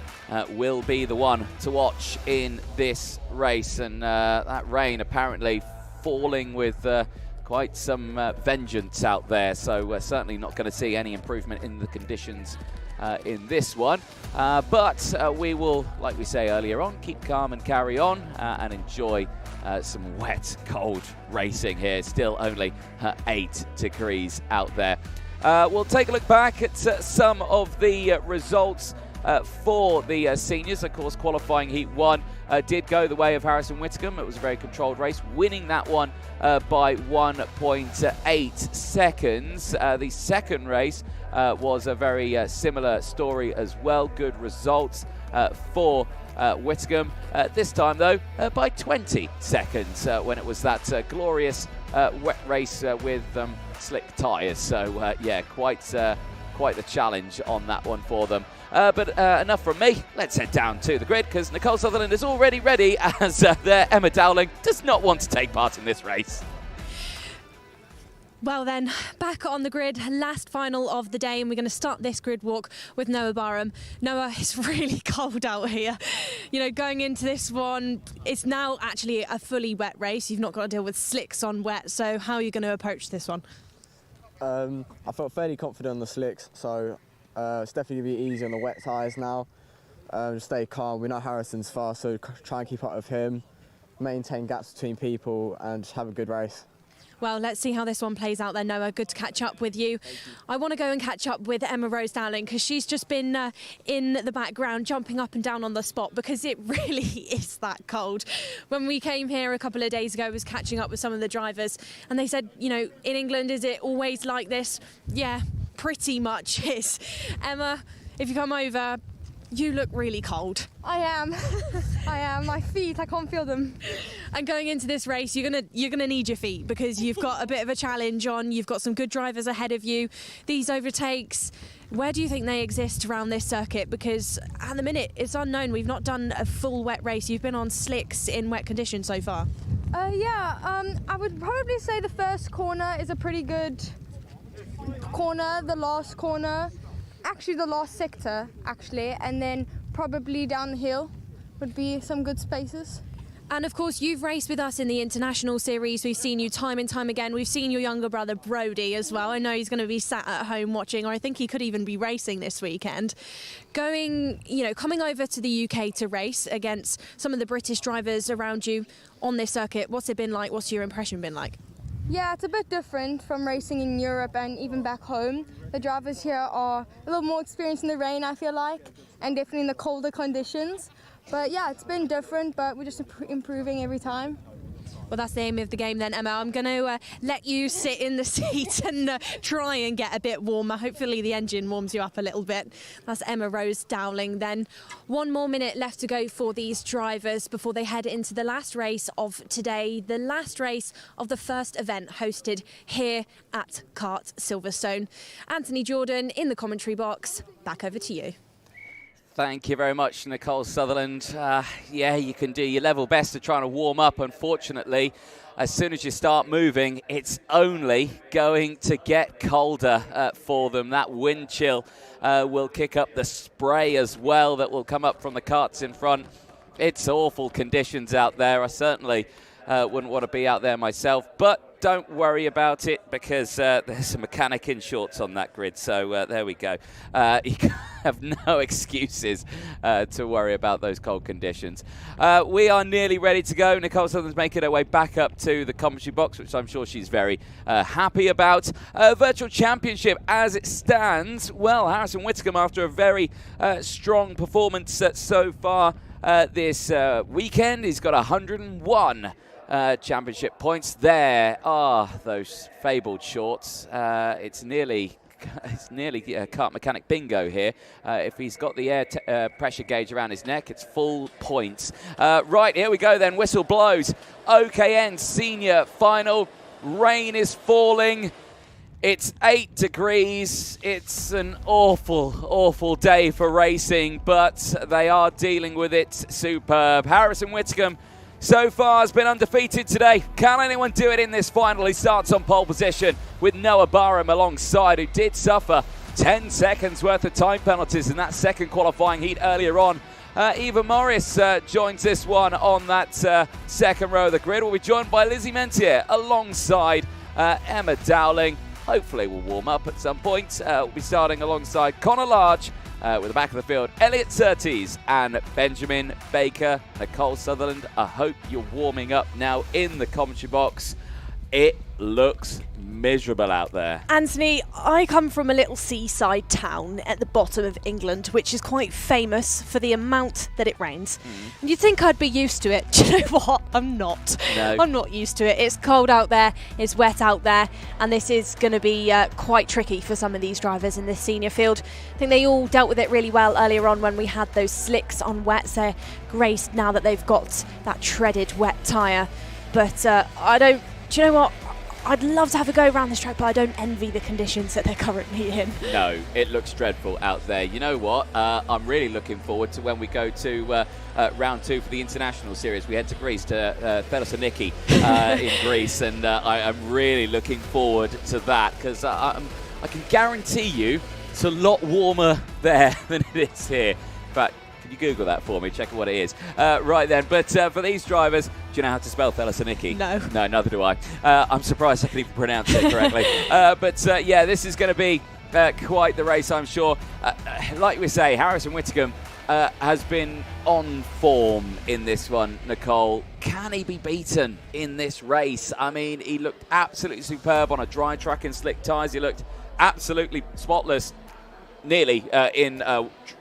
will be the one to watch in this race. And that rain apparently falling with quite some vengeance out there, so we're certainly not going to see any improvement in the conditions in this one. But we will, like we say earlier on, keep calm and carry on and enjoy some wet, cold racing here. Still only 8 degrees out there. We'll take a look back at some of the results for the seniors. Of course, qualifying Heat 1 did go the way of Harrison Whitcomb. It was a very controlled race, winning that one by 1.8 seconds. The second race was a very similar story as well. Good results for Whitcomb. This time, though, by 20 seconds when it was that glorious wet race with slick tyres. So, yeah, quite quite the challenge on that one for them. But enough from me. Let's head down to the grid because Nicole Sutherland is already ready as their Emma Dowling does not want to take part in this race. Well then, back on the grid, last final of the day, and we're going to start this grid walk with Noah Barham. Noah, it's really cold out here. You know, going into this one, it's now actually a fully wet race. You've not got to deal with slicks on wet, so how are you going to approach this one? I felt fairly confident on the slicks, so it's definitely going to be easy on the wet tyres now. Just stay calm. We know Harrison's fast, so try and keep up with him, maintain gaps between people, and just have a good race. Well, let's see how this one plays out then, Noah. Good to catch up with you. I want to go and catch up with Emma Rose Dowling because she's just been in the background jumping up and down on the spot because it really is that cold. When we came here a couple of days ago, I was catching up with some of the drivers and they said, you know, in England, is it always like this? Yeah, pretty much is. Emma, if you come over, you look really cold. I am. I am. My feet, I can't feel them. And going into this race, you're gonna need your feet because you've got a bit of a challenge on. You've got some good drivers ahead of you. These overtakes, where do you think they exist around this circuit? Because at the minute, it's unknown. We've not done a full wet race. You've been on slicks in wet conditions so far. I would probably say the first corner is a pretty good corner. The last corner, actually the last sector, and then probably down the hill would be some good spaces. And of course, you've raced with us in the International Series. We've seen you time and time again. We've seen your younger brother, Brodie, as well. I know he's going to be sat at home watching, or I think he could even be racing this weekend. Coming over to the UK to race against some of the British drivers around you on this circuit, what's it been like? What's your impression been like? Yeah, it's a bit different from racing in Europe and even back home. The drivers here are a little more experienced in the rain, I feel like, and definitely in the colder conditions. But yeah, it's been different, but we're just improving every time. Well, that's the aim of the game then, Emma. I'm going to let you sit in the seat and try and get a bit warmer. Hopefully the engine warms you up a little bit. That's Emma Rose Dowling then. 1 more minute left to go for these drivers before they head into the last race of today, the last race of the first event hosted here at Kart Silverstone. Anthony Jordan in the commentary box. Back over to you. Thank you very much, Nicole Sutherland. Yeah, you can do your level best to try and warm up. Unfortunately, as soon as you start moving, it's only going to get colder for them. That wind chill will kick up the spray as well that will come up from the karts in front. It's awful conditions out there. I certainly wouldn't want to be out there myself, but don't worry about it because there's a mechanic in shorts on that grid, so there we go. You have no excuses to worry about those cold conditions. We are nearly ready to go. Nicole Sutherland's making her way back up to the commentary box, which I'm sure she's very happy about. Virtual Championship as it stands. Well, Harrison Whitcomb, after a very strong performance so far this weekend, he's got 101 championship points. There are those fabled shorts. It's nearly kart mechanic bingo here. If he's got the air pressure gauge around his neck, it's full points. Right, here we go then. Whistle blows. OKN senior final. Rain is falling. It's 8 degrees. It's an awful, awful day for racing, but they are dealing with it superb. Harrison Whitcomb so far has been undefeated today. Can anyone do it in this final? He starts on pole position with Noah Barham alongside, who did suffer 10 seconds worth of time penalties in that second qualifying heat earlier on. Eva Morris joins this one on that second row of the grid. We'll be joined by Lizzie Mentier alongside Emma Dowling. Hopefully we'll warm up at some point. We'll be starting alongside Connor Large with the back of the field, Elliot Surtees and Benjamin Baker. Nicole Sutherland, I hope you're warming up now in the commentary box. It looks miserable out there. Anthony, I come from a little seaside town at the bottom of England, which is quite famous for the amount that it rains. And you'd think I'd be used to it. Do you know what? I'm not. No. I'm not used to it. It's cold out there, it's wet out there, and this is going to be quite tricky for some of these drivers in this senior field. I think they all dealt with it really well earlier on when we had those slicks on wets. They're graced now that they've got that treaded wet tyre. But do you know what? I'd love to have a go around this track, but I don't envy the conditions that they're currently in. No, it looks dreadful out there. You know what? I'm really looking forward to when we go to round 2 for the international series. We head to Greece, to Thessaloniki in Greece, and I'm really looking forward to that, because I can guarantee you it's a lot warmer there than it is here. In fact, can you Google that for me? Check what it is. Right then, but for these drivers, do you know how to spell Thessaloniki? No. No, neither do I. I'm surprised I can even pronounce it correctly. But yeah, this is going to be quite the race, I'm sure. Like we say, Harrison Whittingham has been on form in this one, Nicole. Can he be beaten in this race? I mean, he looked absolutely superb on a dry track in slick tyres. He looked absolutely spotless nearly in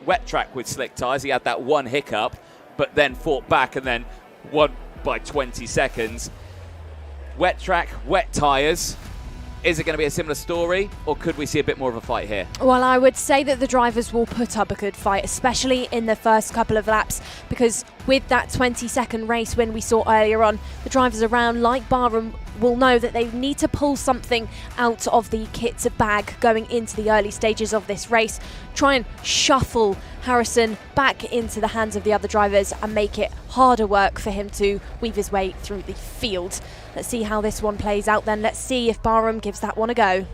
wet track with slick tyres. He had that one hiccup, but then fought back and then won by 20 seconds. Wet track, wet tyres. Is it going to be a similar story, or could we see a bit more of a fight here? Well, I would say that the drivers will put up a good fight, especially in the first couple of laps, because with that 20-second race win we saw earlier on, the drivers around, like Barham, will know that they need to pull something out of the kit's bag going into the early stages of this race, try and shuffle Harrison back into the hands of the other drivers and make it harder work for him to weave his way through the field. Let's see how this one plays out then. Let's see if Barham gives that one a go.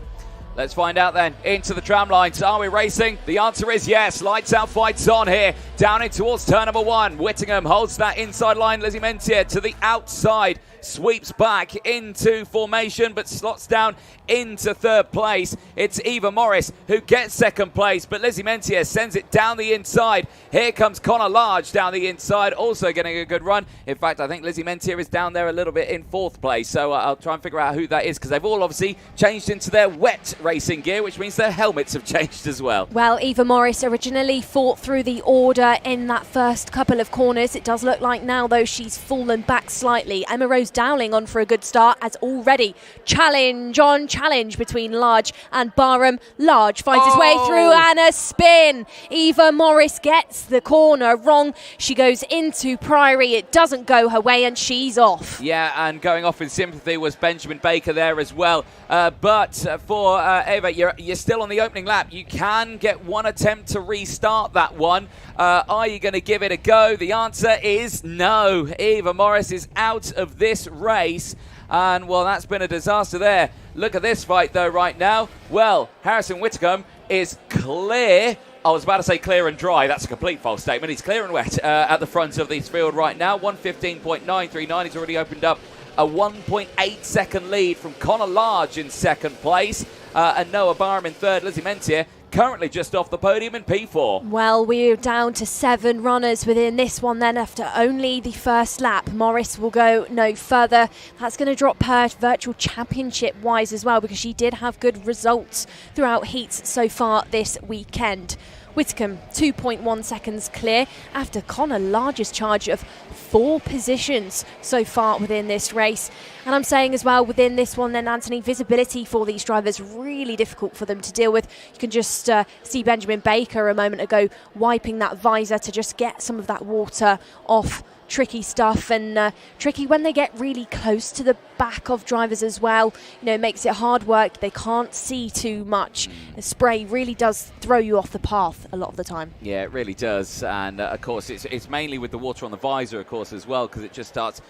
Let's find out then. Into the tram lines. Are we racing? The answer is yes. Lights out, fights on here. Down in towards turn number 1. Whittingham holds that inside line. Lizzie Mentier to the outside. Sweeps back into formation, but slots down into third place. It's Eva Morris who gets second place, but Lizzie Mentier sends it down the inside. Here comes Connor Large down the inside, also getting a good run. In fact, I think Lizzie Mentier is down there a little bit in fourth place, so I'll try and figure out who that is, because they've all obviously changed into their wet racing gear, which means their helmets have changed as well. Well, Eva Morris originally fought through the order in that first couple of corners. It does look like now, though, she's fallen back slightly. Emma Rose Dowling on for a good start, as already challenge on challenge between Large and Barham. Large finds his way through and a spin. Eva Morris gets the corner wrong. She goes into Priory. It doesn't go her way and she's off. Yeah, and going off in sympathy was Benjamin Baker there as well. But for Eva, you're still on the opening lap. You can get one attempt to restart that one. Are you going to give it a go? The answer is no. Eva Morris is out of this race. And, well, that's been a disaster there. Look at this fight, though, right now. Well, Harrison Whittingham is clear. I was about to say clear and dry. That's a complete false statement. He's clear and wet at the front of this field right now. 1:15.939. He's already opened up a 1.8 second lead from Connor Large in second place. And Noah Barham in third. Lizzie Mentier currently just off the podium in P4. Well, we're down to 7 runners within this one then after only the first lap. Morris will go no further. That's going to drop her virtual championship wise as well, because she did have good results throughout heats so far this weekend. Whittingham 2.1 seconds clear after Connor Large's charge of 4 positions so far within this race. And I'm saying as well within this one then, Anthony, visibility for these drivers really difficult for them to deal with. You can just see Benjamin Baker a moment ago wiping that visor to just get some of that water off. Tricky stuff, and tricky when they get really close to the back of drivers as well. You know, it makes it hard work. They can't see too much. The spray really does throw you off the path a lot of the time. Yeah, it really does. And of course, it's mainly with the water on the visor, of course, as well, because it just starts.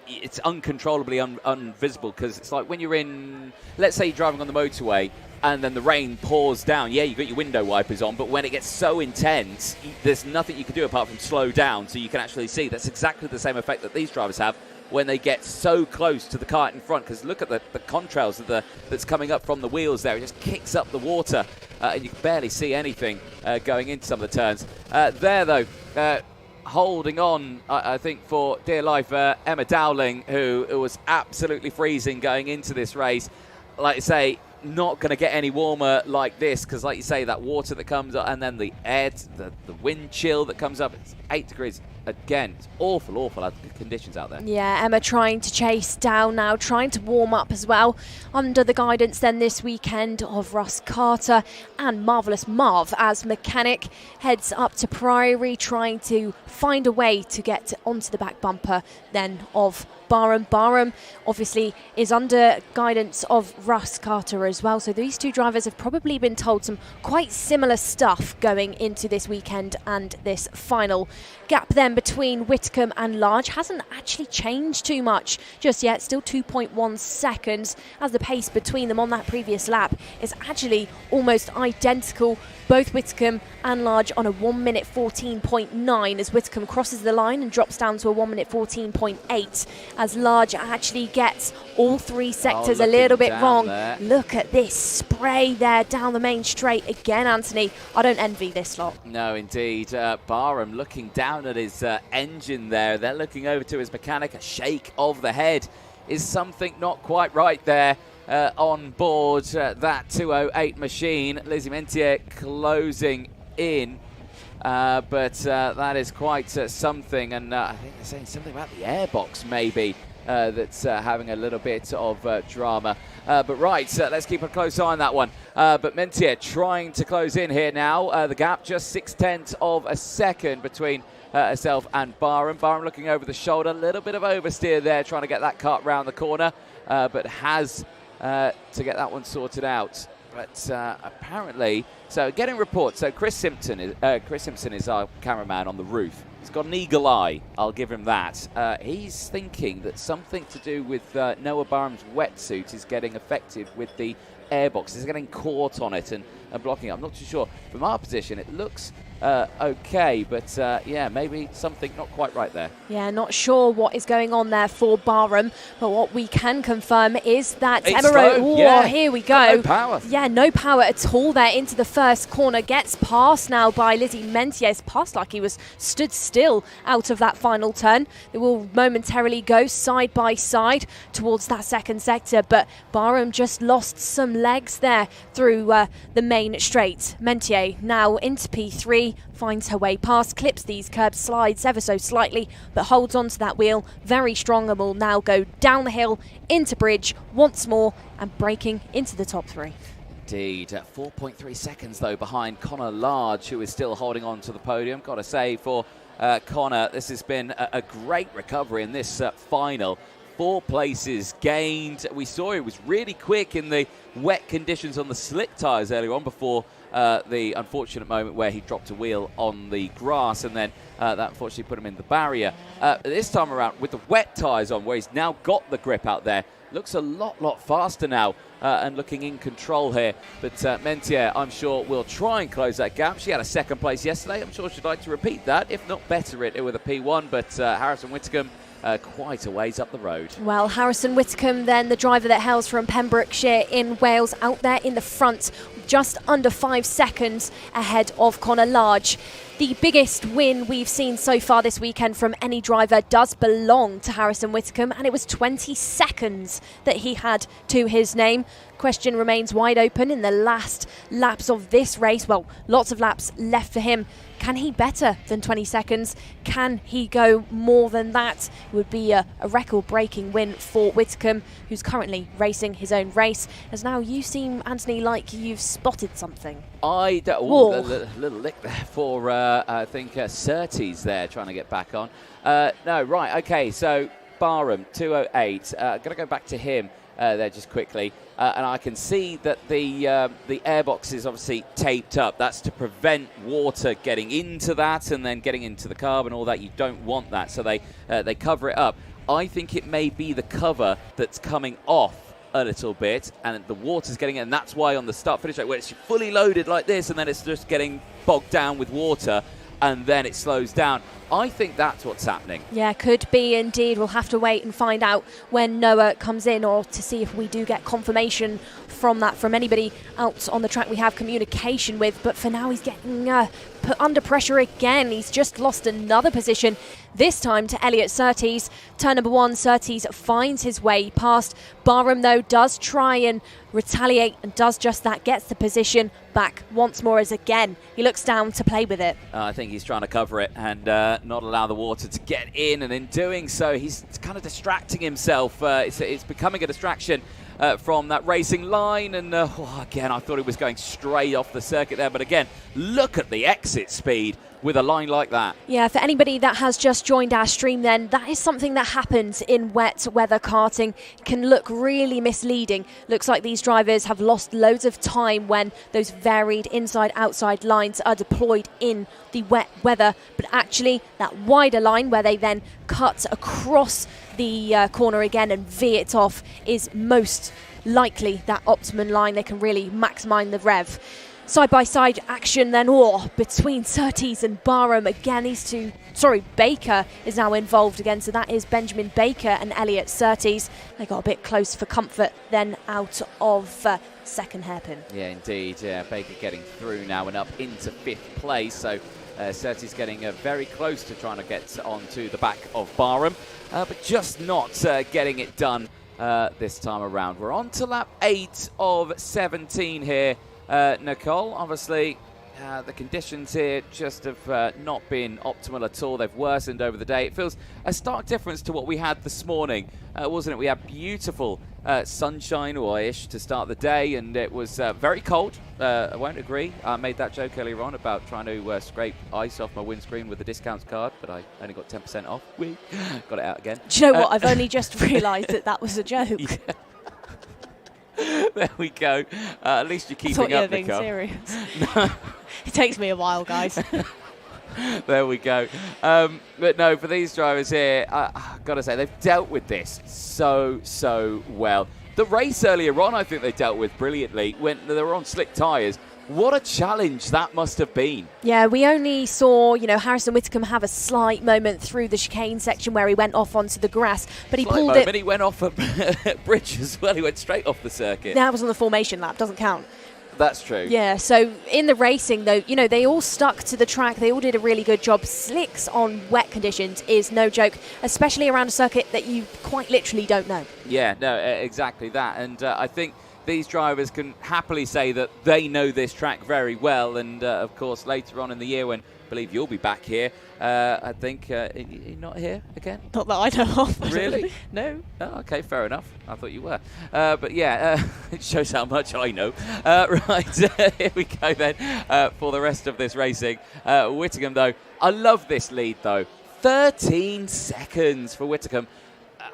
It's uncontrollably unvisible, because it's like when you're in, let's say you're driving on the motorway and then the rain pours down. Yeah, you've got your window wipers on, but when it gets so intense, there's nothing you can do apart from slow down so you can actually see. That's exactly the same effect that these drivers have when they get so close to the kart in front, because look at the contrails that's coming up from the wheels there. It just kicks up the water and you can barely see anything going into some of the turns. There, though, holding on, I think, for dear life, Emma Dowling, who was absolutely freezing going into this race. Like I say, not going to get any warmer like this, because, like you say, that water that comes up and then the air, the wind chill that comes up, it's 8 degrees. Again, it's awful conditions out there. Yeah, Emma trying to chase down now, trying to warm up as well, under the guidance then this weekend of Russ Carter and Marvellous Marv as mechanic. Heads up to Priory, trying to find a way to get onto the back bumper then of Barham. Barham obviously is under guidance of Russ Carter as well. So these two drivers have probably been told some quite similar stuff going into this weekend and this final. Gap then between Whitcomb and Large hasn't actually changed too much just yet. Still 2.1 seconds, as the pace between them on that previous lap is actually almost identical. Both Whitcomb and Large on a 1 minute 14.9 as Whitcomb crosses the line and drops down to a 1 minute 14.8 as Large actually gets all three sectors a little bit wrong. There. Look at this spray there down the main straight again, Anthony. I don't envy this lot. No, indeed. Barham looking down at his engine there. They're looking over to his mechanic. A shake of the head. Is something not quite right there on board that 208 machine? Lizzie Mentier closing in. But that is quite something. And I think they're saying something about the airbox maybe. That's having a little bit of drama. But right, let's keep a close eye on that one. But Mentier trying to close in here now. The gap just 0.6 of a second between herself and Barham. Barham looking over the shoulder. A little bit of oversteer there, trying to get that kart round the corner. But has to get that one sorted out. But apparently, so getting reports. So Chris Simpson is our cameraman on the roof. He's got an eagle eye, I'll give him that. He's thinking that something to do with Noah Barham's wetsuit is getting affected with the airbox. It's getting caught on it and blocking it. I'm not too sure. From our position, it looks okay, but yeah, maybe something not quite right there. Yeah, not sure what is going on there for Barham, but what we can confirm is that It's Emerald, slow, yeah. Here we go. Got no power. Yeah, no power at all there into the first corner. Gets passed now by Lizzie Mentier. It's passed like he was stood still out of that final turn. They will momentarily go side by side towards that second sector, but Barham just lost some legs there through the main straight. Mentier now into P3, finds her way past, clips these curbs, slides ever so slightly, but holds onto that wheel very strong and will now go down the hill into bridge once more and breaking into the top three. Indeed. 4.3 seconds though behind Connor Large, who is still holding on to the podium. Got to say for Connor, this has been a great recovery in this final. 4 places gained. We saw he was really quick in the wet conditions on the slick tyres earlier on before the unfortunate moment where he dropped a wheel on the grass, and then that unfortunately put him in the barrier. This time around with the wet tyres on, where he's now got the grip out there, looks a lot faster now and looking in control here. But Mentier, I'm sure, will try and close that gap. She had a second place yesterday. I'm sure she'd like to repeat that, if not better it with a P1. But Harrison Whitcomb quite a ways up the road. Well, Harrison Whitcomb then, the driver that hails from Pembrokeshire in Wales, out there in the front, just under 5 seconds ahead of Connor Large. The biggest win we've seen so far this weekend from any driver does belong to Harrison Whitcomb, and it was 20 seconds that he had to his name. Question remains wide open in the last laps of this race. Well, lots of laps left for him. Can he better than 20 seconds? Can he go more than that? It would be a record-breaking win for Whitcomb, who's currently racing his own race. As now you seem, Anthony, like you've spotted something. A little lick there for, I think, Surtees there trying to get back on. No, right, okay, so Barham, 208. Going to go back to him there just quickly. And I can see that the airbox is obviously taped up. That's to prevent water getting into that and then getting into the carb and all that. You don't want that, so they cover it up. I think it may be the cover that's coming off a little bit, and the water's getting in, and that's why on the start-finish rate, where it's fully loaded like this, and then it's just getting bogged down with water, and then it slows down. I think that's what's happening. Yeah, could be indeed. We'll have to wait and find out when Noah comes in, or to see if we do get confirmation from that from anybody out on the track we have communication with. But for now, he's getting put under pressure again. He's just lost another position, this time to Elliot Surtees. Turn number 1, Surtees finds his way past. Barham, though, does try and retaliate and does just that, gets the position back once more as again he looks down to play with it. I think he's trying to cover it and not allow the water to get in, and in doing so he's kind of distracting himself. It's becoming a distraction from that racing line, and again I thought he was going straight off the circuit there, but again look at the exit speed with a line like that. Yeah, for anybody that has just joined our stream then, that is something that happens in wet weather karting. It can look really misleading. Looks like these drivers have lost loads of time when those varied inside-outside lines are deployed in the wet weather. But actually, that wider line where they then cut across the corner again and veer it off is most likely that optimum line. They can really maximise the rev. Side-by-side action then, between Surtees and Barham. Again, Baker is now involved again, so that is Benjamin Baker and Elliot Surtees. They got a bit close for comfort then out of second hairpin. Yeah, indeed. Baker getting through now and up into 5th place, so Surtees getting very close to trying to get onto the back of Barham, but just not getting it done this time around. We're on to lap 8 of 17 here. Nicole, obviously the conditions here just have not been optimal at all. They've worsened over the day. It feels a stark difference to what we had this morning, wasn't it? We had beautiful sunshine or ish to start the day, and it was very cold. I won't agree. I made that joke earlier on about trying to scrape ice off my windscreen with the discounts card, but I only got 10% off. Got it out again. Do you know what? I've only just realised that was a joke. Yeah. There we go. At least you're keeping up, being Nicole. serious. No. It takes me a while, guys. There we go. But no, for these drivers here, I've got to say, they've dealt with this so well. The race earlier on, I think they dealt with brilliantly when they were on slick tyres. What a challenge that must have been. Yeah, we only saw, Harrison Whitcomb have a slight moment through the chicane section where he went off onto the grass, but he pulled it. He went off a bridge as well. He went straight off the circuit. That was on the formation lap, doesn't count. That's true. Yeah, so in the racing, though, they all stuck to the track. They all did a really good job. Slicks on wet conditions is no joke, especially around a circuit that you quite literally don't know. Yeah, no, exactly that. And I think these drivers can happily say that they know this track very well. And, of course, later on in the year when I believe you'll be back here, I think you're not here again? Not that I know of. Really? No. Oh, okay, fair enough. I thought you were. But, yeah, it shows how much I know. Right, here we go then for the rest of this racing. Whittingham, though, I love this lead, though. 13 seconds for Whittingham.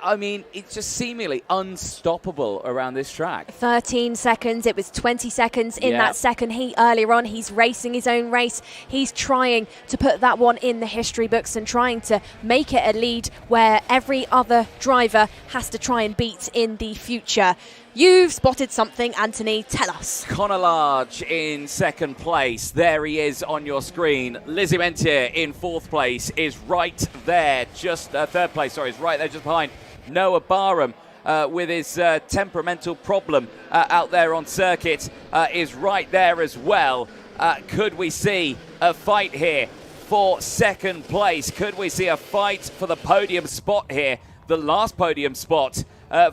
I mean, it's just seemingly unstoppable around this track. 13 seconds. It was 20 seconds in that second heat earlier on. He's racing his own race. He's trying to put that one in the history books and trying to make it a lead where every other driver has to try and beat in the future. You've spotted something, Anthony. Tell us. Conor Large in second place. There he is on your screen. Lizzie Mentier in 4th place is right there. Just 3rd place, sorry, is right there just behind Noah Barham. With his temperamental problem out there on circuit is right there as well. Could we see a fight here for second place? Could we see a fight for the podium spot here? The last podium spot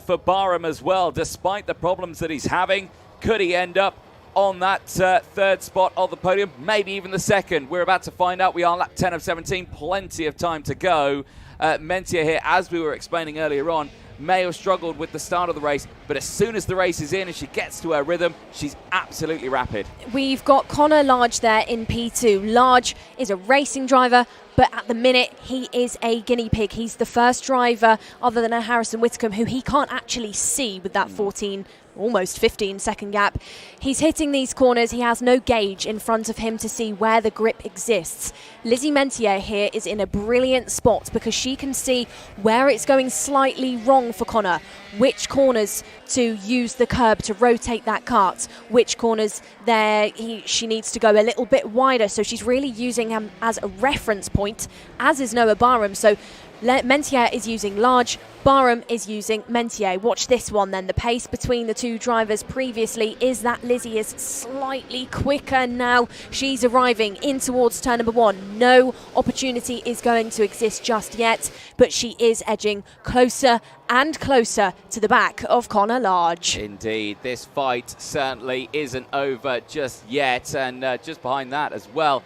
for Barham as well, despite the problems that he's having. Could he end up on that 3rd spot of the podium? Maybe even the 2nd. We're about to find out. We are lap 10 of 17. Plenty of time to go. Mentier here, as we were explaining earlier on, may have struggled with the start of the race, but as soon as the race is in and she gets to her rhythm, she's absolutely rapid. We've got Conor Large there in P2. Large is a racing driver, but at the minute he is a guinea pig. He's the first driver other than a Harrison Whitcomb who he can't actually see with that 14 almost 15-second gap. He's hitting these corners. He has no gauge in front of him to see where the grip exists. Lizzie Mentier here is in a brilliant spot because she can see where it's going slightly wrong for Conor, which corners to use the curb to rotate that kart, which corners there she needs to go a little bit wider. So she's really using him as a reference point, as is Noah Barham. So Mentier is using Large, Barham is using Mentier. Watch this one then. The pace between the two drivers previously is that Lizzie is slightly quicker now. She's arriving in towards turn number 1. No opportunity is going to exist just yet, but she is edging closer and closer to the back of Conor Large. Indeed, this fight certainly isn't over just yet, and just behind that as well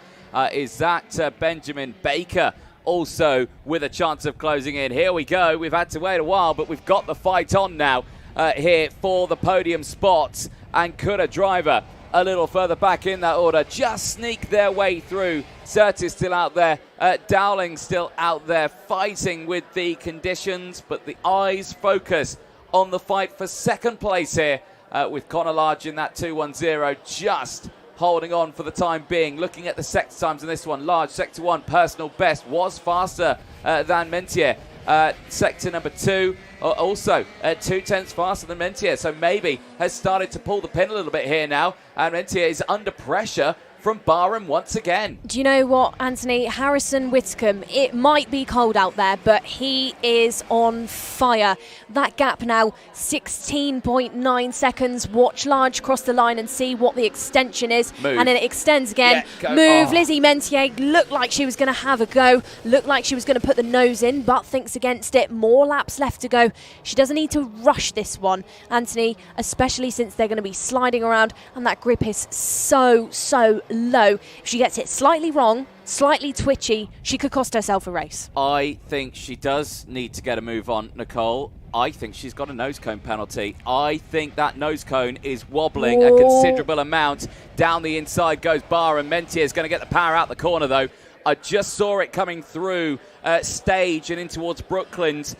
is that Benjamin Baker, also with a chance of closing in. Here we go. We've had to wait a while, but we've got the fight on now here for the podium spots. And could a driver a little further back in that order. Just sneak their way through. Surtees still out there. Dowling still out there fighting with the conditions, but the eyes focus on the fight for second place here with Conor Large in that 2:10, just holding on for the time being. Looking at the sector times in this one, Large, sector 1, personal best, was faster than Mentier. Sector number 2, also 0.2 faster than Mentier, so maybe has started to pull the pin a little bit here now, and Mentier is under pressure from Barham once again. Do you know what, Anthony? Harrison Whitcomb, it might be cold out there, but he is on fire. That gap now, 16.9 seconds. Watch Large cross the line and see what the extension is. Move. And then it extends again. Yeah, Move. Oh. Lizzie Mentier looked like she was going to have a go. Looked like she was going to put the nose in, but thinks against it. More laps left to go. She doesn't need to rush this one, Anthony, especially since they're going to be sliding around and that grip is so low. If she gets it slightly wrong, slightly twitchy, she could cost herself a race. I think she does need to get a move on, Nicole. I think she's got a nose cone penalty. I think that nose cone is wobbling a considerable amount. Down the inside goes Barham. Mentier is going to get the power out the corner, though. I just saw it coming through stage and in towards Brooklands.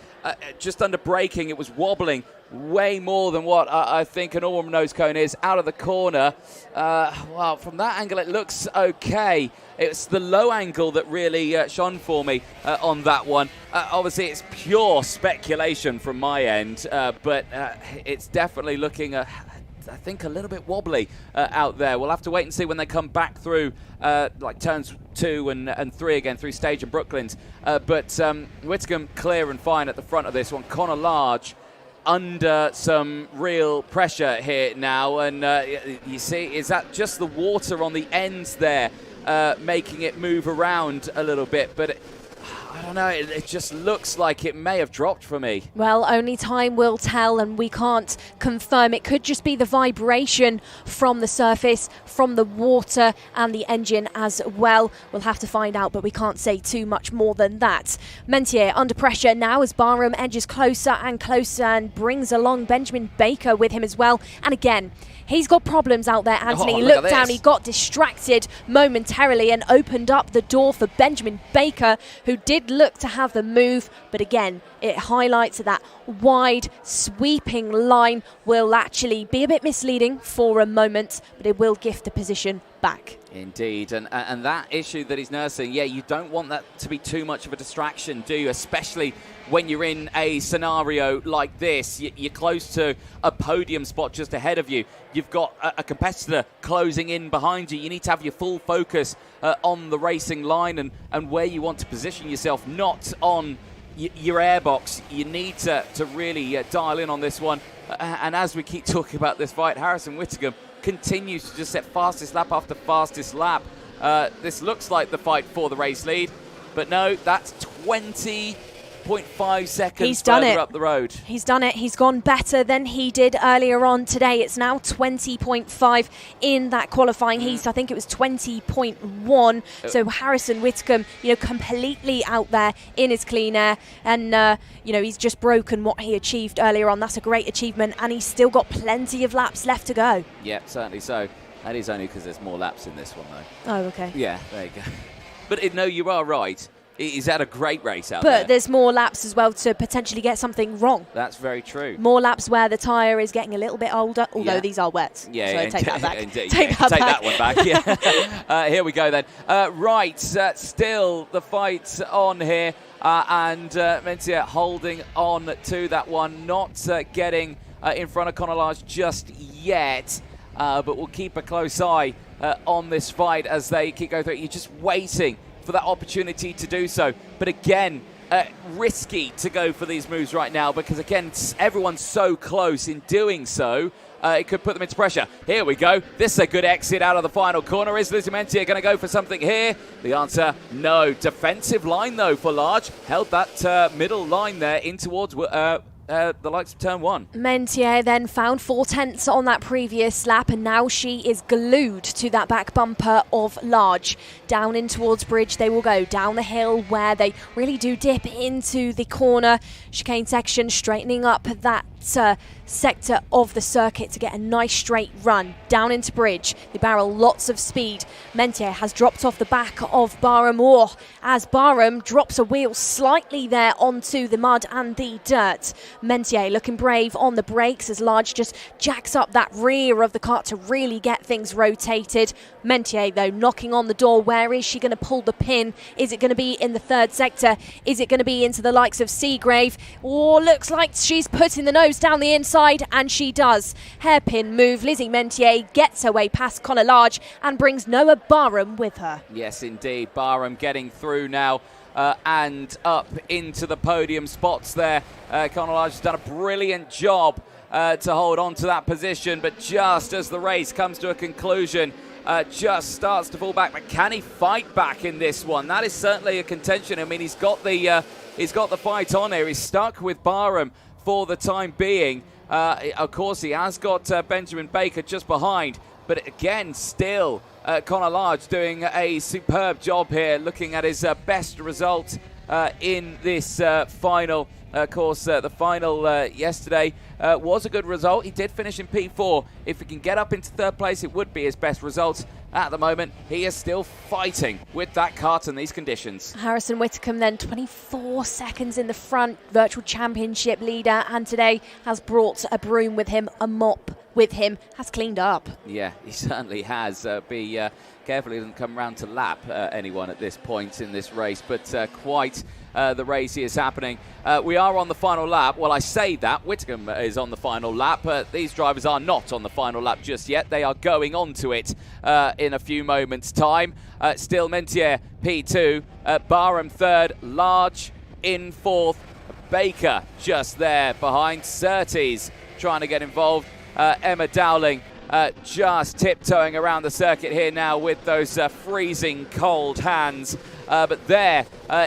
Just under braking, it was wobbling way more than what I think an normal nose cone is out of the corner. Well, from that angle, it looks okay. It's the low angle that really shone for me on that one. Obviously, it's pure speculation from my end, but it's definitely looking I think a little bit wobbly out there. We'll have to wait and see when they come back through like turns 2 and 3 again through stage and Brooklands. But Whitcomb clear and fine at the front of this one. Conor Large under some real pressure here now, and you see, is that just the water on the ends there making it move around a little bit? But I don't know, it just looks like it may have dropped for me. Well, only time will tell, and we can't confirm. It could just be the vibration from the surface, from the water and the engine as well. We'll have to find out, but we can't say too much more than that. Mentier under pressure now as Barham edges closer and closer and brings along Benjamin Baker with him as well. And again, he's got problems out there, Anthony. Oh, He look looked at down, this. he got distracted momentarily and opened up the door for Benjamin Baker, who did look to have the move, but again, it highlights that wide sweeping line will actually be a bit misleading for a moment, but it will gift the position back. Indeed, and that issue that he's nursing, yeah, you don't want that to be too much of a distraction, do you? Especially when you're in a scenario like this. You're close to a podium spot just ahead of you. You've got a competitor closing in behind you. You need to have your full focus on the racing line and where you want to position yourself, not on your airbox. You need to really dial in on this one. And as we keep talking about this fight, Harrison Whitcomb continues to just set fastest lap after fastest lap. This looks like the fight for the race lead, but no, that's 20.5 seconds He's done further it. up the road. He's done it. He's gone better than he did earlier on today. It's now 20.5 in that qualifying heat. I think it was 20.1. So Harrison Whitcomb, completely out there in his clean air. And, he's just broken what he achieved earlier on. That's a great achievement. And he's still got plenty of laps left to go. Yeah, certainly so. That is only because there's more laps in this one, though. Oh, okay. Yeah, there you go. But no, you are right. He's had a great race out there. But there's more laps as well to potentially get something wrong. That's very true. More laps where the tyre is getting a little bit older, although these are wets. Yeah, so take that back. Take that one back. Yeah. Here we go then. Still the fight on here, and Mentier holding on to that one, not getting in front of Conor Large just yet. But we'll keep a close eye on this fight as they keep going through it. You're just waiting for that opportunity to do so. But again, risky to go for these moves right now because, again, everyone's so close in doing so. It could put them into pressure. Here we go. This is a good exit out of the final corner. Is Lizzie Mentier going to go for something here? The answer, no. Defensive line, though, for Large. Held that middle line there in towards the likes of turn 1. Mentier then found 4/10 on that previous lap, and now she is glued to that back bumper of Large. Down in towards Bridge they will go, down the hill where they really do dip into the corner chicane section, straightening up that sector of the circuit to get a nice straight run down into bridge. They barrel lots of speed. Mentier has dropped off the back of Barham as Barham drops a wheel slightly there onto the mud and the dirt. Mentier looking brave on the brakes as Large just jacks up that rear of the kart to really get things rotated. Mentier though knocking on the door. Where is she going to pull the pin? Is it going to be in the third sector? Is it going to be into the likes of Seagrave? Oh, looks like she's putting the nose down the inside, and she does. Hairpin move. Lizzie Mentier gets her way past Connor Large and brings Noah Barham with her. Yes, indeed. Barham getting through now and up into the podium spots there. Connor Large has done a brilliant job to hold on to that position, but just as the race comes to a conclusion, just starts to fall back. But can he fight back in this one? That is certainly a contention. I mean, he's got the fight on here. He's stuck with Barham for the time being. Of course, he has got Benjamin Baker just behind. But again, still, Connor Large doing a superb job here, looking at his best result in this final. Of course, the final yesterday was a good result. He did finish in P4. If he can get up into third place, it would be his best result. At the moment, he is still fighting with that kart in these conditions. Harrison Whitcomb then 24 seconds in the front, virtual championship leader, and today has brought a broom with him, a mop with him, has cleaned up. Yeah, he certainly has. Be careful he doesn't come round to lap anyone at this point in this race, but quite the race is happening. We are on the final lap. Well, I say that. Whitcomb is on the final lap. These drivers are not on the final lap just yet. They are going on to it in a few moments' time. Still Mentier P2, Barham third, Large in fourth, Baker just there behind, Surtees trying to get involved. Emma Dowling just tiptoeing around the circuit here now with those freezing cold hands. But there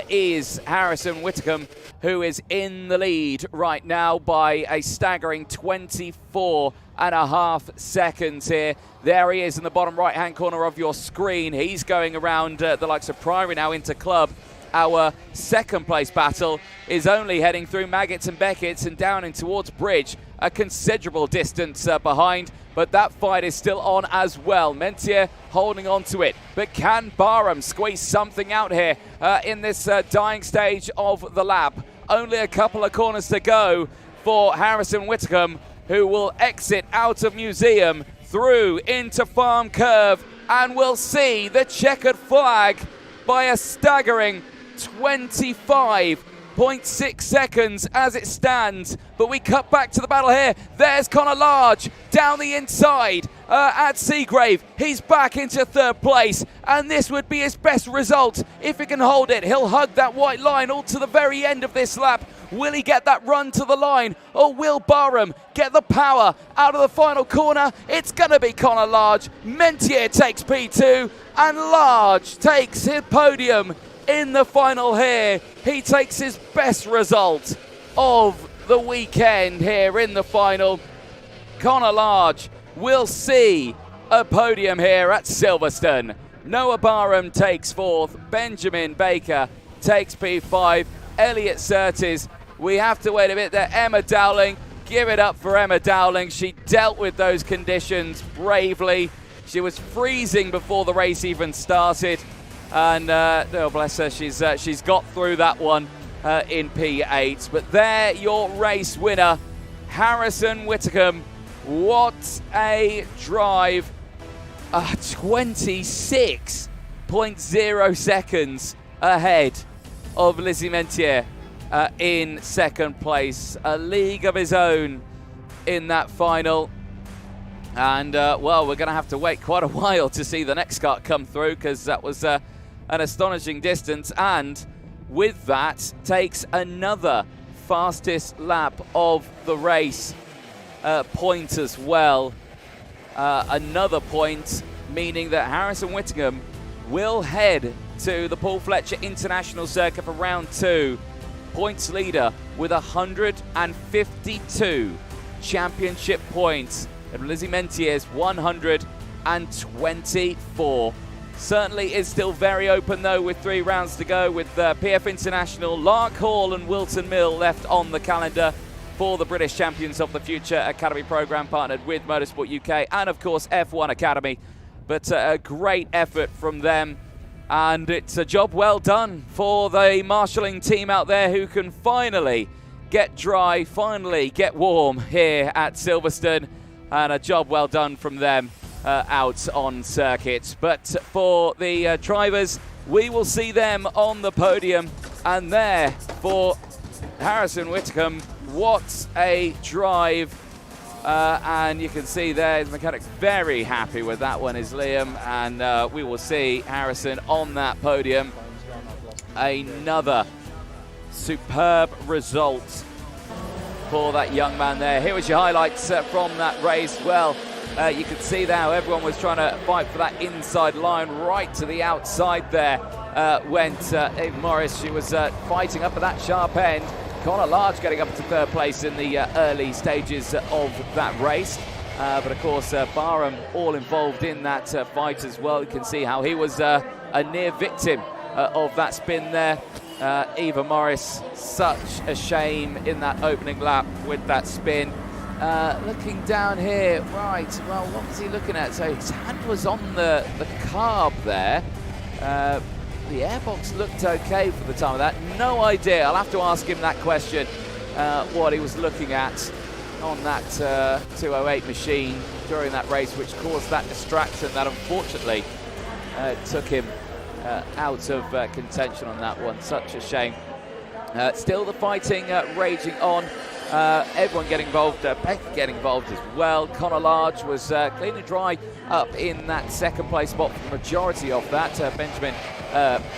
is Harrison Whitcomb, who is in the lead right now by a staggering 24.5 seconds here. There he is in the bottom right-hand corner of your screen. He's going around the likes of Priory now into club. Our second place battle is only heading through Maggots and Beckett's and down in towards Bridge, a considerable distance behind, but that fight is still on as well. Mentier holding on to it, but can Barham squeeze something out here in this dying stage of the lap? Only a couple of corners to go for Harrison Whitcomb, who will exit out of Museum through into Farm Curve, and we'll see the checkered flag by a staggering 25.6 seconds as it stands. But we cut back to the battle here. There's Connor Large down the inside at Seagrave. He's back into third place, and this would be his best result if he can hold it. He'll hug that white line all to the very end of this lap. Will he get that run to the line, or will Barham get the power out of the final corner? It's going to be Connor Large. Mentier takes P2, and Large takes his podium in the final here. He takes his best result of the weekend here in the final. Connor Large will see a podium here at Silverstone. Noah Barham takes fourth. Benjamin Baker takes P5. Elliot Surtees. We have to wait a bit there. Emma Dowling. Give it up for Emma Dowling. She dealt with those conditions bravely. She was freezing before the race even started. And, oh bless her, she's got through that one in P8. But there, your race winner, Harrison Whitcomb. What a drive. 26.0 seconds ahead of Lizzie Mentier in second place. A league of his own in that final. And, well, we're going to have to wait quite a while to see the next kart come through, because that was an astonishing distance. And with that, takes another fastest lap of the race point as well. Another point, meaning that Harrison Whitcomb will head to the Paul Fletcher International Circuit for round 2. Points leader with 152 championship points. And Lizzie Mentier's 124. Certainly is still very open though, with 3 rounds to go, with PF International, Lark Hall and Wilton Mill left on the calendar. for the British Champions of the Future Academy program, partnered with Motorsport UK and, of course, F1 Academy. But a great effort from them, and it's a job well done for the marshalling team out there who can finally get dry, finally get warm here at Silverstone, and a job well done from them out on circuit. But for the drivers, we will see them on the podium, and there for Harrison Whitcomb, what a drive. And you can see there, the mechanic's very happy with that one, is Liam, and we will see Harrison on that podium. Another superb result for that young man there. Here was your highlights from that race. Well, you can see there how everyone was trying to fight for that inside line. Right to the outside there went Ava Morris. She was fighting up at that sharp end. Connor Large getting up to third place in the early stages of that race. But of course, Barham all involved in that fight as well. You can see how he was a near victim of that spin there. Eva Morris, such a shame in that opening lap with that spin. Looking down here, right, well, what was he looking at? So his hand was on the carb there. The airbox looked okay for the time of that. No idea. I'll have to ask him that question, what he was looking at on that 208 machine during that race, which caused that distraction that unfortunately took him out of contention on that one. Such a shame. Still the fighting raging on. Everyone getting involved, Beck getting involved as well. Connor Large was clean and dry up in that second place spot for the majority of that. Benjamin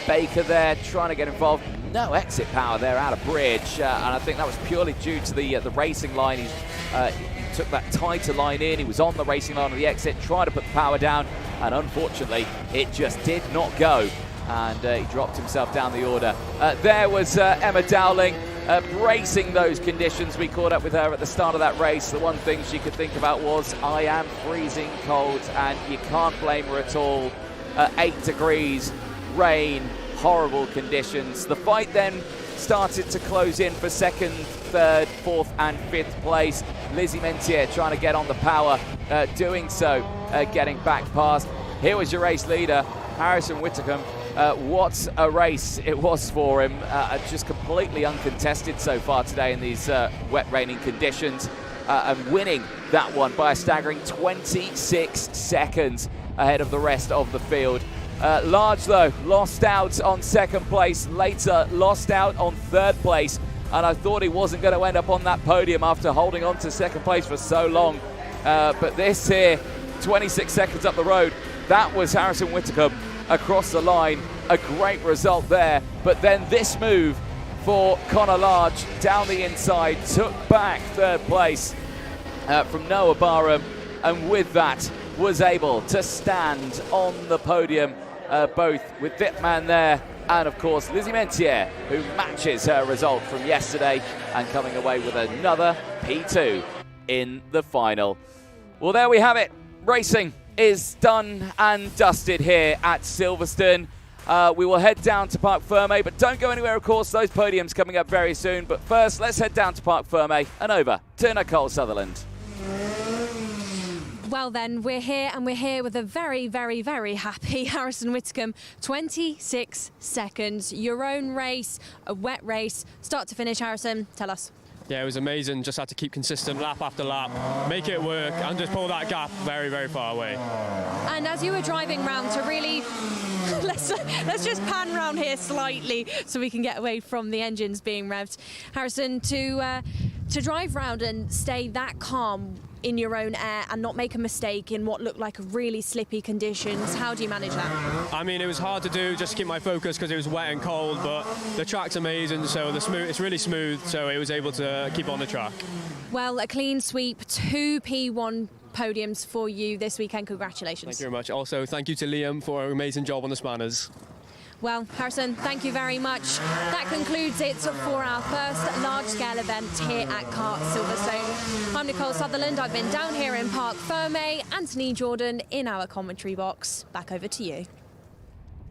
Baker there trying to get involved. No exit power there out of bridge, and I think that was purely due to the racing line. He took that tighter line in. He was on the racing line of the exit, trying to put the power down, and unfortunately it just did not go, and he dropped himself down the order. There was Emma Dowling bracing those conditions. We caught up with her at the start of that race. The one thing she could think about was, I am freezing cold, and you can't blame her at all. 8 degrees, rain, horrible conditions. The fight then started to close in for second, third, fourth and fifth place. Lizzie Mentier trying to get on the power, doing so, getting back past. Here was your race leader, Harrison Whitcomb. What a race it was for him. Just completely uncontested so far today in these wet, raining conditions, and winning that one by a staggering 26 seconds ahead of the rest of the field. Large, though, lost out on second place, later lost out on third place, and I thought he wasn't going to end up on that podium after holding on to second place for so long. But this here, 26 seconds up the road, that was Harrison Whitcomb across the line. A great result there. But then this move for Connor Large down the inside took back third place from Noah Barham, and with that was able to stand on the podium, both with Wittmann there and of course Lizzie Mentier, who matches her result from yesterday and coming away with another P2 in the final. Well, there we have it. Racing is done and dusted here at Silverstone. We will head down to Parc Fermé, but don't go anywhere, of course. Those podiums coming up very soon. But first, let's head down to Parc Fermé and over to Nicole Sutherland. Well then, we're here, and we're here with a very, very, very happy Harrison Whitcomb. 26 seconds, your own race, a wet race, start to finish. Harrison, tell us. Yeah, it was amazing. Just had to keep consistent lap after lap, make it work, and just pull that gap very, very far away. And as you were driving round to really, let's just pan round here slightly so we can get away from the engines being revved. Harrison, to drive round and stay that calm in your own air and not make a mistake in what looked like really slippy conditions, how do you manage that? I mean, it was hard to do, just to keep my focus because it was wet and cold, but the track's amazing, so it's really smooth, so it was able to keep on the track. Well, a clean sweep, 2 P1 podiums for you this weekend. Congratulations. Thank you very much. Also, thank you to Liam for an amazing job on the spanners. Well, Harrison, thank you very much. That concludes it for our first large-scale event here at Kart Silverstone. I'm Nicole Sutherland. I've been down here in Parc Fermé. Anthony Jordan in our commentary box. Back over to you.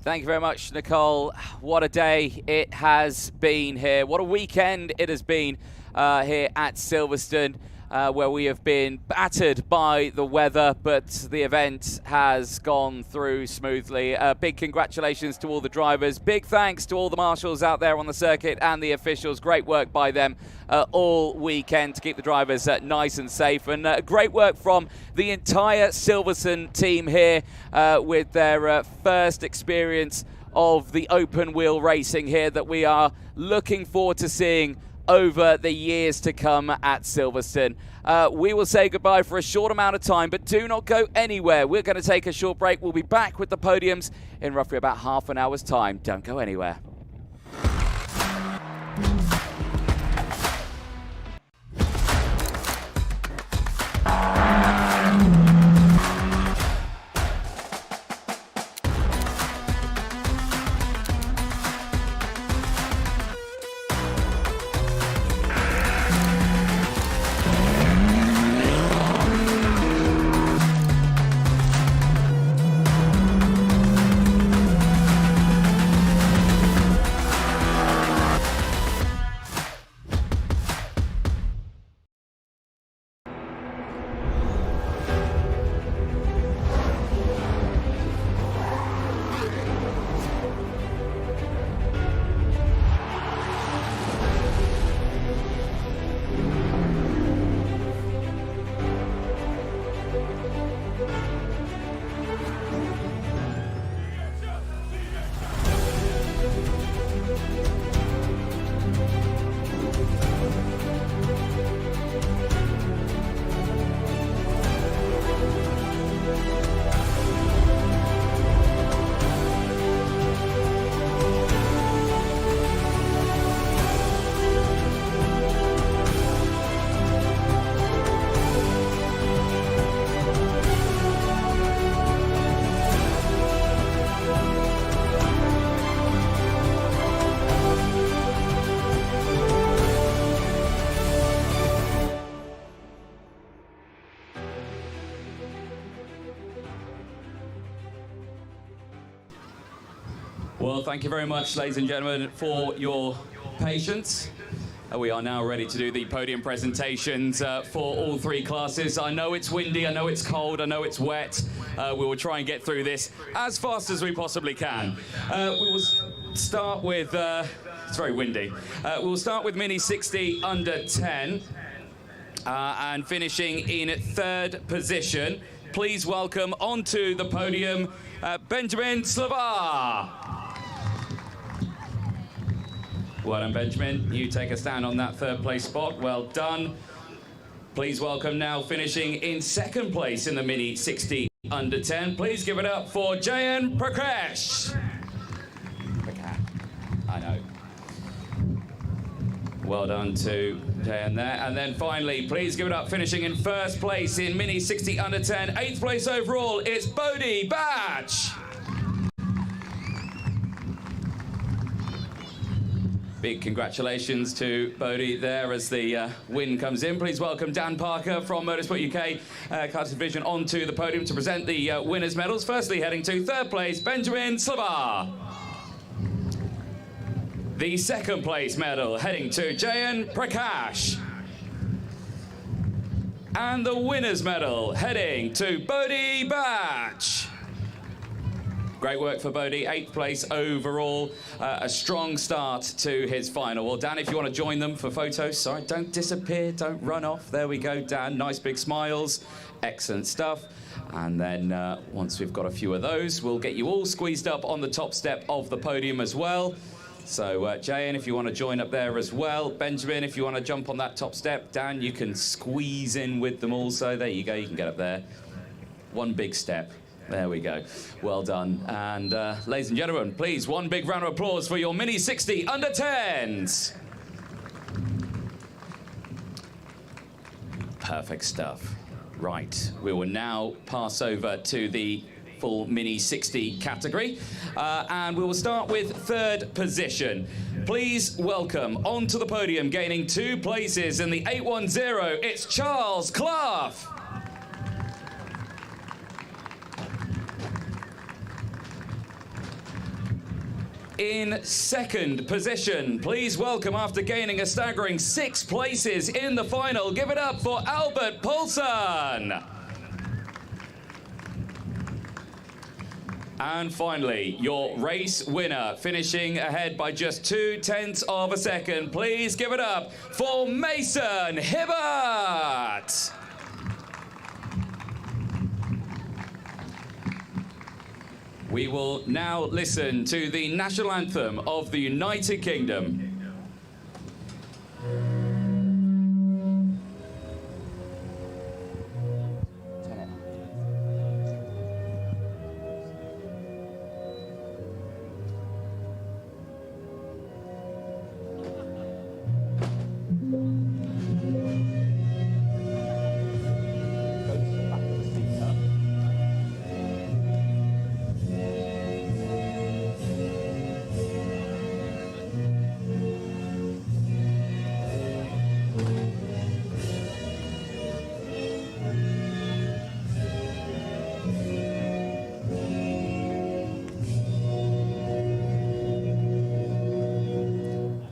Thank you very much, Nicole. What a day it has been here. What a weekend it has been here at Silverstone, where we have been battered by the weather, but the event has gone through smoothly. Big congratulations to all the drivers. Big thanks to all the marshals out there on the circuit and the officials. Great work by them all weekend to keep the drivers nice and safe. And great work from the entire Silverstone team here with their first experience of the open wheel racing here that we are looking forward to seeing over the years to come at Silverstone. We will say goodbye for a short amount of time, but do not go anywhere. We're going to take a short break. We'll be back with the podiums in roughly about half an hour's time. Don't go anywhere. Well, thank you very much, ladies and gentlemen, for your patience. We are now ready to do the podium presentations for all three classes. I know it's windy, I know it's cold, I know it's wet. We will try and get through this as fast as we possibly can. We will start with, it's very windy. We'll start with Mini 60 under 10 and finishing in third position. Please welcome onto the podium Benjamin Slavar. Well done, Benjamin. You take a stand on that third place spot. Well done. Please welcome now finishing in second place in the Mini 60 under 10. Please give it up for Jayan Prakash. I know. Well done to Jayan there. And then finally, please give it up finishing in first place in Mini 60 under 10. 8th place overall, it's Bodhi Batch. Big congratulations to Bodhi there as the win comes in. Please welcome Dan Parker from Motorsport UK Kart Division onto the podium to present the winners' medals. Firstly, heading to third place, Benjamin Slavar. The second place medal heading to Jayan Prakash. And the winners' medal heading to Bodhi Batch. Great work for Bodhi, 8th place overall. A strong start to his final. Well, Dan, if you want to join them for photos, sorry, don't disappear, don't run off. There we go, Dan, nice big smiles. Excellent stuff. And then once we've got a few of those, we'll get you all squeezed up on the top step of the podium as well. So, Jayan, if you want to join up there as well. Benjamin, if you want to jump on that top step. Dan, you can squeeze in with them also. There you go, you can get up there. One big step. There we go. Well done. And ladies and gentlemen, please, one big round of applause for your Mini 60 under 10s. Perfect stuff. Right, we will now pass over to the full Mini 60 category. And we will start with third position. Please welcome onto the podium, gaining 2 places in the 810, it's Charles Clough. In second position, please welcome, after gaining a staggering 6 places in the final, give it up for Albert Poulsen. And finally, your race winner, finishing ahead by just 0.2 of a second. Please give it up for Mason Hibbert. We will now listen to the national anthem of the United Kingdom.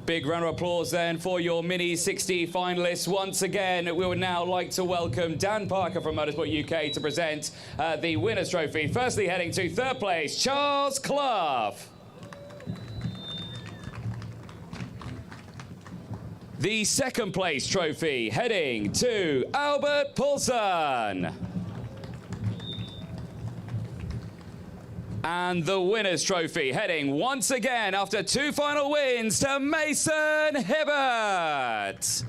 Big round of applause then for your Mini 60 finalists. Once again, we would now like to welcome Dan Parker from Motorsport UK to present the Winners' Trophy. Firstly, heading to third place, Charles Clough. The second place trophy heading to Albert Poulsen. And the Winners' Trophy heading once again after 2 final wins to Mason Hibbert.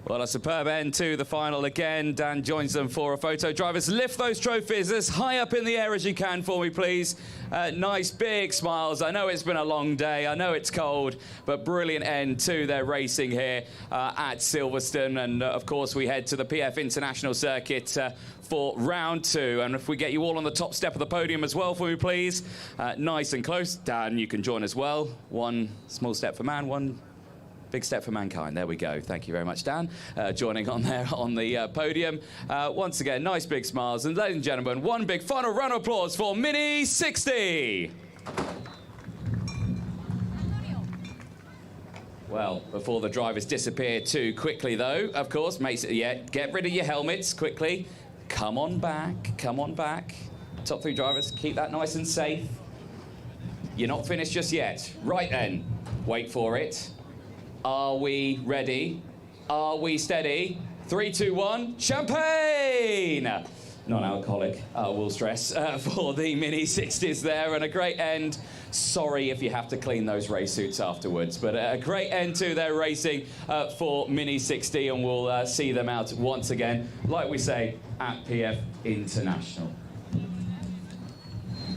Well, a superb end to the final again. Dan joins them for a photo. Drivers, lift those trophies as high up in the air as you can for me, please. Nice big smiles. I know it's been a long day. I know it's cold, but brilliant end to their racing here at Silverstone. And of course, we head to the PF International Circuit for round 2. And if we get you all on the top step of the podium as well for me, please. Nice and close. Dan, you can join as well. 1 small step for man, 1 big step for mankind. There we go. Thank you very much, Dan, joining on there on the podium. Once again, nice big smiles. And ladies and gentlemen, 1 big final round of applause for Mini 60. Well, before the drivers disappear too quickly, though, of course, get rid of your helmets quickly. Come on back. Come on back. Top 3 drivers, keep that nice and safe. You're not finished just yet. Right then, wait for it. Are we ready? Are we steady? 3, 2, 1, champagne! Non-alcoholic, we'll stress, for the Mini 60s there, and a great end. Sorry if you have to clean those race suits afterwards, but a great end to their racing for Mini 60, and we'll see them out once again, like we say, at PF International.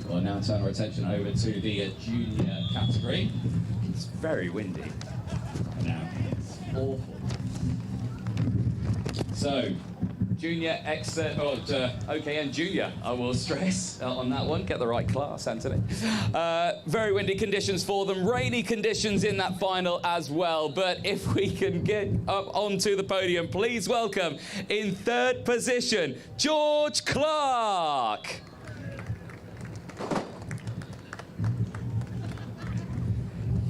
We'll now turn our attention over to the junior category. It's very windy. Now, it's awful. So, junior, OKN junior, I will stress on that one. Get the right class, Anthony. Very windy conditions for them. Rainy conditions in that final as well. But if we can get up onto the podium, please welcome, in third position, George Clark.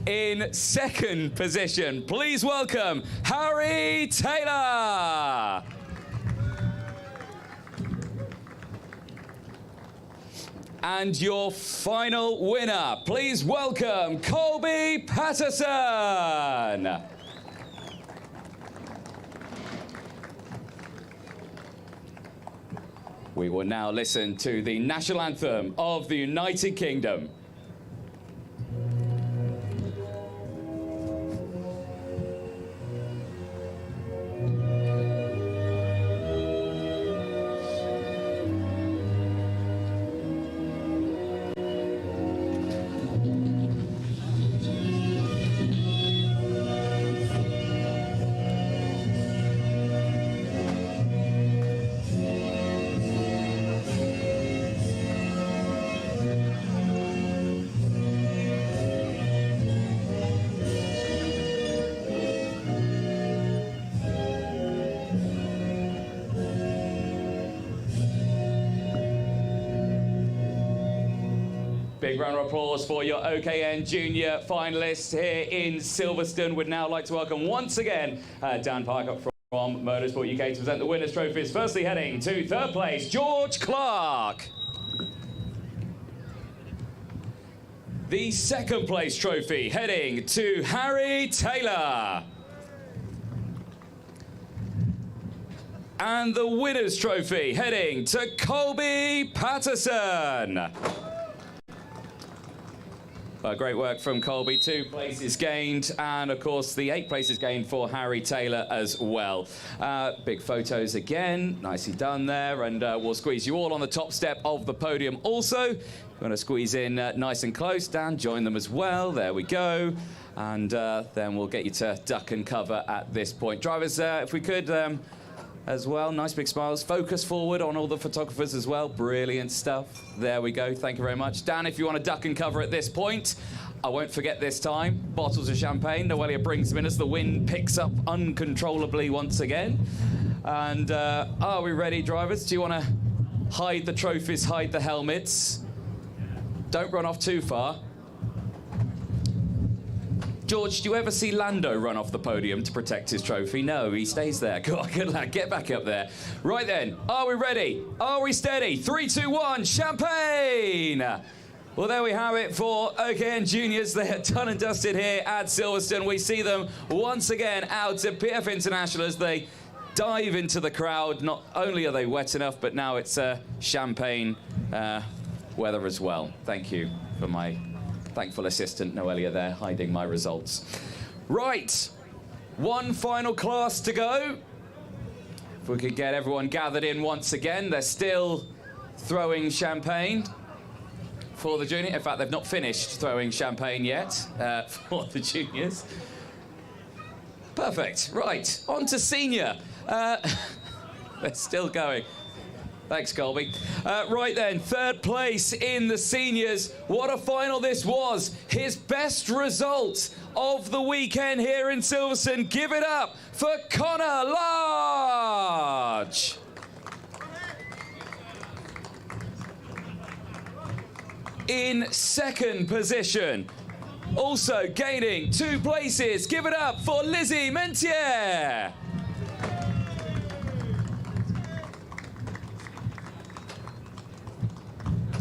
In second position, please welcome Harry Taylor. And your final winner, please welcome Colby Patterson. We will now listen to the national anthem of the United Kingdom. Big round of applause for your OKN Junior finalists here in Silverstone. Would now like to welcome once again Dan Parker from Motorsport UK to present the winners' trophies. Firstly heading to third place, George Clark. The second place trophy heading to Harry Taylor. And the winners' trophy heading to Colby Patterson. Great work from Colby, 2 places gained, and of course the 8 places gained for Harry Taylor as well. Big photos again, nicely done there, and we'll squeeze you all on the top step of the podium also. If you want to squeeze in nice and close, Dan, join them as well, there we go. And then we'll get you to duck and cover at this point. Drivers, if we could, as well, nice big smiles. Focus forward on all the photographers as well. Brilliant stuff. There we go. Thank you very much. Dan, if you want to duck and cover at this point, I won't forget this time. Bottles of champagne. Noelia brings them in as the wind picks up uncontrollably once again. And are we ready, drivers? Do you want to hide the trophies, hide the helmets? Don't run off too far. George, do you ever see Lando run off the podium to protect his trophy? No, he stays there. Go on, good lad, get back up there. Right then, are we ready? Are we steady? 3, 2, 1, champagne! Well, there we have it for OKN Juniors. They're done and dusted here at Silverstone. We see them once again out at PF International as they dive into the crowd. Not only are they wet enough, but now it's champagne weather as well. Thank you for my thankful assistant, Noelia, there, hiding my results. Right, one final class to go. If we could get everyone gathered in once again. They're still throwing champagne for the junior. In fact, they've not finished throwing champagne yet for the juniors. Perfect, right, on to senior. They're still going. Thanks, Colby. Right then, third place in the seniors. What a final this was. His best result of the weekend here in Silverstone. Give it up for Connor Large. In second position, also gaining 2 places. Give it up for Lizzie Mentier.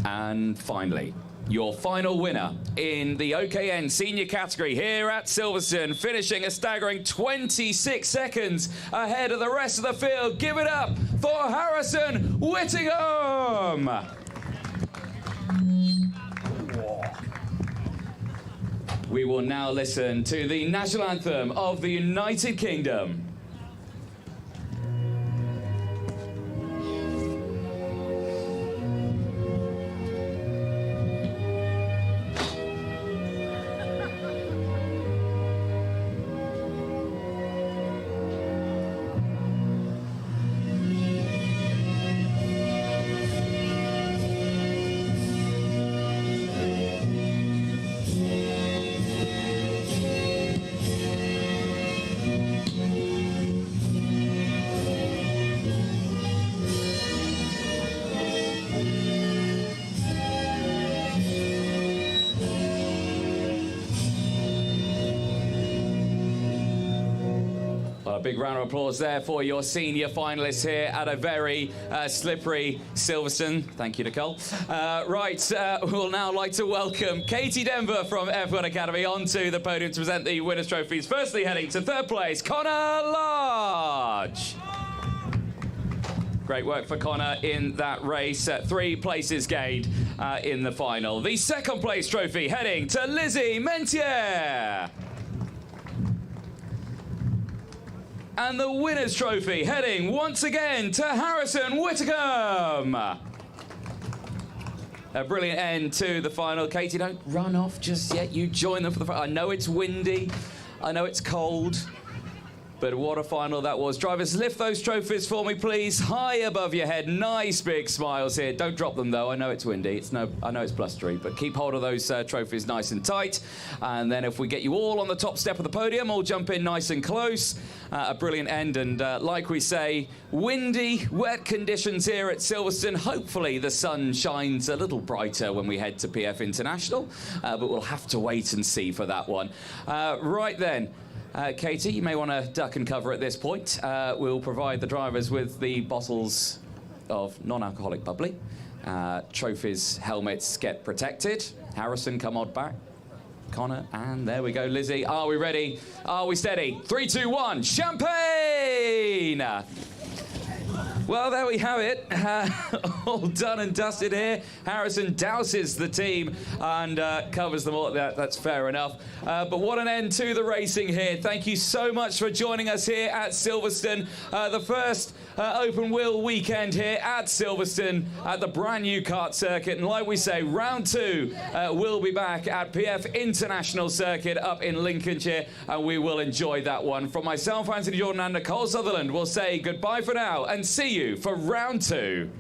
And finally, your final winner in the OKN senior category here at Silverstone, finishing a staggering 26 seconds ahead of the rest of the field. Give it up for Harrison Whittingham. We will now listen to the national anthem of the United Kingdom. Big round of applause there for your senior finalists here at a very slippery Silverstone. Thank you, Nicole. We'll now like to welcome Katie Denver from F1 Academy onto the podium to present the winners' trophies. Firstly, heading to third place, Connor Large. Great work for Connor in that race. 3 places gained in the final. The second place trophy heading to Lizzie Mentier. And the winner's trophy heading once again to Harrison Whittingham. A brilliant end to the final. Katie, don't run off just yet. You join them for the final. I know it's windy. I know it's cold. But what a final that was. Drivers, lift those trophies for me, please. High above your head. Nice big smiles here. Don't drop them, though. I know it's windy. I know it's blustery, but keep hold of those trophies nice and tight. And then if we get you all on the top step of the podium, all jump in nice and close. A brilliant end. And like we say, windy, wet conditions here at Silverstone. Hopefully the sun shines a little brighter when we head to PF International. But we'll have to wait and see for that one. Right then. Katie, you may want to duck and cover at this point. We'll provide the drivers with the bottles of non-alcoholic bubbly. Trophies, helmets get protected. Harrison, come on back. Connor, and there we go, Lizzie. Are we ready? Are we steady? 3, 2, 1, champagne! Well, there we have it. All done and dusted here. Harrison douses the team and covers them all. That's fair enough. But what an end to the racing here. Thank you so much for joining us here at Silverstone. The first open wheel weekend here at Silverstone at the brand new kart circuit. And like we say, round 2 will be back at PF International Circuit up in Lincolnshire. And we will enjoy that one. From myself, Anthony Jordan, and Nicole Sutherland, we'll say goodbye for now and see you for round 2.